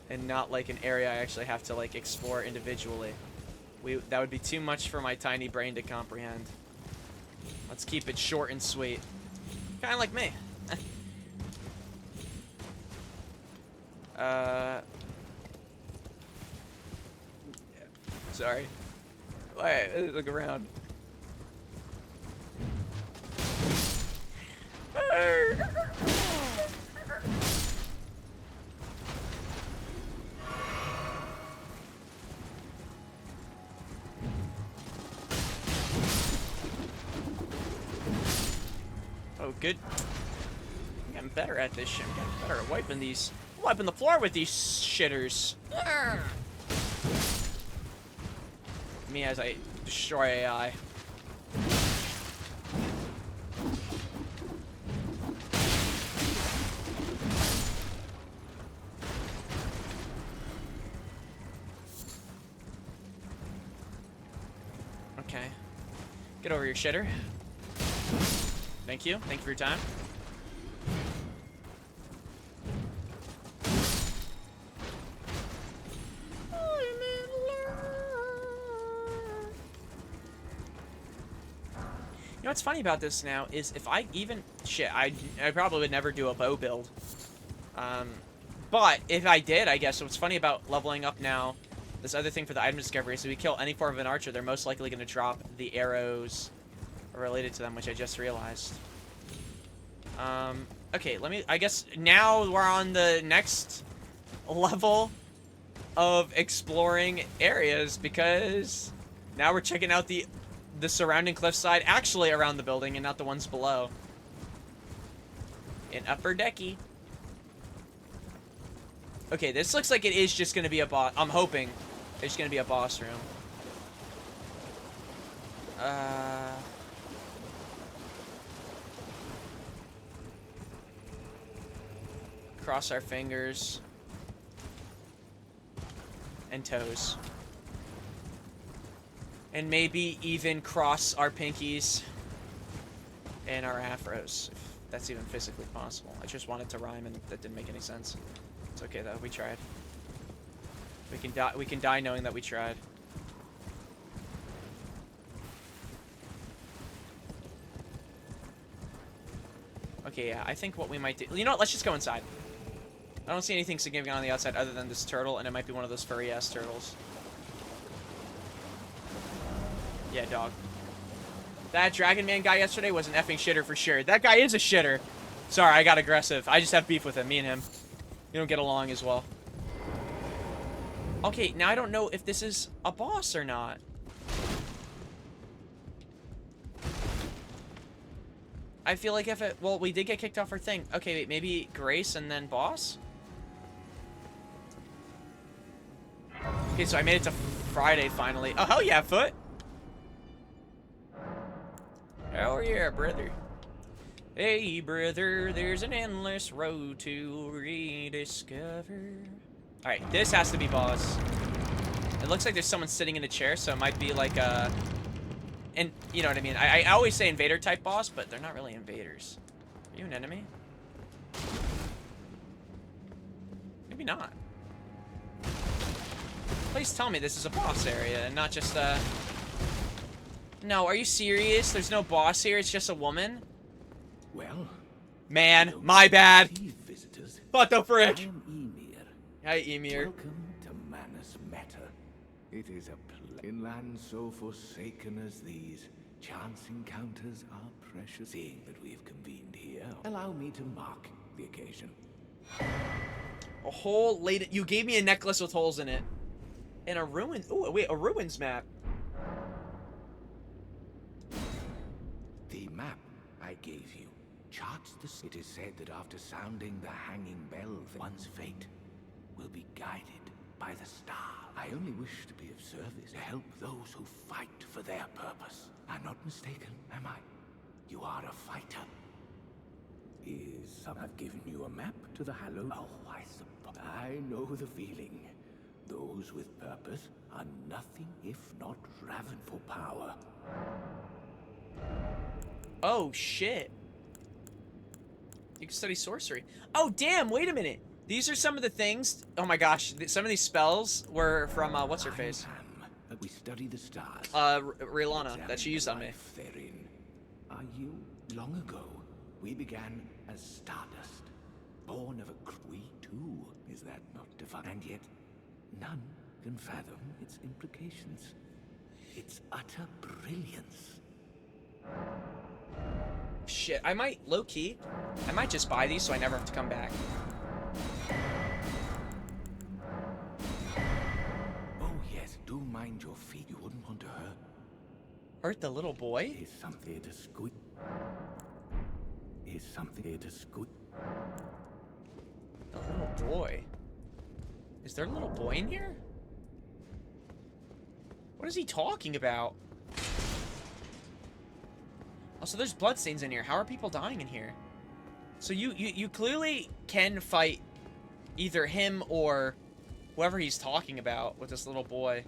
And not like an area I actually have to like explore individually. That would be too much for my tiny brain to comprehend. Let's keep it short and sweet. Kinda like me. Sorry. Wait, look around. Oh, good. I'm getting better at this shit. I'm getting better at wiping these. Wiping the floor with these shitters. Me as I destroy AI. Okay. Get over your shitter. Thank you. Thank you for your time. You know what's funny about this now is if I even... Shit, I probably would never do a bow build. But if I did, I guess what's funny about leveling up now, this other thing for the item discovery is if we kill any form of an archer, they're most likely going to drop the arrows related to them, which I just realized. Okay, I guess now we're on the next level of exploring areas because now we're checking out the surrounding cliffside actually around the building and not the ones below. In Upper Decky. Okay, this looks like it is just going to be a boss. I'm hoping it's going to be a boss room. Cross our fingers. And toes. And maybe even cross our pinkies and our afros, if that's even physically possible. I just wanted to rhyme and that didn't make any sense. It's okay though, we tried. We can die knowing that we tried. Okay, yeah, I think what we might do... You know what, let's just go inside. I don't see anything significant on the outside other than this turtle, and it might be one of those furry-ass turtles. Yeah, dog. That Dragon Man guy yesterday was an effing shitter for sure. That guy is a shitter. Sorry, I got aggressive. I just have beef with him. Me and him. We don't get along as well. Okay, now I don't know if this is a boss or not. I feel like if it... Well, we did get kicked off our thing. Okay, wait, maybe Grace and then boss? Okay, so I made it to Friday finally. Oh, hell yeah, Foot! Hell yeah, brother. Hey, brother, there's an endless road to rediscover. Alright, this has to be boss. It looks like there's someone sitting in a chair, so it might be like a... And, you know what I mean? I always say invader-type boss, but they're not really invaders. Are you an enemy? Maybe not. Please tell me this is a boss area and not just a... No, are you serious? There's no boss here, it's just a woman? Well, man, my bad. visitors. What the frick? I am Emir. Hi, Emir. Welcome to Manus Meta. It is a in land so forsaken as these. Chance encounters are precious. Seeing that we have convened here, allow me to mark the occasion. A whole lady. You gave me a necklace with holes in it. And a ruin. Oh, wait, a ruins map. The map I gave you charts the... It is said that after sounding the hanging bell, one's fate will be guided by the star. I only wish to be of service to help those who fight for their purpose. I'm not mistaken, am I? You are a fighter. I've given you a map to the hallowed... Oh, I suppose. I know the feeling. Those with purpose are nothing if not raven for power. Oh, shit. You can study sorcery. Oh, damn, wait a minute. These are some of the things... Oh my gosh, some of these spells were from, what's-her-face? We study the stars. Rilana, that she used on me. Therein. Are you... Long ago, we began as stardust. Born of a... We too, is that not divine? And yet, none can fathom its implications. Its utter brilliance. Shit, I might, low-key, I might just buy these so I never have to come back. Oh yes, do mind your feet. You wouldn't want to hurt. Hurt the little boy? Is something to squeak? Is something to squeak? The little boy? Is there a little boy in here? What is he talking about? Also, there's bloodstains in here. How are people dying in here? So you clearly can fight either him or whoever he's talking about with this little boy.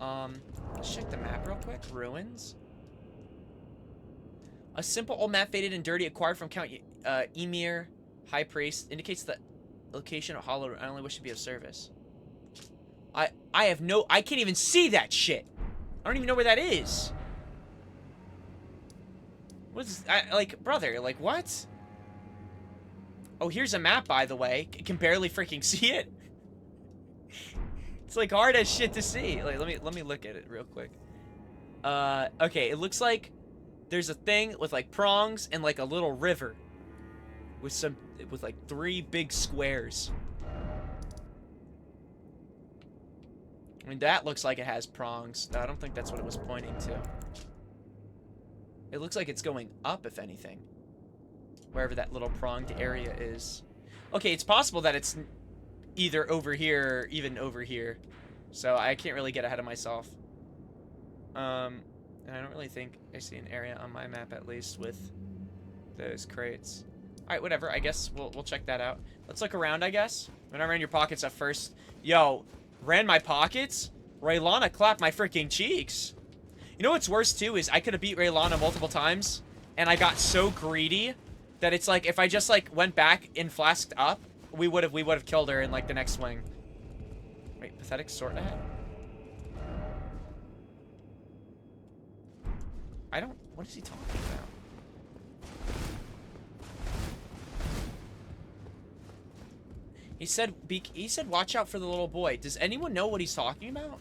Let's check the map real quick. Ruins. A simple old map, faded and dirty, acquired from Count Emir, High Priest, indicates the location of Hollow. I only wish to be of service. I can't even see that shit. I don't even know where that is. What is... like, brother, like, what? Oh, here's a map, by the way. I can barely freaking see it. It's, like, hard as shit to see. Like, let me look at it real quick. Okay, it looks like there's a thing with, like, prongs and, like, a little river. With like, 3 big squares. I mean, that looks like it has prongs. No, I don't think that's what it was pointing to. It looks like it's going up, if anything. Wherever that little pronged area is. Okay, it's possible that it's either over here or even over here. So I can't really get ahead of myself. And I don't really think I see an area on my map, at least, with those crates. Alright, whatever. I guess we'll check that out. Let's look around, I guess. When I ran your pockets at first. Yo, ran my pockets? Raylana clapped my freaking cheeks. You know what's worse, too, is I could have beat Raylana multiple times, and I got so greedy that it's like, if I just, like, went back and flasked up, we would have killed her in, like, the next swing. Wait, pathetic sword ahead? I don't... What is he talking about? He said watch out for the little boy. Does anyone know what he's talking about?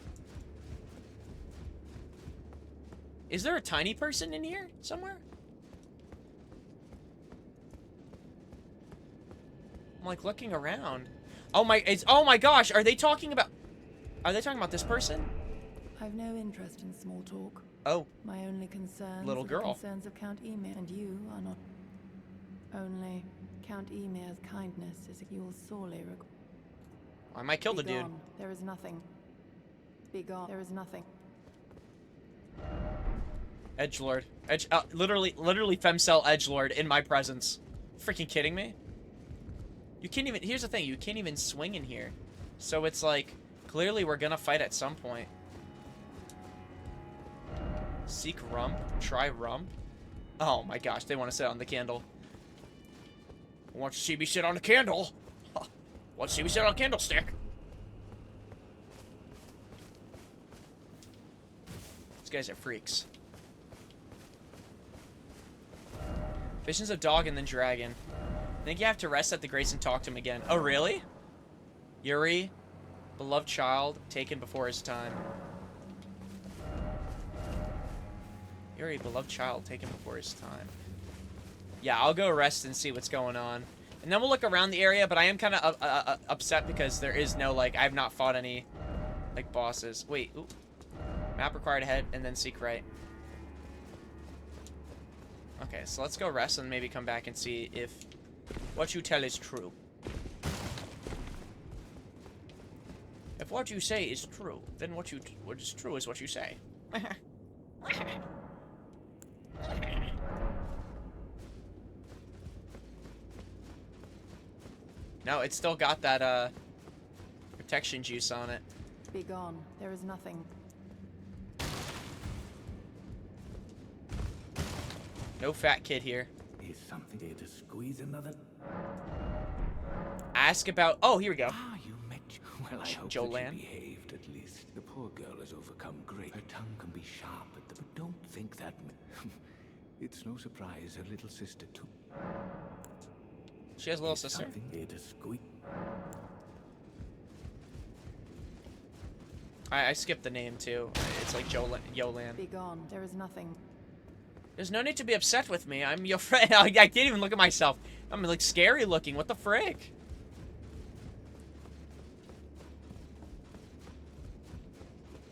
Is there a tiny person in here somewhere? I'm like looking around. Oh my gosh, are they talking about this person? I've no interest in small talk. Oh. My only concerns Little girl. are the concerns of Count Emir, and you are not. Only Count Emir's kindness is you will sorely regret. I might kill the dude. There is nothing. Be gone. There is nothing. Edgelord. Literally femcel edgelord in my presence. Freaking kidding me? You can't even, here's the thing, you can't even swing in here. So it's like, clearly we're gonna fight at some point. Seek rump? Try rump? Oh my gosh, they want to sit on the candle. Want to see me sit on a candle? Huh. Want to see me sit on a candlestick? These guys are freaks. Visions of dog and then dragon. I think you have to rest at the grace and talk to him again. Oh, really? Yuri, beloved child, taken before his time. Yuri, beloved child, taken before his time. Yeah, I'll go rest and see what's going on. And then we'll look around the area, but I am kind of upset because there is no, like, I have not fought any, like, bosses. Wait, ooh. Map required ahead, and then seek right. Okay, so let's go rest and maybe come back and see if what you tell is true. If what you say is true, then what is true is what you say. No, it's still got that protection juice on it. Be gone. There is nothing. No fat kid here. Is something there to squeeze another? Ask about... Oh, here we go. Ah, you met... Well, I hope that Jolan. you behaved, at least. The poor girl has overcome great. Her tongue can be sharp, but don't think that... It's no surprise her little sister, too. She has a little sister. Something there to squeeze. I skipped the name, too. It's like Yolan. Be gone. There is nothing. There's no need to be upset with me. I'm your friend. I can't even look at myself. I'm like scary looking. What the frick?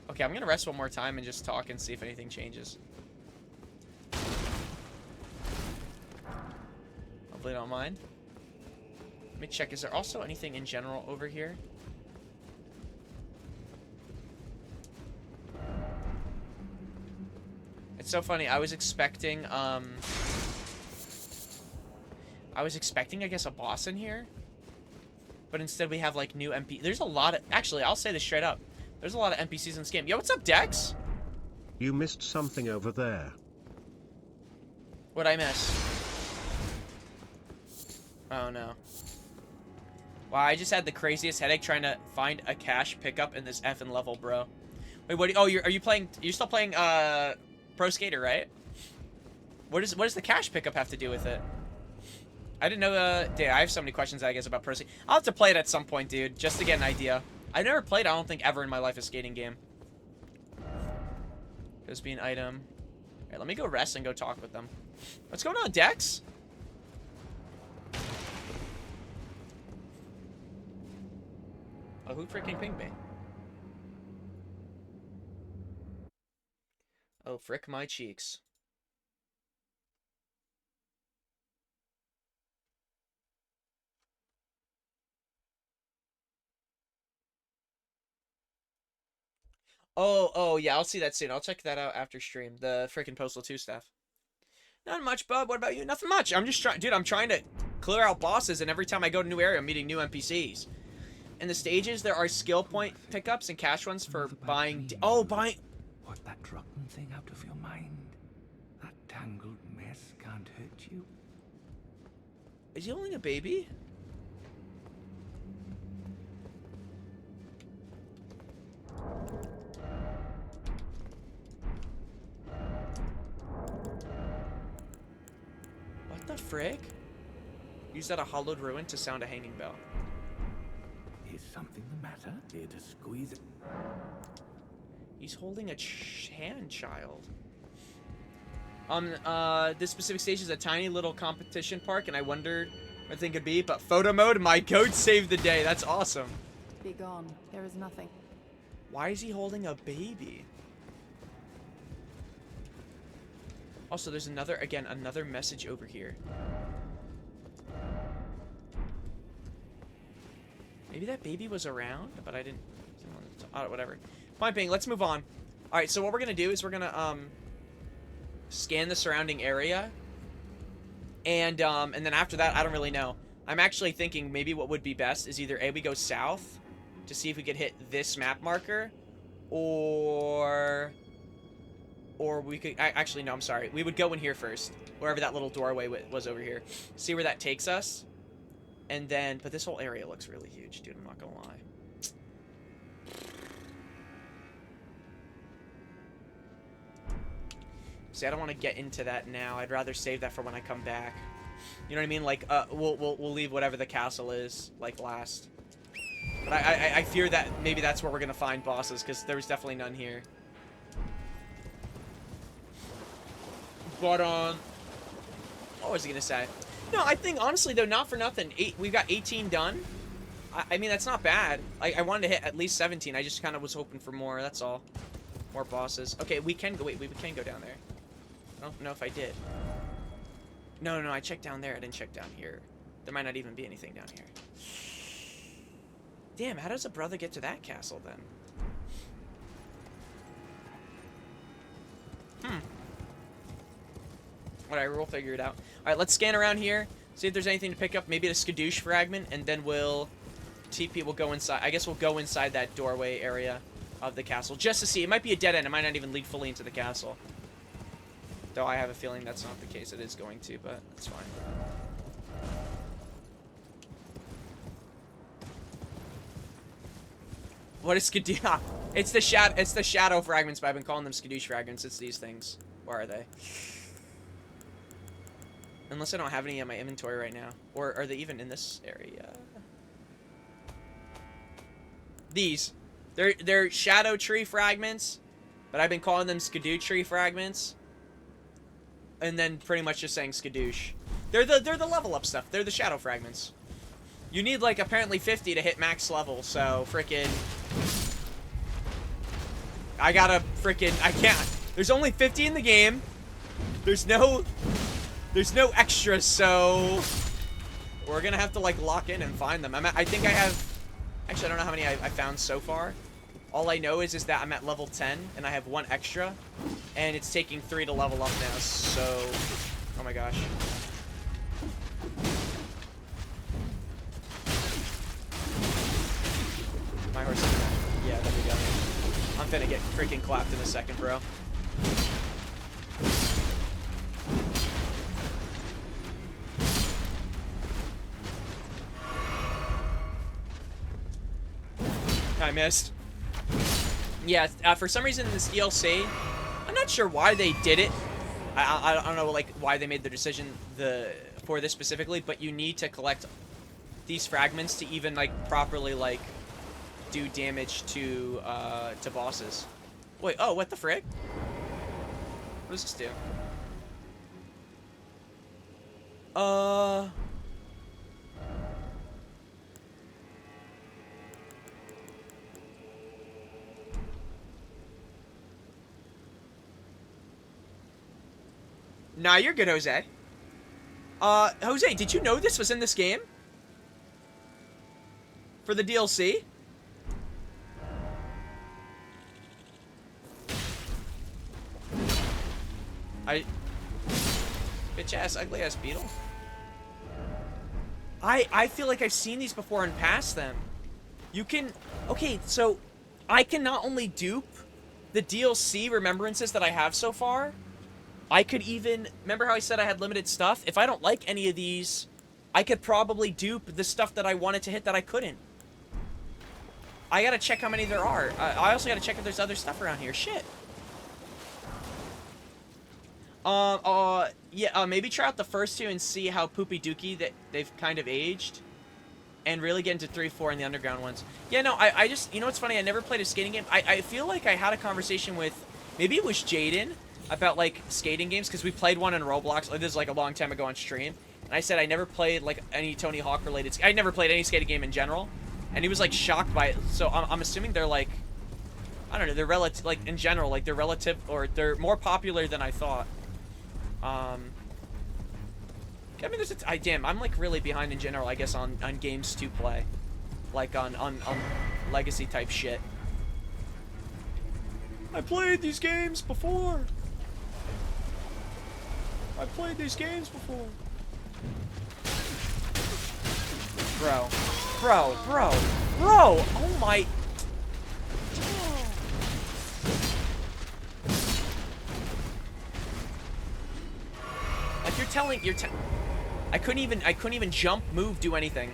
Okay, I'm gonna rest one more time and just talk and see if anything changes. Hopefully don't mind. Let me check. Is there also anything in general over here? It's so funny. I was expecting, I guess, a boss in here. But instead we have, like, new NPCs. There's a lot of... Actually, I'll say this straight up. There's a lot of NPCs in this game. Yo, what's up, Dex? You missed something over there. What'd I miss? Oh, no. Wow, I just had the craziest headache trying to find a cash pickup in this effing level, bro. Wait, what? Are you playing... You're still playing, Pro Skater, right? What does the cash pickup have to do with it? I didn't know, I have so many questions, I guess, about Pro Skater. I'll have to play it at some point, dude, just to get an idea. I never played, I don't think, ever in my life, a skating game. There's be an item. Alright, let me go rest and go talk with them. What's going on, Dex? Oh, who freaking pinged me? Oh, frick my cheeks. Oh, yeah, I'll see that soon. I'll check that out after stream. The freaking Postal 2 stuff. Not much, bub. What about you? Nothing much. I'm just trying, dude, I'm trying to clear out bosses, and every time I go to a new area, I'm meeting new NPCs. In the stages, there are skill point pickups and cash ones for buying... buying... Put that rotten thing out of your mind. That tangled mess can't hurt you. Is he holding a baby? What the frick? Use that a hollowed ruin to sound a hanging bell. Is something the matter? Here to squeeze it. He's holding a hand child. This specific stage is a tiny little competition park, and I wondered what the thing could be, but photo mode, my goat saved the day. That's awesome. Be gone. There is nothing. Why is he holding a baby? Also, there's another message over here. Maybe that baby was around, but I didn't... whatever. Point being, let's move on. Alright, so what we're gonna do is we're gonna, scan the surrounding area. And then after that, I don't really know. I'm actually thinking maybe what would be best is either A, we go south to see if we could hit this map marker, or we could... actually, no, I'm sorry. We would go in here first, wherever that little doorway was over here. See where that takes us. And then... But this whole area looks really huge, dude. I'm not gonna lie. See, I don't want to get into that now. I'd rather save that for when I come back. You know what I mean? Like, we'll leave whatever the castle is, like, last. But I fear that maybe that's where we're gonna find bosses, because there's definitely none here. But, what was he gonna say? No, I think, honestly, though, not for nothing. We've got 18 done. I mean, that's not bad. I wanted to hit at least 17. I just kind of was hoping for more, that's all. More bosses. Okay, we can go... Wait, we can go down there. I don't know if I did. No, I checked down there. I didn't check down here. There might not even be anything down here. Damn, how does a brother get to that castle, then? Whatever, we'll figure it out. Alright, let's scan around here. See if there's anything to pick up. Maybe a skadoosh fragment, and then we'll... TP will go inside. I guess we'll go inside that doorway area of the castle, just to see. It might be a dead end. It might not even lead fully into the castle. Though I have a feeling that's not the case. It is going to, but that's fine. What is skadoosh? It's the shadow fragments, but I've been calling them skadoosh fragments. It's these things. Where are they? Unless I don't have any in my inventory right now. Or are they even in this area? These. They're shadow tree fragments, but I've been calling them skadoosh tree fragments. And then pretty much just saying skadoosh. They're the level up stuff. They're the shadow fragments. You need like apparently 50 to hit max level, so frickin' I can't. There's only 50 in the game. There's no extras, so we're gonna have to like lock in and find them. I think I have... Actually, I don't know how many I found so far. All I know is that I'm at level 10, and I have 1 extra, and it's taking 3 to level up now, so... Oh my gosh. My horse is... Yeah, there we go. I'm finna get freaking clapped in a second, bro. I missed. Yeah, for some reason in this DLC, I'm not sure why they did it. I don't know, like, why they made the decision for this specifically, but you need to collect these fragments to even, like, properly, like, do damage to bosses. Wait, oh, what the frick? What does this do? Nah, you're good, Jose. Jose, did you know this was in this game? For the DLC? Bitch ass, ugly ass beetle. I feel like I've seen these before and passed them. You can, okay, so I can not only dupe the DLC remembrances that I have so far, I could even, remember how I said I had limited stuff? If I don't like any of these, I could probably dupe the stuff that I wanted to hit that I couldn't. I gotta check how many there are. I also gotta check if there's other stuff around here. Shit. Yeah, maybe try out the first two and see how poopy dookie that they've kind of aged. And really get into 3, 4 and the underground ones. Yeah, no, I just, you know what's funny? I never played a skating game. I feel like I had a conversation with, maybe it was Jaden, about, like, skating games, because we played one in Roblox. This is, like, a long time ago on stream. And I said I never played, like, any Tony Hawk related, I never played any skating game in general. And he was, like, shocked by it. So I'm assuming they're, like, I don't know, they're relative, like, in general, like, they're relative, or they're more popular than I thought. I mean, there's damn, I'm, like, really behind in general, I guess, on games to play. Like, on legacy type shit. I played these games before. I played these games before. Bro. Oh my. Like I couldn't even jump, move, do anything.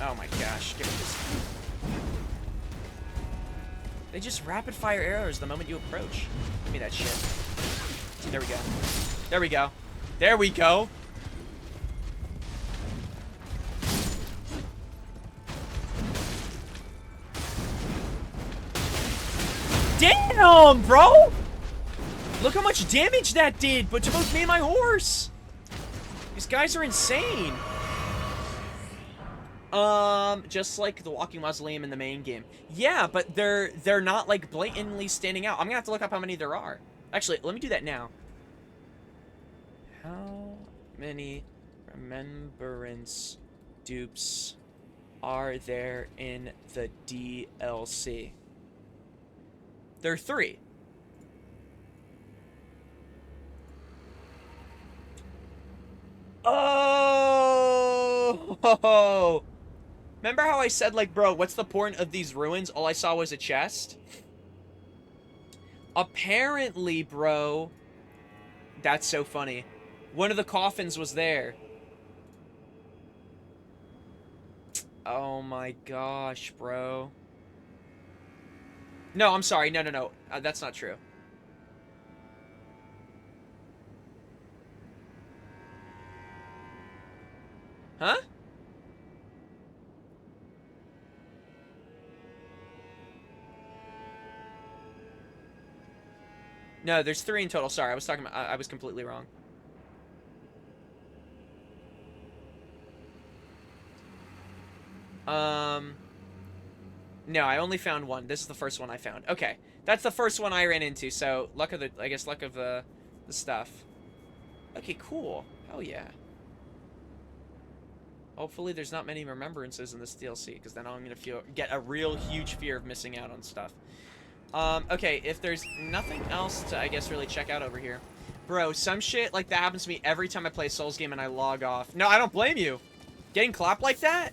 Oh my gosh, give me this. They just rapid fire arrows the moment you approach. Give me that shit. There we go. There we go. There we go. Damn, bro! Look how much damage that did, but to both me and my horse. These guys are insane. Just like the walking mausoleum in the main game. Yeah, but they're not like blatantly standing out. I'm gonna have to look up how many there are. Actually, let me do that now. How many remembrance dupes are there in the DLC? There are 3. Oh! Remember how I said, like, bro, what's the point of these ruins? All I saw was a chest? Apparently, bro, that's so funny. One of the coffins was there. Oh my gosh, bro. No, I'm sorry. No. That's not true. Huh? No, there's 3 in total. Sorry, I was talking about, I was completely wrong. No, I only found 1. This is the first one I found. Okay, that's the first one I ran into. So luck of the, I guess luck of the stuff. Okay, cool. Hell yeah. Hopefully there's not many remembrances in this DLC, because then I'm gonna get a real huge fear of missing out on stuff. Okay, if there's nothing else to, I guess, really check out over here. Bro, some shit like that happens to me every time I play a Souls game and I log off. No, I don't blame you. Getting clapped like that?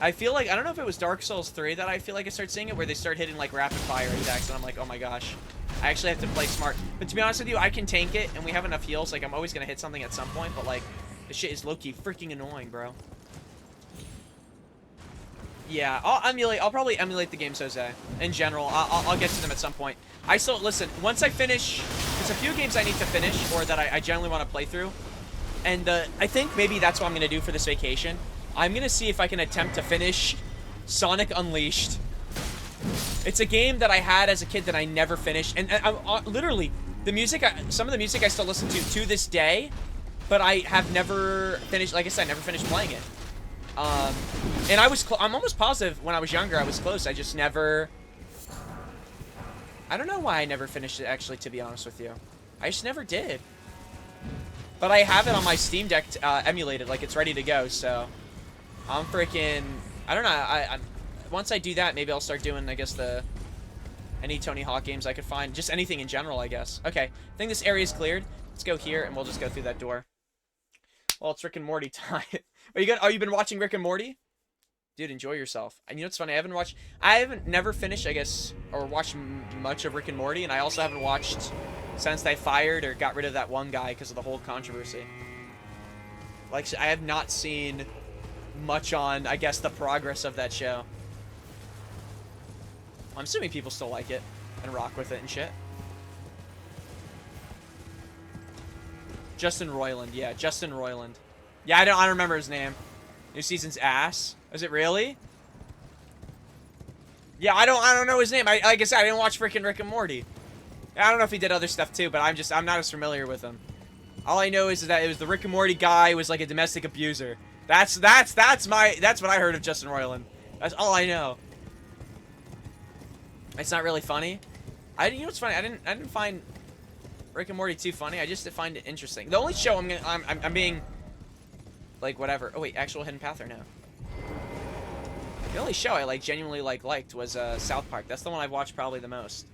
I feel like, I don't know if it was Dark Souls 3 that I feel like I started seeing it, where they start hitting, like, rapid fire attacks, and I'm like, oh my gosh. I actually have to play smart. But to be honest with you, I can tank it, and we have enough heals. Like, I'm always gonna hit something at some point, but, like, this shit is low-key freaking annoying, bro. Yeah, I'll probably emulate the games, Jose. In general, I'll get to them at some point. I still, listen, once I finish, there's a few games I need to finish, or that I generally want to play through. And, I think maybe that's what I'm gonna do for this vacation. I'm gonna see if I can attempt to finish Sonic Unleashed. It's a game that I had as a kid that I never finished. And literally, the music, some of the music I still listen to this day, but I have never finished, like I said, I never finished playing it. And I'm almost positive when I was younger I was close. I just never, I don't know why I never finished it, actually, to be honest with you. I just never did. But I have it on my Steam Deck emulated, like it's ready to go, so I'm freaking, I don't know, I once I do that, maybe I'll start doing, I guess, any Tony Hawk games I could find, just anything in general, I guess. Okay, I think this area is cleared. Let's go here, and we'll just go through that door. Well, it's Rick and Morty time. Are you good? Oh, you been watching Rick and Morty? Dude, enjoy yourself. And you know what's funny? I haven't never finished, I guess, or watched much of Rick and Morty, and I also haven't watched since they fired or got rid of that one guy because of the whole controversy. Like, I have not seen much on, I guess, the progress of that show. I'm assuming people still like it and rock with it and shit. Justin Roiland, yeah, Justin Roiland. Yeah, I don't remember his name. New season's ass. Is it really? Yeah, I don't know his name. Like I said, I didn't watch freaking Rick and Morty. I don't know if he did other stuff too, but I'm not as familiar with him. All I know is that it was the Rick and Morty guy was like a domestic abuser. That's what I heard of Justin Roiland. That's all I know. It's not really funny. You know what's funny? I didn't find Rick and Morty too funny. I just find it interesting. The only show I'm being like whatever. Oh wait, actual hidden path or no? The only show I genuinely liked was South Park. That's the one I've watched probably the most.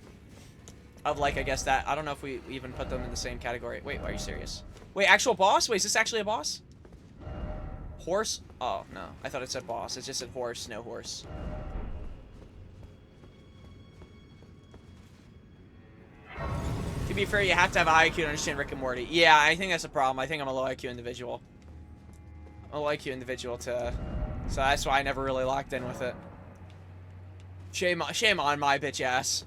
Of I guess that, I don't know if we even put them in the same category. Wait, are you serious? Wait, actual boss? Wait, is this actually a boss? Horse? Oh, no. I thought it said boss. It just said horse, no horse. To be fair, you have to have a high IQ to understand Rick and Morty. Yeah, I think that's a problem. I think I'm a low IQ individual. I'm a low IQ individual so that's why I never really locked in with it. Shame on my bitch ass.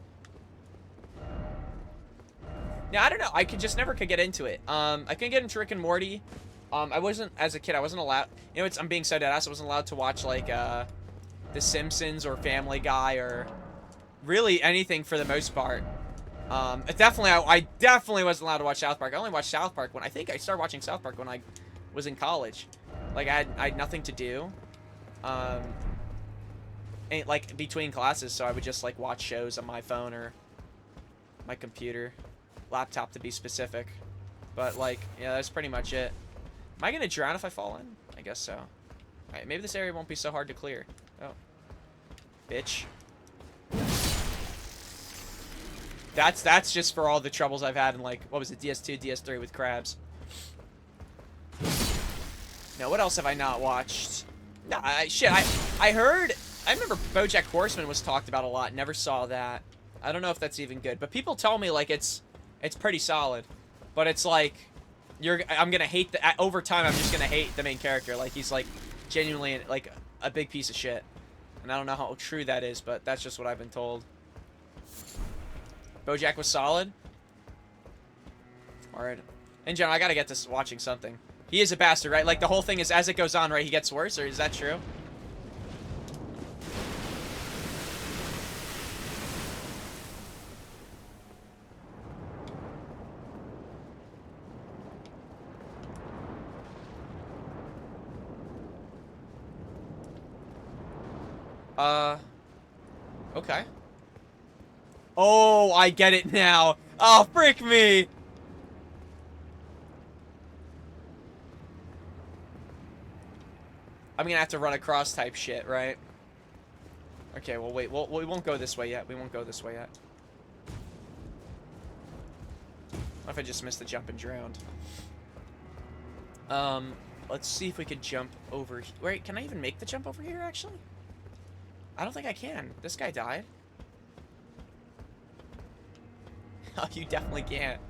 Now, I don't know. I just never could get into it. I couldn't get into Rick and Morty. I wasn't, as a kid, I wasn't allowed, you know, I'm being so dead ass, I wasn't allowed to watch, The Simpsons or Family Guy or really anything for the most part. I definitely wasn't allowed to watch South Park. I only watched South Park I think I started watching South Park when I was in college. I had nothing to do. Between classes, so I would just, watch shows on my phone or my computer. Laptop, to be specific. But, yeah, that's pretty much it. Am I gonna drown if I fall in? I guess so. Alright, maybe this area won't be so hard to clear. Oh. Bitch. That's just for all the troubles I've had in, what was it, DS2, DS3 with crabs. Now, what else have I not watched? No, I remember BoJack Horseman was talked about a lot. Never saw that. I don't know if that's even good. But people tell me, it's pretty solid. But it's I'm gonna hate over time, I'm just gonna hate the main character. He's, genuinely, a big piece of shit. And I don't know how true that is, but that's just what I've been told. BoJack was solid. Alright. In general, I gotta get this watching something. He is a bastard, right? The whole thing is, as it goes on, right, he gets worse, or is that true? Okay. Oh, I get it now. Oh, frick me. I'm gonna have to run across type shit, right? Okay, well, wait. We won't go this way yet. We won't go this way yet. What if I just missed the jump and drowned? Let's see if we could jump over here. Wait, can I even make the jump over here, actually? I don't think I can. This guy died. Oh, you definitely can't.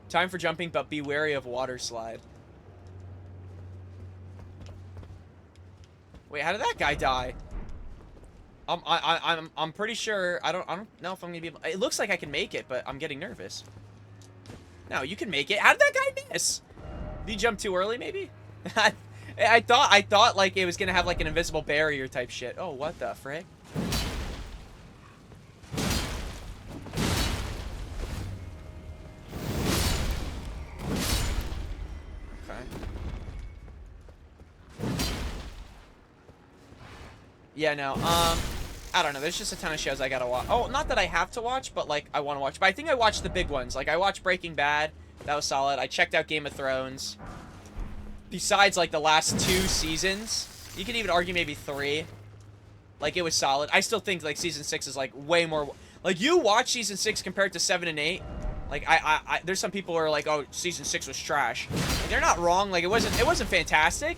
Time for jumping, but be wary of water slide. Wait, how did that guy die? I'm pretty sure. I don't know if I'm gonna be able. It looks like I can make it, but I'm getting nervous. No, you can make it. How did that guy miss? Did he jump too early, maybe? I thought it was gonna have an invisible barrier type shit. Oh, what the frick? Okay. Yeah, no. I don't know. There's just a ton of shows I gotta watch. Oh, not that I have to watch, but like I want to watch. But I think I watched the big ones. Like I watched Breaking Bad. That was solid. I checked out Game of Thrones. Besides like the last 2 seasons, you could even argue maybe 3. Like it was solid. I still think like season 6 is like way more. Like you watch season 6 compared to 7 and 8. Like I there's some people who are like, oh, season 6 was trash. Like, they're not wrong. Like it wasn't fantastic.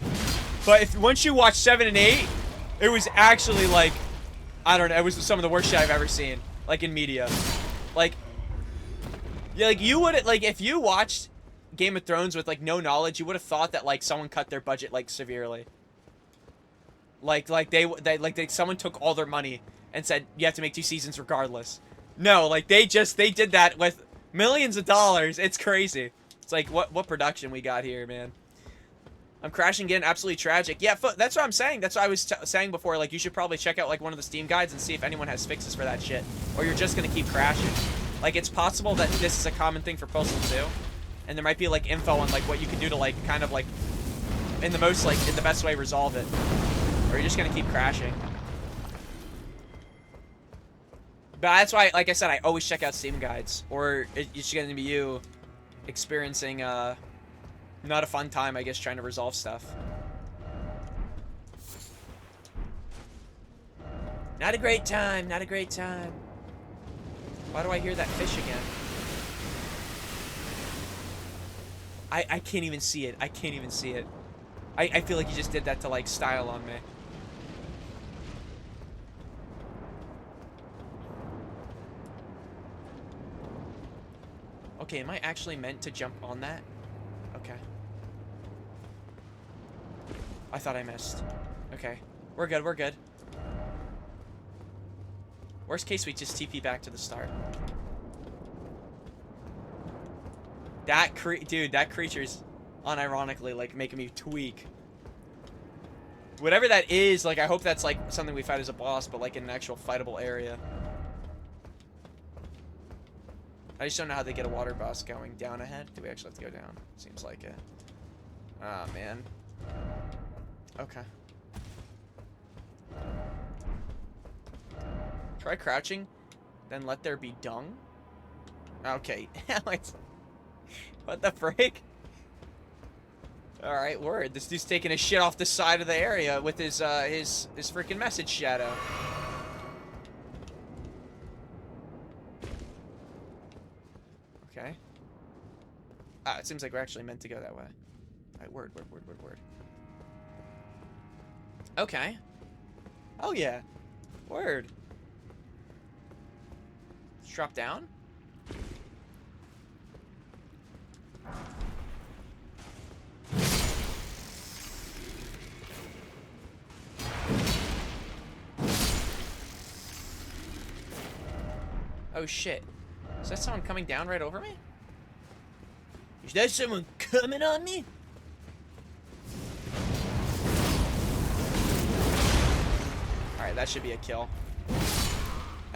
But if once you watch 7 and 8, it was actually like, I don't know, it was some of the worst shit I've ever seen. Like in media. Like, yeah, like you would like if you watched Game of Thrones with like no knowledge, you would have thought that like someone cut their budget like severely. Like someone took all their money and said you have to make 2 seasons regardless. No, like they did that with millions of dollars. It's crazy. It's like what production we got here, man. I'm crashing again, absolutely tragic. Yeah, that's what I'm saying. That's what I was saying before. Like, you should probably check out, like, one of the Steam guides and see if anyone has fixes for that shit. Or you're just gonna keep crashing. Like, it's possible that this is a common thing for Postal 2. And there might be, like, info on, like, what you can do to, like, kind of, like, in the best way resolve it. Or you're just gonna keep crashing. But that's why, like I said, I always check out Steam guides. Or it's gonna be you experiencing, not a fun time, I guess, trying to resolve stuff. Not a great time, not a great time. Why do I hear that fish again? I can't even see it. I can't even see it. I feel like you just did that to, like, style on me. Okay, am I actually meant to jump on that? Okay. I thought I missed. Okay. We're good, we're good. Worst case, we just TP back to the start. Dude, that creature's unironically, like, making me tweak. Whatever that is, like, I hope that's, like, something we fight as a boss, but, like, in an actual fightable area. I just don't know how they get a water boss going. Down ahead? Do we actually have to go down? Seems like it. Ah, man. Okay. Try crouching, then let there be dung? Okay. What the frick? Alright, word. This dude's taking a shit off the side of the area with his freaking message shadow. Okay. Ah, it seems like we're actually meant to go that way. Alright, word. Okay. Oh yeah. Word. Let's drop down. Oh shit. Is that someone coming down right over me? Is that someone coming on me? Alright, that should be a kill.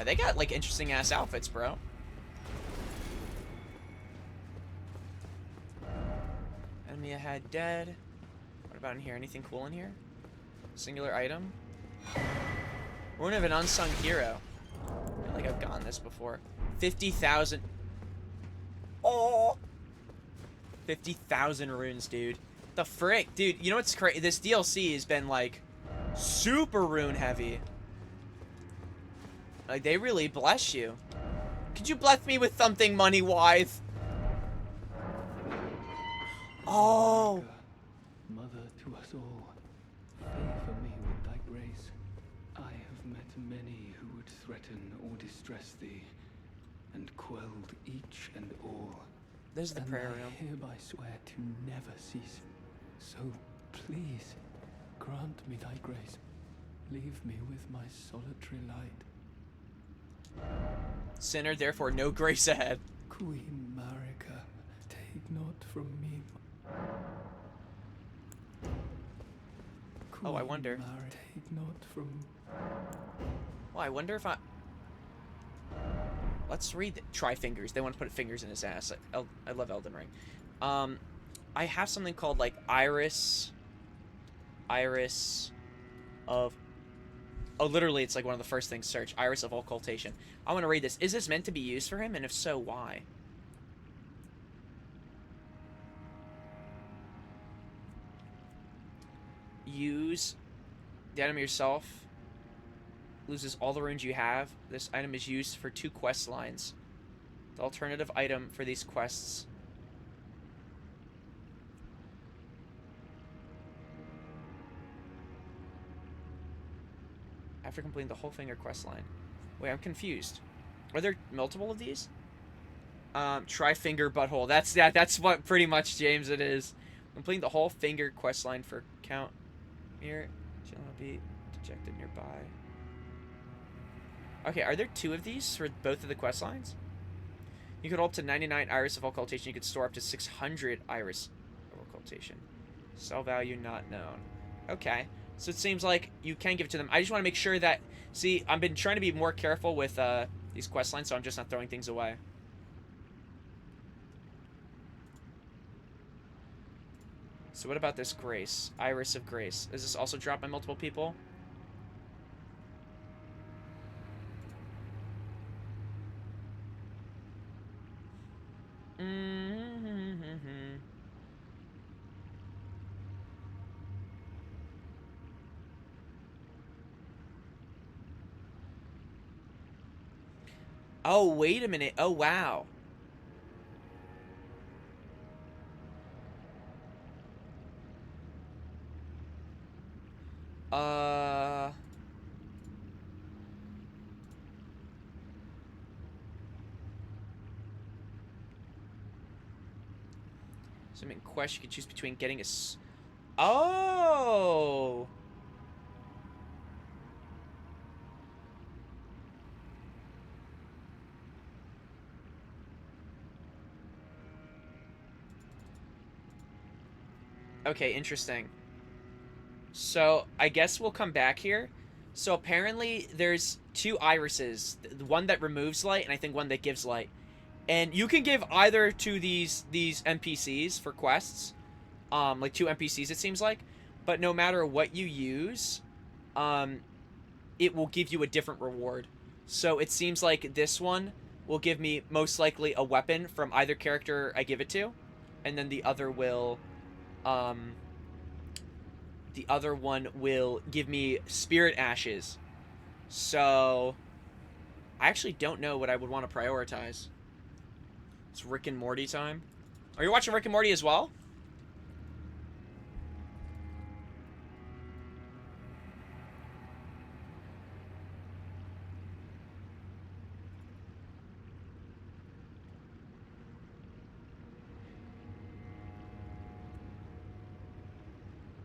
They got, like, interesting ass outfits, bro. Enemy ahead, dead. What about in here? Anything cool in here? Singular item? Rune of an unsung hero. I feel like I've gotten this before. 50,000. Oh! 50,000 runes, dude. The frick? Dude, you know what's crazy? This DLC has been, like, super rune heavy. Like, they really bless you. Could you bless me with something money-wise? Oh! Mother to us all, favor me with thy grace. I have met many who would threaten or distress thee, and quelled each and all. There's the prayer room. I hereby swear to never cease. So please, grant me thy grace. Leave me with my solitary light. Sinner, therefore no grace ahead. Queen Marika, take not from me. Oh, I wonder. Take not from. Well, I wonder if I... Let's read... Try fingers. They want to put fingers in his ass. I love Elden Ring. I have something called, like, Iris of... Oh, literally, it's like one of the first things search. Iris of Occultation. I want to read this. Is this meant to be used for him? And if so, why? Use the item yourself. Loses all the runes you have. This item is used for 2 quest lines. The alternative item for these quests. After completing the whole finger quest line. Wait, I'm confused. Are there multiple of these? Try finger butthole. That's what pretty much, James, it is. Completing the whole finger quest line for count here. Shall not be dejected nearby. Okay, are there 2 of these for both of the quest lines? You could hold up to 99 Iris of Occultation. You could store up to 600 Iris of Occultation. Sell value not known. Okay. So it seems like you can give it to them. I just want to make sure that... See, I've been trying to be more careful with these quest lines, so I'm just not throwing things away. So what about this Grace? Iris of Grace. Is this also dropped by multiple people? Oh, wait a minute. Oh, wow. So in quest, you can choose between getting a... Oh! Okay, interesting. So, I guess we'll come back here. So, apparently, there's 2 irises. The one that removes light, and I think one that gives light. And you can give either to these NPCs for quests. Like 2 NPCs, it seems like. But no matter what you use, it will give you a different reward. So, it seems like this one will give me, most likely, a weapon from either character I give it to. And then the other will... the other one will give me spirit ashes. So, I actually don't know what I would want to prioritize. It's Rick and Morty time. Are you watching Rick and Morty as well?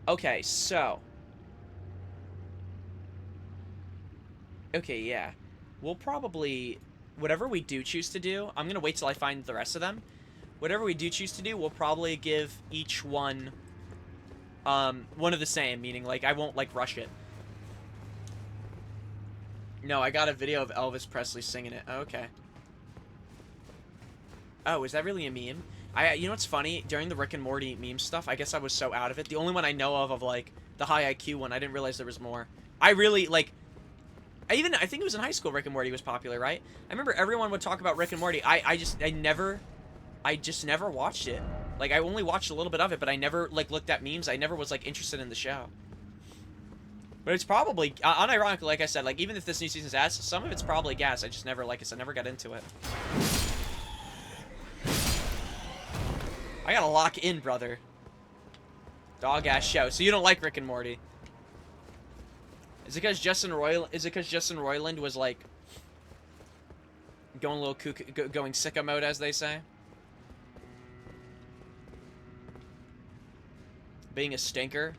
Okay, so. Okay, yeah. We'll probably... Whatever we do choose to do, I'm going to wait till I find the rest of them. Whatever we do choose to do, we'll probably give each one... one of the same, meaning, like, I won't, like, rush it. No, I got a video of Elvis Presley singing it. Oh, okay. Oh, is that really a meme? You know what's funny? During the Rick and Morty meme stuff, I guess I was so out of it. The only one I know of, like, the high IQ one, I didn't realize there was more. I really, like... I think it was in high school Rick and Morty was popular, right? I remember everyone would talk about Rick and Morty. I just never watched it. Like, I only watched a little bit of it, but I never, like, looked at memes. I never was, like, interested in the show. But it's probably, unironically, like I said, like, even if this new season's ass, some of it's probably gas. I just never, like I said, never got into it. I gotta lock in, brother. Dog-ass show. So you don't like Rick and Morty? Is it because Justin Roiland was, like, going a little going sicko mode, as they say? Being a stinker?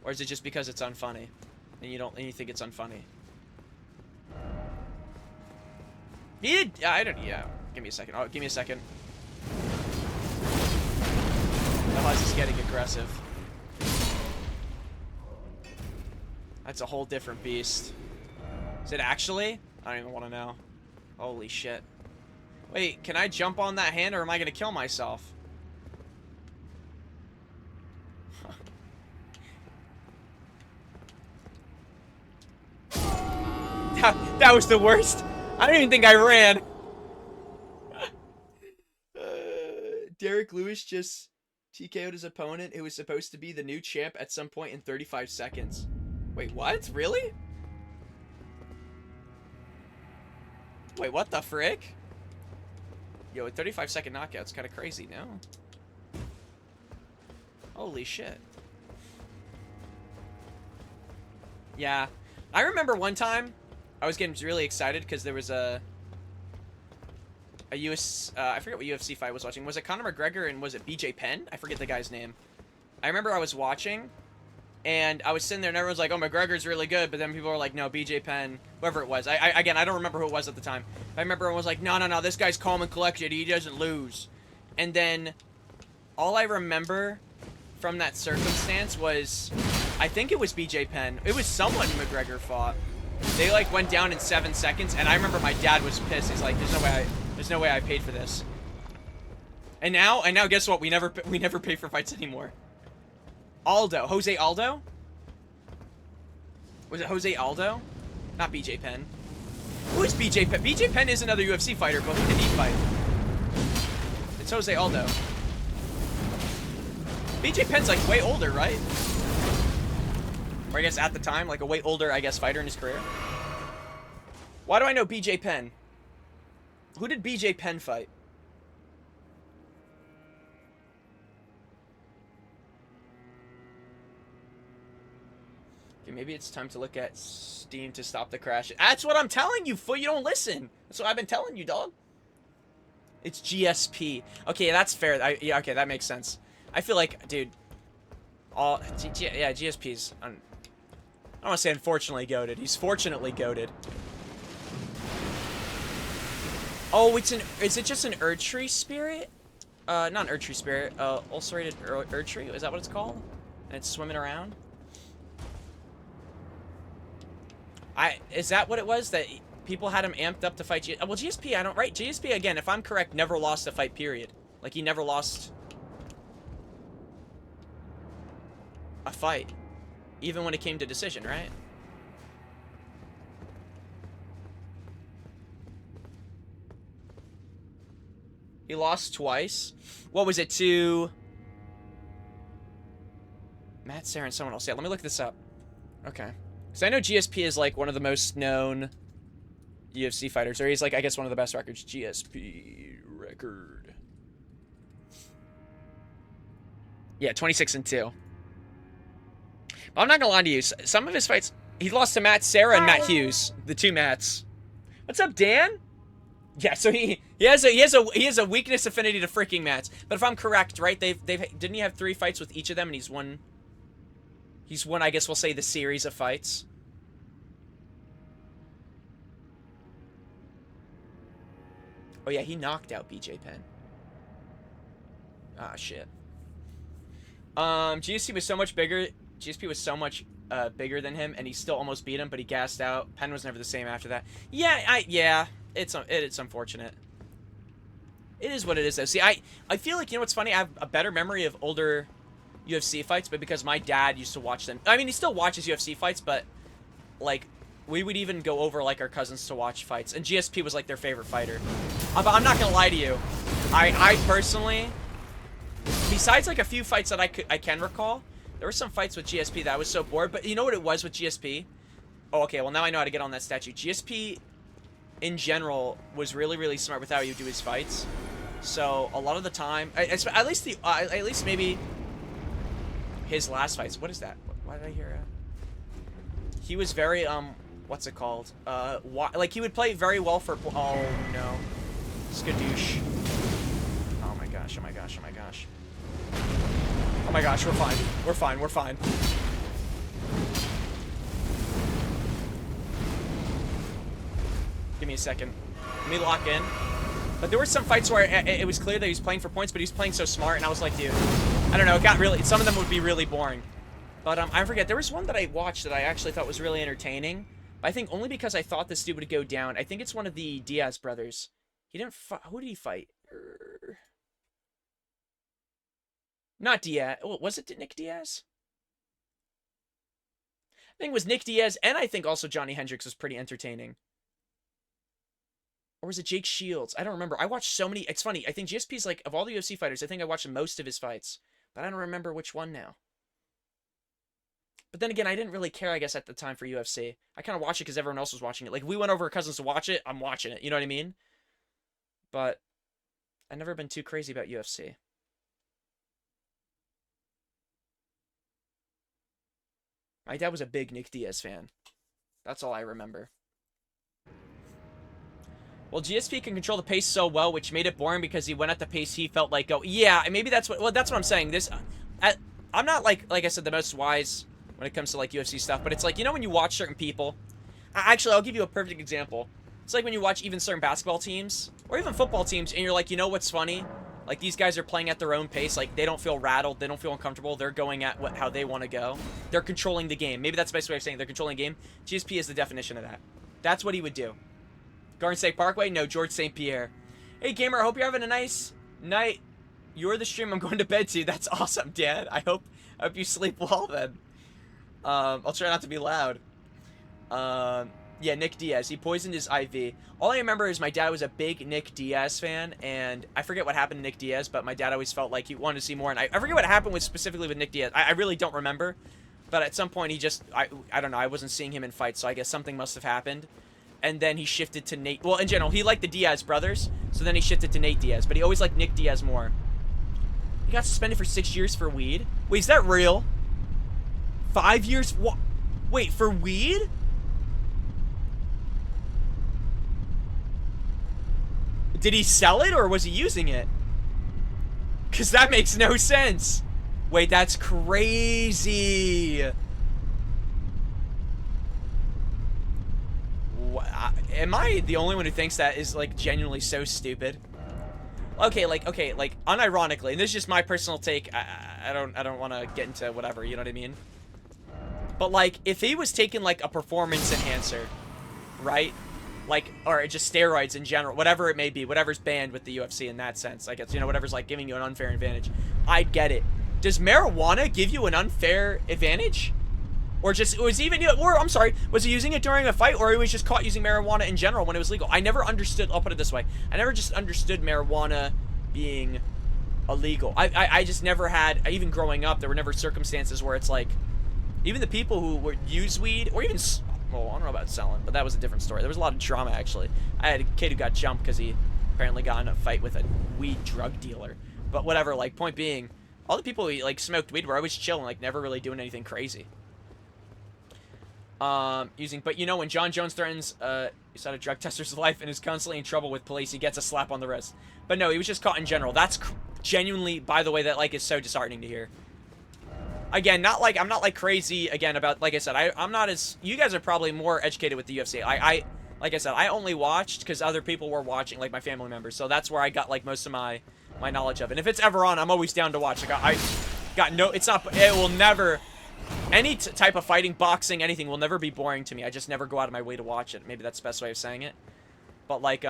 Or is it just because it's unfunny? And you think it's unfunny? Yeah, give me a second. Oh, give me a second. The Huzz is getting aggressive. That's a whole different beast. Is it actually? I don't even want to know. Holy shit. Wait, can I jump on that hand or am I going to kill myself? That was the worst. I don't even think I ran. Derek Lewis just TKO'd his opponent, who was supposed to be the new champ at some point in 35 seconds. Wait, what? Really? Wait, what the frick? Yo, a 35-second knockout's kind of crazy, no? Holy shit. Yeah. I remember one time, I was getting really excited because there was a I forget what UFC fight I was watching. Was it Conor McGregor and was it BJ Penn? I forget the guy's name. I remember I was watching, and I was sitting there, and everyone's like, oh, McGregor's really good, but then people were like, no, BJ Penn, whoever it was. Again, I don't remember who it was at the time. I remember everyone was like, no, this guy's calm and collected. He doesn't lose. And then all I remember from that circumstance was, I think it was BJ Penn. It was someone McGregor fought. They, like, went down in 7 seconds, and I remember my dad was pissed. He's like, there's no way I paid for this. And now guess what? We never pay for fights anymore. Jose Aldo? Was it Jose Aldo? Not BJ Penn. Who is BJ Penn? BJ Penn is another UFC fighter, but who did he fight? It's Jose Aldo. BJ Penn's like way older, right? Or I guess at the time, like a way older, I guess, fighter in his career. Why do I know BJ Penn? Who did BJ Penn fight? Okay, maybe it's time to look at Steam to stop the crash. That's what I'm telling you, fool. You don't listen. That's what I've been telling you, dog. It's GSP. Okay, that's fair. Yeah, okay, that makes sense. I feel like, dude, yeah, GSP's, I don't want to say unfortunately goated. He's fortunately goated. Oh, is it just an Erdtree spirit? Not an Erdtree spirit, ulcerated Erdtree, is that what it's called? And it's swimming around? Is that what it was? That people had him amped up to fight well, GSP, right? GSP, again, if I'm correct, never lost a fight, period. Like, he never lost a fight. Even when it came to decision, right? He lost twice. What was it, to Matt Serra and someone else? Yeah, let me look this up. Okay. Because I know GSP is, like, one of the most known UFC fighters. Or he's, like, I guess one of the best records. GSP record. Yeah, 26-2. But I'm not gonna lie to you. Some of his fights, he lost to Matt Serra and Matt Hughes. The two Matts. What's up, Dan? Yeah, so he has a weakness affinity to freaking Matts. But if I'm correct, right? Didn't he have 3 fights with each of them, and he's won, I guess we'll say, the series of fights. Oh yeah, he knocked out BJ Penn. Ah, shit. GSP was so much bigger. GSP was so much bigger than him, and he still almost beat him, but he gassed out. Penn was never the same after that. Yeah, it's unfortunate. It is what it is, though. See, I feel like, you know what's funny? I have a better memory of older UFC fights, but because my dad used to watch them. I mean, he still watches UFC fights, but, like, we would even go over, like, our cousins to watch fights, and GSP was, like, their favorite fighter. But I'm not gonna lie to you. I personally, besides, like, a few fights that I can recall, there were some fights with GSP that I was so bored, but you know what it was with GSP? Oh, okay, well, now I know how to get on that statue. GSP, in general, was really, really smart with how he would do his fights. So, a lot of the time, at least maybe his last fights. What is that? Why did I hear he was very, what's it called? Like, he would play very well for, oh, no. Skadoosh. Oh my gosh, oh my gosh, oh my gosh. Oh my gosh, we're fine. We're fine, we're fine. Give me a second. Let me lock in. But there were some fights where it was clear that he was playing for points, but he was playing so smart, and I was like, dude, I don't know, it got really, some of them would be really boring. But I forget, there was one that I watched that I actually thought was really entertaining. But I think only because I thought this dude would go down. I think it's one of the Diaz brothers. He didn't fight, who did he fight? Not Diaz. Oh, was it Nick Diaz? I think it was Nick Diaz, and I think also Johnny Hendricks was pretty entertaining. Or was it Jake Shields? I don't remember. I watched so many. It's funny. I think GSP's like, of all the UFC fighters, I think I watched most of his fights. But I don't remember which one now. But then again, I didn't really care, I guess, at the time for UFC. I kind of watched it because everyone else was watching it. Like, we went over to cousins to watch it. I'm watching it. You know what I mean? But I've never been too crazy about UFC. My dad was a big Nick Diaz fan. That's all I remember. Well, GSP can control the pace so well, which made it boring because he went at the pace he felt like go. Yeah, maybe that's what. Well, that's what I'm saying. I'm not like I said, the most wise when it comes to like UFC stuff, but it's like, you know, when you watch certain people. Actually, I'll give you a perfect example. It's like when you watch even certain basketball teams or even football teams, and you're like, you know what's funny? Like, these guys are playing at their own pace. Like, they don't feel rattled. They don't feel uncomfortable. They're going at how they want to go. They're controlling the game. Maybe that's the best way of saying it. They're controlling the game. GSP is the definition of that. That's what he would do. Garden State Parkway? No, George St. Pierre. Hey, gamer, I hope you're having a nice night. You're the stream I'm going to bed to. That's awesome, Dad. I hope you sleep well, then. I'll try not to be loud. Yeah, Nick Diaz. He poisoned his IV. All I remember is my dad was a big Nick Diaz fan, and I forget what happened to Nick Diaz, but my dad always felt like he wanted to see more, and I forget what happened specifically with Nick Diaz. I really don't remember, but at some point he just, I don't know, I wasn't seeing him in fights, so I guess something must have happened. And then he shifted to Nate. Well, in general, he liked the Diaz brothers, so then he shifted to Nate Diaz, but he always liked Nick Diaz more. He got suspended for 6 years for weed? Wait, is that real? 5 years? What? Wait, for weed? Did he sell it or was he using it? Because that makes no sense. Wait, that's crazy. Am I the only one who thinks that is, like, genuinely so stupid? Okay, like, unironically, and this is just my personal take. I don't want to get into whatever, you know what I mean? But, like, if he was taking, like, a performance enhancer, right? Like, or just steroids in general, whatever it may be, whatever's banned with the UFC in that sense, I guess, you know, whatever's, like, giving you an unfair advantage, I'd get it. Does marijuana give you an unfair advantage? Or just, was he even, or, I'm sorry, was he using it during a fight, or he was just caught using marijuana in general when it was legal? I never understood, I'll put it this way, I never just understood marijuana being illegal. I just never had, even growing up, there were never circumstances where it's like, even the people who would use weed, or even, well, I don't know about selling, but that was a different story. There was a lot of drama, actually. I had a kid who got jumped because he apparently got in a fight with a weed drug dealer. But whatever, like, point being, all the people who, like, smoked weed were always chilling, like, never really doing anything crazy. But you know, when John Jones threatens, he's had a drug tester's life and is constantly in trouble with police, he gets a slap on the wrist. But no, he was just caught in general. That's genuinely, by the way, that, like, is so disheartening to hear. Again, I'm not, like, crazy, again, about, like I said, I'm not as, you guys are probably more educated with the UFC. Like I said, I only watched because other people were watching, like, my family members, so that's where I got, like, most of my knowledge of it. And if it's ever on, I'm always down to watch. Like, I got no, it will never, any type of fighting, boxing, anything will never be boring to me. I just never go out of my way to watch it. Maybe that's the best way of saying it. But, like,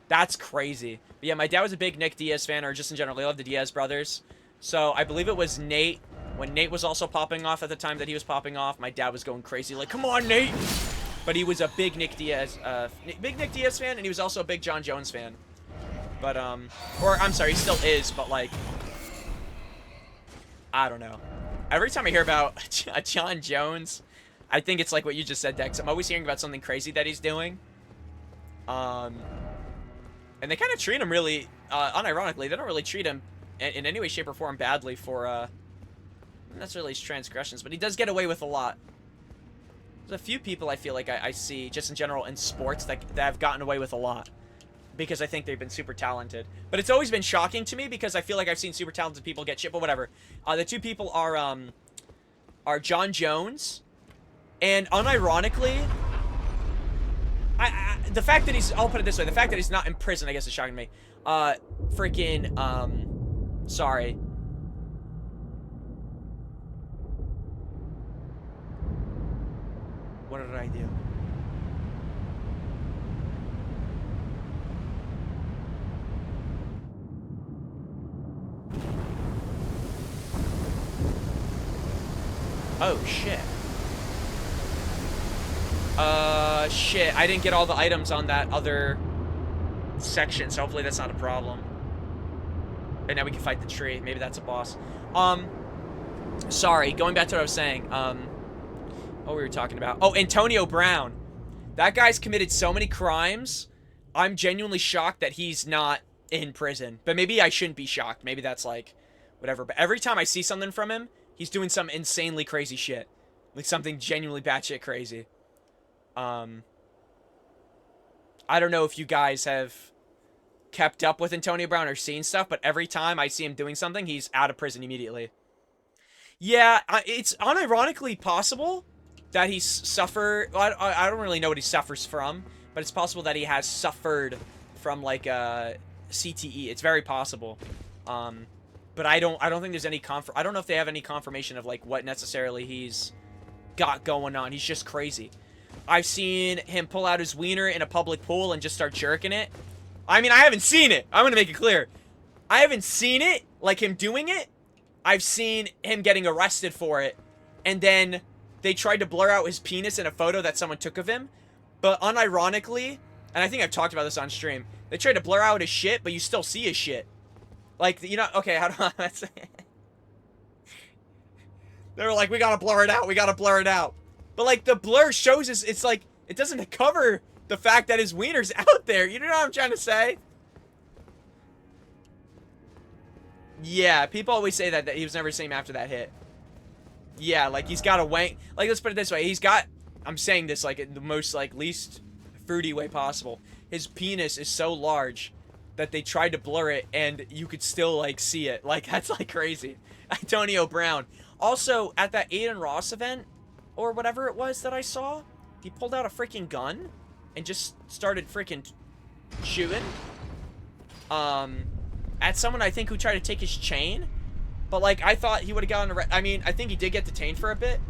that's crazy. But yeah, my dad was a big Nick Diaz fan, or just in general, he loved the Diaz brothers. So I believe it was Nate. When Nate was also popping off at the time that he was popping off, my dad was going crazy, like, come on, Nate! But he was a big Nick Diaz fan, and he was also a big John Jones fan. But, or, I'm sorry, he still is, but, like, I don't know. Every time I hear about John Jones, I think it's like what you just said, Dex. I'm always hearing about something crazy that he's doing. And they kind of treat him really, unironically, they don't really treat him in any way, shape, or form badly for, not necessarily his transgressions, but he does get away with a lot. There's a few people I feel like I see, just in general, in sports that have gotten away with a lot. Because I think they've been super talented. But it's always been shocking to me because I feel like I've seen super talented people get shit, but whatever. The two people are John Jones, and unironically, the fact that he's, I'll put it this way, the fact that he's not in prison, I guess, is shocking to me. Sorry. What did I do? Oh, shit. Shit. I didn't get all the items on that other section, so hopefully that's not a problem. And now we can fight the tree. Maybe that's a boss. Sorry. Going back to what I was saying. What we were talking about. Oh, Antonio Brown. That guy's committed so many crimes. I'm genuinely shocked that he's not in prison. But maybe I shouldn't be shocked. Maybe that's like, whatever. But every time I see something from him, he's doing some insanely crazy shit. Like something genuinely batshit crazy. I don't know if you guys have kept up with Antonio Brown or seen stuff, but every time I see him doing something, he's out of prison immediately. Yeah, it's unironically possible that he's suffered... Well, I don't really know what he suffers from, but it's possible that he has suffered from, like, CTE. It's very possible. But I don't think there's any I don't know if they have any confirmation of, like, what necessarily he's got going on. He's just crazy. I've seen him pull out his wiener in a public pool and just start jerking it. I mean, I haven't seen it. I'm gonna make it clear. I haven't seen it, like him doing it. I've seen him getting arrested for it. And then they tried to blur out his penis in a photo that someone took of him. But unironically, and I think I've talked about this on stream, they tried to blur out his shit, but you still see his shit. Like, you know, okay, how do I say it? They were like, we gotta blur it out, we gotta blur it out. But, like, the blur shows us, it's like, it doesn't cover the fact that his wiener's out there. You know what I'm trying to say? Yeah, people always say that he was never the same after that hit. Yeah, like, he's got a wank. Like, let's put it this way. He's got, I'm saying this, like, in the most, like, least fruity way possible. His penis is so large that they tried to blur it, and you could still, like, see it. Like, that's, like, crazy. Antonio Brown. Also, at that Aiden Ross event, or whatever it was that I saw, he pulled out a freaking gun and just started freaking shooting. At someone, I think, who tried to take his chain. But, like, I thought he would have gotten I mean, I think he did get detained for a bit.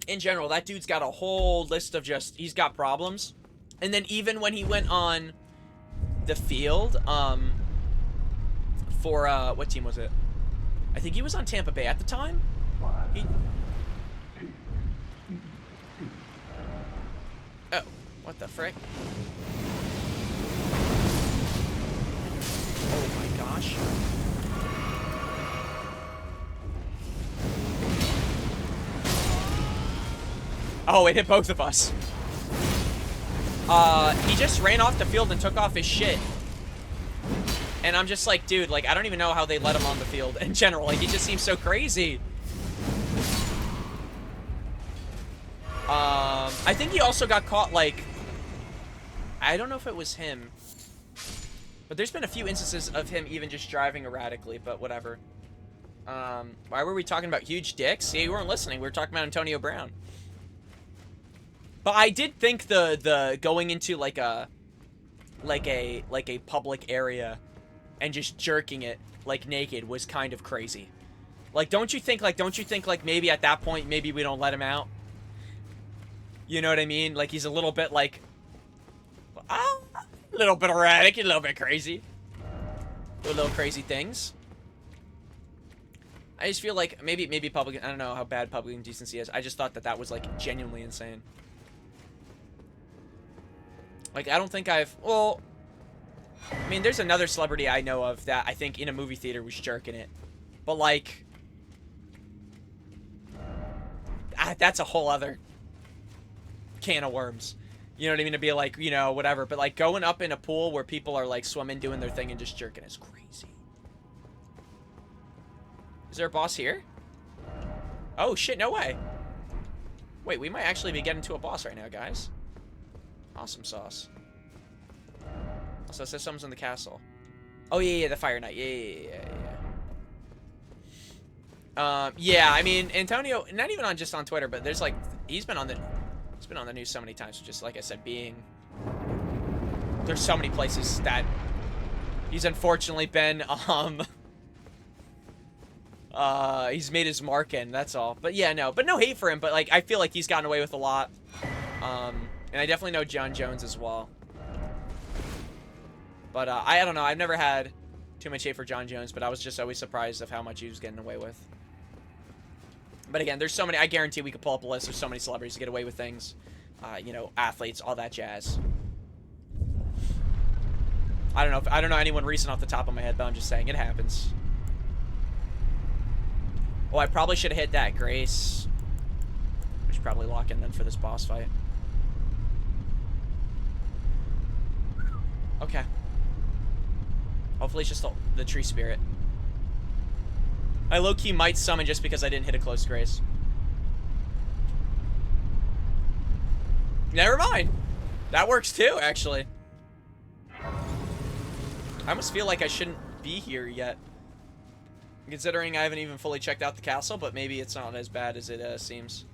In general, that dude's got a whole list of just, he's got problems. And then even when he went on the field, for, what team was it? I think he was on Tampa Bay at the time. Oh, what the frick? Oh my gosh. Oh, it hit both of us. He just ran off the field and took off his shit. And I'm just like, dude, like, I don't even know how they let him on the field in general. Like, he just seems so crazy. I think he also got caught, like, I don't know if it was him. But there's been a few instances of him even just driving erratically, but whatever. Why were we talking about huge dicks? See, you weren't listening. We were talking about Antonio Brown. But I did think the going into like a public area and just jerking it like naked was kind of crazy. Like, don't you think like maybe at that point maybe we don't let him out? You know what I mean? Like, he's a little bit like a little bit erratic, a little bit crazy. Do little crazy things. I just feel like maybe public, I don't know how bad public indecency is. I just thought that was like genuinely insane. Like, I don't think well, I mean, there's another celebrity I know of that I think in a movie theater was jerking it. But, like, that's a whole other can of worms. You know what I mean? To be like, you know, whatever. But, like, going up in a pool where people are, like, swimming, doing their thing, and just jerking is crazy. Is there a boss here? Oh, shit, no way. Wait, we might actually be getting to a boss right now, guys. Awesome sauce. Also, it says someone's in the castle. Oh, yeah, the Fire Knight. Yeah, I mean, Antonio, not even just on Twitter, but there's, like, he's been on the news so many times, just like I said, there's so many places that he's unfortunately been, he's made his mark in, that's all. But yeah, no hate for him, but, like, I feel like he's gotten away with a lot. And I definitely know John Jones as well. But, I don't know, I've never had too much hate for John Jones, but I was just always surprised of how much he was getting away with. But again, there's so many. I guarantee we could pull up a list. There's so many celebrities to get away with things. You know, athletes, all that jazz. I don't know anyone recent off the top of my head, but I'm just saying it happens. Oh, I probably should have hit that Grace. We should probably lock in then for this boss fight. Okay. Hopefully it's just the tree spirit. I low-key might summon just because I didn't hit a close Grace. Never mind. That works too, actually. I almost feel like I shouldn't be here yet. Considering I haven't even fully checked out the castle, but maybe it's not as bad as it seems.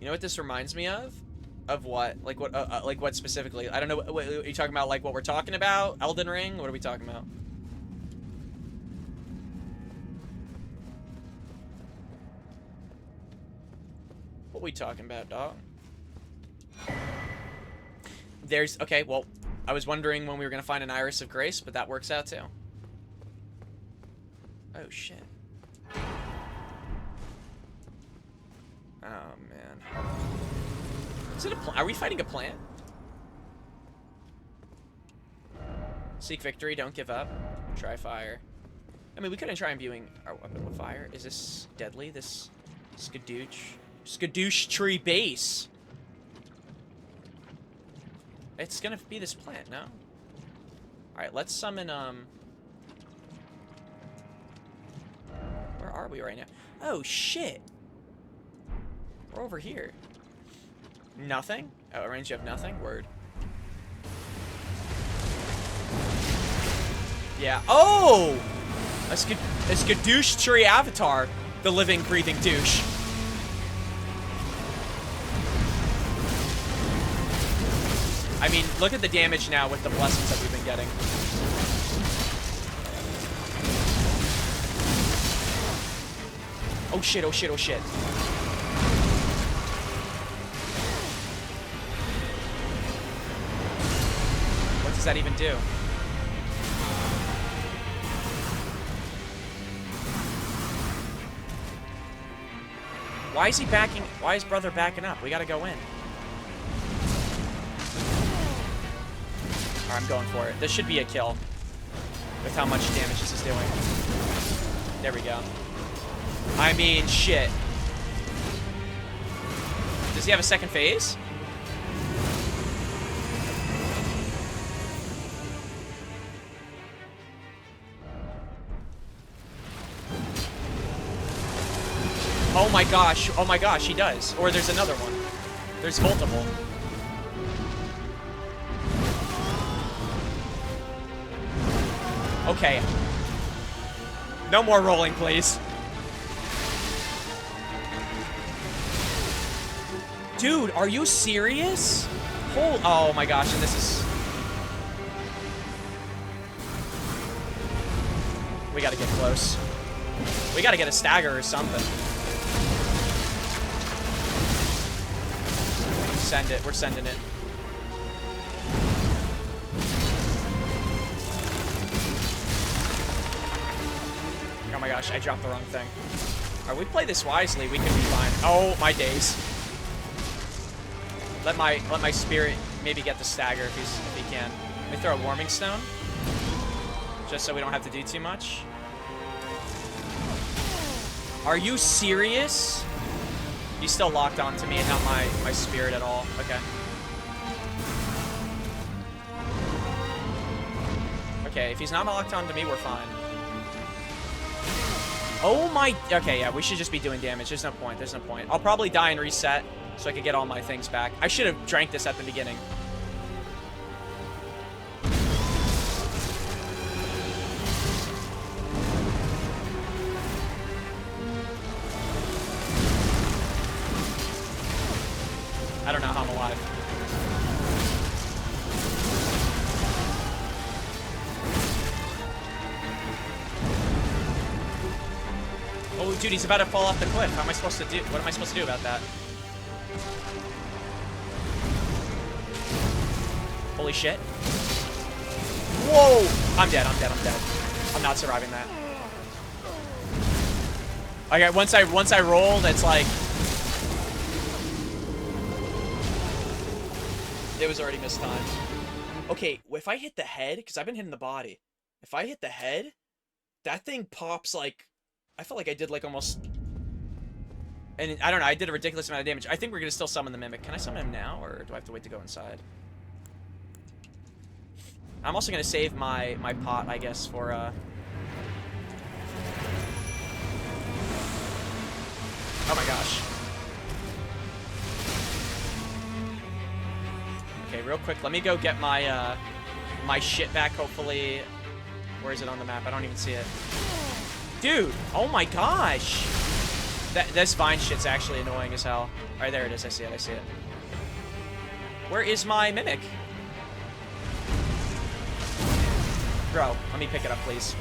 You know what this reminds me of? Of what? Like what specifically? I don't know. What, are you talking about like what we're talking about? Elden Ring? What are we talking about? What are we talking about, dog? There's... Okay, well, I was wondering when we were going to find an Iris of Grace, but that works out, too. Oh, shit. Oh, man. Is it a are we fighting a plant? Seek victory, don't give up. Try fire. I mean, we couldn't try imbuing our weapon with fire. Is this deadly? This skadoosh tree base. It's gonna be this plant, no? Alright, let's summon, where are we right now? Oh, shit! We're over here. Nothing? Oh, range of nothing? Word. Yeah. Oh! A skadoosh tree avatar. The living, breathing douche. I mean, look at the damage now with the blessings that we've been getting. Oh shit, oh shit, oh shit. What does that even do? Why is he backing? Why is brother backing up? We gotta go in. Alright, I'm going for it. This should be a kill. With how much damage this is doing. There we go. I mean, shit. Does he have a second phase? Oh my gosh, he does. Or there's another one. There's multiple. Okay. No more rolling, please. Dude, are you serious? Oh my gosh, and this is... We gotta get close. We gotta get a stagger or something. Send it. We're sending it. Oh my gosh, I dropped the wrong thing. Alright, we play this wisely, we can be fine. Oh, my days. Let my spirit maybe get the stagger if he can. Let me throw a warming stone. Just so we don't have to do too much. Are you serious? He's still locked onto me and not my spirit at all. Okay. Okay, if he's not locked onto me, we're fine. Oh my... Okay, yeah, we should just be doing damage. There's no point. There's no point. I'll probably die and reset so I can get all my things back. I should have drank this at the beginning. I don't know how I'm alive. Oh, dude, he's about to fall off the cliff. How am I supposed to do? What am I supposed to do about that? Holy shit. Whoa! I'm dead, I'm dead, I'm dead. I'm not surviving that. Okay, once I rolled, it's like... It was already mistimed. Okay, if I hit the head, because I've been hitting the body. If I hit the head, that thing pops like... I felt like I did like almost... And I don't know, I did a ridiculous amount of damage. I think we're going to still summon the Mimic. Can I summon him now, or do I have to wait to go inside? I'm also going to save my pot, I guess, for... Oh my gosh. Okay, real quick, let me go get my, my shit back, hopefully. Where is it on the map? I don't even see it. Dude, oh my gosh. This vine shit's actually annoying as hell. Alright, there it is. I see it, I see it. Where is my Mimic? Bro, let me pick it up, please.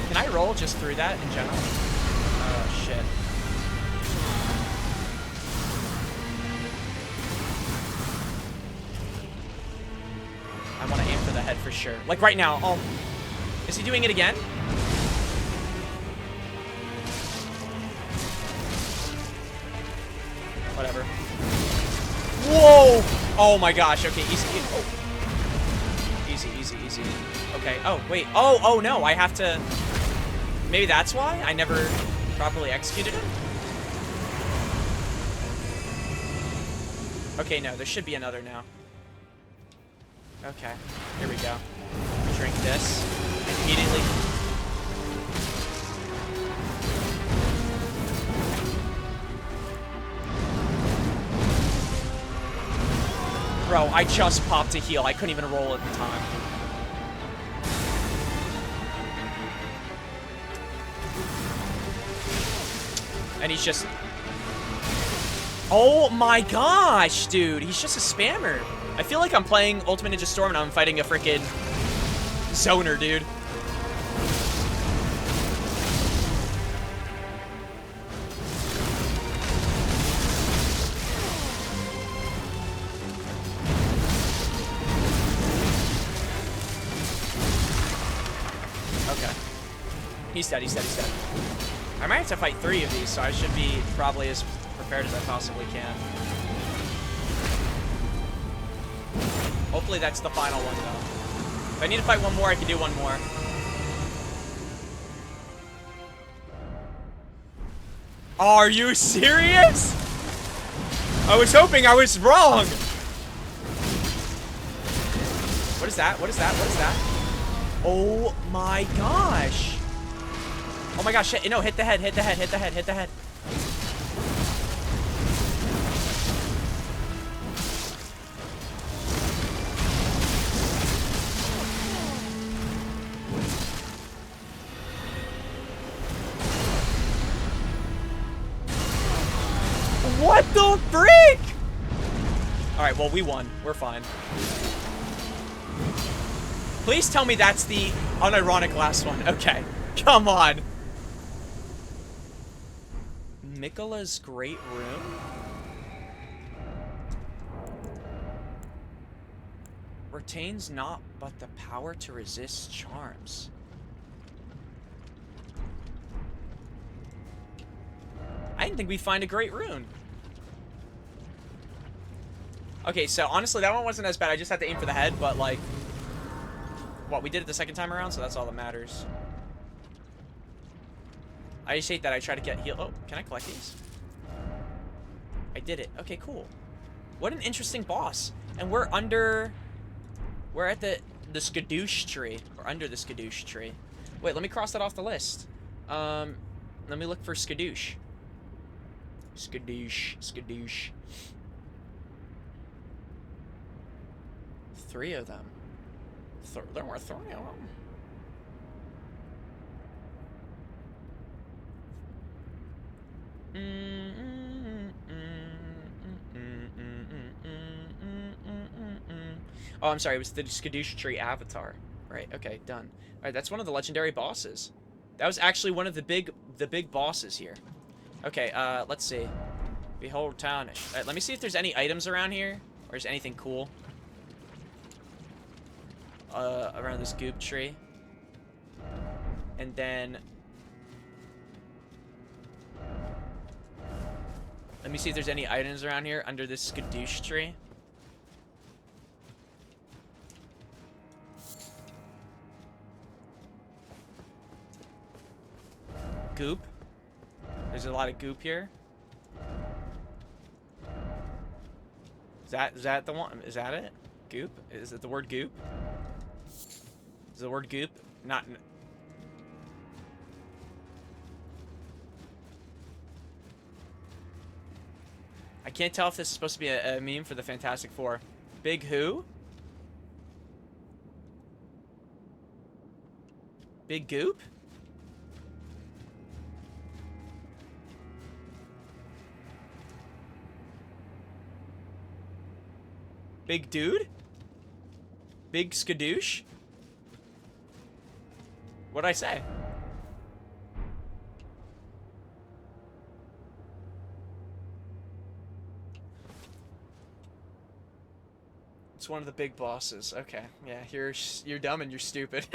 Can I roll just through that in general? Oh, shit. I want to aim for the head for sure. Like right now. Oh. Is he doing it again? Whatever. Whoa! Oh my gosh. Okay, easy. Oh. Easy, easy, easy. Okay. Oh, wait. Oh, no. I have to... Maybe that's why I never properly executed it? Okay, no. There should be another now. Okay. Here we go. Drink this. Immediately... Bro, I just popped a heal. I couldn't even roll at the time. And he's just... Oh my gosh, dude. He's just a spammer. I feel like I'm playing Ultimate Ninja Storm and I'm fighting a freaking zoner, dude. Okay. He's dead, he's dead, he's dead. I might have to fight 3 of these, so I should be probably as prepared as I possibly can. Hopefully that's the final one, though. If I need to fight one more, I can do one more. Are you serious? I was hoping I was wrong! What is that? What is that? What is that? Oh my gosh! Oh my gosh, no, hit the head, hit the head, hit the head, hit the head. What the freak? Alright, well, we won. We're fine. Please tell me that's the unironic last one. Okay. Come on. Miquella's Great Rune? Retains not but the power to resist charms. I didn't think we'd find a Great Rune. Okay, so honestly, that one wasn't as bad. I just had to aim for the head, but like... What, we did it the second time around, so that's all that matters. I just hate that I try to get heal. Oh, can I collect these? I did it. Okay, cool. What an interesting boss. And we're under... We're at the Skadoosh tree. We're under the Skadoosh tree. Wait, let me cross that off the list. Let me look for Skadoosh. Skadoosh. Skadoosh. 3 of them. There were 3 of them. Oh, I'm sorry. It was the Skadoosh Tree avatar. Right. Okay. Done. All right. That's one of the legendary bosses. That was actually one of the big bosses here. Okay, let's see. Behold town. Let me see if there's any items around here. Or is anything cool. Around this goop tree. And then... let me see if there's any items around here under this skadoosh tree. Goop. There's a lot of goop here. Is that the one? Is that it? Goop? Is it the word goop? Is the word goop not? I can't tell if this is supposed to be a meme for the Fantastic Four. Big who? Big goop? Big dude? Big skadoosh? What'd I say? It's one of the big bosses. Okay, yeah, you're dumb and you're stupid.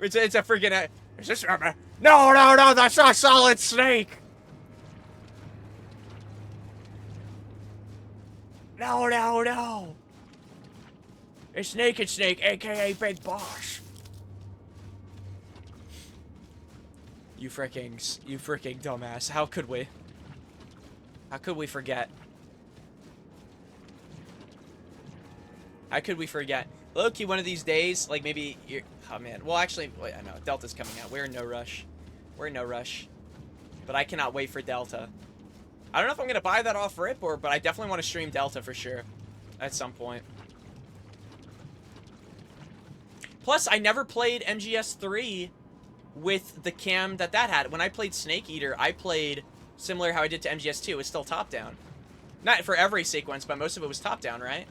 it's a freaking... Is this... No, that's not Solid Snake! No. It's Naked Snake, aka Big Boss. You freaking dumbass. How could we? How could we forget? How could we forget? Low-key, one of these days, like maybe you're... Oh, man. Well, actually, wait, I know. Delta's coming out. We're in no rush. But I cannot wait for Delta. I don't know if I'm going to buy that off rip, but I definitely want to stream Delta for sure. At some point. Plus, I never played MGS3 with the cam that had. When I played Snake Eater, I played similar how I did to MGS2. It was still top-down. Not for every sequence, but most of it was top-down, right?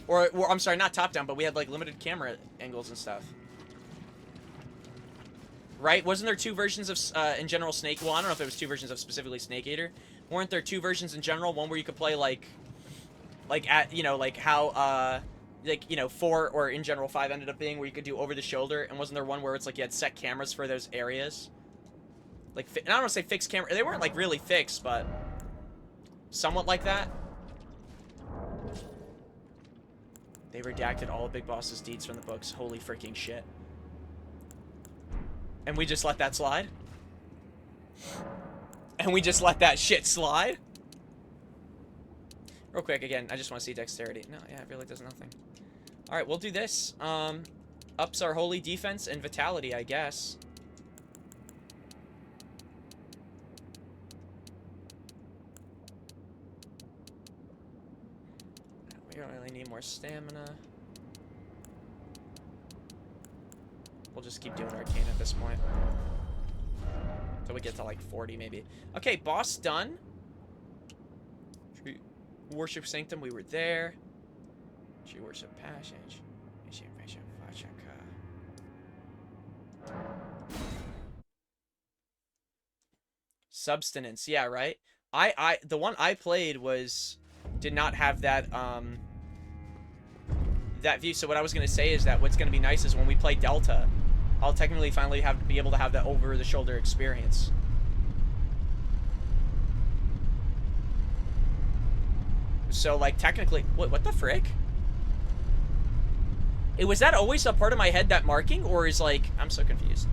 Or, I'm sorry, not top-down, but we had, like, limited camera angles and stuff. Right? Wasn't there two versions of, in general, Snake... Well, I don't know if it was two versions of specifically Snake Eater. Weren't there two versions in general? One where you could play, like at, you know, like how, like, you know, 4 or in general 5 ended up being where you could do over the shoulder. And wasn't there one where it's like you had set cameras for those areas? Like, and I don't want to say fixed camera. They weren't, like, really fixed, but somewhat like that. They redacted all of Big Boss's deeds from the books. Holy freaking shit. And we just let that slide? And we just let that shit slide? Real quick, again, I just want to see dexterity. No, yeah, it really does nothing. Alright, we'll do this. Ups our holy defense and vitality, I guess. We don't really need more stamina. We'll just keep doing arcane at this point. Until we get to like 40 maybe. Okay, boss done. Tree Worship Sanctum, we were there. Tree Worship Passage. Substance, yeah, right? The one I played did not have that that view. So what I was gonna say is that what's gonna be nice is when we play Delta, I'll technically finally be able to have that over-the-shoulder experience. So, like, technically... What the frick? Was that always a part of my head, that marking? Or is, like... I'm so confused.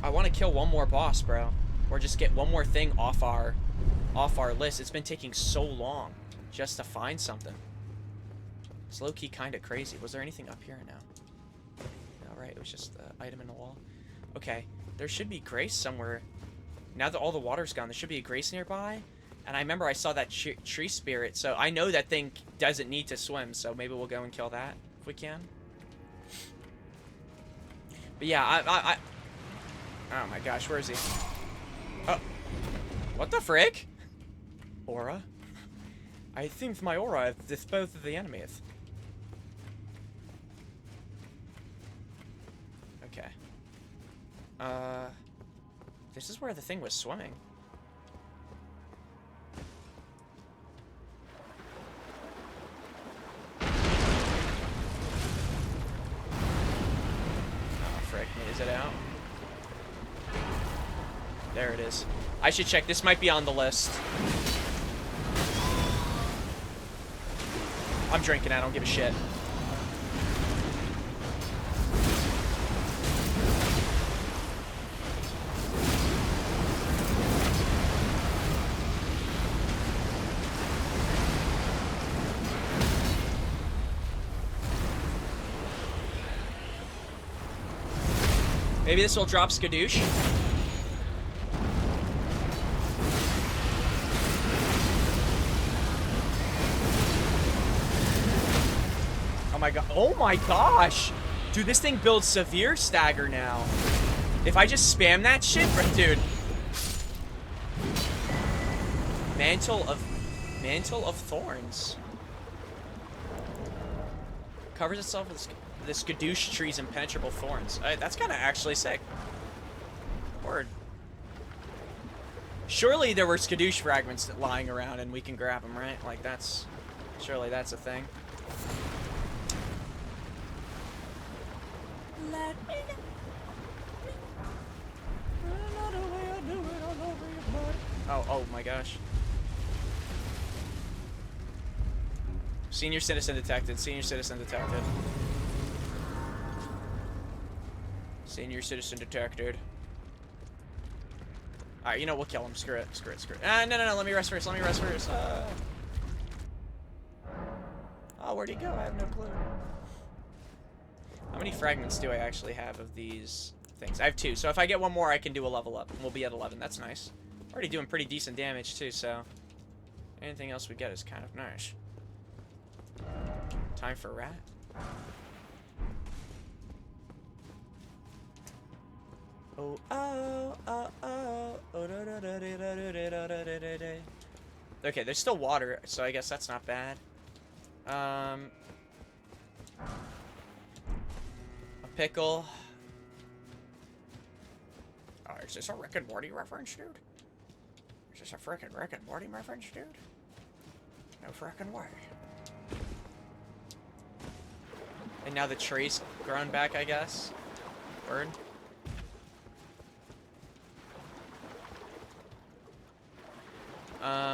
I want to kill one more boss, bro. Or just get one more thing off our list. It's been taking so long just to find something. It's low-key kind of crazy. Was there anything up here? No. No, right. It was just the item in the wall. Okay. There should be Grace somewhere. Now that all the water's gone, there should be a Grace nearby. And I remember I saw that tree spirit, so I know that thing doesn't need to swim, so maybe we'll go and kill that if we can. But yeah, oh my gosh, where is he? Oh. What the frick? Aura? I think my aura has disposed of the enemies. This is where the thing was swimming. Oh, frick. Is it out? There it is. I should check. This might be on the list. I'm drinking. I don't give a shit. Maybe this will drop Skadoosh. Oh my gosh! Dude, this thing builds severe stagger now. If I just spam that shit, dude. Mantle of Thorns. Covers itself with the Skadoosh tree's impenetrable thorns. That's kind of actually sick. Word. Surely there were Skadoosh fragments lying around and we can grab them, right? Like that's... Surely that's a thing. Let me oh my gosh. Senior citizen detected. Senior citizen detected. Senior citizen detected. Alright, you know, we'll kill him. Screw it. Screw it. Screw it. No. Let me rest first. Let me rest first. Oh, where'd he go? I have no clue. How many fragments do I actually have of these things? I have 2. So if I get one more, I can do a level up. And we'll be at 11. That's nice. Already doing pretty decent damage, too, so... Anything else we get is kind of nice. Time for rat. Oh, oh, oh, oh, oh, da, da, da, da, da, da, da, da, da, da. Okay, there's still water, so I guess that's not bad. A pickle. Oh, is this a Rick and Morty reference, dude? Is this a frickin' Rick and Morty reference, dude? No frickin' way. And now the tree's grown back, I guess. Word.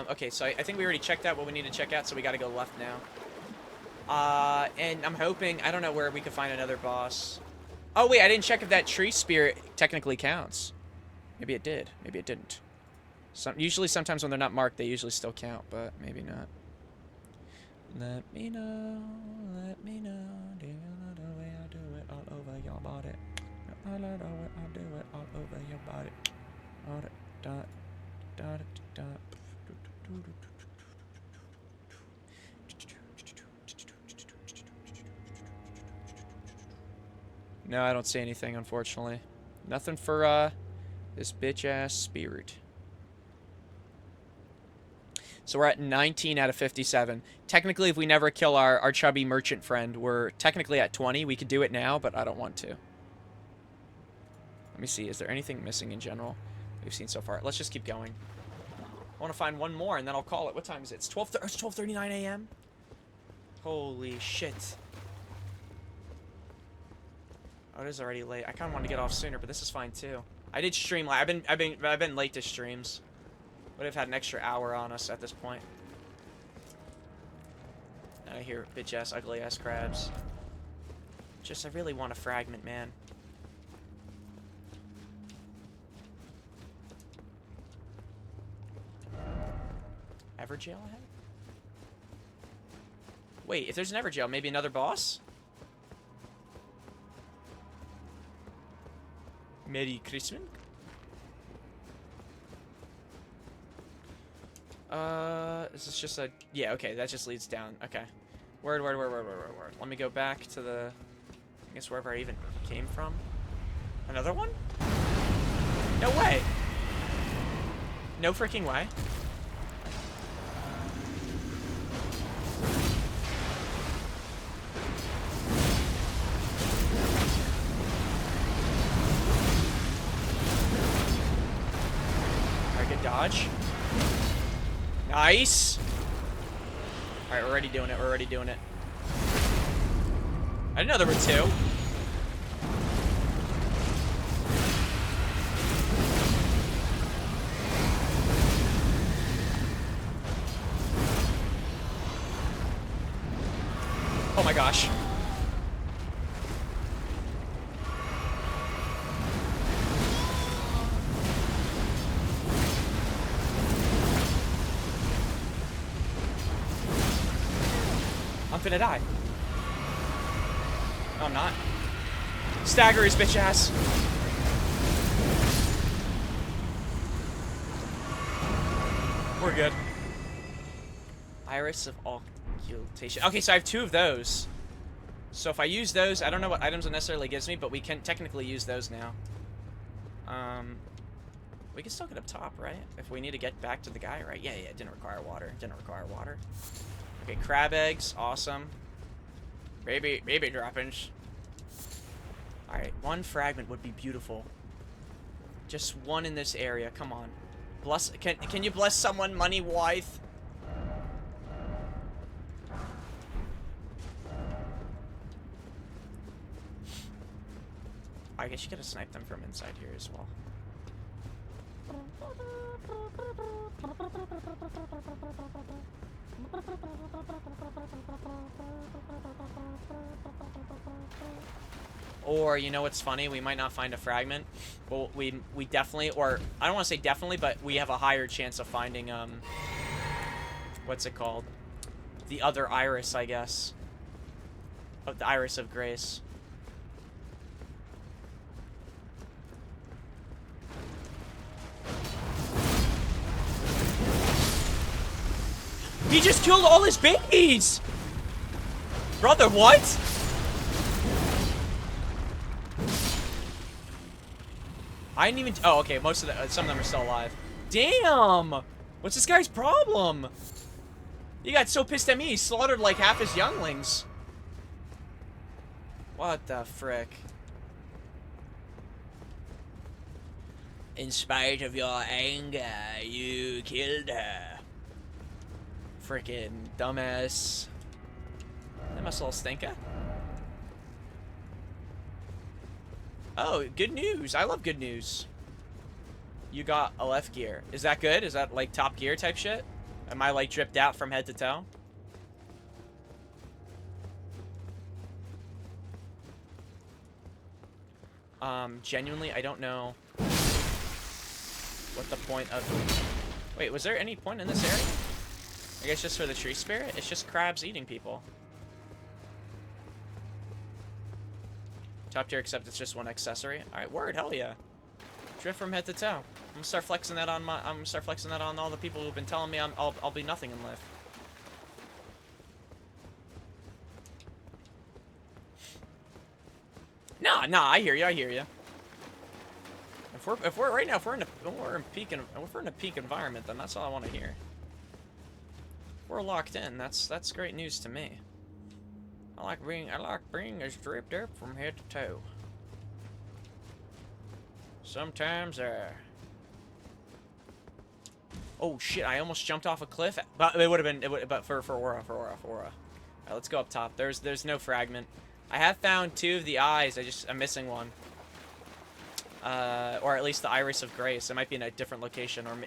Okay, so I think we already checked out what we need to check out, so we gotta go left now. And I'm hoping, I don't know where we could find another boss. Oh, wait, I didn't check if that tree spirit technically counts. Maybe it did. Maybe it didn't. Usually, sometimes when they're not marked, they usually still count, but maybe not. Let me know, let me know. Do you know the way I do it all over your body? I love the way I do it all over your body. All the dot, dot, dot. No, I don't see anything, unfortunately. Nothing for, this bitch-ass spirit. So we're at 19 out of 57. Technically, if we never kill our chubby merchant friend, we're technically at 20. We could do it now, but I don't want to. Let me see. Is there anything missing in general we've seen so far? Let's just keep going. I want to find one more, and then I'll call it. What time is it? It's 12:39 a.m.? Holy shit. Oh, it is already late. I kind of want to get off sooner, but this is fine, too. I did stream late. I've been late to streams. Would have had an extra hour on us at this point. I hear bitch-ass, ugly-ass crabs. Just, I really want a fragment, man. Everjail ahead? Wait, if there's an Everjail, maybe another boss? Merry Christmas? Is this just a... Yeah, okay, that just leads down. Okay. Word. Let me go back to the... I guess wherever I even came from. Another one? No way! No freaking way. dodge. Nice. All right, we're already doing it. We're already doing it. I didn't know there were two. Oh my gosh. I'm finna die. No, I'm not. Stagger his bitch ass. We're good. Iris of Occultation. Okay, so I have 2 of those. So if I use those, I don't know what items it necessarily gives me, but we can technically use those now. We can still get up top, right? If we need to get back to the guy, right? Yeah, it didn't require water. Didn't require water. Okay, crab eggs, awesome. Baby droppings. Alright, 1 fragment would be beautiful. Just 1 in this area, come on. Bless, can you bless someone money-wise? I guess you gotta snipe them from inside here as well. Or, you know what's funny? We might not find a fragment. Well, we definitely, or I don't want to say definitely, but we have a higher chance of finding, what's it called? The other iris, I guess. Oh, the Iris of Grace. He just killed all his babies! Brother, what? I didn't even... Oh, okay. Most of some of them are still alive. Damn! What's this guy's problem? He got so pissed at me, he slaughtered like half his younglings. What the frick? In spite of your anger, you killed her. Frickin' dumbass. That must little stinker. Oh, good news. I love good news. You got a left gear. Is that good? Is that like top gear type shit? Am I like dripped out from head to toe? Genuinely, I don't know what the point of... Wait, was there any point in this area? I guess just for the tree spirit? It's just crabs eating people. Top tier, except it's just 1 accessory. Alright, word, hell yeah. Drift from head to toe. I'm gonna start flexing that on all the people who've been telling me I'll be nothing in life. Nah, I hear you. If we're right now, if we're in a peak environment, then that's all I want to hear. If we're locked in, that's great news to me. I like being as dripped up from head to toe. Sometimes, oh shit! I almost jumped off a cliff, but it would have been. But for Aura. Alright, let's go up top. There's no fragment. I have found 2 of the eyes. I'm missing 1. Or at least the Iris of Grace. It might be in a different location, or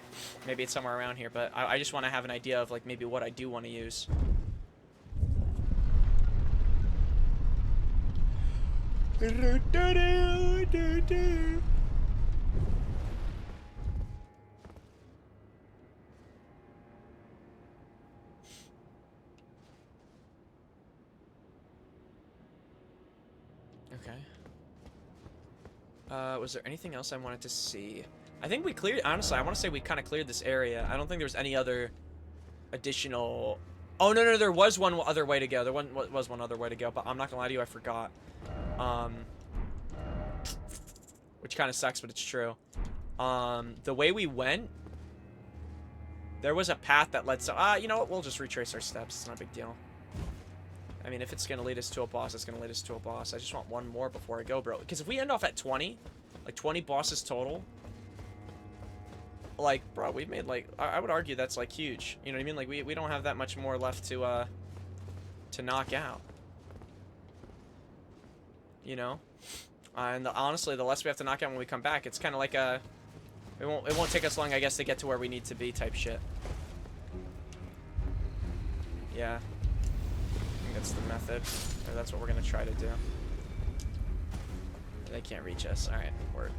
maybe it's somewhere around here. But I just want to have an idea of like maybe what I do want to use. Okay. Was there anything else I wanted to see? I think we cleared, honestly, I want to say we kind of cleared this area. I don't think there was any other additional... Oh, no, there was one other way to go. There was one other way to go, but I'm not gonna lie to you, I forgot. Which kind of sucks, but it's true. The way we went, there was a path that led so... you know what? We'll just retrace our steps. It's not a big deal. I mean, if it's gonna lead us to a boss, it's gonna lead us to a boss. I just want 1 more before I go, bro. Because if we end off at 20, like 20 bosses total, like, bro, we've made, like, I would argue that's, like, huge. You know what I mean? Like, we don't have that much more left to knock out. You know? And honestly, the less we have to knock out when we come back, it's kind of like a... it won't take us long, I guess, to get to where we need to be type shit. Yeah. I think that's the method. Or that's what we're going to try to do. They can't reach us. Alright, word.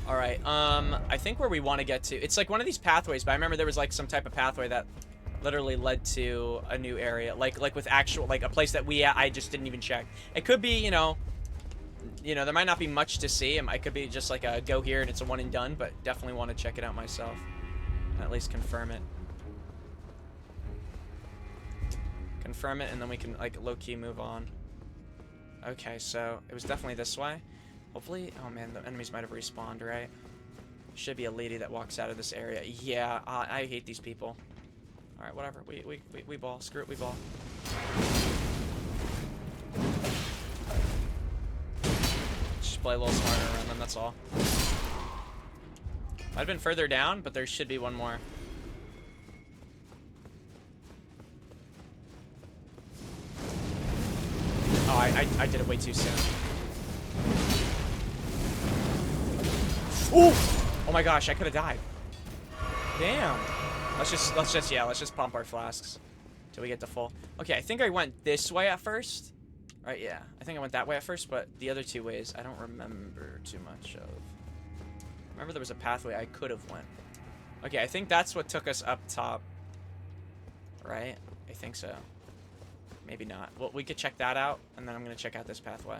Alright, I think where we want to get to... it's like one of these pathways, but I remember there was like some type of pathway that literally led to a new area. Like with actual... like a place that I just didn't even check. It could be, you know, there might not be much to see. It could be just like a go here and it's a one and done, but definitely want to check it out myself. And at least confirm it. Confirm it, and then we can, like, low-key move on. Okay, so it was definitely this way. Hopefully... oh, man, the enemies might have respawned, right? Should be a lady that walks out of this area. Yeah, I hate these people. Alright, whatever. We ball. Screw it, we ball. Just play a little smarter around them, that's all. Might have been further down, but there should be one more. Oh, I did it way too soon. Ooh! Oh my gosh, I could have died. Damn. Let's just pump our flasks till we get to full. Okay, I think I went this way at first. Right, yeah. I think I went that way at first, but the other two ways I don't remember too much of. Remember there was a pathway I could have went. Okay, I think that's what took us up top. Right? I think so. Maybe not. Well, we could check that out, and then I'm gonna check out this pathway.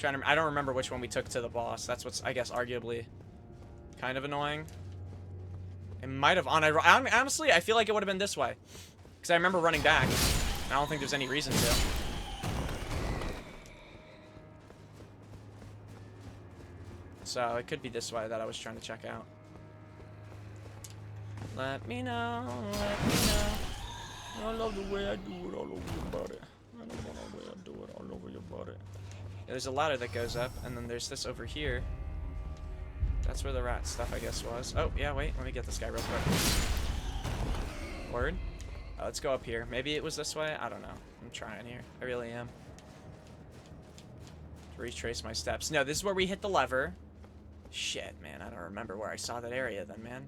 I don't remember which one we took to the boss. That's what's, I guess, arguably kind of annoying. It might have honestly, I feel like it would have been this way, because I remember running back. And I don't think there's any reason to. So it could be this way that I was trying to check out. Let me know. Let me know. I love the way I do it all over your body. I love the way I do it all over your body. Yeah, there's a ladder that goes up, and then there's this over here. That's where the rat stuff, I guess, was. Oh, yeah, wait. Let me get this guy real quick. Word? Let's go up here. Maybe it was this way? I don't know. I'm trying here. I really am. To retrace my steps. No, this is where we hit the lever. Shit, man. I don't remember where I saw that area then, man.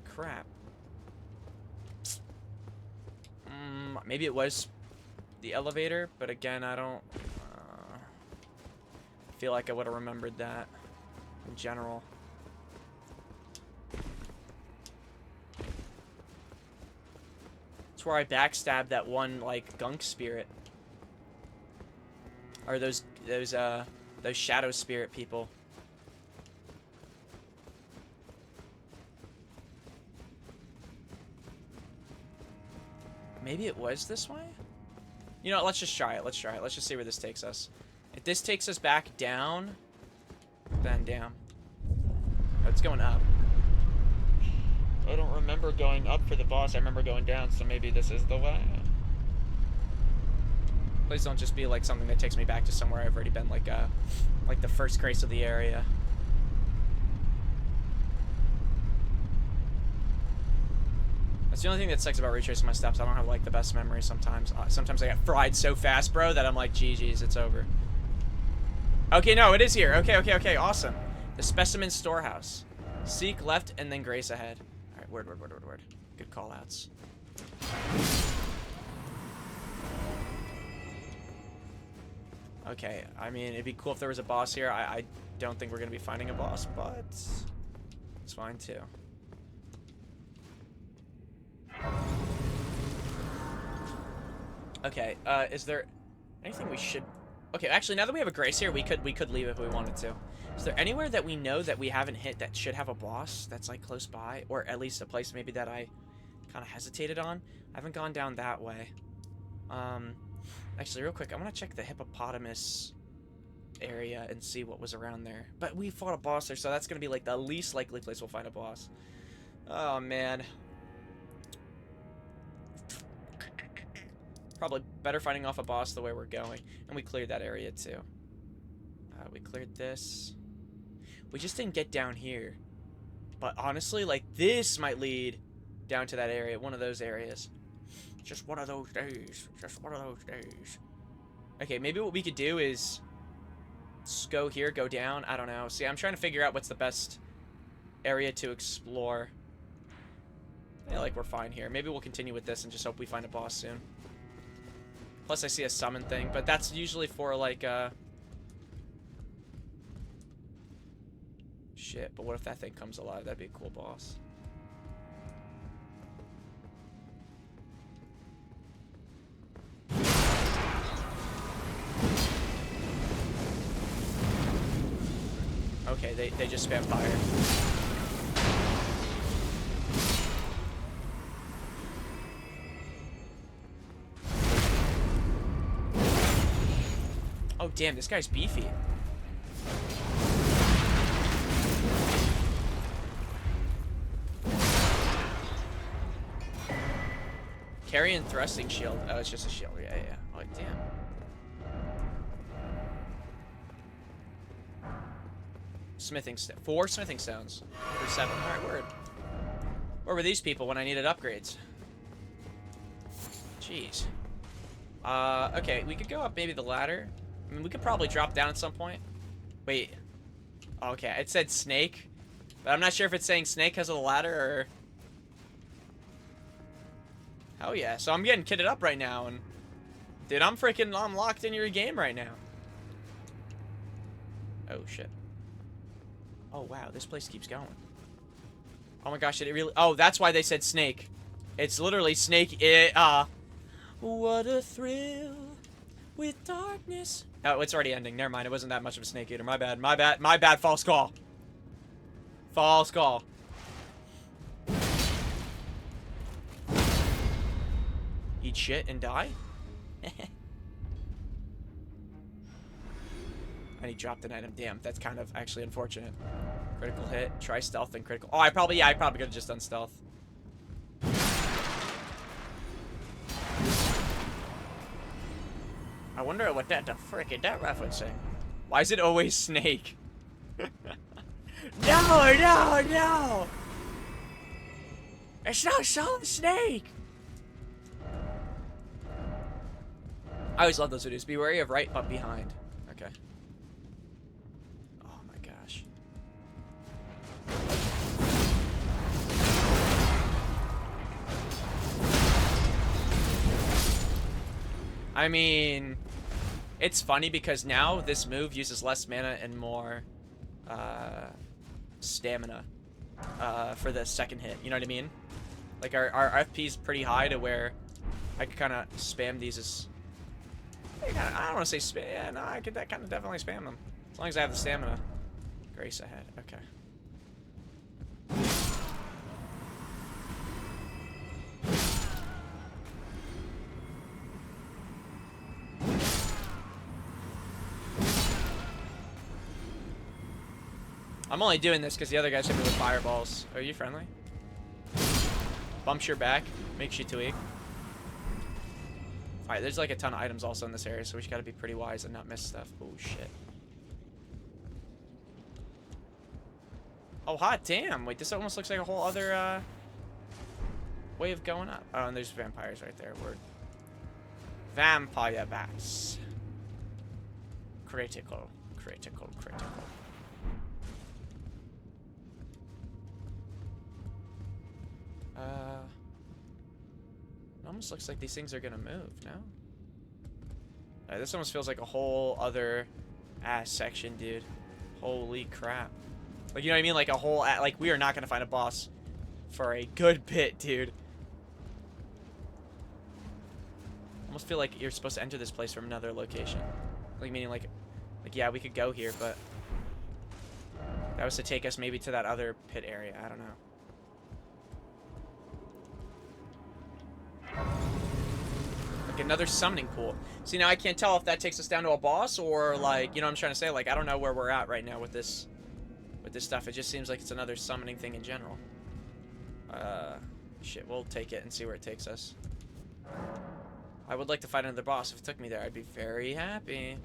Crap. Maybe it was the elevator, but again, I don't feel like I would have remembered that in general. It's where I backstabbed that one, like, gunk spirit. Or those shadow spirit people. Maybe it was this way? You know what, let's just try it. Let's try it. Let's just see where this takes us. If this takes us back down, then damn. Oh, it's going up. I don't remember going up for the boss. I remember going down, so maybe this is the way. Please don't just be like something that takes me back to somewhere I've already been, like the first grace of the area. That's the only thing that sucks about retracing my steps. I don't have, like, the best memory sometimes. Sometimes I get fried so fast, bro, that I'm like, GG's, it's over. Okay, no, it is here. Okay, awesome. The Specimen Storehouse. Seek left and then grace ahead. Alright, word. Good call-outs. Okay, I mean, it'd be cool if there was a boss here. I don't think we're gonna be finding a boss, but it's fine, too. Okay, is there anything we should... Okay, actually, now that we have a grace here, we could leave if we wanted to. Is there anywhere that we know that we haven't hit that should have a boss that's, like, close by? Or at least a place maybe that I kind of hesitated on? I haven't gone down that way. Actually, real quick, I want to check the hippopotamus area and see what was around there. But we fought a boss there, so that's gonna be like the least likely place we'll find a boss. Oh man. Probably better fighting off a boss the way we're going. And we cleared that area too. We cleared this. We just didn't get down here. But honestly, like, this might lead down to that area, one of those areas. Just one of those days. Just one of those days. Okay, maybe what we could do is just go here, go down. I don't know. See, I'm trying to figure out what's the best area to explore. I feel like we're fine here. Maybe we'll continue with this and just hope we find a boss soon. Plus, I see a summon thing, but that's usually for, like, shit, but what if that thing comes alive? That'd be a cool boss. Okay, they just spam fire. Oh, damn, this guy's beefy. Carry and thrusting shield. Oh, it's just a shield. Yeah, yeah. Oh, damn. Smithing stone. 4 smithing stones. For 7. Alright, word. Where were these people when I needed upgrades? Jeez. Okay, we could go up maybe the ladder. I mean, we could probably drop down at some point. Wait. Okay, it said snake. But I'm not sure if it's saying snake because of the ladder or... Hell yeah. So I'm getting kitted up right now. And dude, I'm locked in your game right now. Oh, shit. Oh, wow. This place keeps going. Oh my gosh, did it really... Oh, that's why they said snake. It's literally snake. What a thrill with darkness. Oh, it's already ending. Never mind. It wasn't that much of a snake eater. My bad. My bad. My bad. False call. False call. Eat shit and die? And he dropped an item. Damn, that's kind of actually unfortunate. Critical hit. Try stealth and critical. Oh, I probably could have just done stealth. I wonder what the frick is that referencing? Why is it always snake? No, no, no! It's not Solid Snake! I always love those videos. Be wary of right, but behind. Okay. Oh my gosh. I mean, it's funny because now this move uses less mana and more stamina for the second hit. You know what I mean? Like our FP is pretty high to where I could kind of spam these as... I don't want to say spam. Yeah, no, I could kind of definitely spam them. As long as I have the stamina. Grace ahead. Okay. I'm only doing this because the other guys hit me with fireballs. Are you friendly? Bumps your back. Makes you tweak. Alright, there's like a ton of items also in this area, so we just gotta be pretty wise and not miss stuff. Oh, shit. Oh, hot damn. Wait, this almost looks like a whole other, way of going up. Oh, and there's vampires right there. Word. Vampire bats. Critical. Critical. Critical. It almost looks like these things are gonna move, no? This almost feels like a whole other ass section, dude. Holy crap. Like, you know what I mean? Like a whole, like, we are not gonna find a boss for a good bit, dude. Almost feel like you're supposed to enter this place from another location. Like, meaning, like, yeah, we could go here, but that was to take us maybe to that other pit area. I don't know. Like another summoning pool. See, now I can't tell if that takes us down to a boss or like, you know what I'm trying to say? Like, I don't know where we're at right now with this stuff. It just seems like it's another summoning thing in general. Shit, we'll take it and see where it takes us. I would like to fight another boss. If it took me there, I'd be very happy.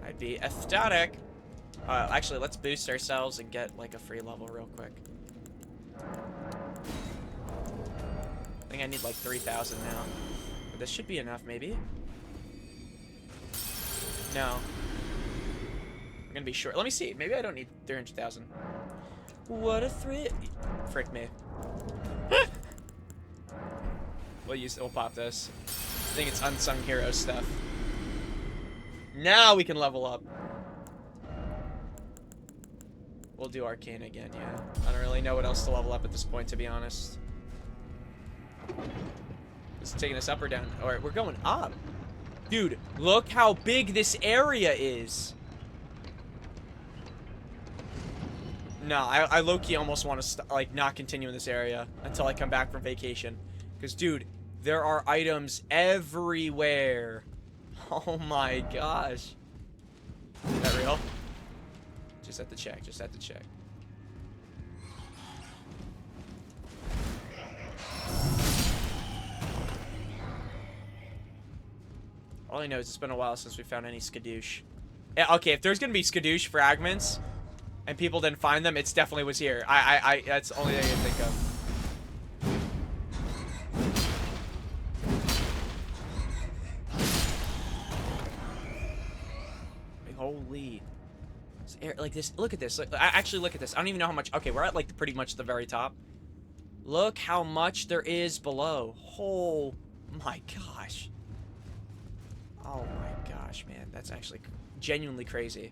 I'd be ecstatic. Actually, let's boost ourselves and get like a free level real quick. I think I need like 3,000 now. But this should be enough, maybe? No. I'm gonna be short. Let me see. Maybe I don't need 300,000. What a thrill. Frick me. We'll pop this. I think it's unsung hero stuff. Now we can level up. We'll do arcane again, yeah. I don't really know what else to level up at this point, to be honest. Is it taking us up or down? Alright, we're going up. Dude, look how big this area is. No, I low-key almost want to like not continue in this area until I come back from vacation. Because, dude, there are items everywhere. Oh my gosh. Is that real? Just have to check, just have to check. All I know is it's been a while since we found any skadoosh. Yeah, okay, if there's gonna be skadoosh fragments and people didn't find them, it's definitely was here. That's the only thing I can think of. Holy. Like this, look at this. Actually, look at this. I don't even know how much. Okay, we're at like pretty much the very top. Look how much there is below. Oh my gosh. Oh my gosh, man. That's actually genuinely crazy.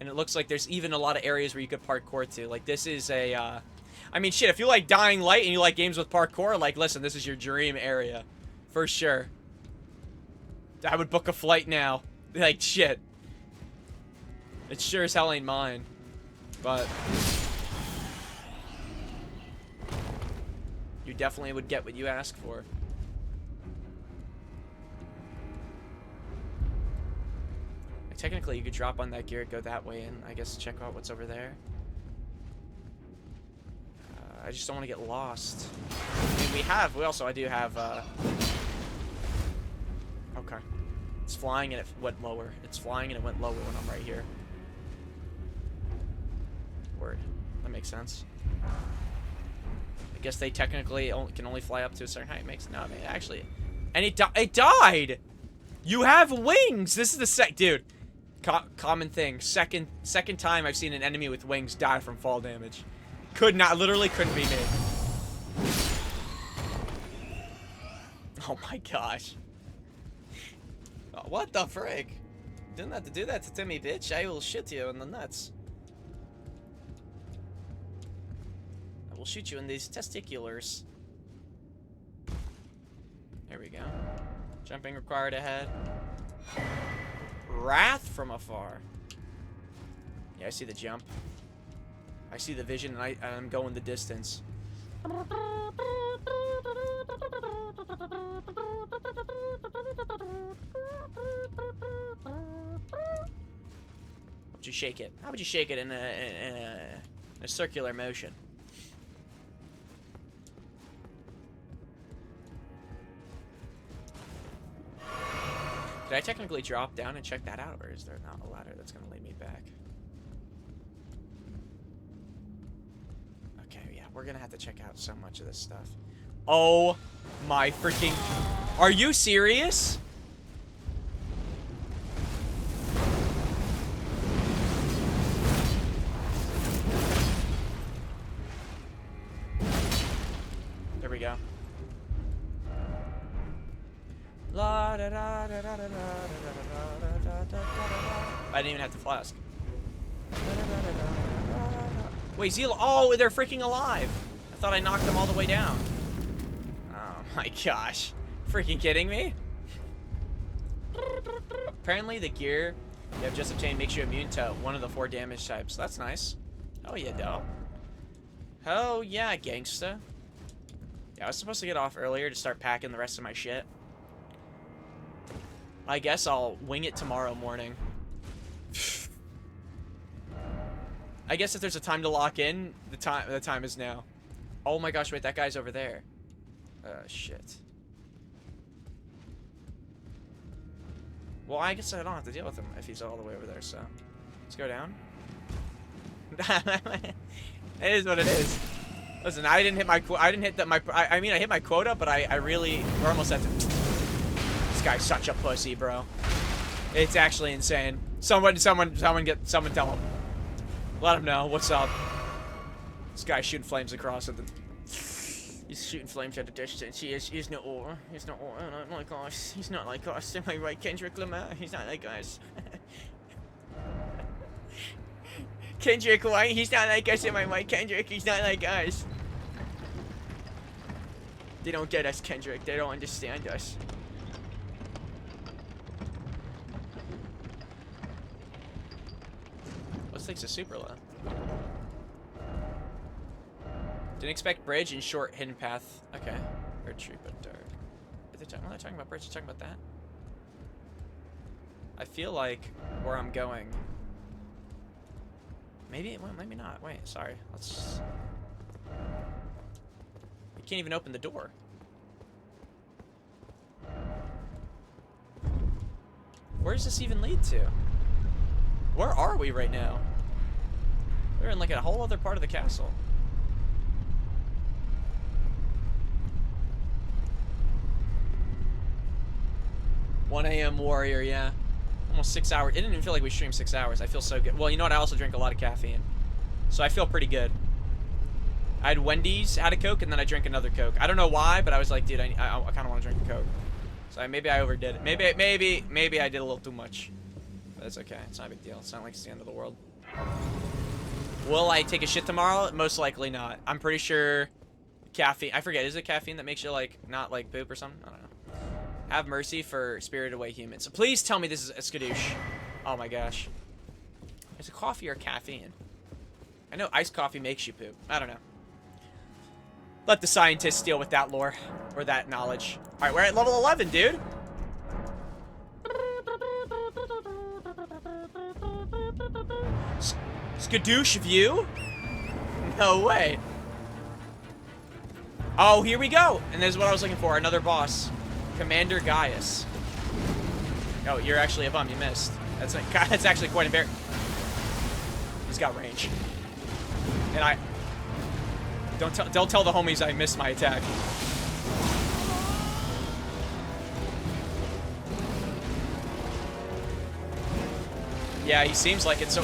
And it looks like there's even a lot of areas where you could parkour to. Like, this is a, I mean, shit, if you like Dying Light and you like games with parkour, like, listen, this is your dream area. For sure. I would book a flight now. Like, shit. It sure as hell ain't mine. But you definitely would get what you ask for. Like, technically, you could drop on that gear, go that way, and I guess check out what's over there. I just don't want to get lost. I mean, I do have, okay. It's flying and it went lower. It's flying and it went lower when I'm right here. Word. That makes sense. I guess they technically can only fly up to a certain height. No, man, actually. And it died! You have wings! This is the dude. Common thing. Second time I've seen an enemy with wings die from fall damage. Literally couldn't be me. Oh my gosh. Oh, what the frick? You didn't have to do that to Timmy, bitch. I will shoot you in the nuts. I will shoot you in these testiculars. There we go. Jumping required ahead. Wrath from afar. Yeah, I see the jump. I see the vision, and I'm going the distance. How'd you shake it? How would you shake it in a circular motion? Did I technically drop down and check that out, or is there not a ladder that's going to lead me back? Okay, yeah, we're going to have to check out so much of this stuff. Oh my freaking... Are you serious? There we go. I didn't even have to flask. Wait, Zeal. Oh, they're freaking alive. I thought I knocked them all the way down. Oh my gosh. Freaking kidding me? Apparently the gear you have just obtained makes you immune to one of the 4 damage types. That's nice. Oh yeah, dope. Oh yeah, gangsta. Yeah, I was supposed to get off earlier to start packing the rest of my shit. I guess I'll wing it tomorrow morning. I guess if there's a time to lock in, the time is now. Oh my gosh, wait, that guy's over there. Shit. Well, I guess I don't have to deal with him if he's all the way over there, so. Let's go down. It is what it is. Listen, I didn't hit my I mean, I hit my quota, but I really, we're almost at the, this guy's such a pussy, bro. It's actually insane. Someone tell him. Let him know, what's up. This guy's shooting flames across at the, he's shooting flames at a distance. He's not aura. He's not aura, not like us. He's not like us. Am I right, Kendrick Lamar? He's not like us. Kendrick White, he's not like us, am I right, Kendrick? He's not like us. They don't get us, Kendrick. They don't understand us. Let's take the super low. Didn't expect bridge and short hidden path. Okay. Or tree, but dark. When they're talking about bridge, they're talking about that. I feel like where I'm going. Maybe, well, maybe not. Wait, sorry. Let's. You can't even open the door. Where does this even lead to? Where are we right now? We're in like a whole other part of the castle. $1 a.m. warrior, yeah. Almost 6 hours. It didn't even feel like we streamed 6 hours. I feel so good. Well, you know what? I also drink a lot of caffeine. So I feel pretty good. I had Wendy's, had a Coke, and then I drank another Coke. I don't know why, but I was like, dude, I kind of want to drink a Coke. So maybe I overdid it. Maybe I did a little too much. But it's okay. It's not a big deal. It's not like it's the end of the world. Will I take a shit tomorrow? Most likely not. I'm pretty sure caffeine. I forget. Is it caffeine that makes you, like, not, like, poop or something? I don't know. Have mercy for spirited away humans. So please tell me this is a skadoosh. Oh my gosh. Is it coffee or caffeine? I know iced coffee makes you poop. I don't know. Let the scientists deal with that lore. Or that knowledge. Alright, we're at level 11, dude. Skadoosh view? No way. Oh, here we go. And this is what I was looking for. Another boss. Commander Gaius. Oh, you're actually a bum. You missed. That's actually quite embarrassing. He's got range. And I... Don't tell the homies I missed my attack. Yeah, he seems like it so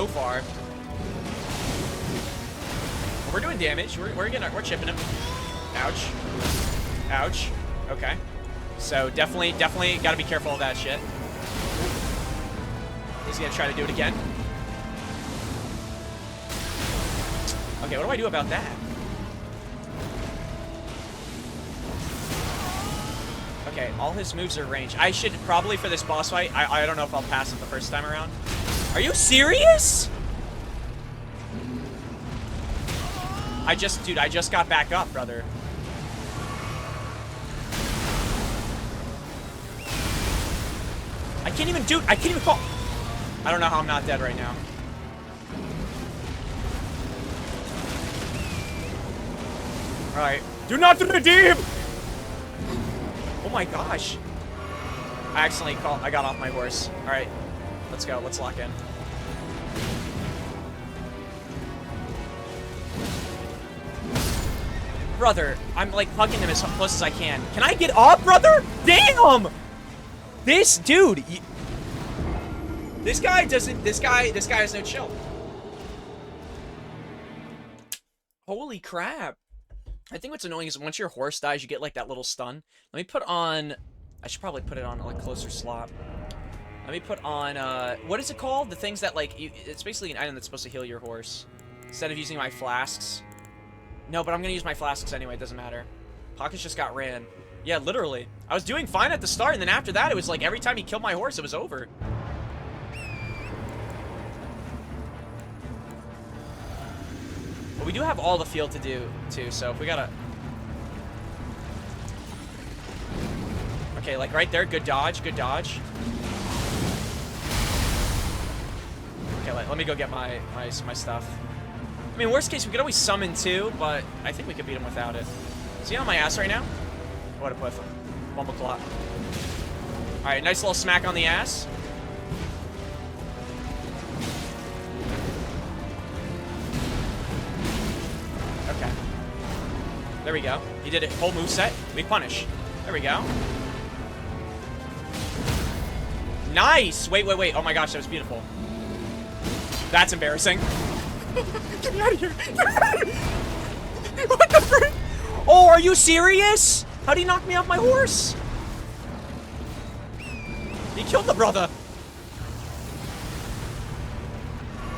far. We're doing damage. We're chipping him. Ouch. Ouch. Okay. So definitely gotta be careful of that shit. He's gonna try to do it again. Okay, what do I do about that? Okay, all his moves are range. I should probably, for this boss fight, I don't know if I'll pass it the first time around. Are you serious? Dude, I just got back up, brother. I can't even call. I don't know how I'm not dead right now. Alright. Do not redeem! Oh my gosh. I got off my horse. Alright. Let's go. Let's lock in. Brother, I'm like hugging him as close as I can. Can I get up, brother? Damn! This dude, this guy has no chill. Holy crap. I think what's annoying is once your horse dies, you get like that little stun. Let me put on, I should probably put it on like closer slot. Let me put on, what is it called? The things that like, it's basically an item that's supposed to heal your horse. Instead of using my flasks. No, but I'm gonna use my flasks anyway, it doesn't matter. Pockets just got ran. Yeah, literally. I was doing fine at the start, and then after that, it was like every time he killed my horse, it was over. But we do have all the field to do, too, so if we gotta... Okay, like right there. Good dodge. Good dodge. Okay, let me go get my stuff. I mean, worst case, we could always summon too, but I think we could beat him without it. Is he on my ass right now? What a puff. Bumble clot. Alright, nice little smack on the ass. Okay. There we go. He did it. Whole moveset. We punish. There we go. Nice! Wait. Oh my gosh, that was beautiful. That's embarrassing. Get me out of here. What the frick? Oh, are you serious? How'd he knock me off my horse? He killed the brother.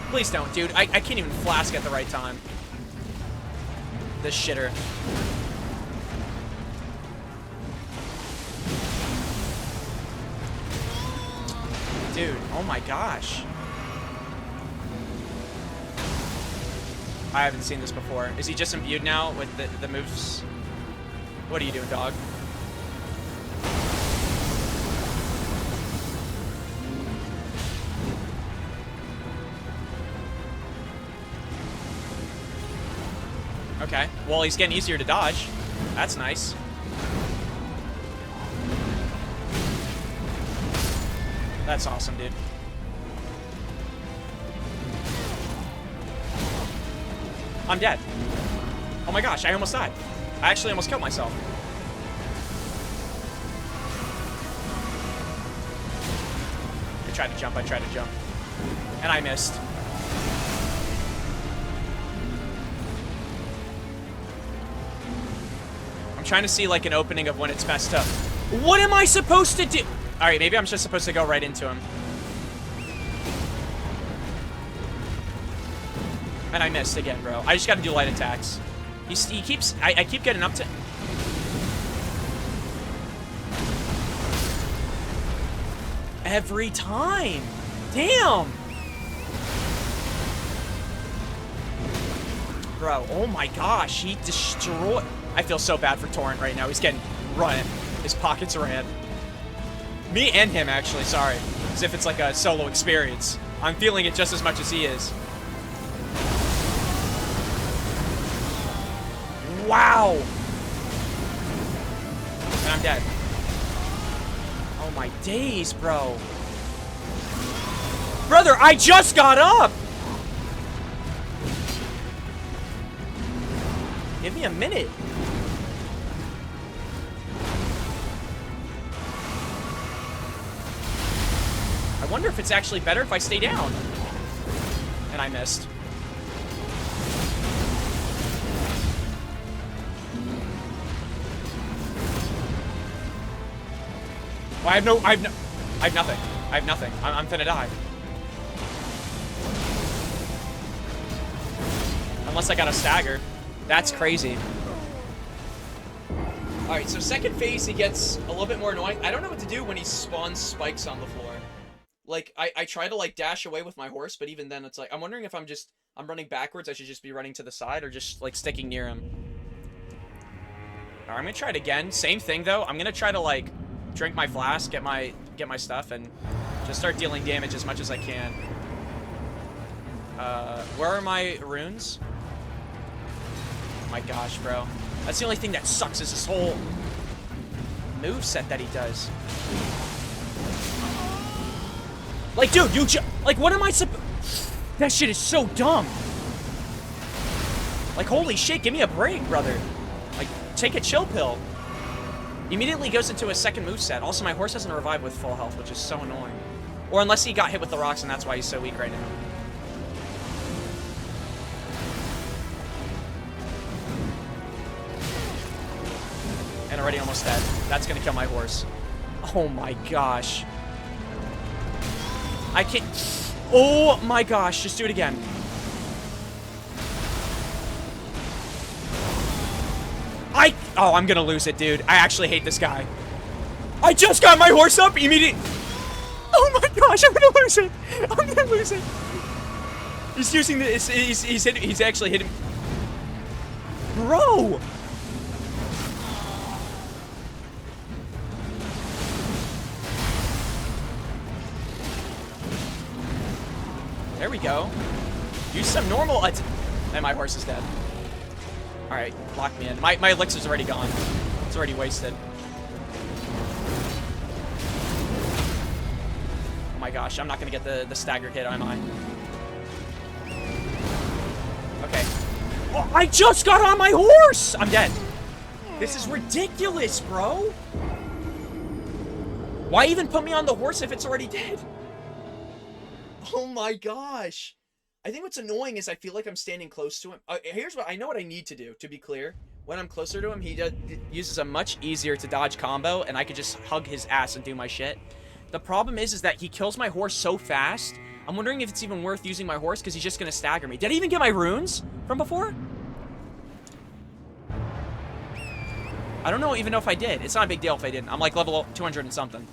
Please don't, dude. I can't even flask at the right time. This shitter. Dude, oh my gosh. I haven't seen this before. Is he just imbued now with the moves? What are you doing, dog? Okay. Well, he's getting easier to dodge. That's nice. That's awesome, dude. I'm dead. Oh my gosh, I almost died. I actually almost killed myself. I tried to jump, and I missed. I'm trying to see like an opening of when it's best up. What am I supposed to do? Alright, maybe I'm just supposed to go right into him. And I missed again, bro. I just gotta do light attacks. He keeps... I keep getting up to... Every time! Damn! Bro, oh my gosh, he destroyed... I feel so bad for Torrent right now. He's getting run. His pockets ran. Me and him, actually, sorry. As if it's like a solo experience. I'm feeling it just as much as he is. Wow! And I'm dead. Oh my days, bro. Brother, I just got up! Give me a minute. I wonder if it's actually better if I stay down. And I missed. Well, I have nothing. I have nothing. I'm finna die. Unless I got a stagger. That's crazy. Alright, so second phase, he gets a little bit more annoying. I don't know what to do when he spawns spikes on the floor. Like, I try to, like, dash away with my horse, but even then, it's like, I'm wondering if I'm running backwards, I should just be running to the side, or just, like, sticking near him. Alright, I'm gonna try it again. Same thing, though. I'm gonna try to, like, drink my flask, get my stuff, and just start dealing damage as much as I can. Where are my runes? Oh my gosh, bro. That's the only thing that sucks is this whole moveset that he does. Like, dude, like, what am I that shit is so dumb. Like, holy shit, give me a break, brother. Like, take a chill pill. Immediately goes into a second moveset. Also, my horse doesn't revive with full health, which is so annoying. Or unless he got hit with the rocks, and that's why he's so weak right now. And already almost dead. That's gonna kill my horse. Oh my gosh. I can't... Oh my gosh, just do it again. Oh, I'm gonna lose it, dude. I actually hate this guy. I just got my horse up immediately. Oh my gosh, I'm gonna lose it. I'm gonna lose it. He's using this. He's actually hitting. Bro. There we go. Use some normal... And my horse is dead. Alright, lock me in. My elixir's already gone. It's already wasted. Oh my gosh, I'm not gonna get the staggered hit, am I? Okay. Oh, I just got on my horse! I'm dead. This is ridiculous, bro. Why even put me on the horse if it's already dead? Oh my gosh. I think what's annoying is I feel like I'm standing close to him. Here's what I know what I need to do, to be clear. When I'm closer to him, he uses a much easier to dodge combo, and I could just hug his ass and do my shit. The problem is that he kills my horse so fast. I'm wondering if it's even worth using my horse, because he's just going to stagger me. Did I even get my runes from before? I don't even know if I did. It's not a big deal if I didn't. I'm like level 200 and something.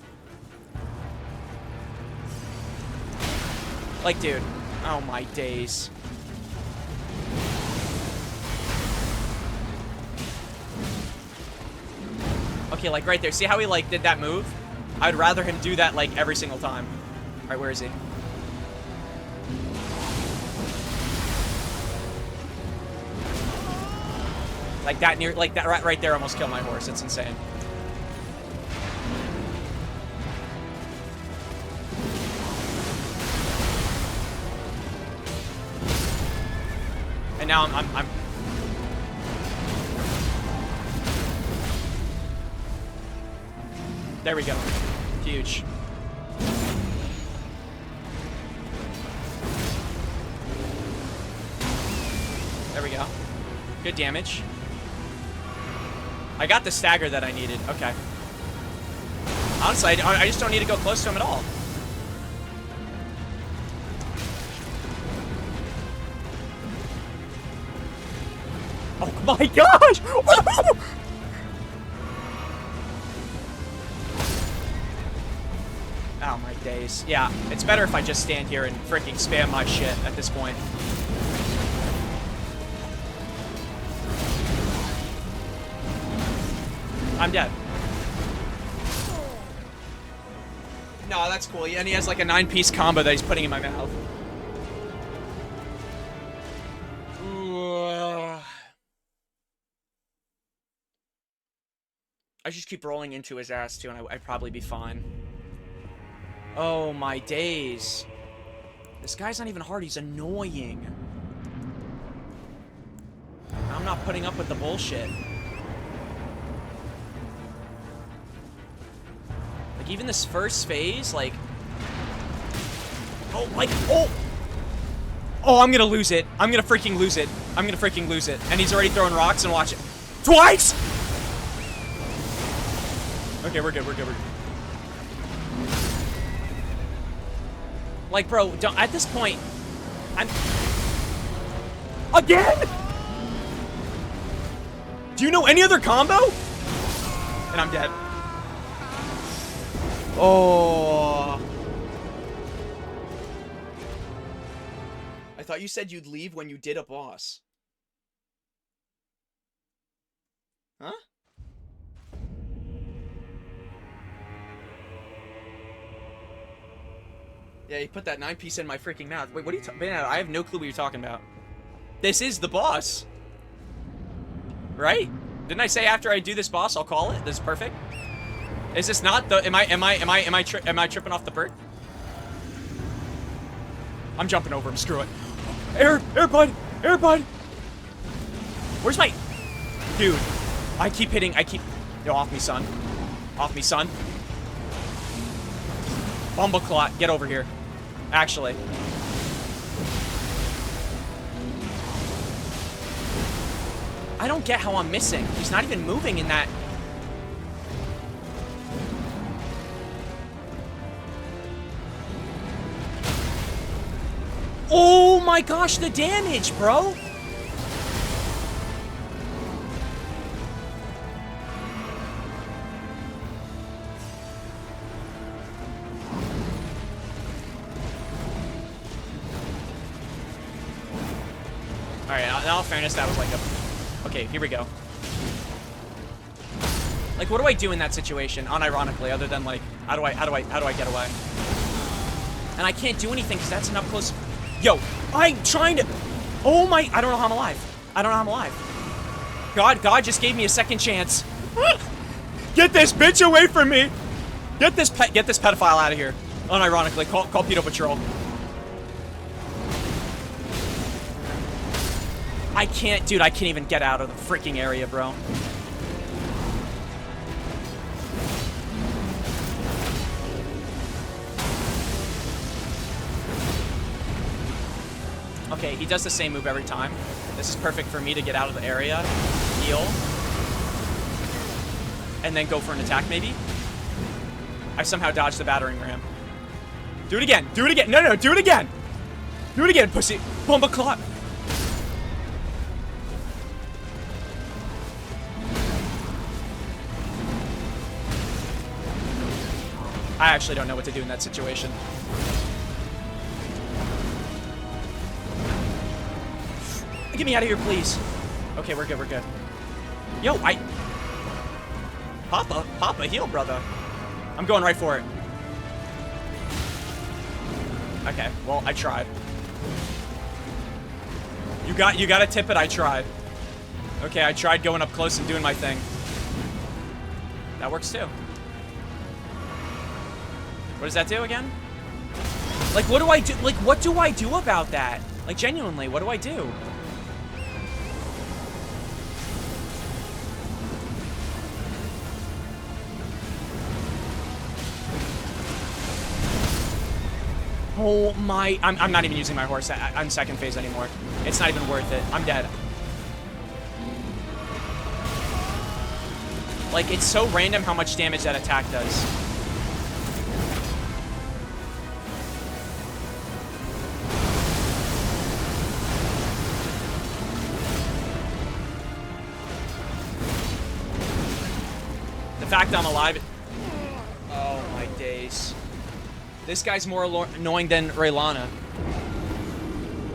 Like, dude. Oh my days. Okay, like right there. See how he like did that move? I'd rather him do that like every single time. All right, where is he? Like that near, like that right there almost killed my horse. It's insane. And now I'm there we go. Huge. There we go. Good damage. I got the stagger that I needed. Okay. Honestly, I just don't need to go close to him at all. Oh my gosh! Oh my days. Yeah, it's better if I just stand here and freaking spam my shit at this point. I'm dead. No, that's cool. And he has like a 9-piece combo that he's putting in my mouth. I just keep rolling into his ass too, and I'd probably be fine. Oh my days. This guy's not even hard, he's annoying. I'm not putting up with the bullshit. Like, even this first phase, like... Oh, like, oh! Oh, I'm gonna lose it. I'm gonna freaking lose it. I'm gonna freaking lose it. And he's already throwing rocks, and watch it. Twice?! Okay, we're good, we're good, we're good. Like, bro, don't, at this point, I'm... Again?! Do you know any other combo? And I'm dead. Oh. I thought you said you'd leave when you did a boss. Huh? Yeah, he put that 9-piece in my freaking mouth. Wait, what are you talking about? I have no clue what you're talking about. This is the boss. Right? Didn't I say after I do this boss, I'll call it? This is perfect. Is this not the... Am I tripping off the bird? I'm jumping over him. Screw it. Air bud! Air bud! Where's my... Dude. I keep hitting... Yo, off me, son. Off me, son. Bumbleclot, get over here. Actually. I don't get how I'm missing. He's not even moving in that... Oh my gosh, the damage, bro! Alright, in all fairness, that was like a... Okay, here we go. Like, what do I do in that situation, unironically, other than like, how do I get away? And I can't do anything because that's an up close. Yo, I'm trying to... Oh my... I don't know how I'm alive. I don't know how I'm alive. God just gave me a second chance. Get this bitch away from me. Get this pedophile out of here. Unironically, call Pedo Patrol. I can't, dude, I can't even get out of the freaking area, bro. Okay, he does the same move every time. This is perfect for me to get out of the area, heal, and then go for an attack, maybe. I somehow dodged the battering ram. Do it again. Do it again. No, do it again. Do it again, pussy. Bomba clot. I actually don't know what to do in that situation. Get me out of here, please. Okay, we're good, we're good. Yo, Papa, heal, brother. I'm going right for it. Okay, well, I tried. You gotta tip it, I tried. Okay, I tried going up close and doing my thing. That works too. What does that do again? Like, what do I do? Like, what do I do about that? Like, genuinely, what do I do? Oh my, I'm not even using my horse on second phase anymore. It's not even worth it. I'm dead. Like, it's so random how much damage that attack does. The fact I'm alive... Oh my days. This guy's more annoying than Raylana.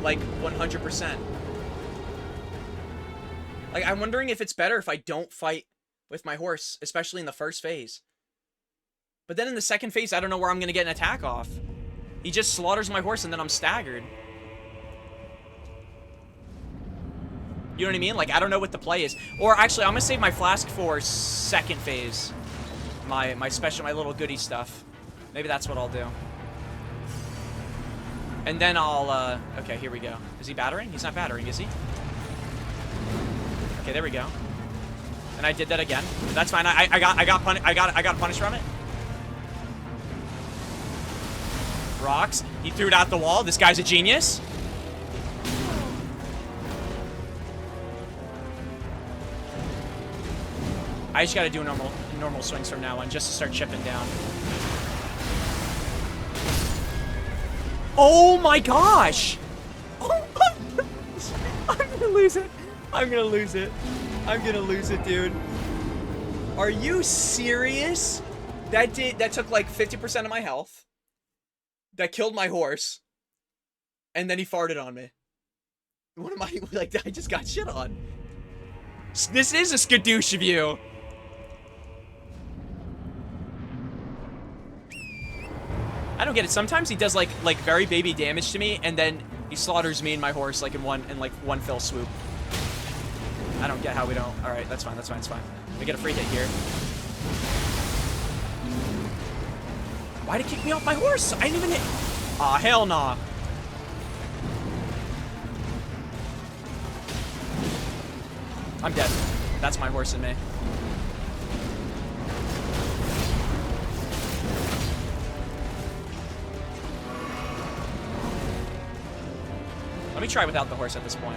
Like, 100%. Like, I'm wondering if it's better if I don't fight with my horse, especially in the first phase. But then in the second phase, I don't know where I'm going to get an attack off. He just slaughters my horse and then I'm staggered. You know what I mean? Like, I don't know what the play is. Or actually, I'm going to save my flask for second phase. My little goodie stuff. Maybe that's what I'll do. And then I'll, okay, here we go. Is he battering? He's not battering, is he? Okay, there we go. And I did that again. That's fine. I got punished from it. Rocks. He threw it out the wall. This guy's a genius. I just gotta do normal swings from now on just to start chipping down. Oh my gosh! Oh my gosh! I'm gonna lose it. I'm gonna lose it. I'm gonna lose it, dude. Are you serious? That took like 50% of my health. That killed my horse. And then he farted on me. What am I, like, I just got shit on. This is a skadoosh view. I don't get it. Sometimes he does like very baby damage to me, and then he slaughters me and my horse like in one fell swoop. I don't get how we don't. All right, that's fine. That's fine. It's fine. We get a free hit here. Why'd it kick me off my horse? I didn't even hit. Aw, hell nah. I'm dead. That's my horse and me. Let me try without the horse at this point.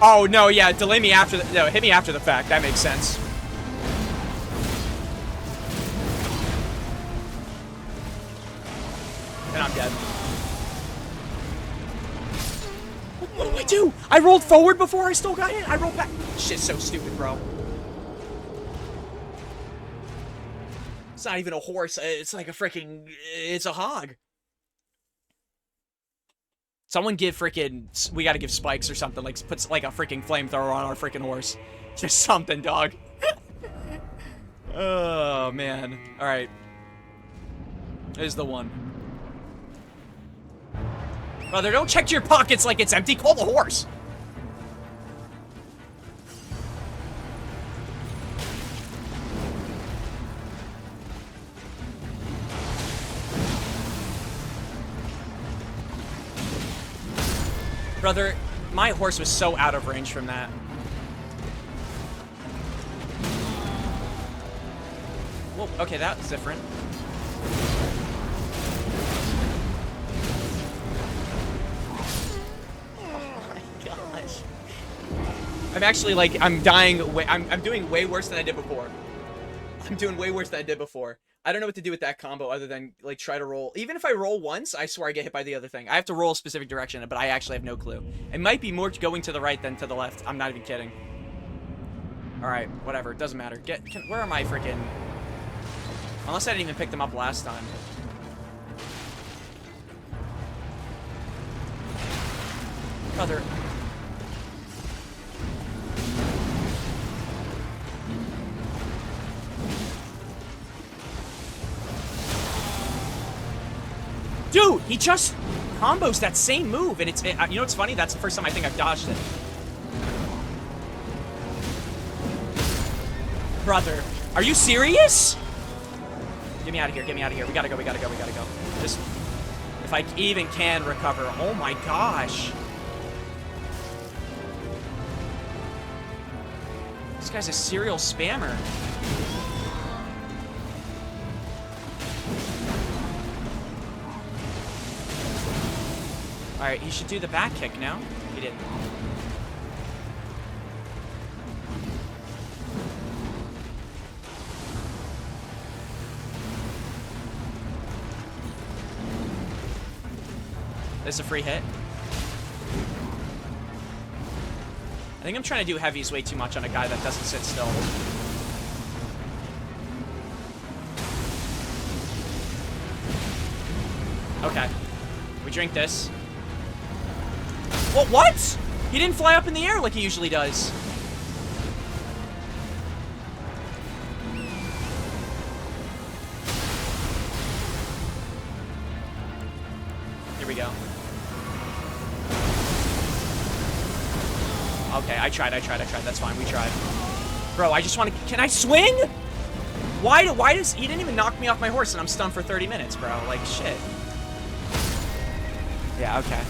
Oh, no, yeah, delay me after the... No, hit me after the fact. That makes sense. And I'm dead. What do I do? I rolled forward before I still got hit. I rolled back. Shit's so stupid, bro. It's not even a horse. It's like a freaking... It's a hog. Someone give freaking... We gotta give spikes or something. Like, puts like a freaking flamethrower on our freaking horse. Just something, dog. Oh, man. Alright. Is the one. Brother, don't check your pockets like it's empty. Call the horse. Brother, my horse was so out of range from that. Whoa, okay, that was different. Oh my gosh. I'm actually like, I'm dying, I'm doing way worse than I did before. I'm doing way worse than I did before. I don't know what to do with that combo other than, like, try to roll. Even if I roll once, I swear I get hit by the other thing. I have to roll a specific direction, but I actually have no clue. It might be more going to the right than to the left. I'm not even kidding. Alright, whatever. It doesn't matter. Where are my freaking... Unless I didn't even pick them up last time. Brother... Dude, he just combos that same move, and you know what's funny? That's the first time I think I've dodged it. Brother, are you serious? Get me out of here, get me out of here. We gotta go, we gotta go, we gotta go. Just, if I even can recover. Oh my gosh. This guy's a serial spammer. Alright, he should do the back kick now. He didn't. This is a free hit. I think I'm trying to do heavies way too much on a guy that doesn't sit still. Okay. We drink this. Well, what? He didn't fly up in the air like he usually does. Here we go. Okay, I tried. That's fine, we tried. Bro, I just want to... Can I swing? Why does... He didn't even knock me off my horse and I'm stunned for 30 minutes, bro. Like, shit. Yeah, okay.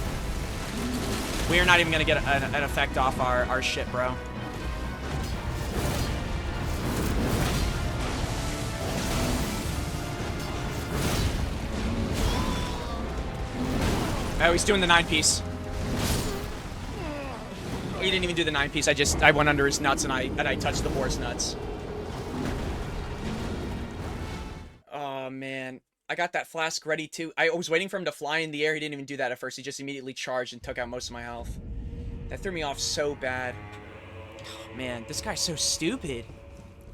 We are not even going to get an effect off our shit, bro. Oh, he's doing the 9-piece. He didn't even do the 9-piece. I went under his nuts and I touched the horse nuts. Oh, man. I got that flask ready too. I was waiting for him to fly in the air. He didn't even do that at first. He just immediately charged and took out most of my health. That threw me off so bad. Oh, man, this guy's so stupid.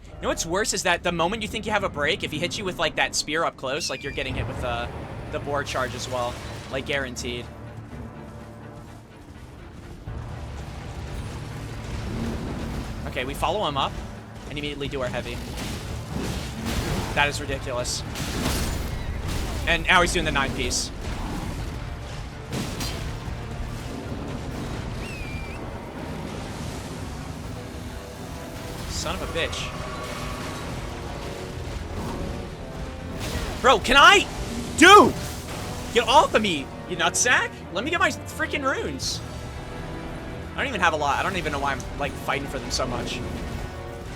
You know what's worse is that the moment you think you have a break, if he hits you with like that spear up close, like you're getting hit with the board charge as well. Like guaranteed. Okay, we follow him up and immediately do our heavy. That is ridiculous. And now he's doing the 9-piece. Son of a bitch. Bro, can I? Dude! Get off of me, you nutsack! Let me get my freaking runes. I don't even have a lot. I don't even know why I'm, like, fighting for them so much.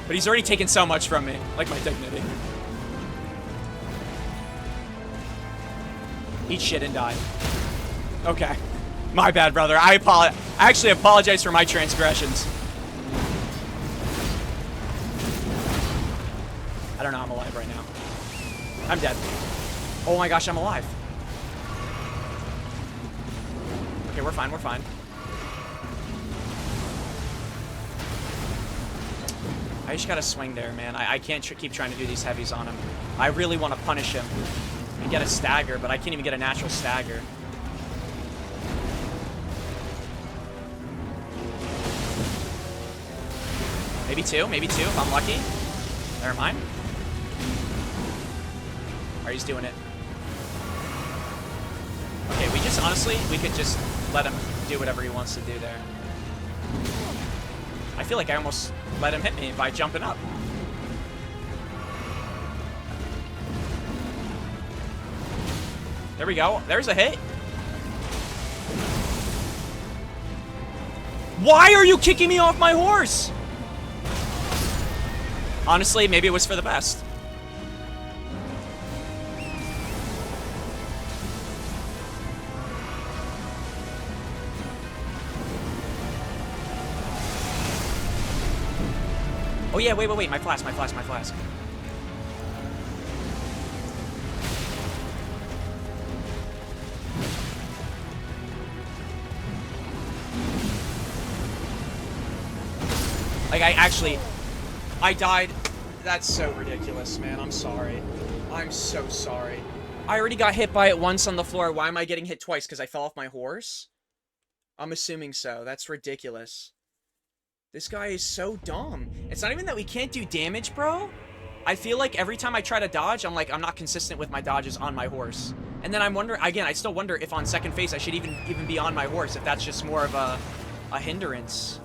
But he's already taken so much from me. Like my dignity. Eat shit and die. Okay. My bad, brother. I actually apologize for my transgressions. I don't know. I'm alive right now. I'm dead. Oh my gosh, I'm alive. Okay, we're fine. We're fine. I just gotta swing there, man. I can't keep trying to do these heavies on him. I really want to punish him and get a stagger, but I can't even get a natural stagger. Maybe two if I'm lucky. Never mind. Alright, he's doing it. is, honestly, we could just let him do whatever he wants to do there. I feel like I almost let him hit me by jumping up. There we go. There's a hit. Why are you kicking me off my horse? Honestly, maybe it was for the best. Oh yeah, wait, my flask. Like, I died. That's so ridiculous, man. I'm sorry. I'm so sorry. I already got hit by it once on the floor. Why am I getting hit twice? Because I fell off my horse? I'm assuming so. That's ridiculous. This guy is so dumb. It's not even that we can't do damage, bro. I feel like every time I try to dodge, I'm like, I'm not consistent with my dodges on my horse. And then I'm wondering, again, I still wonder if on second phase I should even be on my horse, if that's just more of a hindrance.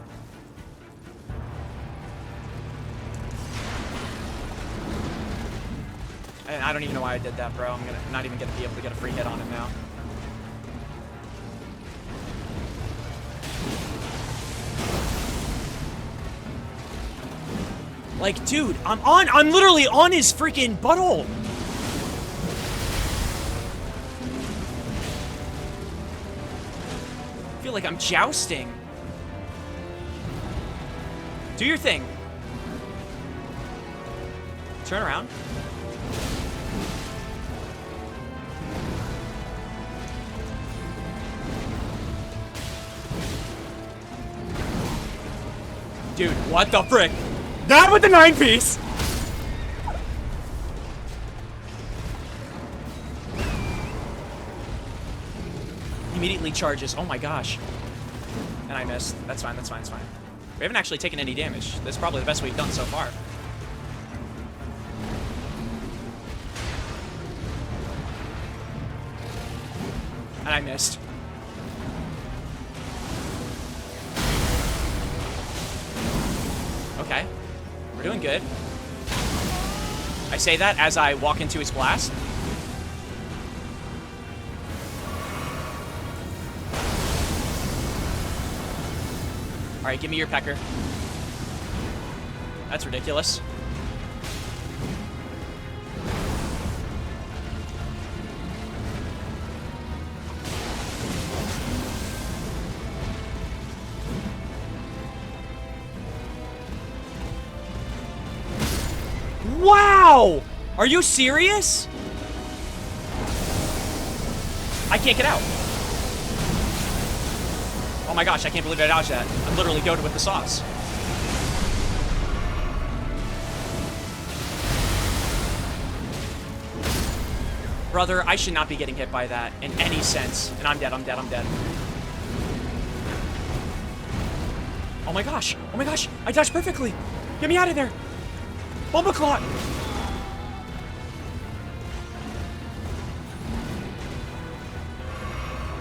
And I don't even know why I did that, bro. I'm not even gonna be able to get a free hit on him now. Like, dude, I'm literally on his freaking butthole. I feel like I'm jousting. Do your thing. Turn around. Dude, what the frick? Not with the 9-piece! Immediately charges. Oh my gosh. And I missed. That's fine. We haven't actually taken any damage. That's probably the best we've done so far. And I missed. Okay. We're doing good. I say that as I walk into his blast. Alright, give me your pecker. That's ridiculous. Wow! Are you serious? I can't get out. Oh my gosh, I can't believe I dodged that. I'm literally goated with the sauce. Brother, I should not be getting hit by that in any sense. And I'm dead. Oh my gosh. I dodged perfectly. Get me out of there. Bomba clot.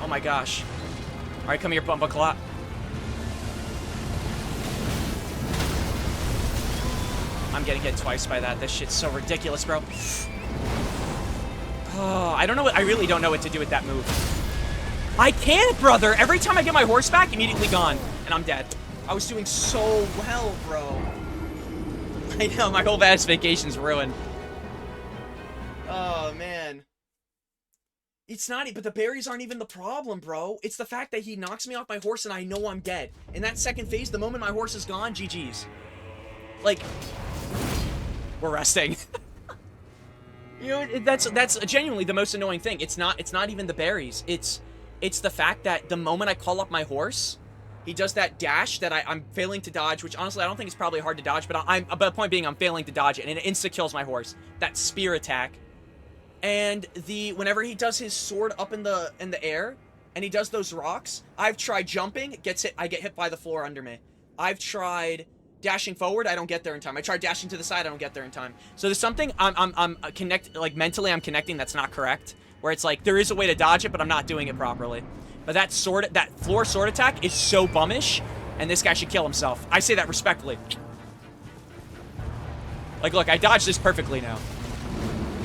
Oh my gosh. Alright, come here, Bumba Clot. I'm getting hit twice by that. This shit's so ridiculous, bro. Oh, I don't know I really don't know what to do with that move. I can't, brother! Every time I get my horse back, immediately gone. And I'm dead. I was doing so well, bro. I know, my whole ass vacation's ruined. Oh, man. It's not, but the berries aren't even the problem, bro. It's the fact that he knocks me off my horse and I know I'm dead. In that second phase, the moment my horse is gone, GG's. Like, we're resting. You know, that's genuinely the most annoying thing. It's not even the berries. It's the fact that the moment I call up my horse, he does that dash that I'm failing to dodge, which honestly I don't think is probably hard to dodge, but but the point being I'm failing to dodge it, and it insta-kills my horse. That spear attack. And whenever he does his sword up in the air, and he does those rocks, I've tried jumping, I get hit by the floor under me. I've tried dashing forward, I don't get there in time. I tried dashing to the side, I don't get there in time. So there's something I'm mentally I'm connecting that's not correct. where it's like, there is a way to dodge it, but I'm not doing it properly. But that floor sword attack is so bummish, and this guy should kill himself. I say that respectfully. Like, look, I dodged this perfectly now.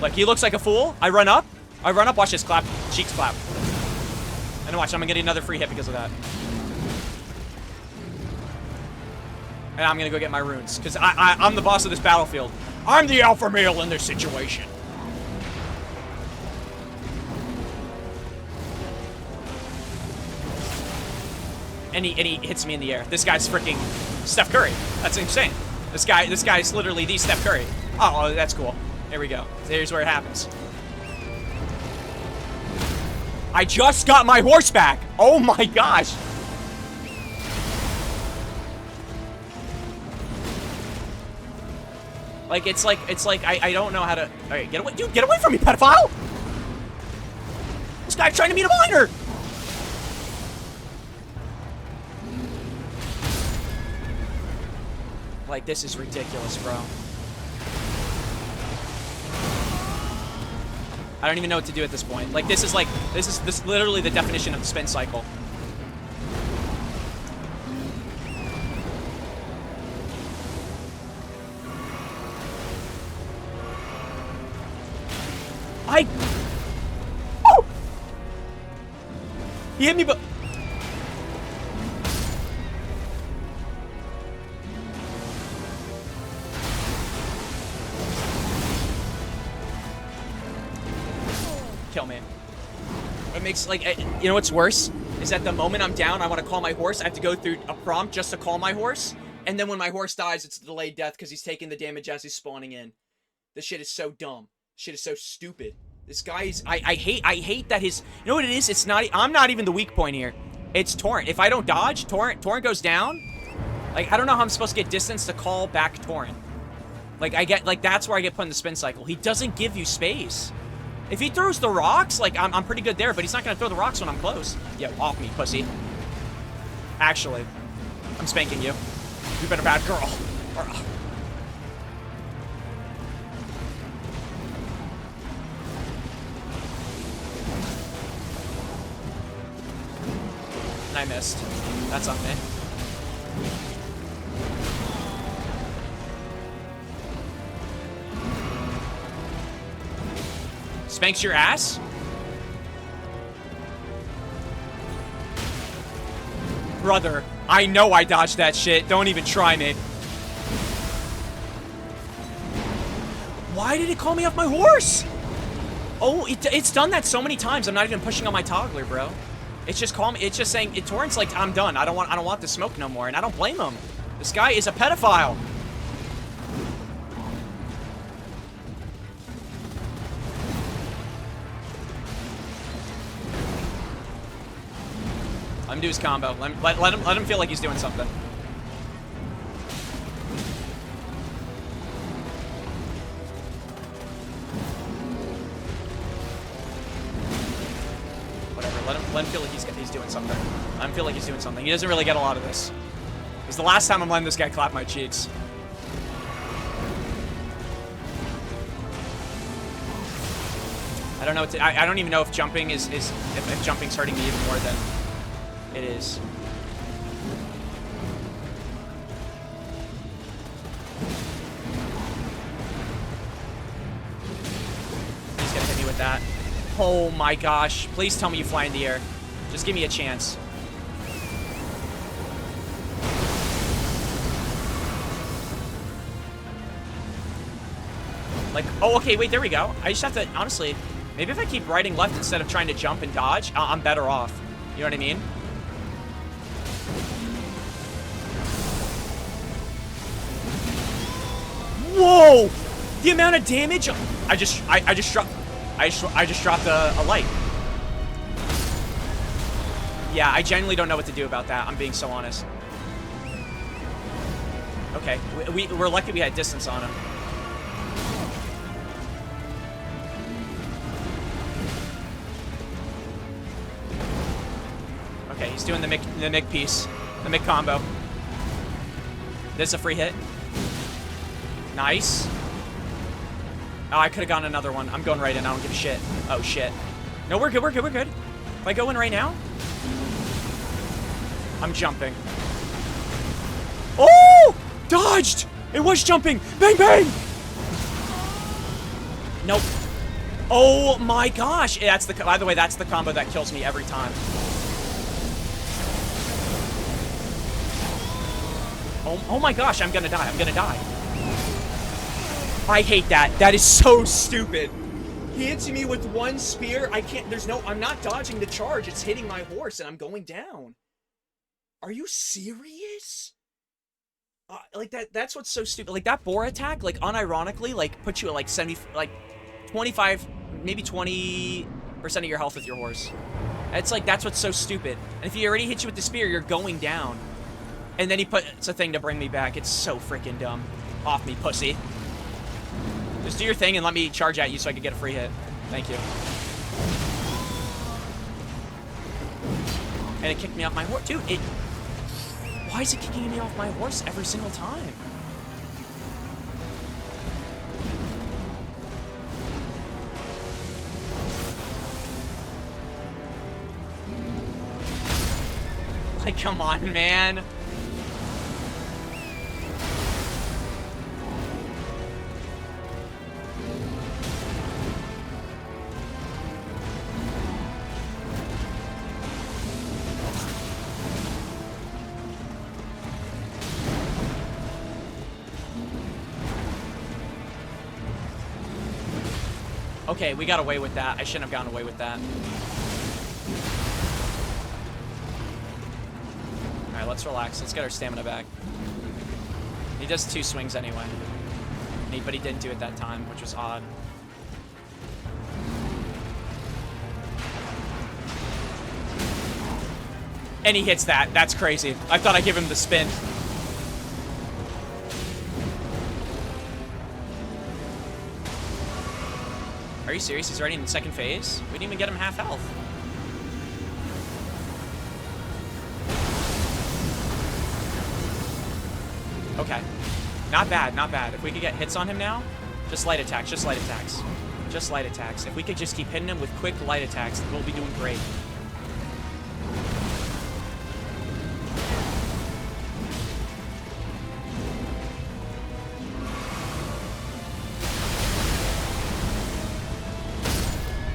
Like, he looks like a fool. I run up, watch this, clap, cheeks clap. And watch, I'm gonna get another free hit because of that. And I'm gonna go get my runes, because I'm the boss of this battlefield. I'm the alpha male in this situation. And he hits me in the air. This guy's freaking Steph Curry. That's insane. This guy's literally the Steph Curry. Oh, that's cool. Here we go. Here's where it happens. I just got my horse back. Oh my gosh. Like, it's like, I don't know how to... Alright, get away. Dude, get away from me, pedophile! This guy's trying to meet a minor! Like, this is ridiculous, bro. I don't even know what to do at this point. Like, this is literally the definition of the spin cycle. Oh! He hit me, but... Kill me. It makes, like, you know what's worse? Is that the moment I'm down, I want to call my horse, I have to go through a prompt just to call my horse, and then when my horse dies, it's a delayed death because he's taking the damage as he's spawning in. This shit is so dumb. Shit is so stupid. This guy is, I hate that his, you know what it is? It's not, I'm not even the weak point here. It's Torrent. If I don't dodge, Torrent goes down. Like, I don't know how I'm supposed to get distance to call back Torrent. Like, that's where I get put in the spin cycle. He doesn't give you space. If he throws the rocks, like, I'm pretty good there, but he's not gonna throw the rocks when I'm close. Yeah, off me, pussy. Actually, I'm spanking you. You've been a bad girl. And I missed. That's on me. Spanks your ass? Brother, I know I dodged that shit. Don't even try me. Why did it call me off my horse? Oh, it's done that so many times. I'm not even pushing on my toggler, bro. It's just it's just saying, Torrent's like, I'm done. I don't want the smoke no more, and I don't blame him. This guy is a pedophile. Let him do his combo. Let him feel like he's doing something. Let him feel like he's doing something. Let him feel like he's doing something. He doesn't really get a lot of this. It's the last time I'm letting this guy clap my cheeks. I don't know. I don't even know if jumping if jumping's hurting me even more than it is. He's gonna hit me with that. Oh my gosh. Please tell me you fly in the air. Just give me a chance. Like, oh, okay, wait, there we go. I just have to, honestly, maybe if I keep riding left instead of trying to jump and dodge, I'm better off. You know what I mean? Whoa! The amount of damage! I just dropped a light. Yeah, I genuinely don't know what to do about that. I'm being so honest. Okay, we're lucky we had distance on him. Okay, he's doing the mic piece. The mic combo. This is a free hit. Nice. Oh, I could have gotten another one. I'm going right in. I don't give a shit. Oh, shit. No, we're good, we're good, we're good. If I go in right now, I'm jumping. Oh! Dodged! It was jumping! Bang, bang! Nope. Oh my gosh! That's the, by the way, that's the combo that kills me every time. Oh my gosh, I'm gonna die, I'm gonna die. I hate that. That is so stupid. He hits me with one spear. I can't, there's no, I'm not dodging the charge. It's hitting my horse and I'm going down. Are you serious? Like that's what's so stupid. Like that boar attack, like unironically, like puts you at like 70, like 25, maybe 20% of your health with your horse. It's like, that's what's so stupid. And if he already hits you with the spear, you're going down. And then he puts a thing to bring me back. It's so freaking dumb. Off me, pussy. Just do your thing and let me charge at you so I can get a free hit. Thank you. And it kicked me off my horse. Dude, it... Why is it kicking me off my horse every single time? Like, come on, man. Okay, we got away with that. I shouldn't have gotten away with that. Alright, let's relax. Let's get our stamina back. He does 2 swings anyway. But he didn't do it that time, which was odd. And he hits that. That's crazy. I thought I'd give him the spin. Are you serious? He's already in the second phase? We didn't even get him half health. Okay. Not bad, not bad. If we could get hits on him now, just light attacks, just light attacks. Just light attacks. If we could just keep hitting him with quick light attacks, we'll be doing great.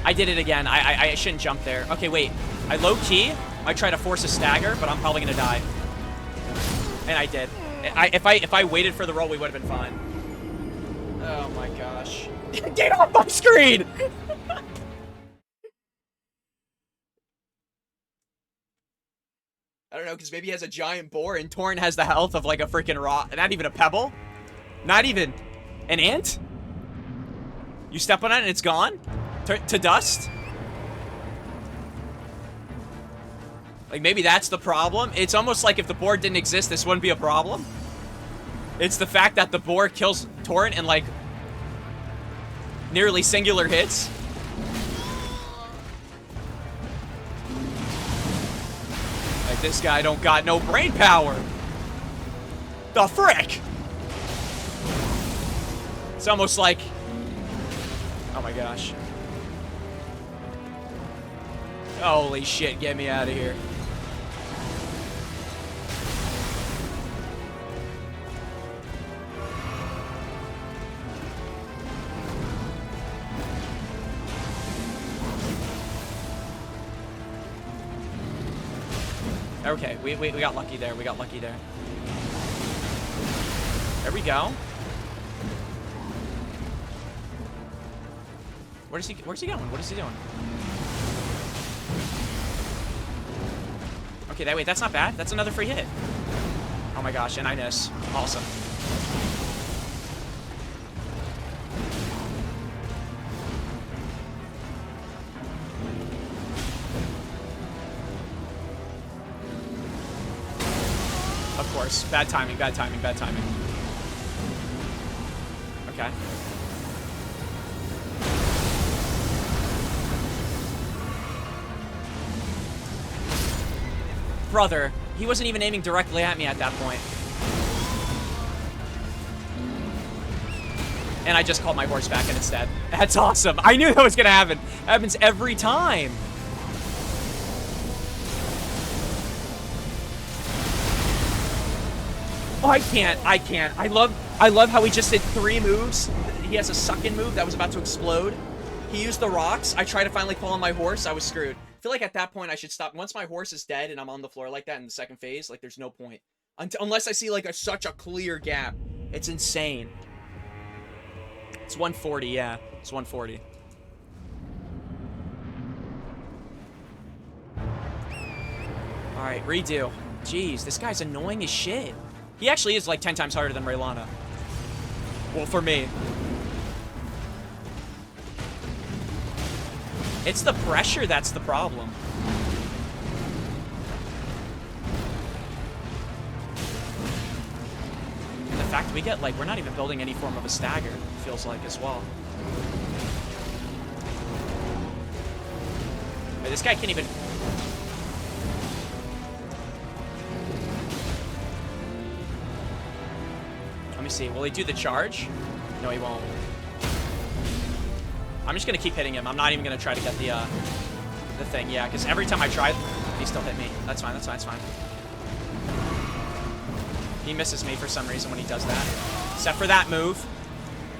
I did it again. I shouldn't jump there. Okay, wait. I low-key might try to force a stagger, but I'm probably gonna die. And I did. If I waited for the roll, we would have been fine. Oh my gosh. Get off my screen! I don't know, because maybe he has a giant boar and Torrent has the health of like a freaking rock. Not even a pebble? Not even an ant? You step on it and it's gone? To dust? Like, maybe that's the problem. It's almost like if the boar didn't exist, this wouldn't be a problem. It's the fact that the boar kills Torrent in, like, nearly singular hits. Like, this guy don't got no brain power. The frick? It's almost like... Oh my gosh. Holy shit, get me out of here. Okay, we got lucky there. We got lucky there. There we go. Where's he going? What is he doing? Okay, wait, that's not bad. That's another free hit. Oh my gosh, and I miss. Awesome. Of course. Bad timing, bad timing, bad timing. Okay. Brother, he wasn't even aiming directly at me at that point. And I just called my horse back and it's dead. That's awesome. I knew that was gonna happen. It happens every time. Oh, I can't. I love how he just did 3 moves. He has a suck-in move that was about to explode. He used the rocks. I tried to finally call on my horse. I was screwed. I feel like at that point I should stop. Once my horse is dead and I'm on the floor like that in the second phase, like there's no point. Unless I see like such a clear gap. It's insane. It's 140, yeah. It's 140. Alright, redo. Jeez, this guy's annoying as shit. He actually is like 10 times harder than Raylana. Well, for me. It's the pressure that's the problem. And the fact we get, like, we're not even building any form of a stagger, it feels like, as well. Wait, this guy can't even... Let me see. Will he do the charge? No, he won't. I'm just gonna keep hitting him. I'm not even gonna try to get the thing. Yeah, because every time I tried, he still hit me. That's fine. That's fine. That's fine. He misses me for some reason when he does that. Except for that move.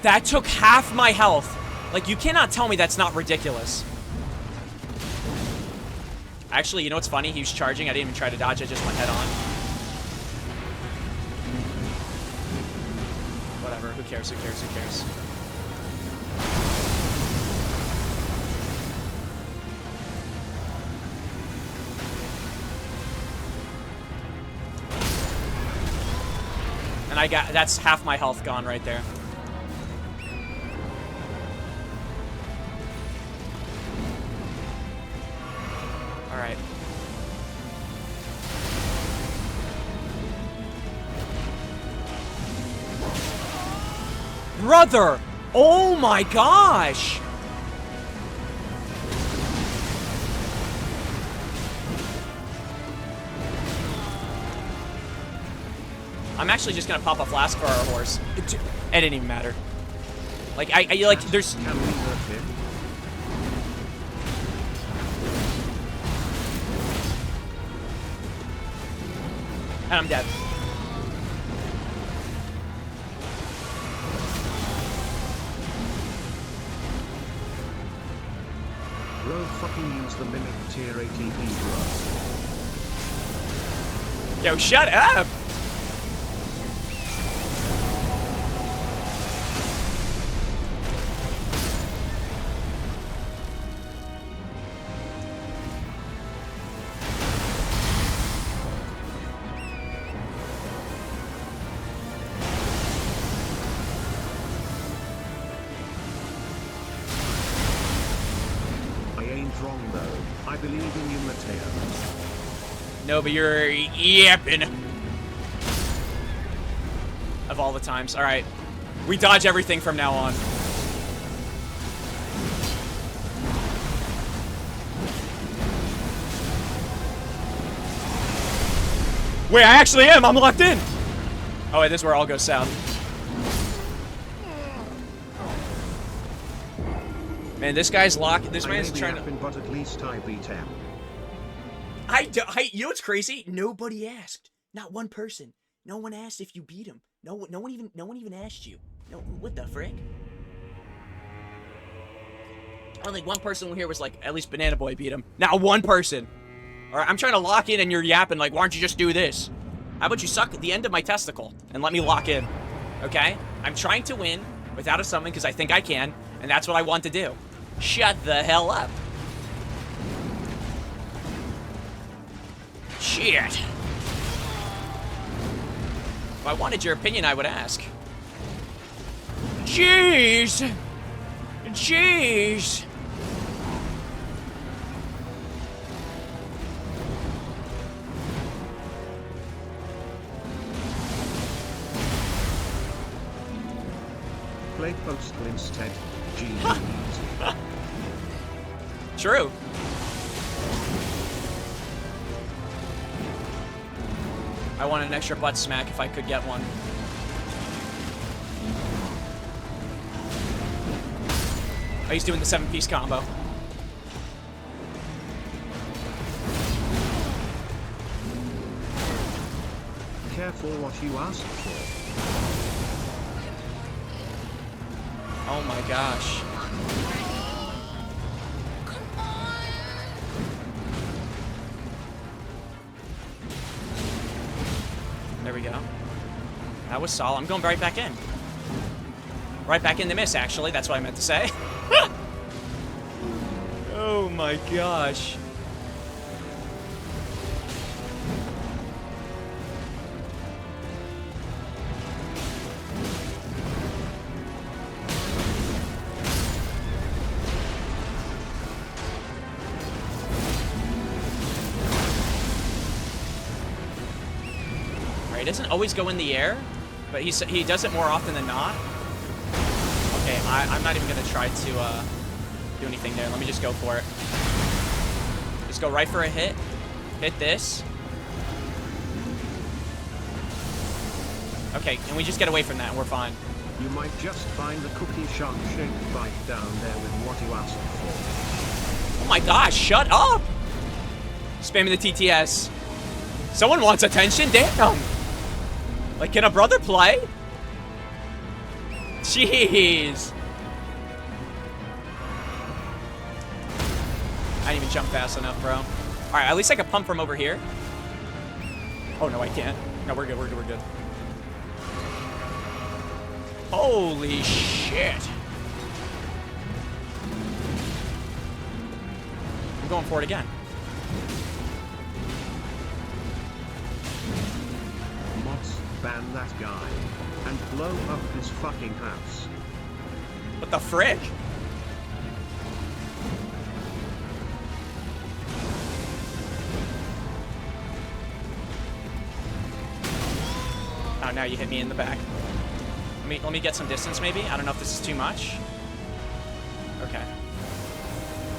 That took half my health. Like, you cannot tell me that's not ridiculous. Actually, you know what's funny? He was charging. I didn't even try to dodge. I just went head on. Whatever. Who cares? Who cares? Who cares? And that's half my health gone right there. All right. Brother! Oh my gosh! I'm actually just gonna pop a flask for our horse. It didn't even matter. Like, I like, there's... Can we hurt him? And I'm dead. Bro, fucking use the mimic tier ATP, bro. Yo, shut up! Wrong though. I believe in you, Mateo. No, but you're yapping. Of all the times. Alright. We dodge everything from now on. Wait, I actually am! I'm locked in! Oh, wait, this is where all goes south. Man, this guy's locked. This man's trying to... But at least I beat him. You know what's crazy? Nobody asked. Not one person. No one asked if you beat him. No one even asked you. No, what the frick? Only one person here was like, at least Banana Boy beat him. Not one person. Alright, I'm trying to lock in and you're yapping like, why don't you just do this? How about you suck at the end of my testicle and let me lock in? Okay? I'm trying to win without a summon because I think I can, and that's what I want to do. Shut the hell up. Shit. If I wanted your opinion, I would ask. Jeez. Jeez. Play Postal instead. Gee. True. I want an extra butt smack if I could get one. Oh, he's doing the 7-piece combo. Careful what you ask for. Oh my gosh. There we go. That was solid. I'm going right back in. Right back in the miss, actually. That's what I meant to say. Oh my gosh. Alright, he doesn't always go in the air, but he does it more often than not. Okay, I'm not even going to try to do anything there. Let me just go for it. Just go right for a hit. Hit this. Okay, and we just get away from that and we're fine. You might just find the cookie shark-shaped bite down there with what you asked for. Oh my gosh, shut up! Spamming the TTS. Someone wants attention? Damn! Like, can a brother play? Jeez. I didn't even jump fast enough, bro. Alright, at least I can pump from over here. Oh, no, I can't. No, we're good, we're good, we're good. Holy shit. I'm going for it again. Mods, ban that guy. And blow up his fucking house. What the frick? Oh, now you hit me in the back. Let me get some distance, maybe? I don't know if this is too much. Okay.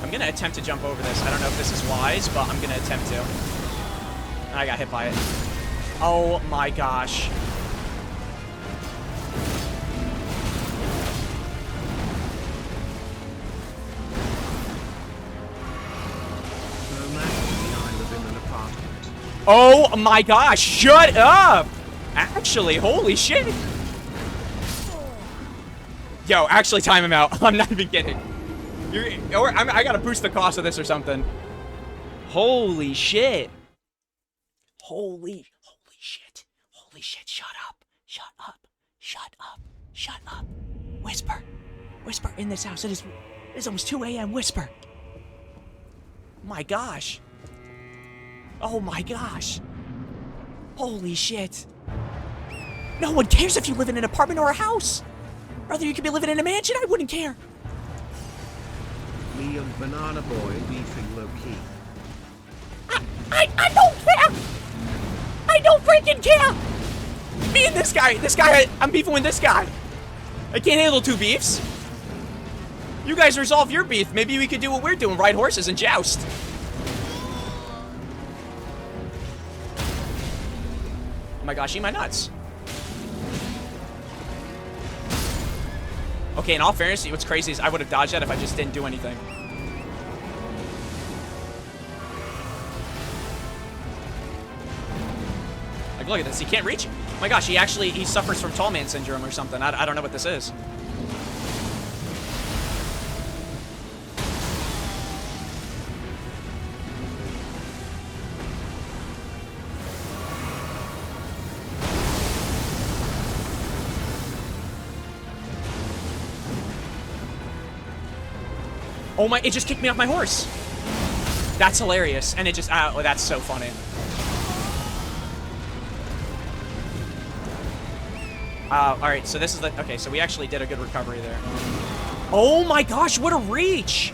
I'm gonna attempt to jump over this. I don't know if this is wise, but I'm gonna attempt to. I got hit by it. Oh my gosh. Oh my gosh, shut up! Actually, holy shit! Yo, actually time him out. I'm not even kidding. I gotta boost the cost of this or something. Holy shit. Holy shit. Holy shit, shut up. Shut up. Shut up. Shut up. Whisper. Whisper in this house. It is almost 2 a.m. Whisper. My gosh. Oh my gosh. Holy shit. No one cares if you live in an apartment or a house. Brother, you could be living in a mansion. I wouldn't care. Me and Banana Boy beefing low-key. I don't care. I don't freaking care. Me and this guy, I'm beefing with this guy. I can't handle 2 beefs. You guys resolve your beef. Maybe we could do what we're doing, ride horses and joust. Oh my gosh, eat my nuts. Okay, in all fairness, what's crazy is I would have dodged that if I just didn't do anything. Like, look at this. He can't reach. Oh my gosh, he suffers from tall man syndrome or something. I don't know what this is. Oh my, it just kicked me off my horse. That's hilarious. And it just, oh, that's so funny. Alright, so this is the, okay, so we actually did a good recovery there. Oh my gosh, what a reach!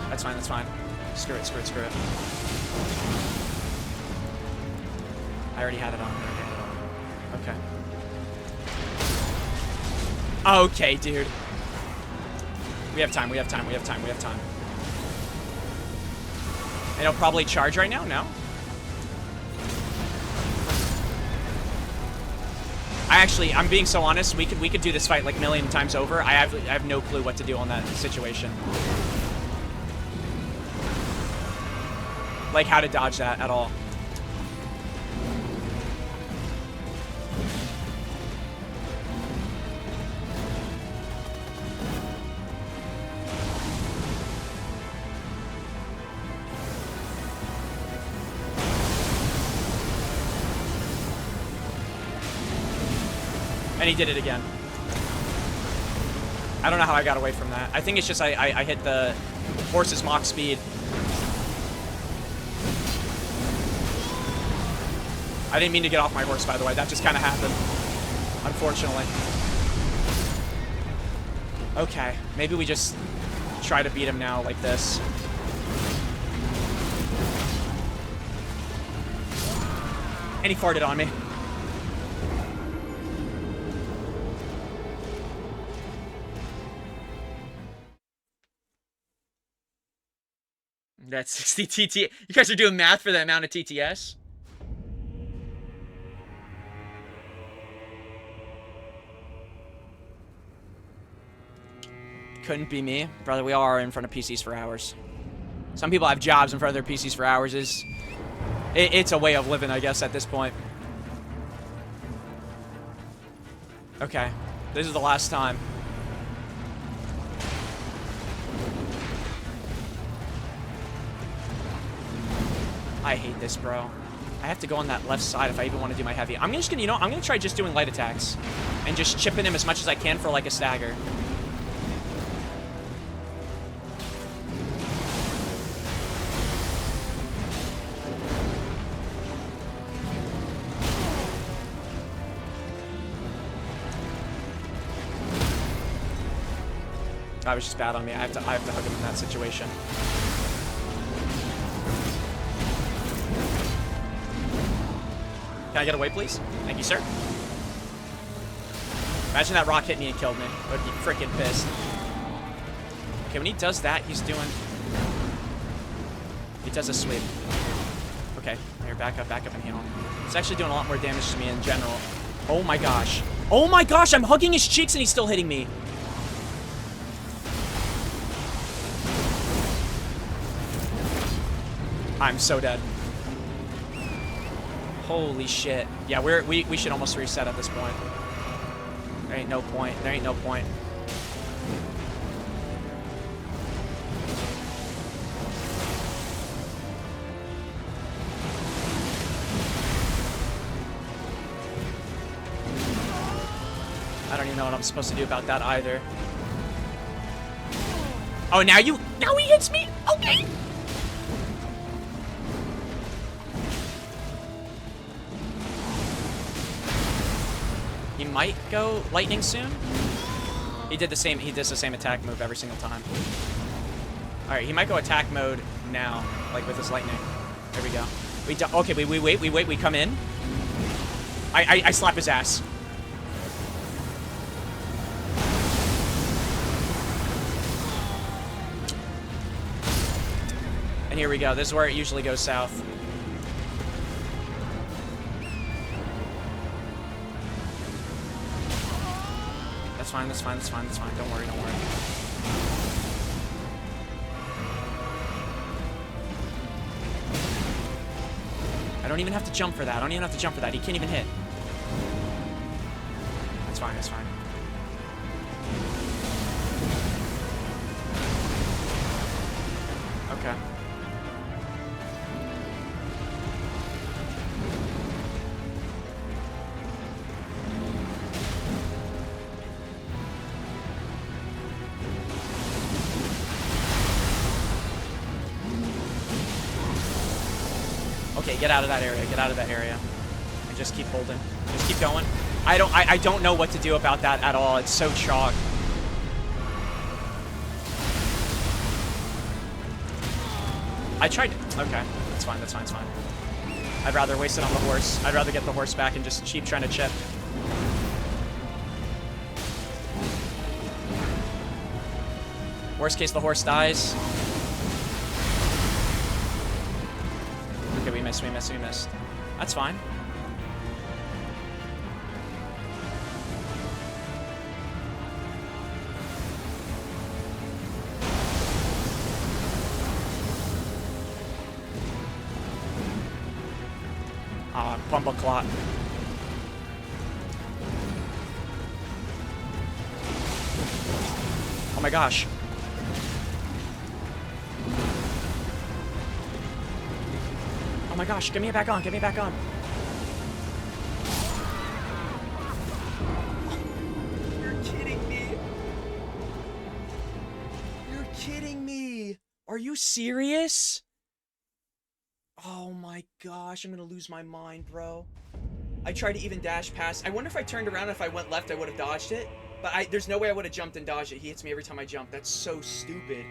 That's fine, that's fine. Screw it, screw it, screw it. I already had it on. Okay. Okay, dude. We have time, we have time, we have time, we have time. It'll probably charge right now. No. I'm being so honest. We could do this fight like a million times over. I have no clue what to do on that situation. Like how to dodge that at all. And he did it again. I don't know how I got away from that. I think it's just I hit the horse's Mach speed. I didn't mean to get off my horse, by the way. That just kind of happened, unfortunately. Okay, maybe we just try to beat him now like this. And he farted on me. That's 60 TT. You guys are doing math for the amount of TTS? Couldn't be me. Brother, we all are in front of PCs for hours. Some people have jobs in front of their PCs for hours. It's a way of living, I guess, at this point. Okay. This is the last time. I hate this, bro. I have to go on that left side if I even want to do my heavy. I'm just gonna, I'm gonna try just doing light attacks. And just chipping him as much as I can for, like, a stagger. That was just bad on me. I have to hug him in that situation. Can I get away, please? Thank you, sir. Imagine that rock hit me and killed me. I would be freaking pissed. Okay, when he does that, he's doing... He does a sweep. Okay, here, back up and heal. It's actually doing a lot more damage to me in general. Oh my gosh. Oh my gosh, I'm hugging his cheeks and he's still hitting me. I'm so dead. Holy shit. Yeah, we should almost reset at this point. There ain't no point. There ain't no point. I don't even know what I'm supposed to do about that either. Oh, now he hits me? Okay. He might go lightning soon. He does the same attack move every single time. All right, he might go attack mode now, like with his lightning. There we go. Okay, we wait. We come in. I slap his ass. And here we go. This is where it usually goes south. That's fine. Don't worry. I don't even have to jump for that. He can't even hit. That's fine. Okay. Okay, get out of that area. And just keep holding. Just keep going. I don't know what to do about that at all. It's so chalk. I tried to... Okay. That's fine. I'd rather waste it on the horse. I'd rather get the horse back and just keep trying to chip. Worst case, the horse dies. missed, we missed, we missed. That's fine. Ah, Bumbleclot. Oh my gosh. Oh my gosh, get me back on, get me back on. You're kidding me. You're kidding me. Are you serious? Oh my gosh, I'm gonna lose my mind, bro. I tried to even dash past. I wonder if I turned around, if I went left, I would have dodged it. But there's no way I would have jumped and dodged it. He hits me every time I jump. That's so stupid.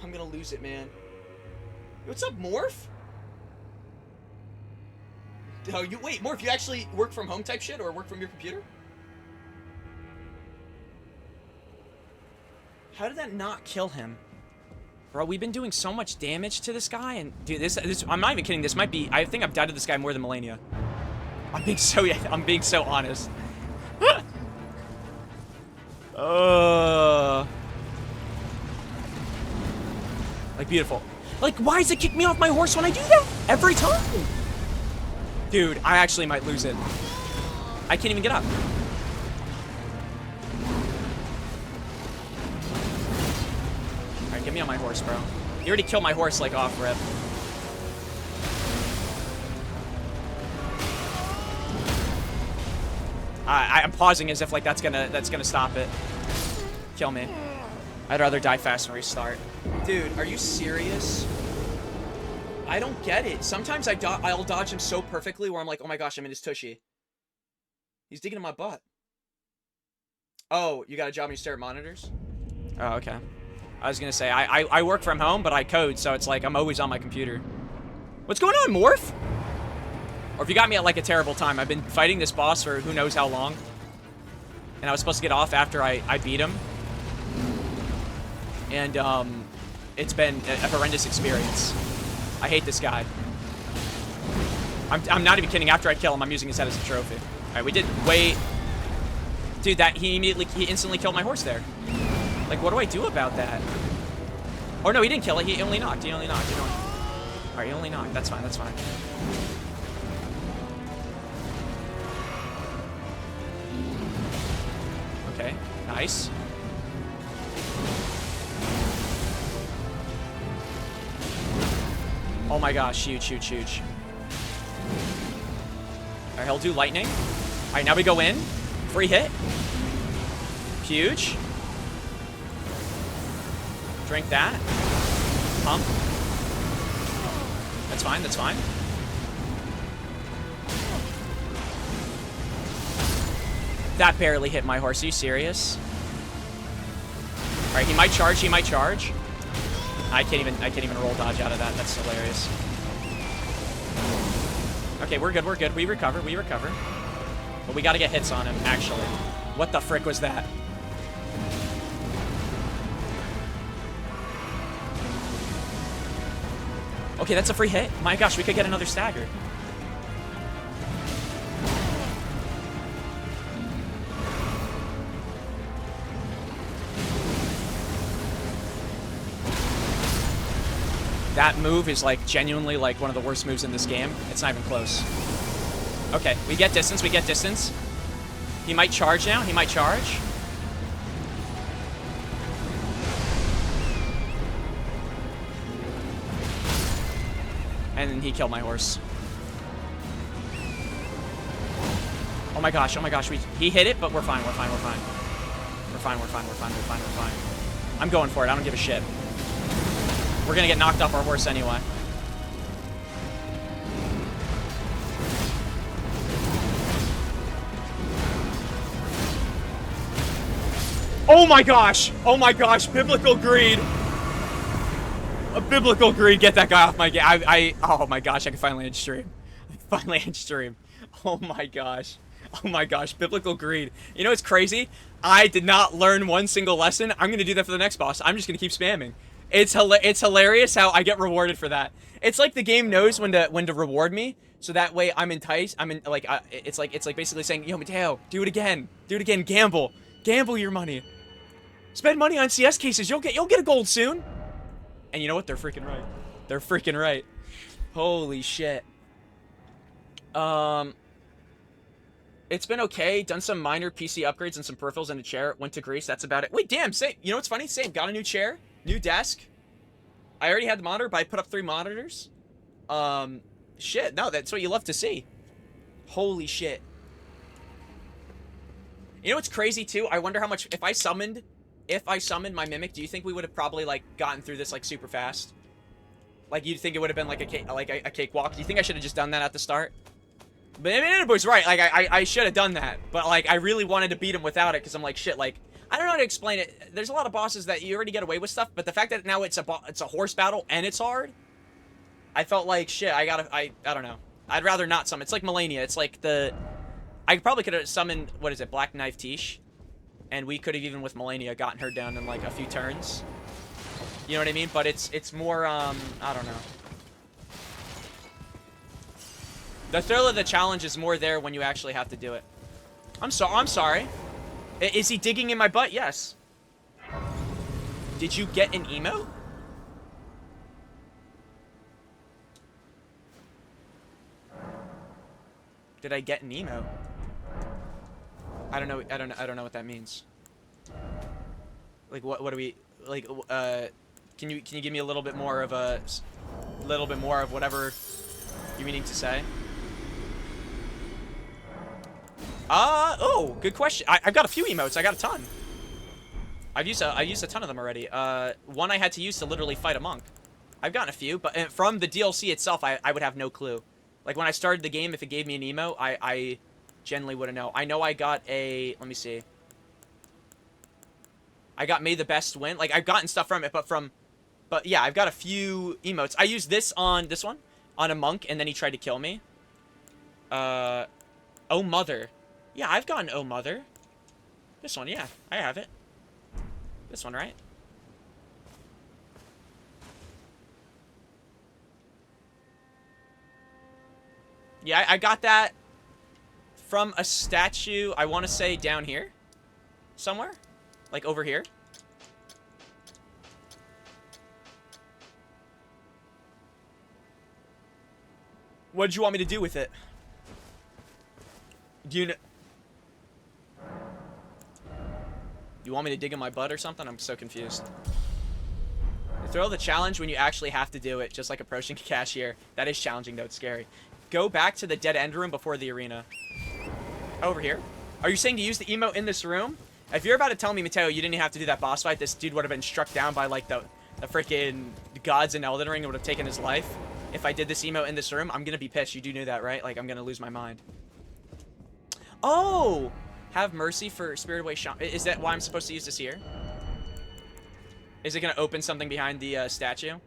I'm gonna lose it, man. What's up, Morph? Oh, wait, Morph, you actually work from home type shit or work from your computer? How did that not kill him? Bro, we've been doing so much damage to this guy, and dude, this I'm not even kidding. This might be, I think I've died to this guy more than Melania. I'm being so honest. Like, beautiful. Like, why does it kick me off my horse when I do that? Every time. Dude, I actually might lose it. I can't even get up. Alright, get me on my horse, bro. You already killed my horse, like, off rip. I'm pausing as if, like, that's gonna stop it. Kill me. I'd rather die fast and restart. Dude, are you serious? I don't get it. Sometimes I'll dodge him so perfectly where I'm like, oh my gosh, I'm in his tushy. He's digging in my butt. Oh, you got a job and you stare at monitors? Oh, okay. I was gonna say, I work from home, but I code, so it's like I'm always on my computer. What's going on, Morph? Or if you got me at like a terrible time, I've been fighting this boss for who knows how long. And I was supposed to get off after I beat him. And it's been a horrendous experience. I hate this guy. I'm not even kidding. After I kill him, I'm using his head as a trophy. All right, we did wait. Dude, he instantly killed my horse there. Like, what do I do about that? Oh no, he didn't kill it. He only knocked. All right, he only knocked. That's fine. That's fine. Okay, nice. Oh my gosh, huge. Alright, he'll do lightning. Alright, now we go in. Free hit. Huge. Drink that. Pump. That's fine, that's fine. That barely hit my horse. Are you serious? Alright, he might charge. I can't even roll dodge out of that. That's hilarious. Okay, we're good. We recover. But we gotta get hits on him, actually. What the frick was that? Okay, that's a free hit. My gosh, we could get another stagger. That move is like genuinely like one of the worst moves in this game. It's not even close. Okay, we get distance. He might charge now. And then he killed my horse. Oh my gosh. He hit it, but we're fine. We're fine. I'm going for it. I don't give a shit. We're gonna get knocked off our horse anyway. Oh my gosh, biblical greed. A biblical greed, get that guy off my game. Oh my gosh, I can finally end stream. Oh my gosh, biblical greed. You know what's crazy? I did not learn one single lesson. I'm gonna do that for the next boss. I'm just gonna keep spamming. It's hilarious how I get rewarded for that. It's like the game knows when to reward me, so that way I'm enticed. It's like basically saying, yo, Mateo, do it again, gamble your money, spend money on CS cases. You'll get a gold soon. And you know what? They're freaking right. They're freaking right. Holy shit. It's been okay. Done some minor PC upgrades and some peripherals and a chair. Went to Greece. That's about it. Wait, damn. Same. You know what's funny? Same. Got a new chair. New desk. I already had the monitor, but I put up 3 monitors. Shit. No, that's what you love to see. Holy shit. You know what's crazy, too? I wonder how much... If I summoned my Mimic, do you think we would have probably, like, gotten through this, like, super fast? Like, you'd think it would have been, like, a cakewalk? Do you think I should have just done that at the start? But Inabo's right. Like, I should have done that. But, like, I really wanted to beat him without it, because I'm like, shit, like... I don't know how to explain it. There's a lot of bosses that you already get away with stuff, but the fact that now it's a horse battle and it's hard, I felt like, shit, I don't know. I'd rather not summon. It's like Melania. It's like I probably could have summoned, what is it, Black Knife Tish, and we could have, even with Melania, gotten her down in, like, a few turns. You know what I mean? But it's more, I don't know. The thrill of the challenge is more there when you actually have to do it. I'm sorry. Is he digging in my butt? Yes. Did you get an emote? Did I get an emote? I don't know what that means. Like, what do we, like, can you give me a little bit more of whatever you're meaning to say? Oh, good question. I've got a few emotes. I got a ton. I've used a ton of them already. One I had to use to literally fight a monk. I've gotten a few, but from the DLC itself, I would have no clue. Like, when I started the game, if it gave me an emote, I generally wouldn't know. I know I got a... Let me see. I got May the Best Win. Like, I've gotten stuff from it, but yeah, I've got a few emotes. I used this one, on a monk, and then he tried to kill me. Oh, Mother. Yeah, I've gotten Oh Mother. This one, yeah, I have it. This one, right? Yeah, I got that from a statue, I want to say down here. Somewhere. Like over here. What did you want me to do with it? Do you know? You want me to dig in my butt or something? I'm so confused. The thrill of the challenge when you actually have to do it, just like approaching a cashier. That is challenging, though. It's scary. Go back to the dead end room before the arena. Over here? Are you saying to use the emote in this room? If you're about to tell me, Mateo, you didn't have to do that boss fight, this dude would have been struck down by, like, the freaking gods in Elden Ring and would have taken his life. If I did this emote in this room, I'm gonna be pissed. You do know that, right? Like, I'm gonna lose my mind. Oh! Have mercy for Spirited Away Shaman. Is that why I'm supposed to use this here? Is it gonna open something behind the statue?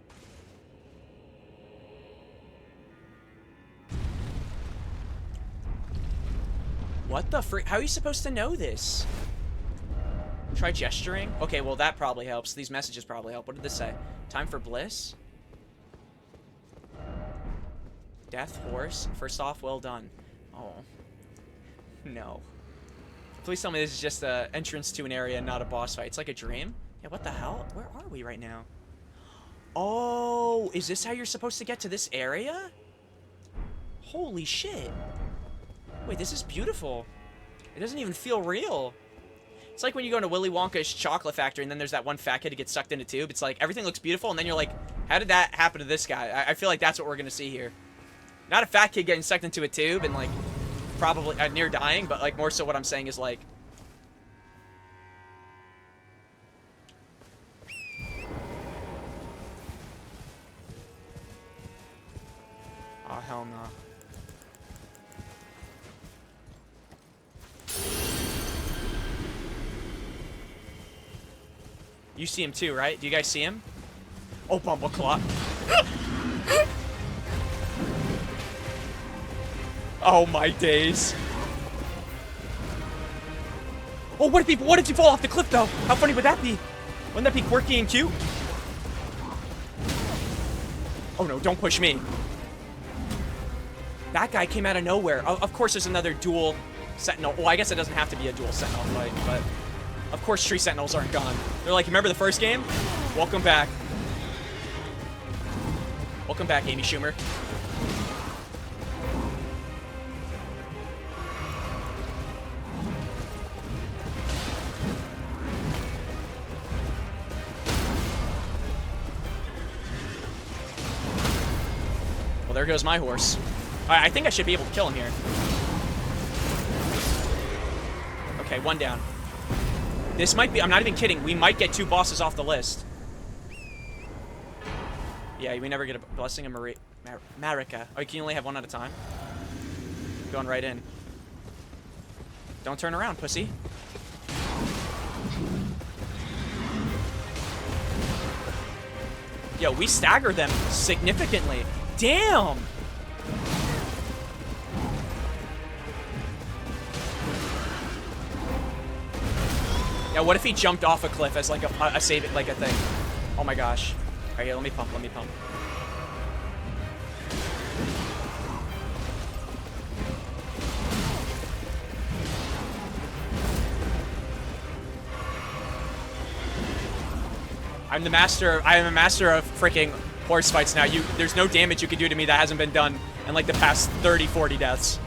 What the frick? How are you supposed to know this? Try gesturing? Okay, well that probably helps. These messages probably help. What did this say? Time for bliss? Death horse? First off, well done. Oh. No. Please tell me this is just an entrance to an area and not a boss fight. It's like a dream? Yeah, what the hell? Where are we right now? Oh, is this how you're supposed to get to this area? Holy shit. Wait, this is beautiful. It doesn't even feel real. It's like when you go into Willy Wonka's chocolate factory and then there's that one fat kid who gets sucked in a tube. It's like everything looks beautiful and then you're like, how did that happen to this guy? I feel like that's what we're going to see here. Not a fat kid getting sucked into a tube and like probably near dying, but like more so what I'm saying is like, oh hell no. You see him too, right? Do you guys see him? Oh, Bumbleclaw. Oh my days. Oh, what if he fall off the cliff though? How funny would that be? Wouldn't that be quirky and cute? Oh no, don't push me. That guy came out of nowhere. Of course there's another dual sentinel. Well, I guess it doesn't have to be a dual sentinel fight, but of course tree sentinels aren't gone. They're like, remember the first game? Welcome back. Welcome back, Amy Schumer. Well, there goes my horse. I think I should be able to kill him here. Okay, one down. This might be, I'm not even kidding, we might get 2 bosses off the list. Yeah, we never get a blessing of Marika. Oh, you can only have 1 at a time? Going right in. Don't turn around, pussy. Yo, we stagger them significantly. Damn! Yeah, what if he jumped off a cliff as like a save it like a thing? Oh my gosh. Alright, here, let me pump. I am a master of freaking horse fights now. There's no damage you can do to me that hasn't been done in like the past 30, 40 deaths.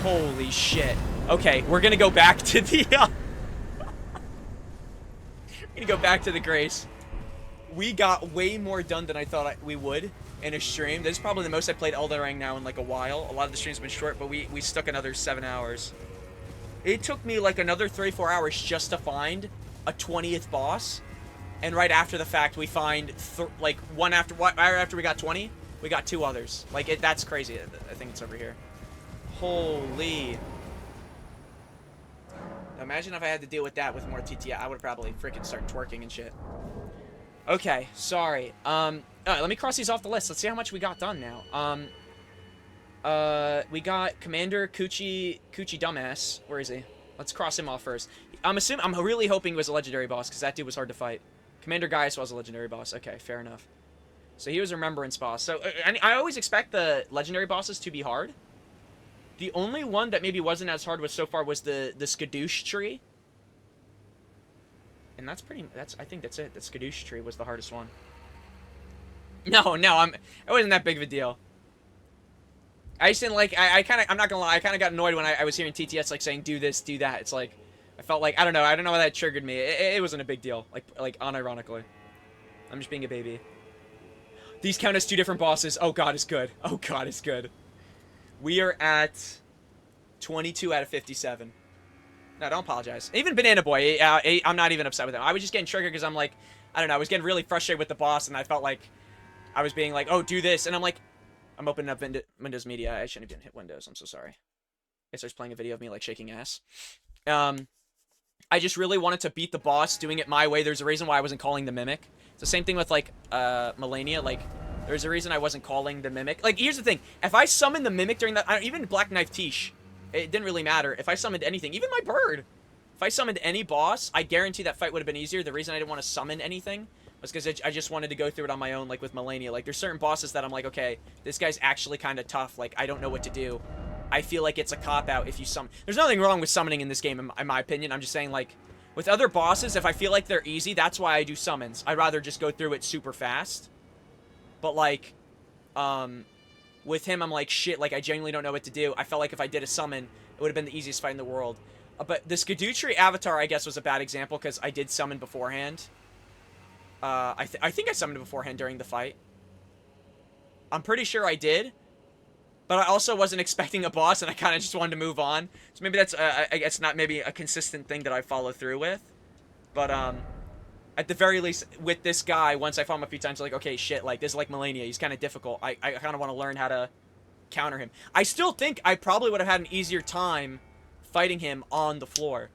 Holy shit. Okay, we're gonna go back to the we're gonna go back to the Grace. We got way more done than I thought we would in a stream. This is probably the most I played Elden Ring now in like a while. A lot of the streams have been short, but we stuck another 7 hours. It took me like another 3-4 hours just to find a 20th boss. And right after the fact, we find like right after we got 20, we got 2 others. Like that's crazy. I think it's over here. Holy. Now imagine if I had to deal with that with more TTI. I would probably freaking start twerking and shit. Okay, sorry. Let me cross these off the list. Let's see how much we got done now. We got Commander Coochie Dumbass. Where is he? Let's cross him off first. I'm really hoping he was a legendary boss, because that dude was hard to fight. Commander Gaius was a legendary boss. Okay, fair enough. So he was a remembrance boss. So I always expect the legendary bosses to be hard. The only one that maybe wasn't as hard so far was the Skadoosh tree. And I think that's it. The Skadoosh tree was the hardest one. No, it wasn't that big of a deal. I just didn't like, I'm not gonna lie, I kind of got annoyed when I was hearing TTS like saying do this, do that. It's like, I felt like, I don't know why that triggered me. It wasn't a big deal, like unironically. I'm just being a baby. These count as 2 different bosses. Oh god, it's good. Oh god, it's good. We are at 22 out of 57. No, don't apologize. Even Banana Boy, I'm not even upset with him. I was just getting triggered because I'm like, I don't know, I was getting really frustrated with the boss, and I felt like I was being like, oh, do this, and I'm like, I'm opening up Windows Media. I shouldn't have hit Windows. I'm so sorry. It starts playing a video of me, like, shaking ass. I just really wanted to beat the boss, doing it my way. There's a reason why I wasn't calling the Mimic. It's the same thing with, like, Melania. Like, there's a reason I wasn't calling the Mimic. Like, here's the thing. If I summoned the Mimic during that... even Black Knife Tish, it didn't really matter. If I summoned anything, even my bird, if I summoned any boss, I guarantee that fight would have been easier. The reason I didn't want to summon anything was because I just wanted to go through it on my own, like with Melania. Like, there's certain bosses that I'm like, okay, this guy's actually kind of tough. Like, I don't know what to do. I feel like it's a cop-out if you summon. There's nothing wrong with summoning in this game, in my opinion. I'm just saying, like, with other bosses, if I feel like they're easy, that's why I do summons. I'd rather just go through it super fast. But, like, with him, I'm like, shit, like, I genuinely don't know what to do. I felt like if I did a summon, it would have been the easiest fight in the world. But the Skadootree Avatar, I guess, was a bad example, because I did summon beforehand. I think I summoned beforehand during the fight. I'm pretty sure I did. But I also wasn't expecting a boss, and I kind of just wanted to move on. So maybe that's, I guess, not maybe a consistent thing that I follow through with. But, at the very least, with this guy, once I fought him a few times, like, okay, shit, like, this is like Melania. He's kind of difficult. I kind of want to learn how to counter him. I still think I probably would have had an easier time fighting him on the floor.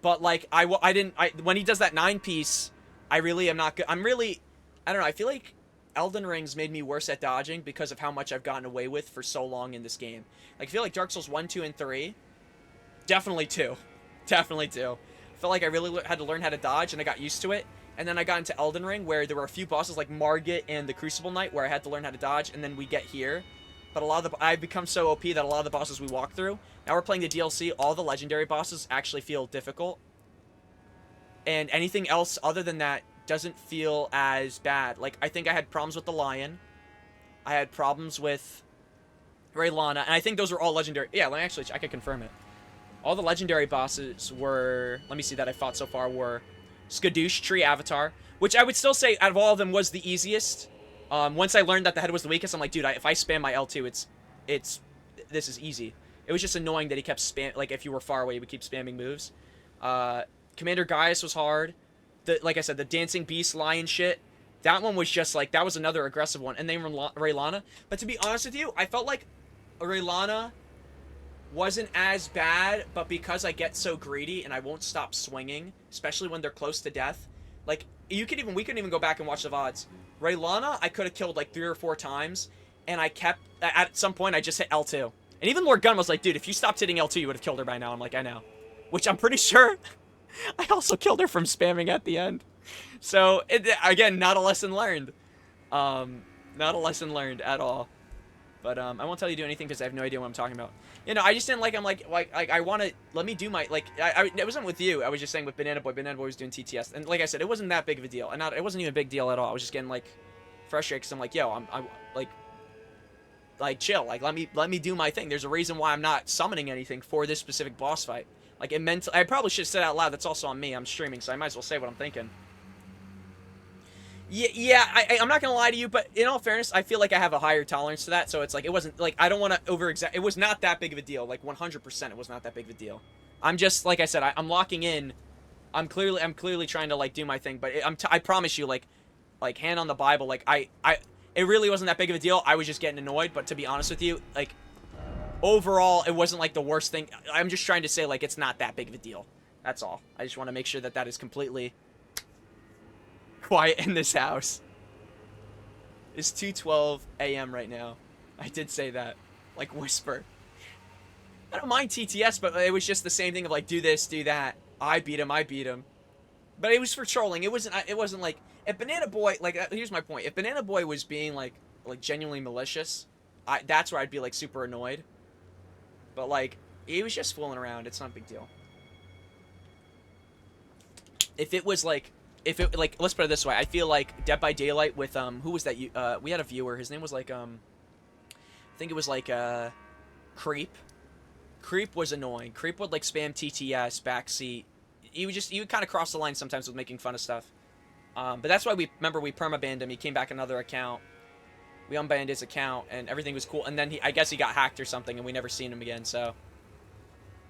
But, like, when he does that 9-piece, I really am not good. I don't know, I feel like Elden Ring's made me worse at dodging because of how much I've gotten away with for so long in this game. Like, I feel like Dark Souls 1, 2, and 3, definitely 2. Definitely 2. I felt like I really had to learn how to dodge, and I got used to it. And then I got into Elden Ring, where there were a few bosses like Margit and the Crucible Knight, where I had to learn how to dodge, and then we get here. But a lot of I've become so OP that a lot of the bosses we walk through, now we're playing the DLC, all the legendary bosses actually feel difficult. And anything else other than that doesn't feel as bad. Like, I think I had problems with the Lion. I had problems with Raylana, and I think those were all legendary. Yeah, let me actually, I can confirm it. All the legendary bosses were, let me see, that I fought so far were Skadoosh, Tree Avatar, which I would still say out of all of them was the easiest. Once I learned that the head was the weakest, I'm like, dude, if I spam my L2, this is easy. It was just annoying that he kept like, if you were far away, he would keep spamming moves. Commander Gaius was hard. Like I said, the Dancing Beast Lion shit, that one was just like, that was another aggressive one. And then Raylana. But to be honest with you, I felt like Raylana wasn't as bad, but because I get so greedy and I won't stop swinging, especially when they're close to death. Like, we couldn't even go back and watch the VODs. Raylana, I could have killed like 3 or 4 times, and I kept, at some point, I just hit L2. And even Lord Gunn was like, dude, if you stopped hitting L2, you would have killed her by now. I'm like, I know. Which I'm pretty sure I also killed her from spamming at the end. So, again, not a lesson learned. Not a lesson learned at all. But, I won't tell you to do anything because I have no idea what I'm talking about. You know, I just didn't like, I'm like I want to, let me do my, like, it wasn't with you. I was just saying with Banana Boy. Banana Boy was doing TTS. And like I said, it wasn't that big of a deal. And it wasn't even a big deal at all. I was just getting, like, frustrated because I'm like, yo, I'm like, chill. Like, let me do my thing. There's a reason why I'm not summoning anything for this specific boss fight. Like, it meant, I probably should have said out loud, that's also on me. I'm streaming, so I might as well say what I'm thinking. Yeah, I'm not gonna lie to you, but in all fairness, I feel like I have a higher tolerance to that, so it's like, it wasn't, like, I don't want to over-exaggerate. It was not that big of a deal. Like, 100% it was not that big of a deal. I'm just, like I said, I'm locking in. I'm clearly trying to, like, do my thing, but I promise you, like, hand on the Bible, like, it really wasn't that big of a deal. I was just getting annoyed, but to be honest with you, like, overall, it wasn't, like, the worst thing. I'm just trying to say, like, it's not that big of a deal. That's all. I just want to make sure that that is completely quiet in this house. It's 2:12 a.m. right now. I did say that. Like, whisper. I don't mind TTS, but it was just the same thing of, like, do this, do that. I beat him. But it was for trolling. It wasn't like, if Banana Boy, like, here's my point. If Banana Boy was being, like genuinely malicious, that's where I'd be, like, super annoyed. But, like, he was just fooling around. It's not a big deal. If it was, like, let's put it this way. I feel like Dead by Daylight with, who was that? We had a viewer. His name was, like, I think it was, like, Creep. Creep was annoying. Creep would, like, spam TTS, backseat. He would kind of cross the line sometimes with making fun of stuff. But that's why we permabanned him. He came back another account. We unbanned his account, and everything was cool. And then I guess he got hacked or something, and we never seen him again, so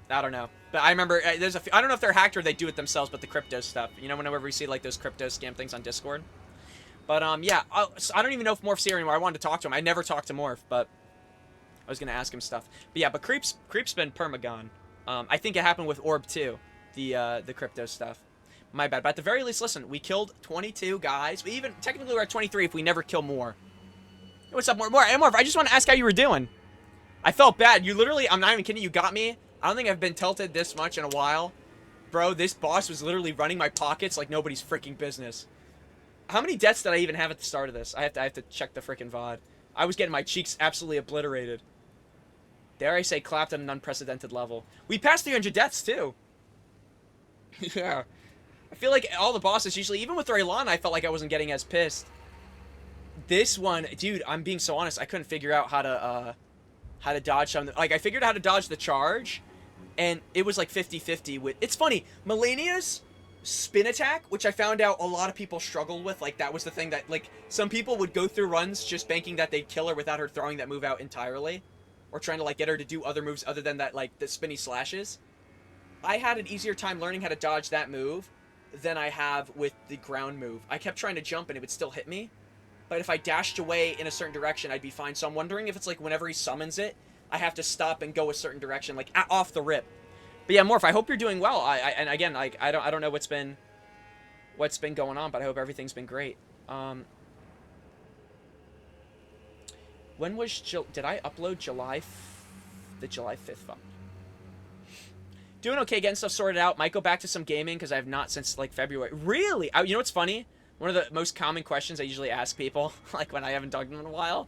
I don't know. But I remember, I don't know if they're hacked or they do it themselves, but the crypto stuff. You know, whenever we see, like, those crypto scam things on Discord. But, yeah, I don't even know if Morph's here anymore. I wanted to talk to him. I never talked to Morph, but I was going to ask him stuff. But, yeah, but Creep's been permagon. I think it happened with Orb, too, the crypto stuff. My bad. But at the very least, listen, we killed 22 guys. Technically, we're at 23 if we never kill more. Hey, what's up, Morph? Morph, I just want to ask how you were doing. I felt bad. You literally, I'm not even kidding, you got me. I don't think I've been tilted this much in a while. Bro, this boss was literally running my pockets like nobody's freaking business. How many deaths did I even have at the start of this? I have to check the freaking VOD. I was getting my cheeks absolutely obliterated. Dare I say, clapped at an unprecedented level. We passed 300 deaths, too. Yeah. I feel like all the bosses usually, even with Raylana, I felt like I wasn't getting as pissed. This one, dude, I'm being so honest, I couldn't figure out how to dodge something. Like, I figured out how to dodge the charge, and it was like 50-50 with... It's funny, Melania's spin attack, which I found out a lot of people struggled with, like, that was the thing that, like, some people would go through runs just banking that they'd kill her without her throwing that move out entirely, or trying to, like, get her to do other moves other than that, like, the spinny slashes. I had an easier time learning how to dodge that move than I have with the ground move. I kept trying to jump and it would still hit me, but if I dashed away in a certain direction, I'd be fine. So I'm wondering if it's like whenever he summons it, I have to stop and go a certain direction, like off the rip. But yeah, Morph, I hope you're doing well. And again, like, I don't know what's been going on, but I hope everything's been great. When was did I upload the July 5th one? Doing okay, getting stuff sorted out. Might go back to some gaming because I have not since like February. Really? You know what's funny? One of the most common questions I usually ask people, like when I haven't talked to them in a while,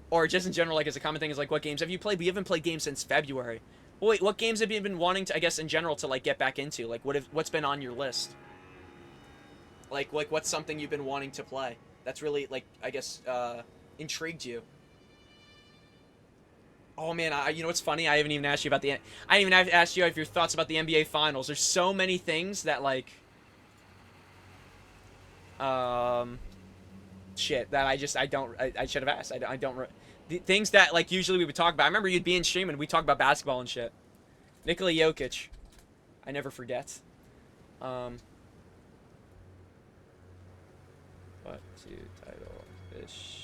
or just in general, like as a common thing, is like, what games have you played? We haven't played games since February. Well, wait, what games have you been wanting to, I guess, in general, to like get back into? Like, what's been on your list? Like what's something you've been wanting to play that's really, like, I guess, intrigued you? Oh man, you know what's funny? I haven't even asked you about I didn't even ask you your thoughts about the NBA Finals. There's so many things that like, shit that I should have asked. I don't. The things that like usually we would talk about. I remember you'd be in stream and we talk about basketball and shit. Nikola Jokic, I never forget. What to title this?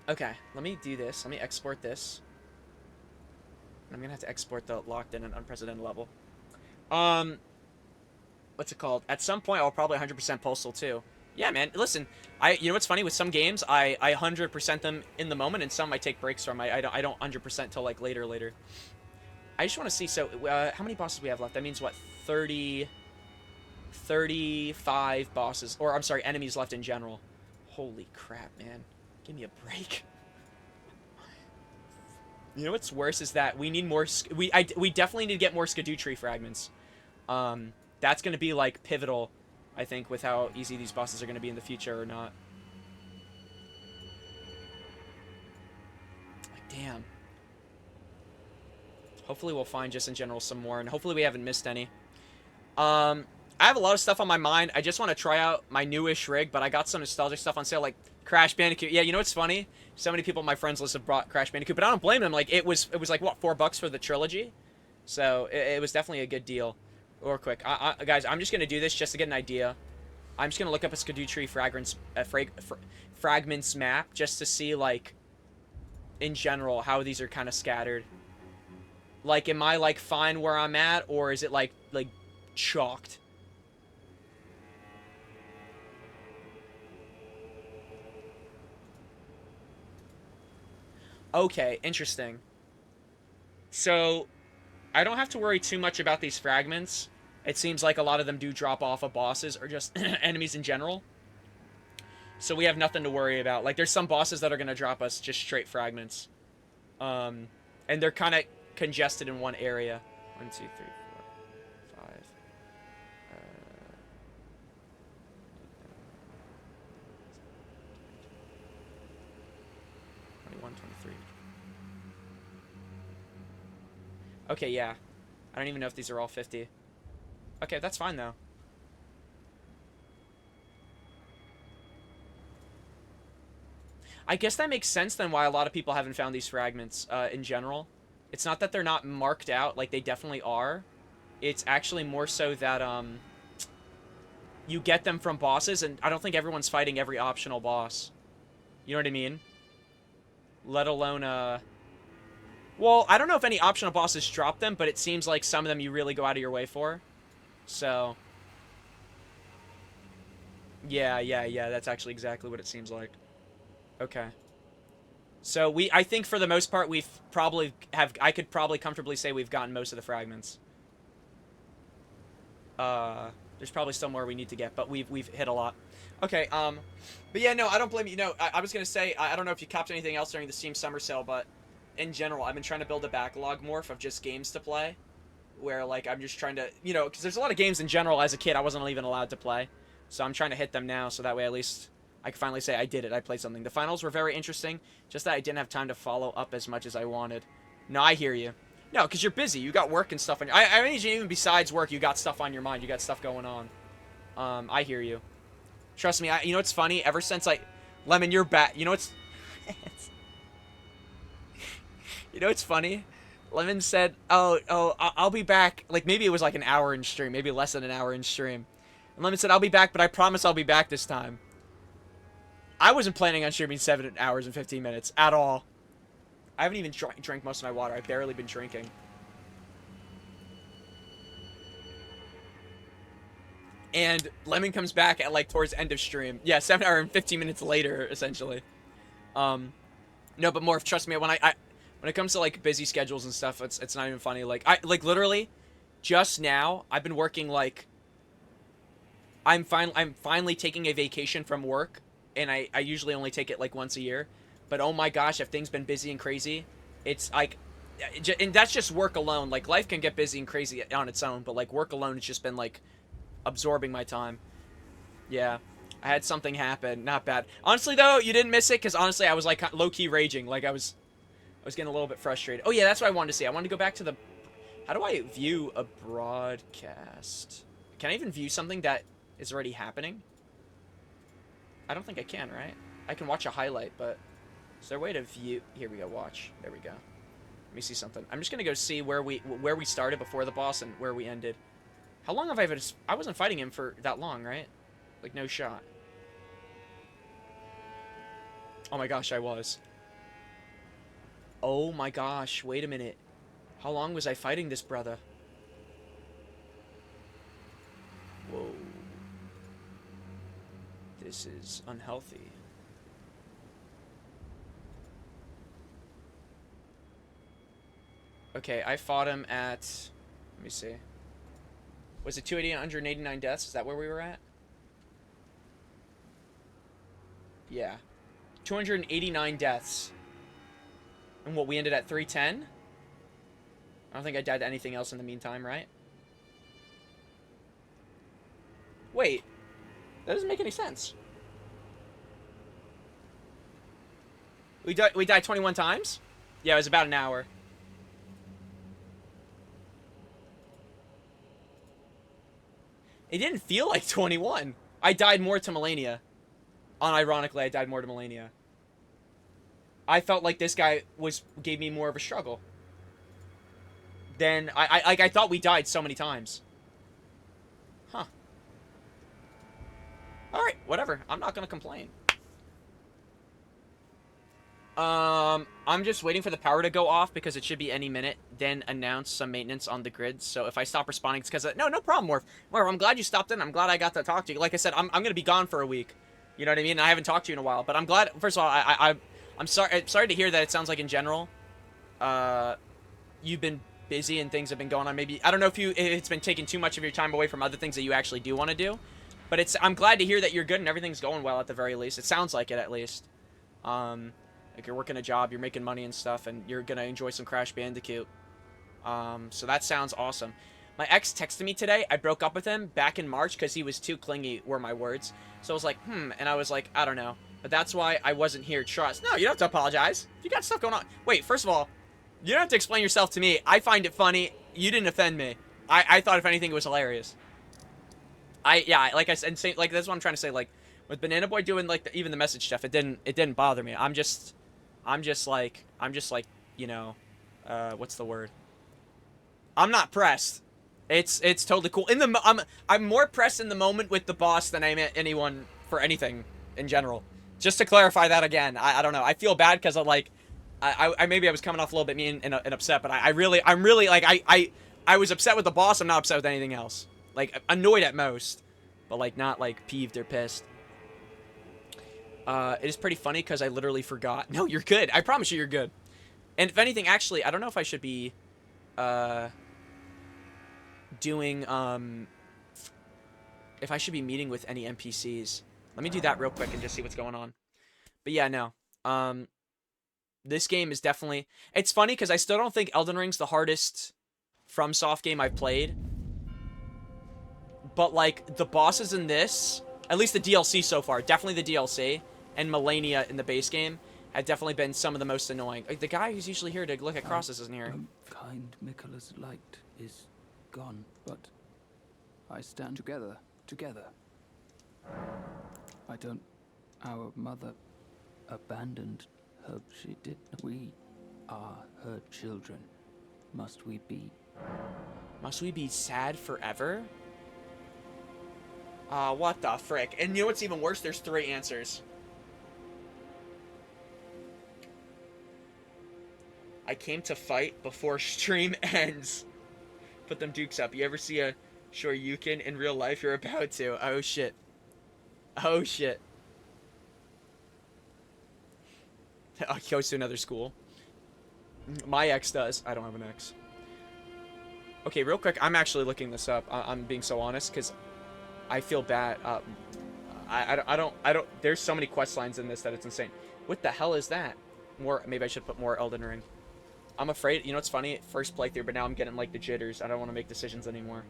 Okay, let me do this. Let me export this. I'm gonna have to export the locked in and unprecedented level. What's it called? At some point, I'll probably 100% postal too. Yeah, man. Listen, you know what's funny with some games? I 100% them in the moment, and some I take breaks from. I don't 100% till like later. I just want to see. So, how many bosses we have left? That means what? 35 bosses, or I'm sorry, enemies left in general. Holy crap, man. Give me a break. You know what's worse is that we need more. We definitely need to get more Skadoo fragments. That's gonna be like pivotal, I think, with how easy these bosses are gonna be in the future or not. Like, damn. Hopefully we'll find just in general some more, and hopefully we haven't missed any. I have a lot of stuff on my mind. I just want to try out my newish rig, but I got some nostalgic stuff on sale, like Crash Bandicoot. Yeah, you know what's funny? So many people on my friends list have brought Crash Bandicoot, but I don't blame them. Like, it was like, what, $4 for the trilogy? So, it was definitely a good deal. Or quick. Guys, I'm just going to do this just to get an idea. I'm just going to look up a Skadoo fragments map just to see, like, in general, how these are kind of scattered. Like, am I, like, fine where I'm at, or is it, like chalked? Okay, interesting. So, I don't have to worry too much about these fragments. It seems like a lot of them do drop off of bosses or just enemies in general. So we have nothing to worry about. Like, there's some bosses that are going to drop us just straight fragments. And they're kind of congested in one area. 1, 2, 3, 4, 5. 21, 23. Okay, yeah. I don't even know if these are all 50. Okay, that's fine, though. I guess that makes sense, then, why a lot of people haven't found these fragments, in general. It's not that they're not marked out, like, they definitely are. It's actually more so that, you get them from bosses, and I don't think everyone's fighting every optional boss. You know what I mean? Let alone, well, I don't know if any optional bosses drop them, but it seems like some of them you really go out of your way for. So, yeah, that's actually exactly what it seems like. Okay. So, I think for the most part, I could probably comfortably say we've gotten most of the fragments. There's probably still more we need to get, but we've hit a lot. Okay, but yeah, no, I don't blame you. No, I was gonna say, I don't know if you copped anything else during the Steam Summer Sale, but in general, I've been trying to build a backlog morph of just games to play, where, like, I'm just trying to, you know, because there's a lot of games in general as a kid I wasn't even allowed to play, so I'm trying to hit them now, so that way at least I can finally say I did it, I played something. The finals were very interesting, just that I didn't have time to follow up as much as I wanted. No, I hear you. No, because you're busy, you got work and stuff, and I mean, even besides work, you got stuff on your mind, you got stuff going on. I hear you. Trust me, you know what's funny? Ever since Lemon, you're back. You know what's... You know what's funny? Lemon said, oh, I'll be back. Like, maybe it was like an hour in stream. Maybe less than an hour in stream. And Lemon said, I'll be back, but I promise I'll be back this time. I wasn't planning on streaming 7 hours and 15 minutes at all. I haven't even drank most of my water. I've barely been drinking. And Lemon comes back at, like, towards end of stream. Yeah, 7 hour and 15 minutes later, essentially. No, but Morph, trust me, when when it comes to, like, busy schedules and stuff, it's not even funny. Like, literally, just now, I've been working, like, I'm finally taking a vacation from work, and I usually only take it, like, once a year. But, oh my gosh, have things been busy and crazy, it's, like, and that's just work alone. Like, life can get busy and crazy on its own, but, like, work alone has just been, like, absorbing my time. Yeah. I had something happen. Not bad. Honestly, though, you didn't miss it, because honestly, I was, like, low-key raging. Like, I was getting a little bit frustrated. Oh, yeah, that's what I wanted to see. I wanted to go back to the... How do I view a broadcast? Can I even view something that is already happening? I don't think I can, right? I can watch a highlight, but... Is there a way to view... Here we go, watch. There we go. Let me see something. I'm just gonna go see where we started before the boss and where we ended. How long have I been... I wasn't fighting him for that long, right? Like, no shot. Oh my gosh, I was. Oh my gosh, wait a minute. How long was I fighting this brother? Whoa. This is unhealthy. Okay, I fought him at... Let me see. Was it 289 deaths? Is that where we were at? Yeah. 289 deaths. And what, we ended at 310? I don't think I died to anything else in the meantime, right? Wait. That doesn't make any sense. We died 21 times? Yeah, it was about an hour. It didn't feel like 21. I died more to Melania. Unironically, I died more to Melania. I felt like this guy gave me more of a struggle. Then I thought we died so many times. Huh. Alright, whatever. I'm not gonna complain. I'm just waiting for the power to go off because it should be any minute. Then announce some maintenance on the grid. So if I stop responding, it's because no problem, Morph. Morph, I'm glad you stopped in. I'm glad I got to talk to you. Like I said, I'm gonna be gone for a week. You know what I mean? I haven't talked to you in a while, but I'm glad. First of all, I'm sorry to hear that. It sounds like in general, you've been busy and things have been going on. Maybe I don't know if it's been taking too much of your time away from other things that you actually do want to do. But I'm glad to hear that you're good and everything's going well at the very least. It sounds like it at least. Like you're working a job, you're making money and stuff, and you're gonna enjoy some Crash Bandicoot. So that sounds awesome. My ex texted me today. I broke up with him back in March because he was too clingy, were my words. So I was like, and I was like, I don't know. But that's why I wasn't here. Trust. No, you don't have to apologize. You got stuff going on. Wait, first of all, you don't have to explain yourself to me. I find it funny. You didn't offend me. I thought, if anything, it was hilarious. Yeah, like I said, like, that's what I'm trying to say. Like, with Banana Boy doing, like, even the message stuff, it didn't bother me. I'm just like, you know, what's the word? I'm not pressed. It's totally cool. I'm more pressed in the moment with the boss than I am anyone for anything in general. Just to clarify that again, I don't know. I feel bad because I maybe I was coming off a little bit mean and upset, but I'm really like I was upset with the boss. I'm not upset with anything else. Like, annoyed at most, but like not like peeved or pissed. It is pretty funny because I literally forgot. No, you're good. I promise you're good. And if anything, actually, I don't know if I should be doing if I should be meeting with any NPCs. Let me do that real quick and just see what's going on. But yeah, no. This game is definitely... It's funny because I still don't think Elden Ring's the hardest FromSoft game I've played. But, like, the bosses in this, at least the DLC so far, definitely the DLC, and Melania in the base game, have definitely been some of the most annoying. Like, the guy who's usually here to look at crosses isn't here. Kind Miquella's light is gone, but I stand together. I don't... Our mother abandoned her. She did. We are her children. Must we be sad forever? What the frick? And you know what's even worse? There's 3 answers. I came to fight before stream ends. Put them dukes up. You ever see a Sure, you can. In real life, you're about to. Oh, shit. Oh, shit. He goes to another school. My ex does. I don't have an ex. Okay, real quick, I'm actually looking this up. I'm being so honest, because I feel bad. I don't, there's so many quest lines in this that it's insane. What the hell is that? Maybe I should put more Elden Ring. I'm afraid, you know what's funny? First playthrough, but now I'm getting, like, the jitters. I don't want to make decisions anymore.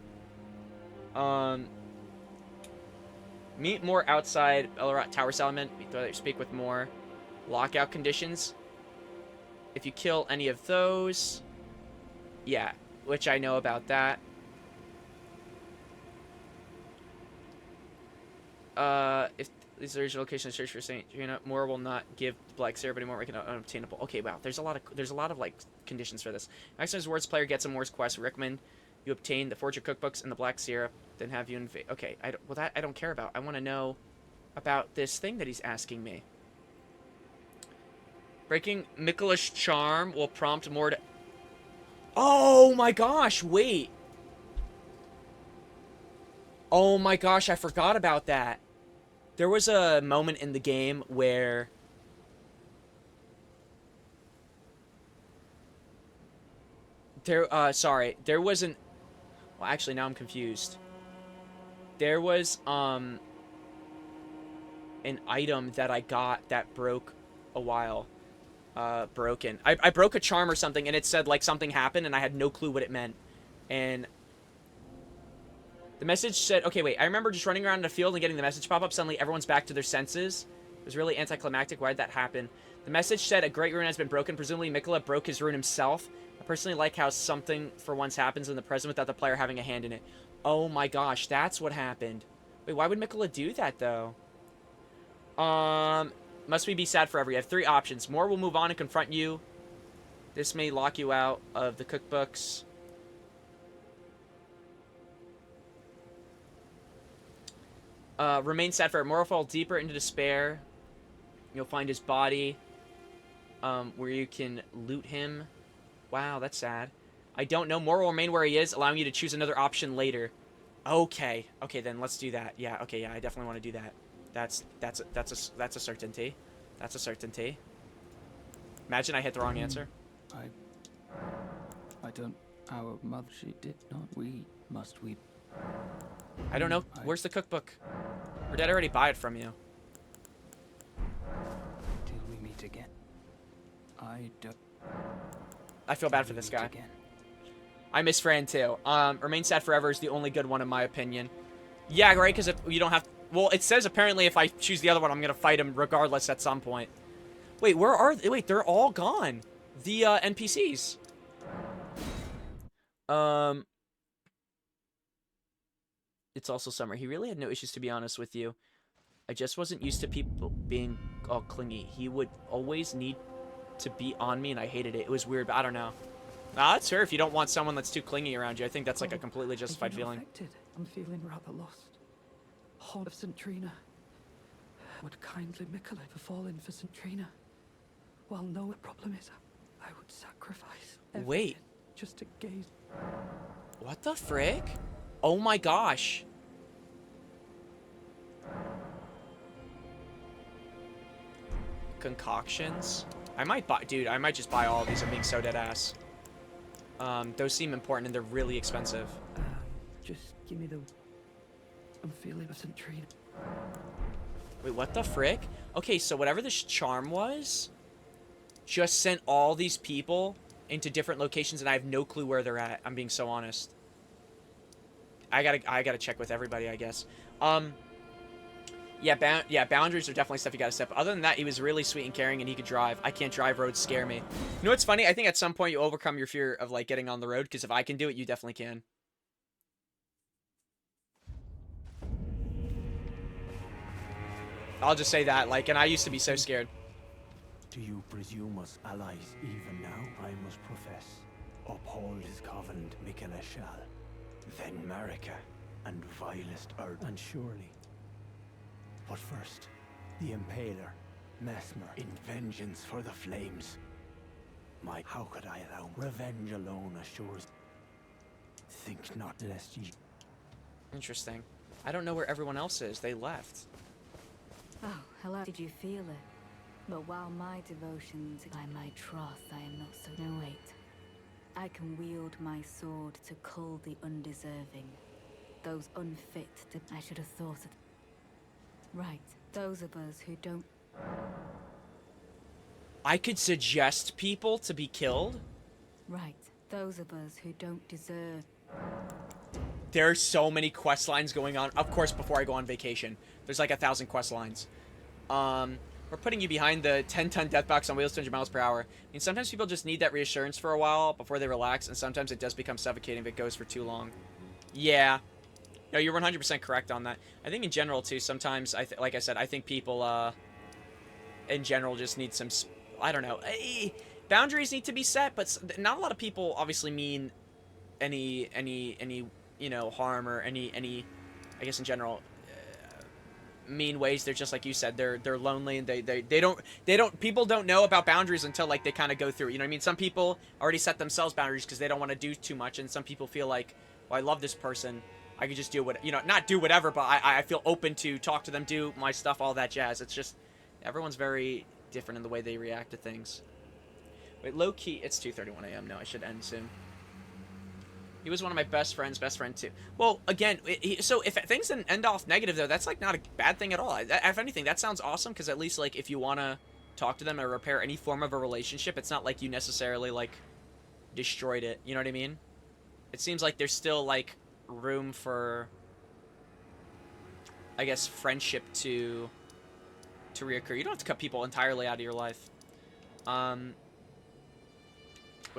Meet more outside Elrod Tower Settlement. Speak with more. Lockout conditions. If you kill any of those... Yeah, which I know about that. If these are original locations search for Saint Trina, more will not give Black Sarah, but more make it unobtainable. Okay, wow. There's a lot of like conditions for this. Next time rewards player gets a Moore's quest. We recommend you obtain the Forger cookbooks and the Black Syrup, then have you invade. Okay, that I don't care about. I want to know about this thing that he's asking me. Breaking Mikula's charm will prompt more to... Oh my gosh, wait. Oh my gosh, I forgot about that. There was a moment in the game where... there wasn't... Well, actually, now I'm confused. There was, an item that I got that broke a while. Broken. I broke a charm or something, and it said, like, something happened, and I had no clue what it meant. And... the message said... Okay, wait. I remember just running around in the field and getting the message pop up. Suddenly, everyone's back to their senses. It was really anticlimactic. Why did that happen? The message said a great rune has been broken. Presumably, Mikula broke his rune himself. I personally like how something for once happens in the present without the player having a hand in it. Oh my gosh, that's what happened. Wait, why would Mikula do that, though? Must we be sad forever? You have 3 options. More will move on and confront you. This may lock you out of the cookbooks. Remain sad forever. More will fall deeper into despair. You'll find his body, where you can loot him. Wow, that's sad. I don't know. More will remain where he is, allowing you to choose another option later. Okay. Okay, then let's do that. Yeah, okay, yeah, I definitely want to do that. That's a certainty. That's a certainty. Imagine I hit the wrong answer. I don't... Our mother, she did not. Must we... I don't know. Where's the cookbook? Or did I already buy it from you? Till we meet again. I feel bad for this guy. I miss Fran too. Remain sad forever is the only good one in my opinion. Yeah, right, because if you don't have... Well, it says apparently if I choose the other one, I'm going to fight him regardless at some point. Wait, where are they? Wait, they're all gone. The NPCs. It's also summer. He really had no issues, to be honest with you. I just wasn't used to people being all clingy. He would always need to be on me, and I hated it. It was weird, but I don't know. Nah, that's fair if you don't want someone that's too clingy around you. I think that's like a completely justified feeling. I'm feeling rather lost. Hall of St. Trina. Would kindly Mikula have fallen for St. Trina? Well, no, what problem is I would sacrifice Wait. just to gaze. What the frick? Oh my gosh. Concoctions? I might buy... Dude, I might just buy all of these. I'm being so dead ass. Those seem important and they're really expensive. Just give me the... I'm feeling a St. Trina. Wait, what the frick? Okay, so whatever this charm was, just sent all these people into different locations, and I have no clue where they're at. I'm being so honest. I gotta check with everybody, I guess. Yeah, boundaries are definitely stuff you gotta set. But other than that, he was really sweet and caring, and he could drive. I can't drive. Roads scare me. You know what's funny? I think at some point you overcome your fear of like getting on the road, because if I can do it, you definitely can. I'll just say that, like, and I used to be so scared. Do you presume us allies even now? I must profess, uphold his covenant, Mikula shall. Then Marika, and vilest earth, and surely. But first, the Impaler, Mesmer, in vengeance for the flames. How could I allow revenge alone assures? Think not lest ye... Interesting. I don't know where everyone else is. They left. Oh, hello. Did you feel it? But while my devotion to my troth, I am not so. No, wait. I can wield my sword to cull the undeserving. Those unfit to. I should have thought of. Right. Those of us who don't. I could suggest people to be killed? Right. Those of us who don't deserve. There are so many quest lines going on. Of course, before I go on vacation, there's like 1,000 quest lines. We're putting you behind the 10-ton death box on wheels, 200 miles per hour. I mean, sometimes people just need that reassurance for a while before they relax, and sometimes it does become suffocating if it goes for too long. Yeah. No, you're 100% correct on that. I think in general, too, sometimes, like I said, I think people, in general just need some, I don't know, boundaries need to be set, but not a lot of people obviously mean any, you know, harm or any, I guess in general, mean ways. They're just like you said, they're lonely, and they don't people don't know about boundaries until like they kind of go through it. You know what I mean? Some people already set themselves boundaries because they don't want to do too much, and some people feel like, well, I love this person, I could just do what, you know, not do whatever, but I feel open to talk to them, do my stuff, all that jazz. It's just everyone's very different in the way they react to things. Wait, low key, it's 2:31 a.m. No, I should end soon. He was one of my best friends, best friend too. Well, again, so if things didn't end off negative, though, that's, like, not a bad thing at all. If anything, that sounds awesome, because at least, like, if you want to talk to them or repair any form of a relationship, it's not like you necessarily, like, destroyed it. You know what I mean? It seems like there's still, like, room for, I guess, friendship to reoccur. You don't have to cut people entirely out of your life. Was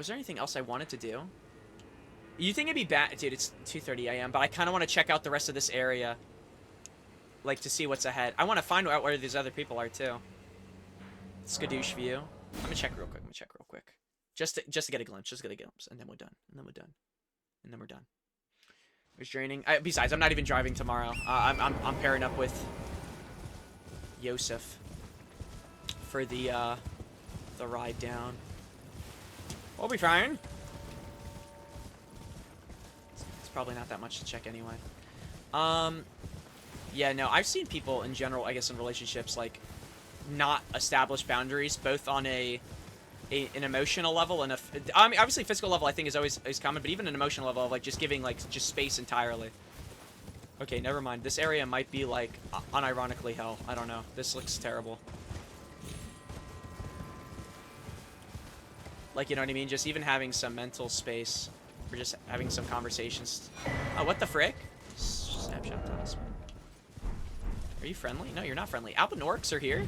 there anything else I wanted to do? You think it'd be bad? Dude, it's 2:30 a.m., but I kind of want to check out the rest of this area. Like, to see what's ahead. I want to find out where these other people are, too. Skadoosh view. I'm gonna check real quick. Just to get a glimpse. And then we're done. And then we're done. It's draining. Besides, I'm not even driving tomorrow. I'm pairing up with Yosef for the ride down. We'll be fine. Probably not that much to check anyway. Yeah, no, I've seen people in general, I guess, in relationships, like, not establish boundaries, both on an emotional level and I mean, obviously physical level I think is always common, but even an emotional level of, like, just giving, like, just space entirely. Okay, never mind. This area might be, like, unironically hell. I don't know. This looks terrible. Like, you know what I mean? Just even having some mental space. We're just having some conversations. Oh, what the frick? Snapshot talisman. Are you friendly? No, you're not friendly. Albinorks are here.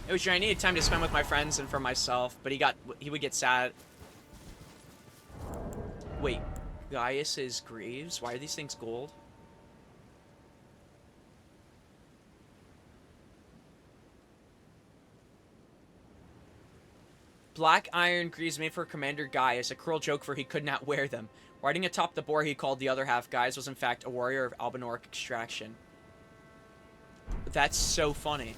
It was I needed time to spend with my friends and for myself, but he would get sad. Wait, Gaius's greaves? Why are these things gold? Black iron greaves made for Commander Gaius, a cruel joke for he could not wear them. Riding atop the boar he called the other half, Gaius was in fact a warrior of Albinork extraction. That's so funny.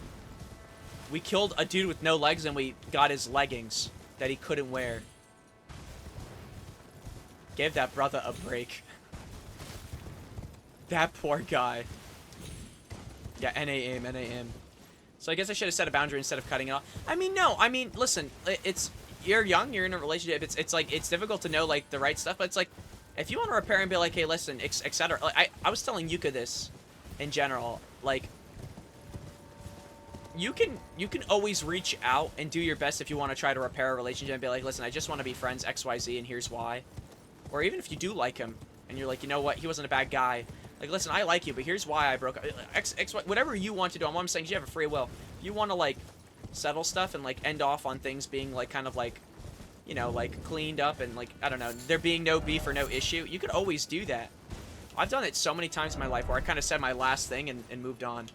We killed a dude with no legs and we got his leggings that he couldn't wear. Give that brother a break. That poor guy. Yeah, NAM. So I guess I should have set a boundary instead of cutting it off. I mean, no. I mean, listen. You're young. You're in a relationship. It's like, it's difficult to know, like, the right stuff. But it's like, if you want to repair and be like, hey, listen, etc. Like, I was telling Yuka this in general. Like, you can always reach out and do your best if you want to try to repair a relationship and be like, listen, I just want to be friends XYZ and here's why. Or even if you do like him and you're like, you know what, he wasn't a bad guy. Like, listen, I like you, but here's why I broke up. Whatever you want to do. What I'm saying is you have a free will. If you want to, like, settle stuff and, like, end off on things being, like, kind of, like, you know, like, cleaned up and, like, I don't know, there being no beef or no issue, you could always do that. I've done it so many times in my life where I kind of said my last thing and moved on.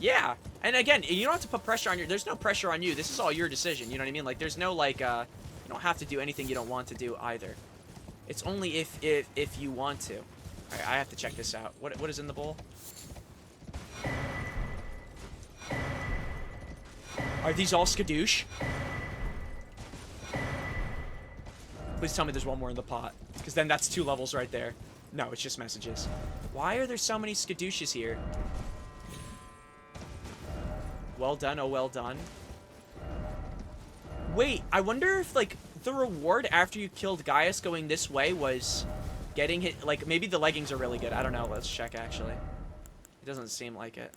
Yeah. And again, you don't have to put pressure on there's no pressure on you. This is all your decision. You know what I mean? Like, there's no, like, you don't have to do anything you don't want to do either. It's only if you want to. Alright, I have to check this out. What is in the bowl? Are these all skadoosh? Please tell me there's one more in the pot. Because then that's 2 levels right there. No, it's just messages. Why are there so many skadooshes here? Well done, oh well done. Wait, I wonder if, like, the reward after you killed Gaius going this way was getting hit. Like, maybe the leggings are really good. I don't know. Let's check, actually. It doesn't seem like it.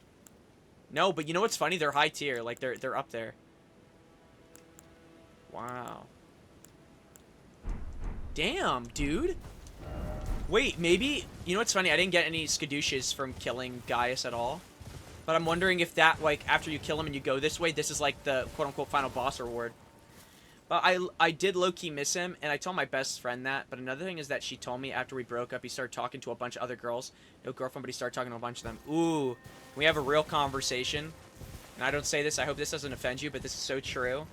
No, but you know what's funny? They're high tier. Like, they're up there. Wow. Damn, dude. Wait, maybe... You know what's funny? I didn't get any skadooshes from killing Gaius at all. But I'm wondering if that, like, after you kill him and you go this way, this is, like, the quote-unquote final boss reward. But I did low-key miss him, and I told my best friend that. But another thing is that she told me after we broke up, he started talking to a bunch of other girls. No girlfriend, but he started talking to a bunch of them. Ooh, we have a real conversation. And I don't say this, I hope this doesn't offend you, but this is so true.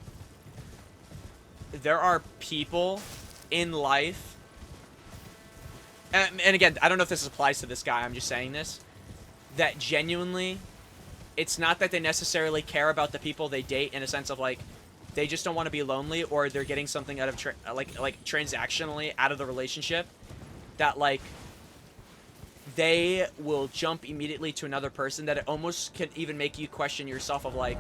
There are people in life... And again, I don't know if this applies to this guy, I'm just saying this. That genuinely, it's not that they necessarily care about the people they date in a sense of, like, they just don't want to be lonely, or they're getting something out of, transactionally out of the relationship. That, like, they will jump immediately to another person that it almost can even make you question yourself of, like,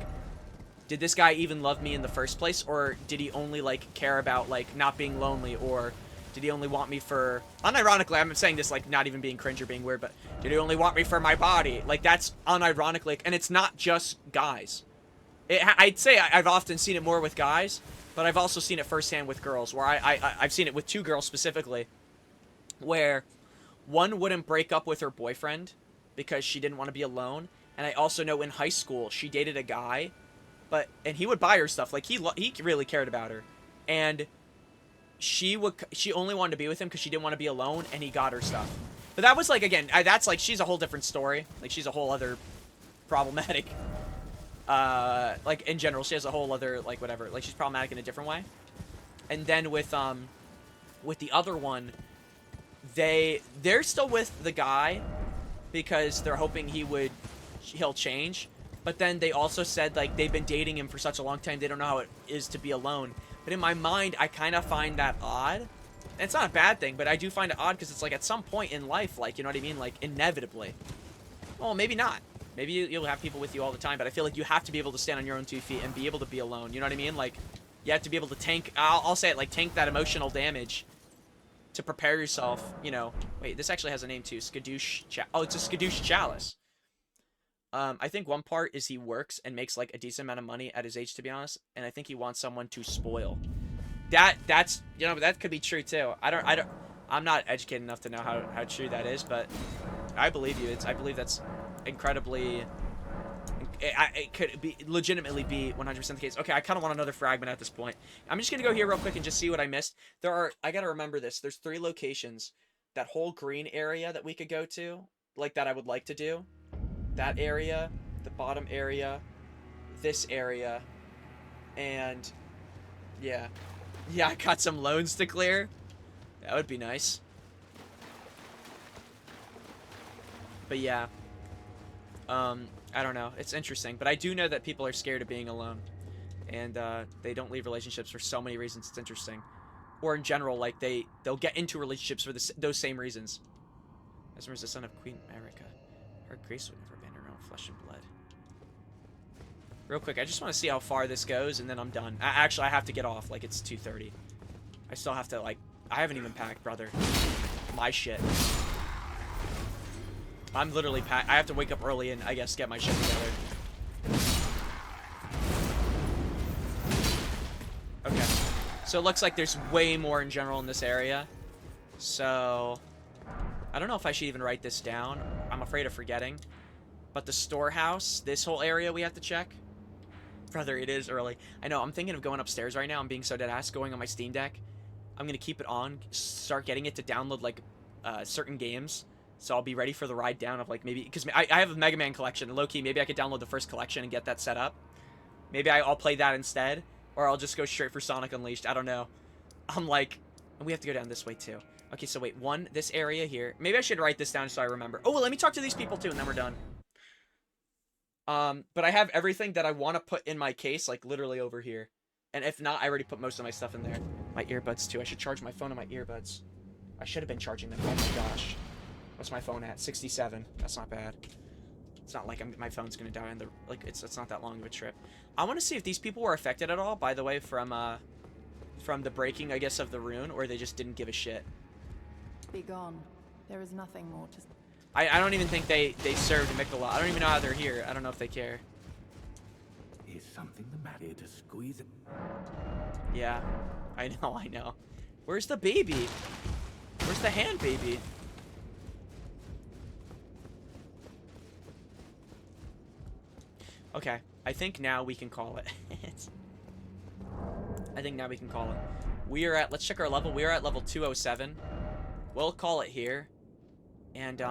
did this guy even love me in the first place? Or did he only, like, care about, like, not being lonely? Or did he only want me for... Unironically, I'm saying this, like, not even being cringe or being weird, but did he only want me for my body? Like, that's unironically... And it's not just guys. I'd say I've often seen it more with guys, but I've also seen it firsthand with girls, where I've seen it with 2 girls specifically, where one wouldn't break up with her boyfriend because she didn't want to be alone. And I also know in high school, she dated a guy, and he would buy her stuff. Like, he really cared about her. And she only wanted to be with him because she didn't want to be alone, and he got her stuff. But that was, like, again, that's, like, she's a whole different story. Like, she's a whole other problematic, like, in general, she has a whole other, like, whatever. Like, she's problematic in a different way. And then with the other one, they're still with the guy because they're hoping he'll change. But then they also said, like, they've been dating him for such a long time, they don't know how it is to be alone. But in my mind, I kind of find that odd. And it's not a bad thing, but I do find it odd because it's like at some point in life, like, you know what I mean? Like, inevitably. Well, maybe not. Maybe you'll have people with you all the time, but I feel like you have to be able to stand on your own 2 feet and be able to be alone. You know what I mean? Like, you have to be able to tank... I'll say it, like, tank that emotional damage to prepare yourself, you know. Wait, this actually has a name, too. Skadoosh... Oh, it's a Skadoosh Chalice. I think one part is he works and makes, like, a decent amount of money at his age, to be honest. And I think he wants someone to spoil. That's... You know, that could be true, too. I'm not educated enough to know how true that is, but I believe you. I believe that's incredibly... It could be legitimately be 100% the case. Okay, I kind of want another fragment at this point. I'm just going to go here real quick and just see what I missed. I got to remember this. There's 3 locations. That whole green area that we could go to, like, that I would like to do. That area, the bottom area, this area, and yeah. Yeah, I got some loans to clear. That would be nice. But yeah. I don't know. It's interesting. But I do know that people are scared of being alone. And they don't leave relationships for so many reasons. It's interesting. Or in general, like, they'll get into relationships for those same reasons. Esmer is the son of Queen America. Her grace would never abandon her own flesh and blood. Real quick, I just want to see how far this goes, and then I'm done. Actually, I have to get off. Like, it's 2:30. I still have to, like... I haven't even packed, brother. My shit. I'm literally packed. I have to wake up early and, I guess, get my shit together. Okay. So it looks like there's way more in general in this area. So... I don't know if I should even write this down. I'm afraid of forgetting. But the storehouse, this whole area we have to check. Brother, it is early. I know, I'm thinking of going upstairs right now. I'm being so dead-ass, going on my Steam Deck. I'm going to keep it on, start getting it to download, like, certain games. So I'll be ready for the ride down of, like, maybe... Because I have a Mega Man collection. And low-key, maybe I could download the first collection and get that set up. Maybe I'll play that instead. Or I'll just go straight for Sonic Unleashed. I don't know. I'm like... And we have to go down this way, too. Okay, so wait. This area here. Maybe I should write this down so I remember. Oh, well, let me talk to these people, too, and then we're done. But I have everything that I want to put in my case, like literally over here. And if not, I already put most of my stuff in there. My earbuds too. I should charge my phone and my earbuds. I should have been charging them. Oh my gosh. What's my phone at? 67. That's not bad. It's not like my phone's gonna die on the it's not that long of a trip. I want to see if these people were affected at all, by the way, from the breaking, I guess, of the rune, or they just didn't give a shit. Be gone. There is nothing more to. I don't even think they served Mikola. I don't even know how they're here. I don't know if they care. Is something the matter to squeeze it? Yeah, I know. Where's the baby? Where's the hand baby? Okay, I think now we can call it. I think now we can call it. We are at, let's check our level. We are at level 207. We'll call it here. And,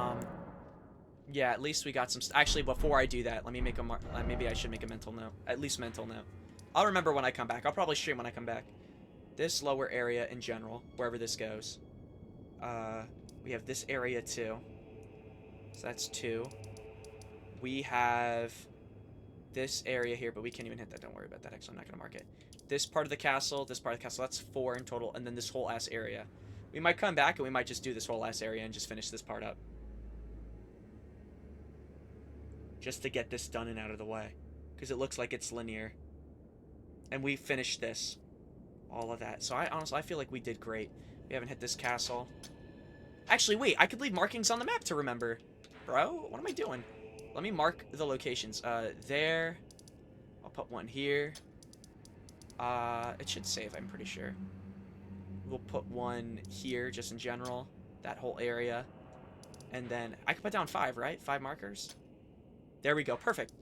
yeah, at least we got some, actually, before I do that, let me make a, maybe I should make a mental note. At least mental note. I'll remember when I come back. I'll probably stream when I come back. This lower area in general, wherever this goes. We have this area too. So that's 2. We have this area here, but we can't even hit that. Don't worry about that. Actually, I'm not going to mark it. This part of the castle, this part of the castle, that's 4 in total. And then this whole ass area. We might come back and we might just do this whole ass area and just finish this part up. Just to get this done and out of the way. Because it looks like it's linear. And we finished this. All of that. So I honestly, I feel like we did great. We haven't hit this castle. Actually, wait. I could leave markings on the map to remember. Bro, what am I doing? Let me mark the locations. There. I'll put one here. It should save, I'm pretty sure. We'll put one here, just in general. That whole area. And then, I could put down 5, right? 5 markers. There we go. Perfect.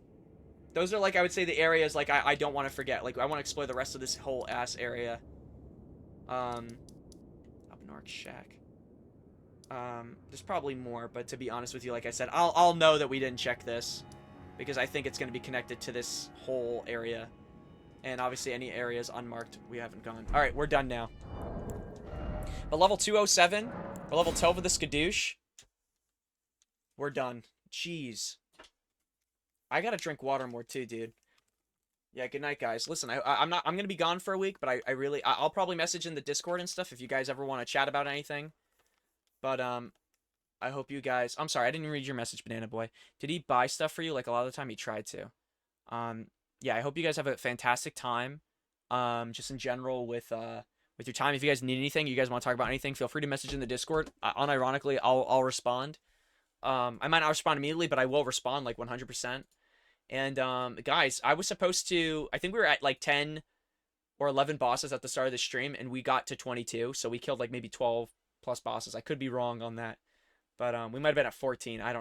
Those are, like, I would say the areas, like, I don't want to forget. Like, I want to explore the rest of this whole ass area. Up North Shack. There's probably more, but to be honest with you, like I said, I'll know that we didn't check this. Because I think it's going to be connected to this whole area. And obviously any areas unmarked, we haven't gone. Alright, we're done now. But level 207, or level 12 of the Skadoosh, we're done. Jeez. I gotta drink water more too, dude. Yeah, good night, guys. Listen, I'm gonna be gone for a week, but I'll probably message in the Discord and stuff if you guys ever want to chat about anything. But, I hope you guys... I'm sorry, I didn't read your message, Banana Boy. Did he buy stuff for you? Like, a lot of the time he tried to. Yeah, I hope you guys have a fantastic time. Just in general with your time. If you guys need anything, you guys want to talk about anything, feel free to message in the Discord. Unironically, I'll respond. I might not respond immediately, but I will respond, like, 100%. And, guys, I was supposed to... I think we were at, like, 10 or 11 bosses at the start of the stream, and we got to 22, so we killed, like, maybe 12 plus bosses. I could be wrong on that. But we might have been at 14. I don't know.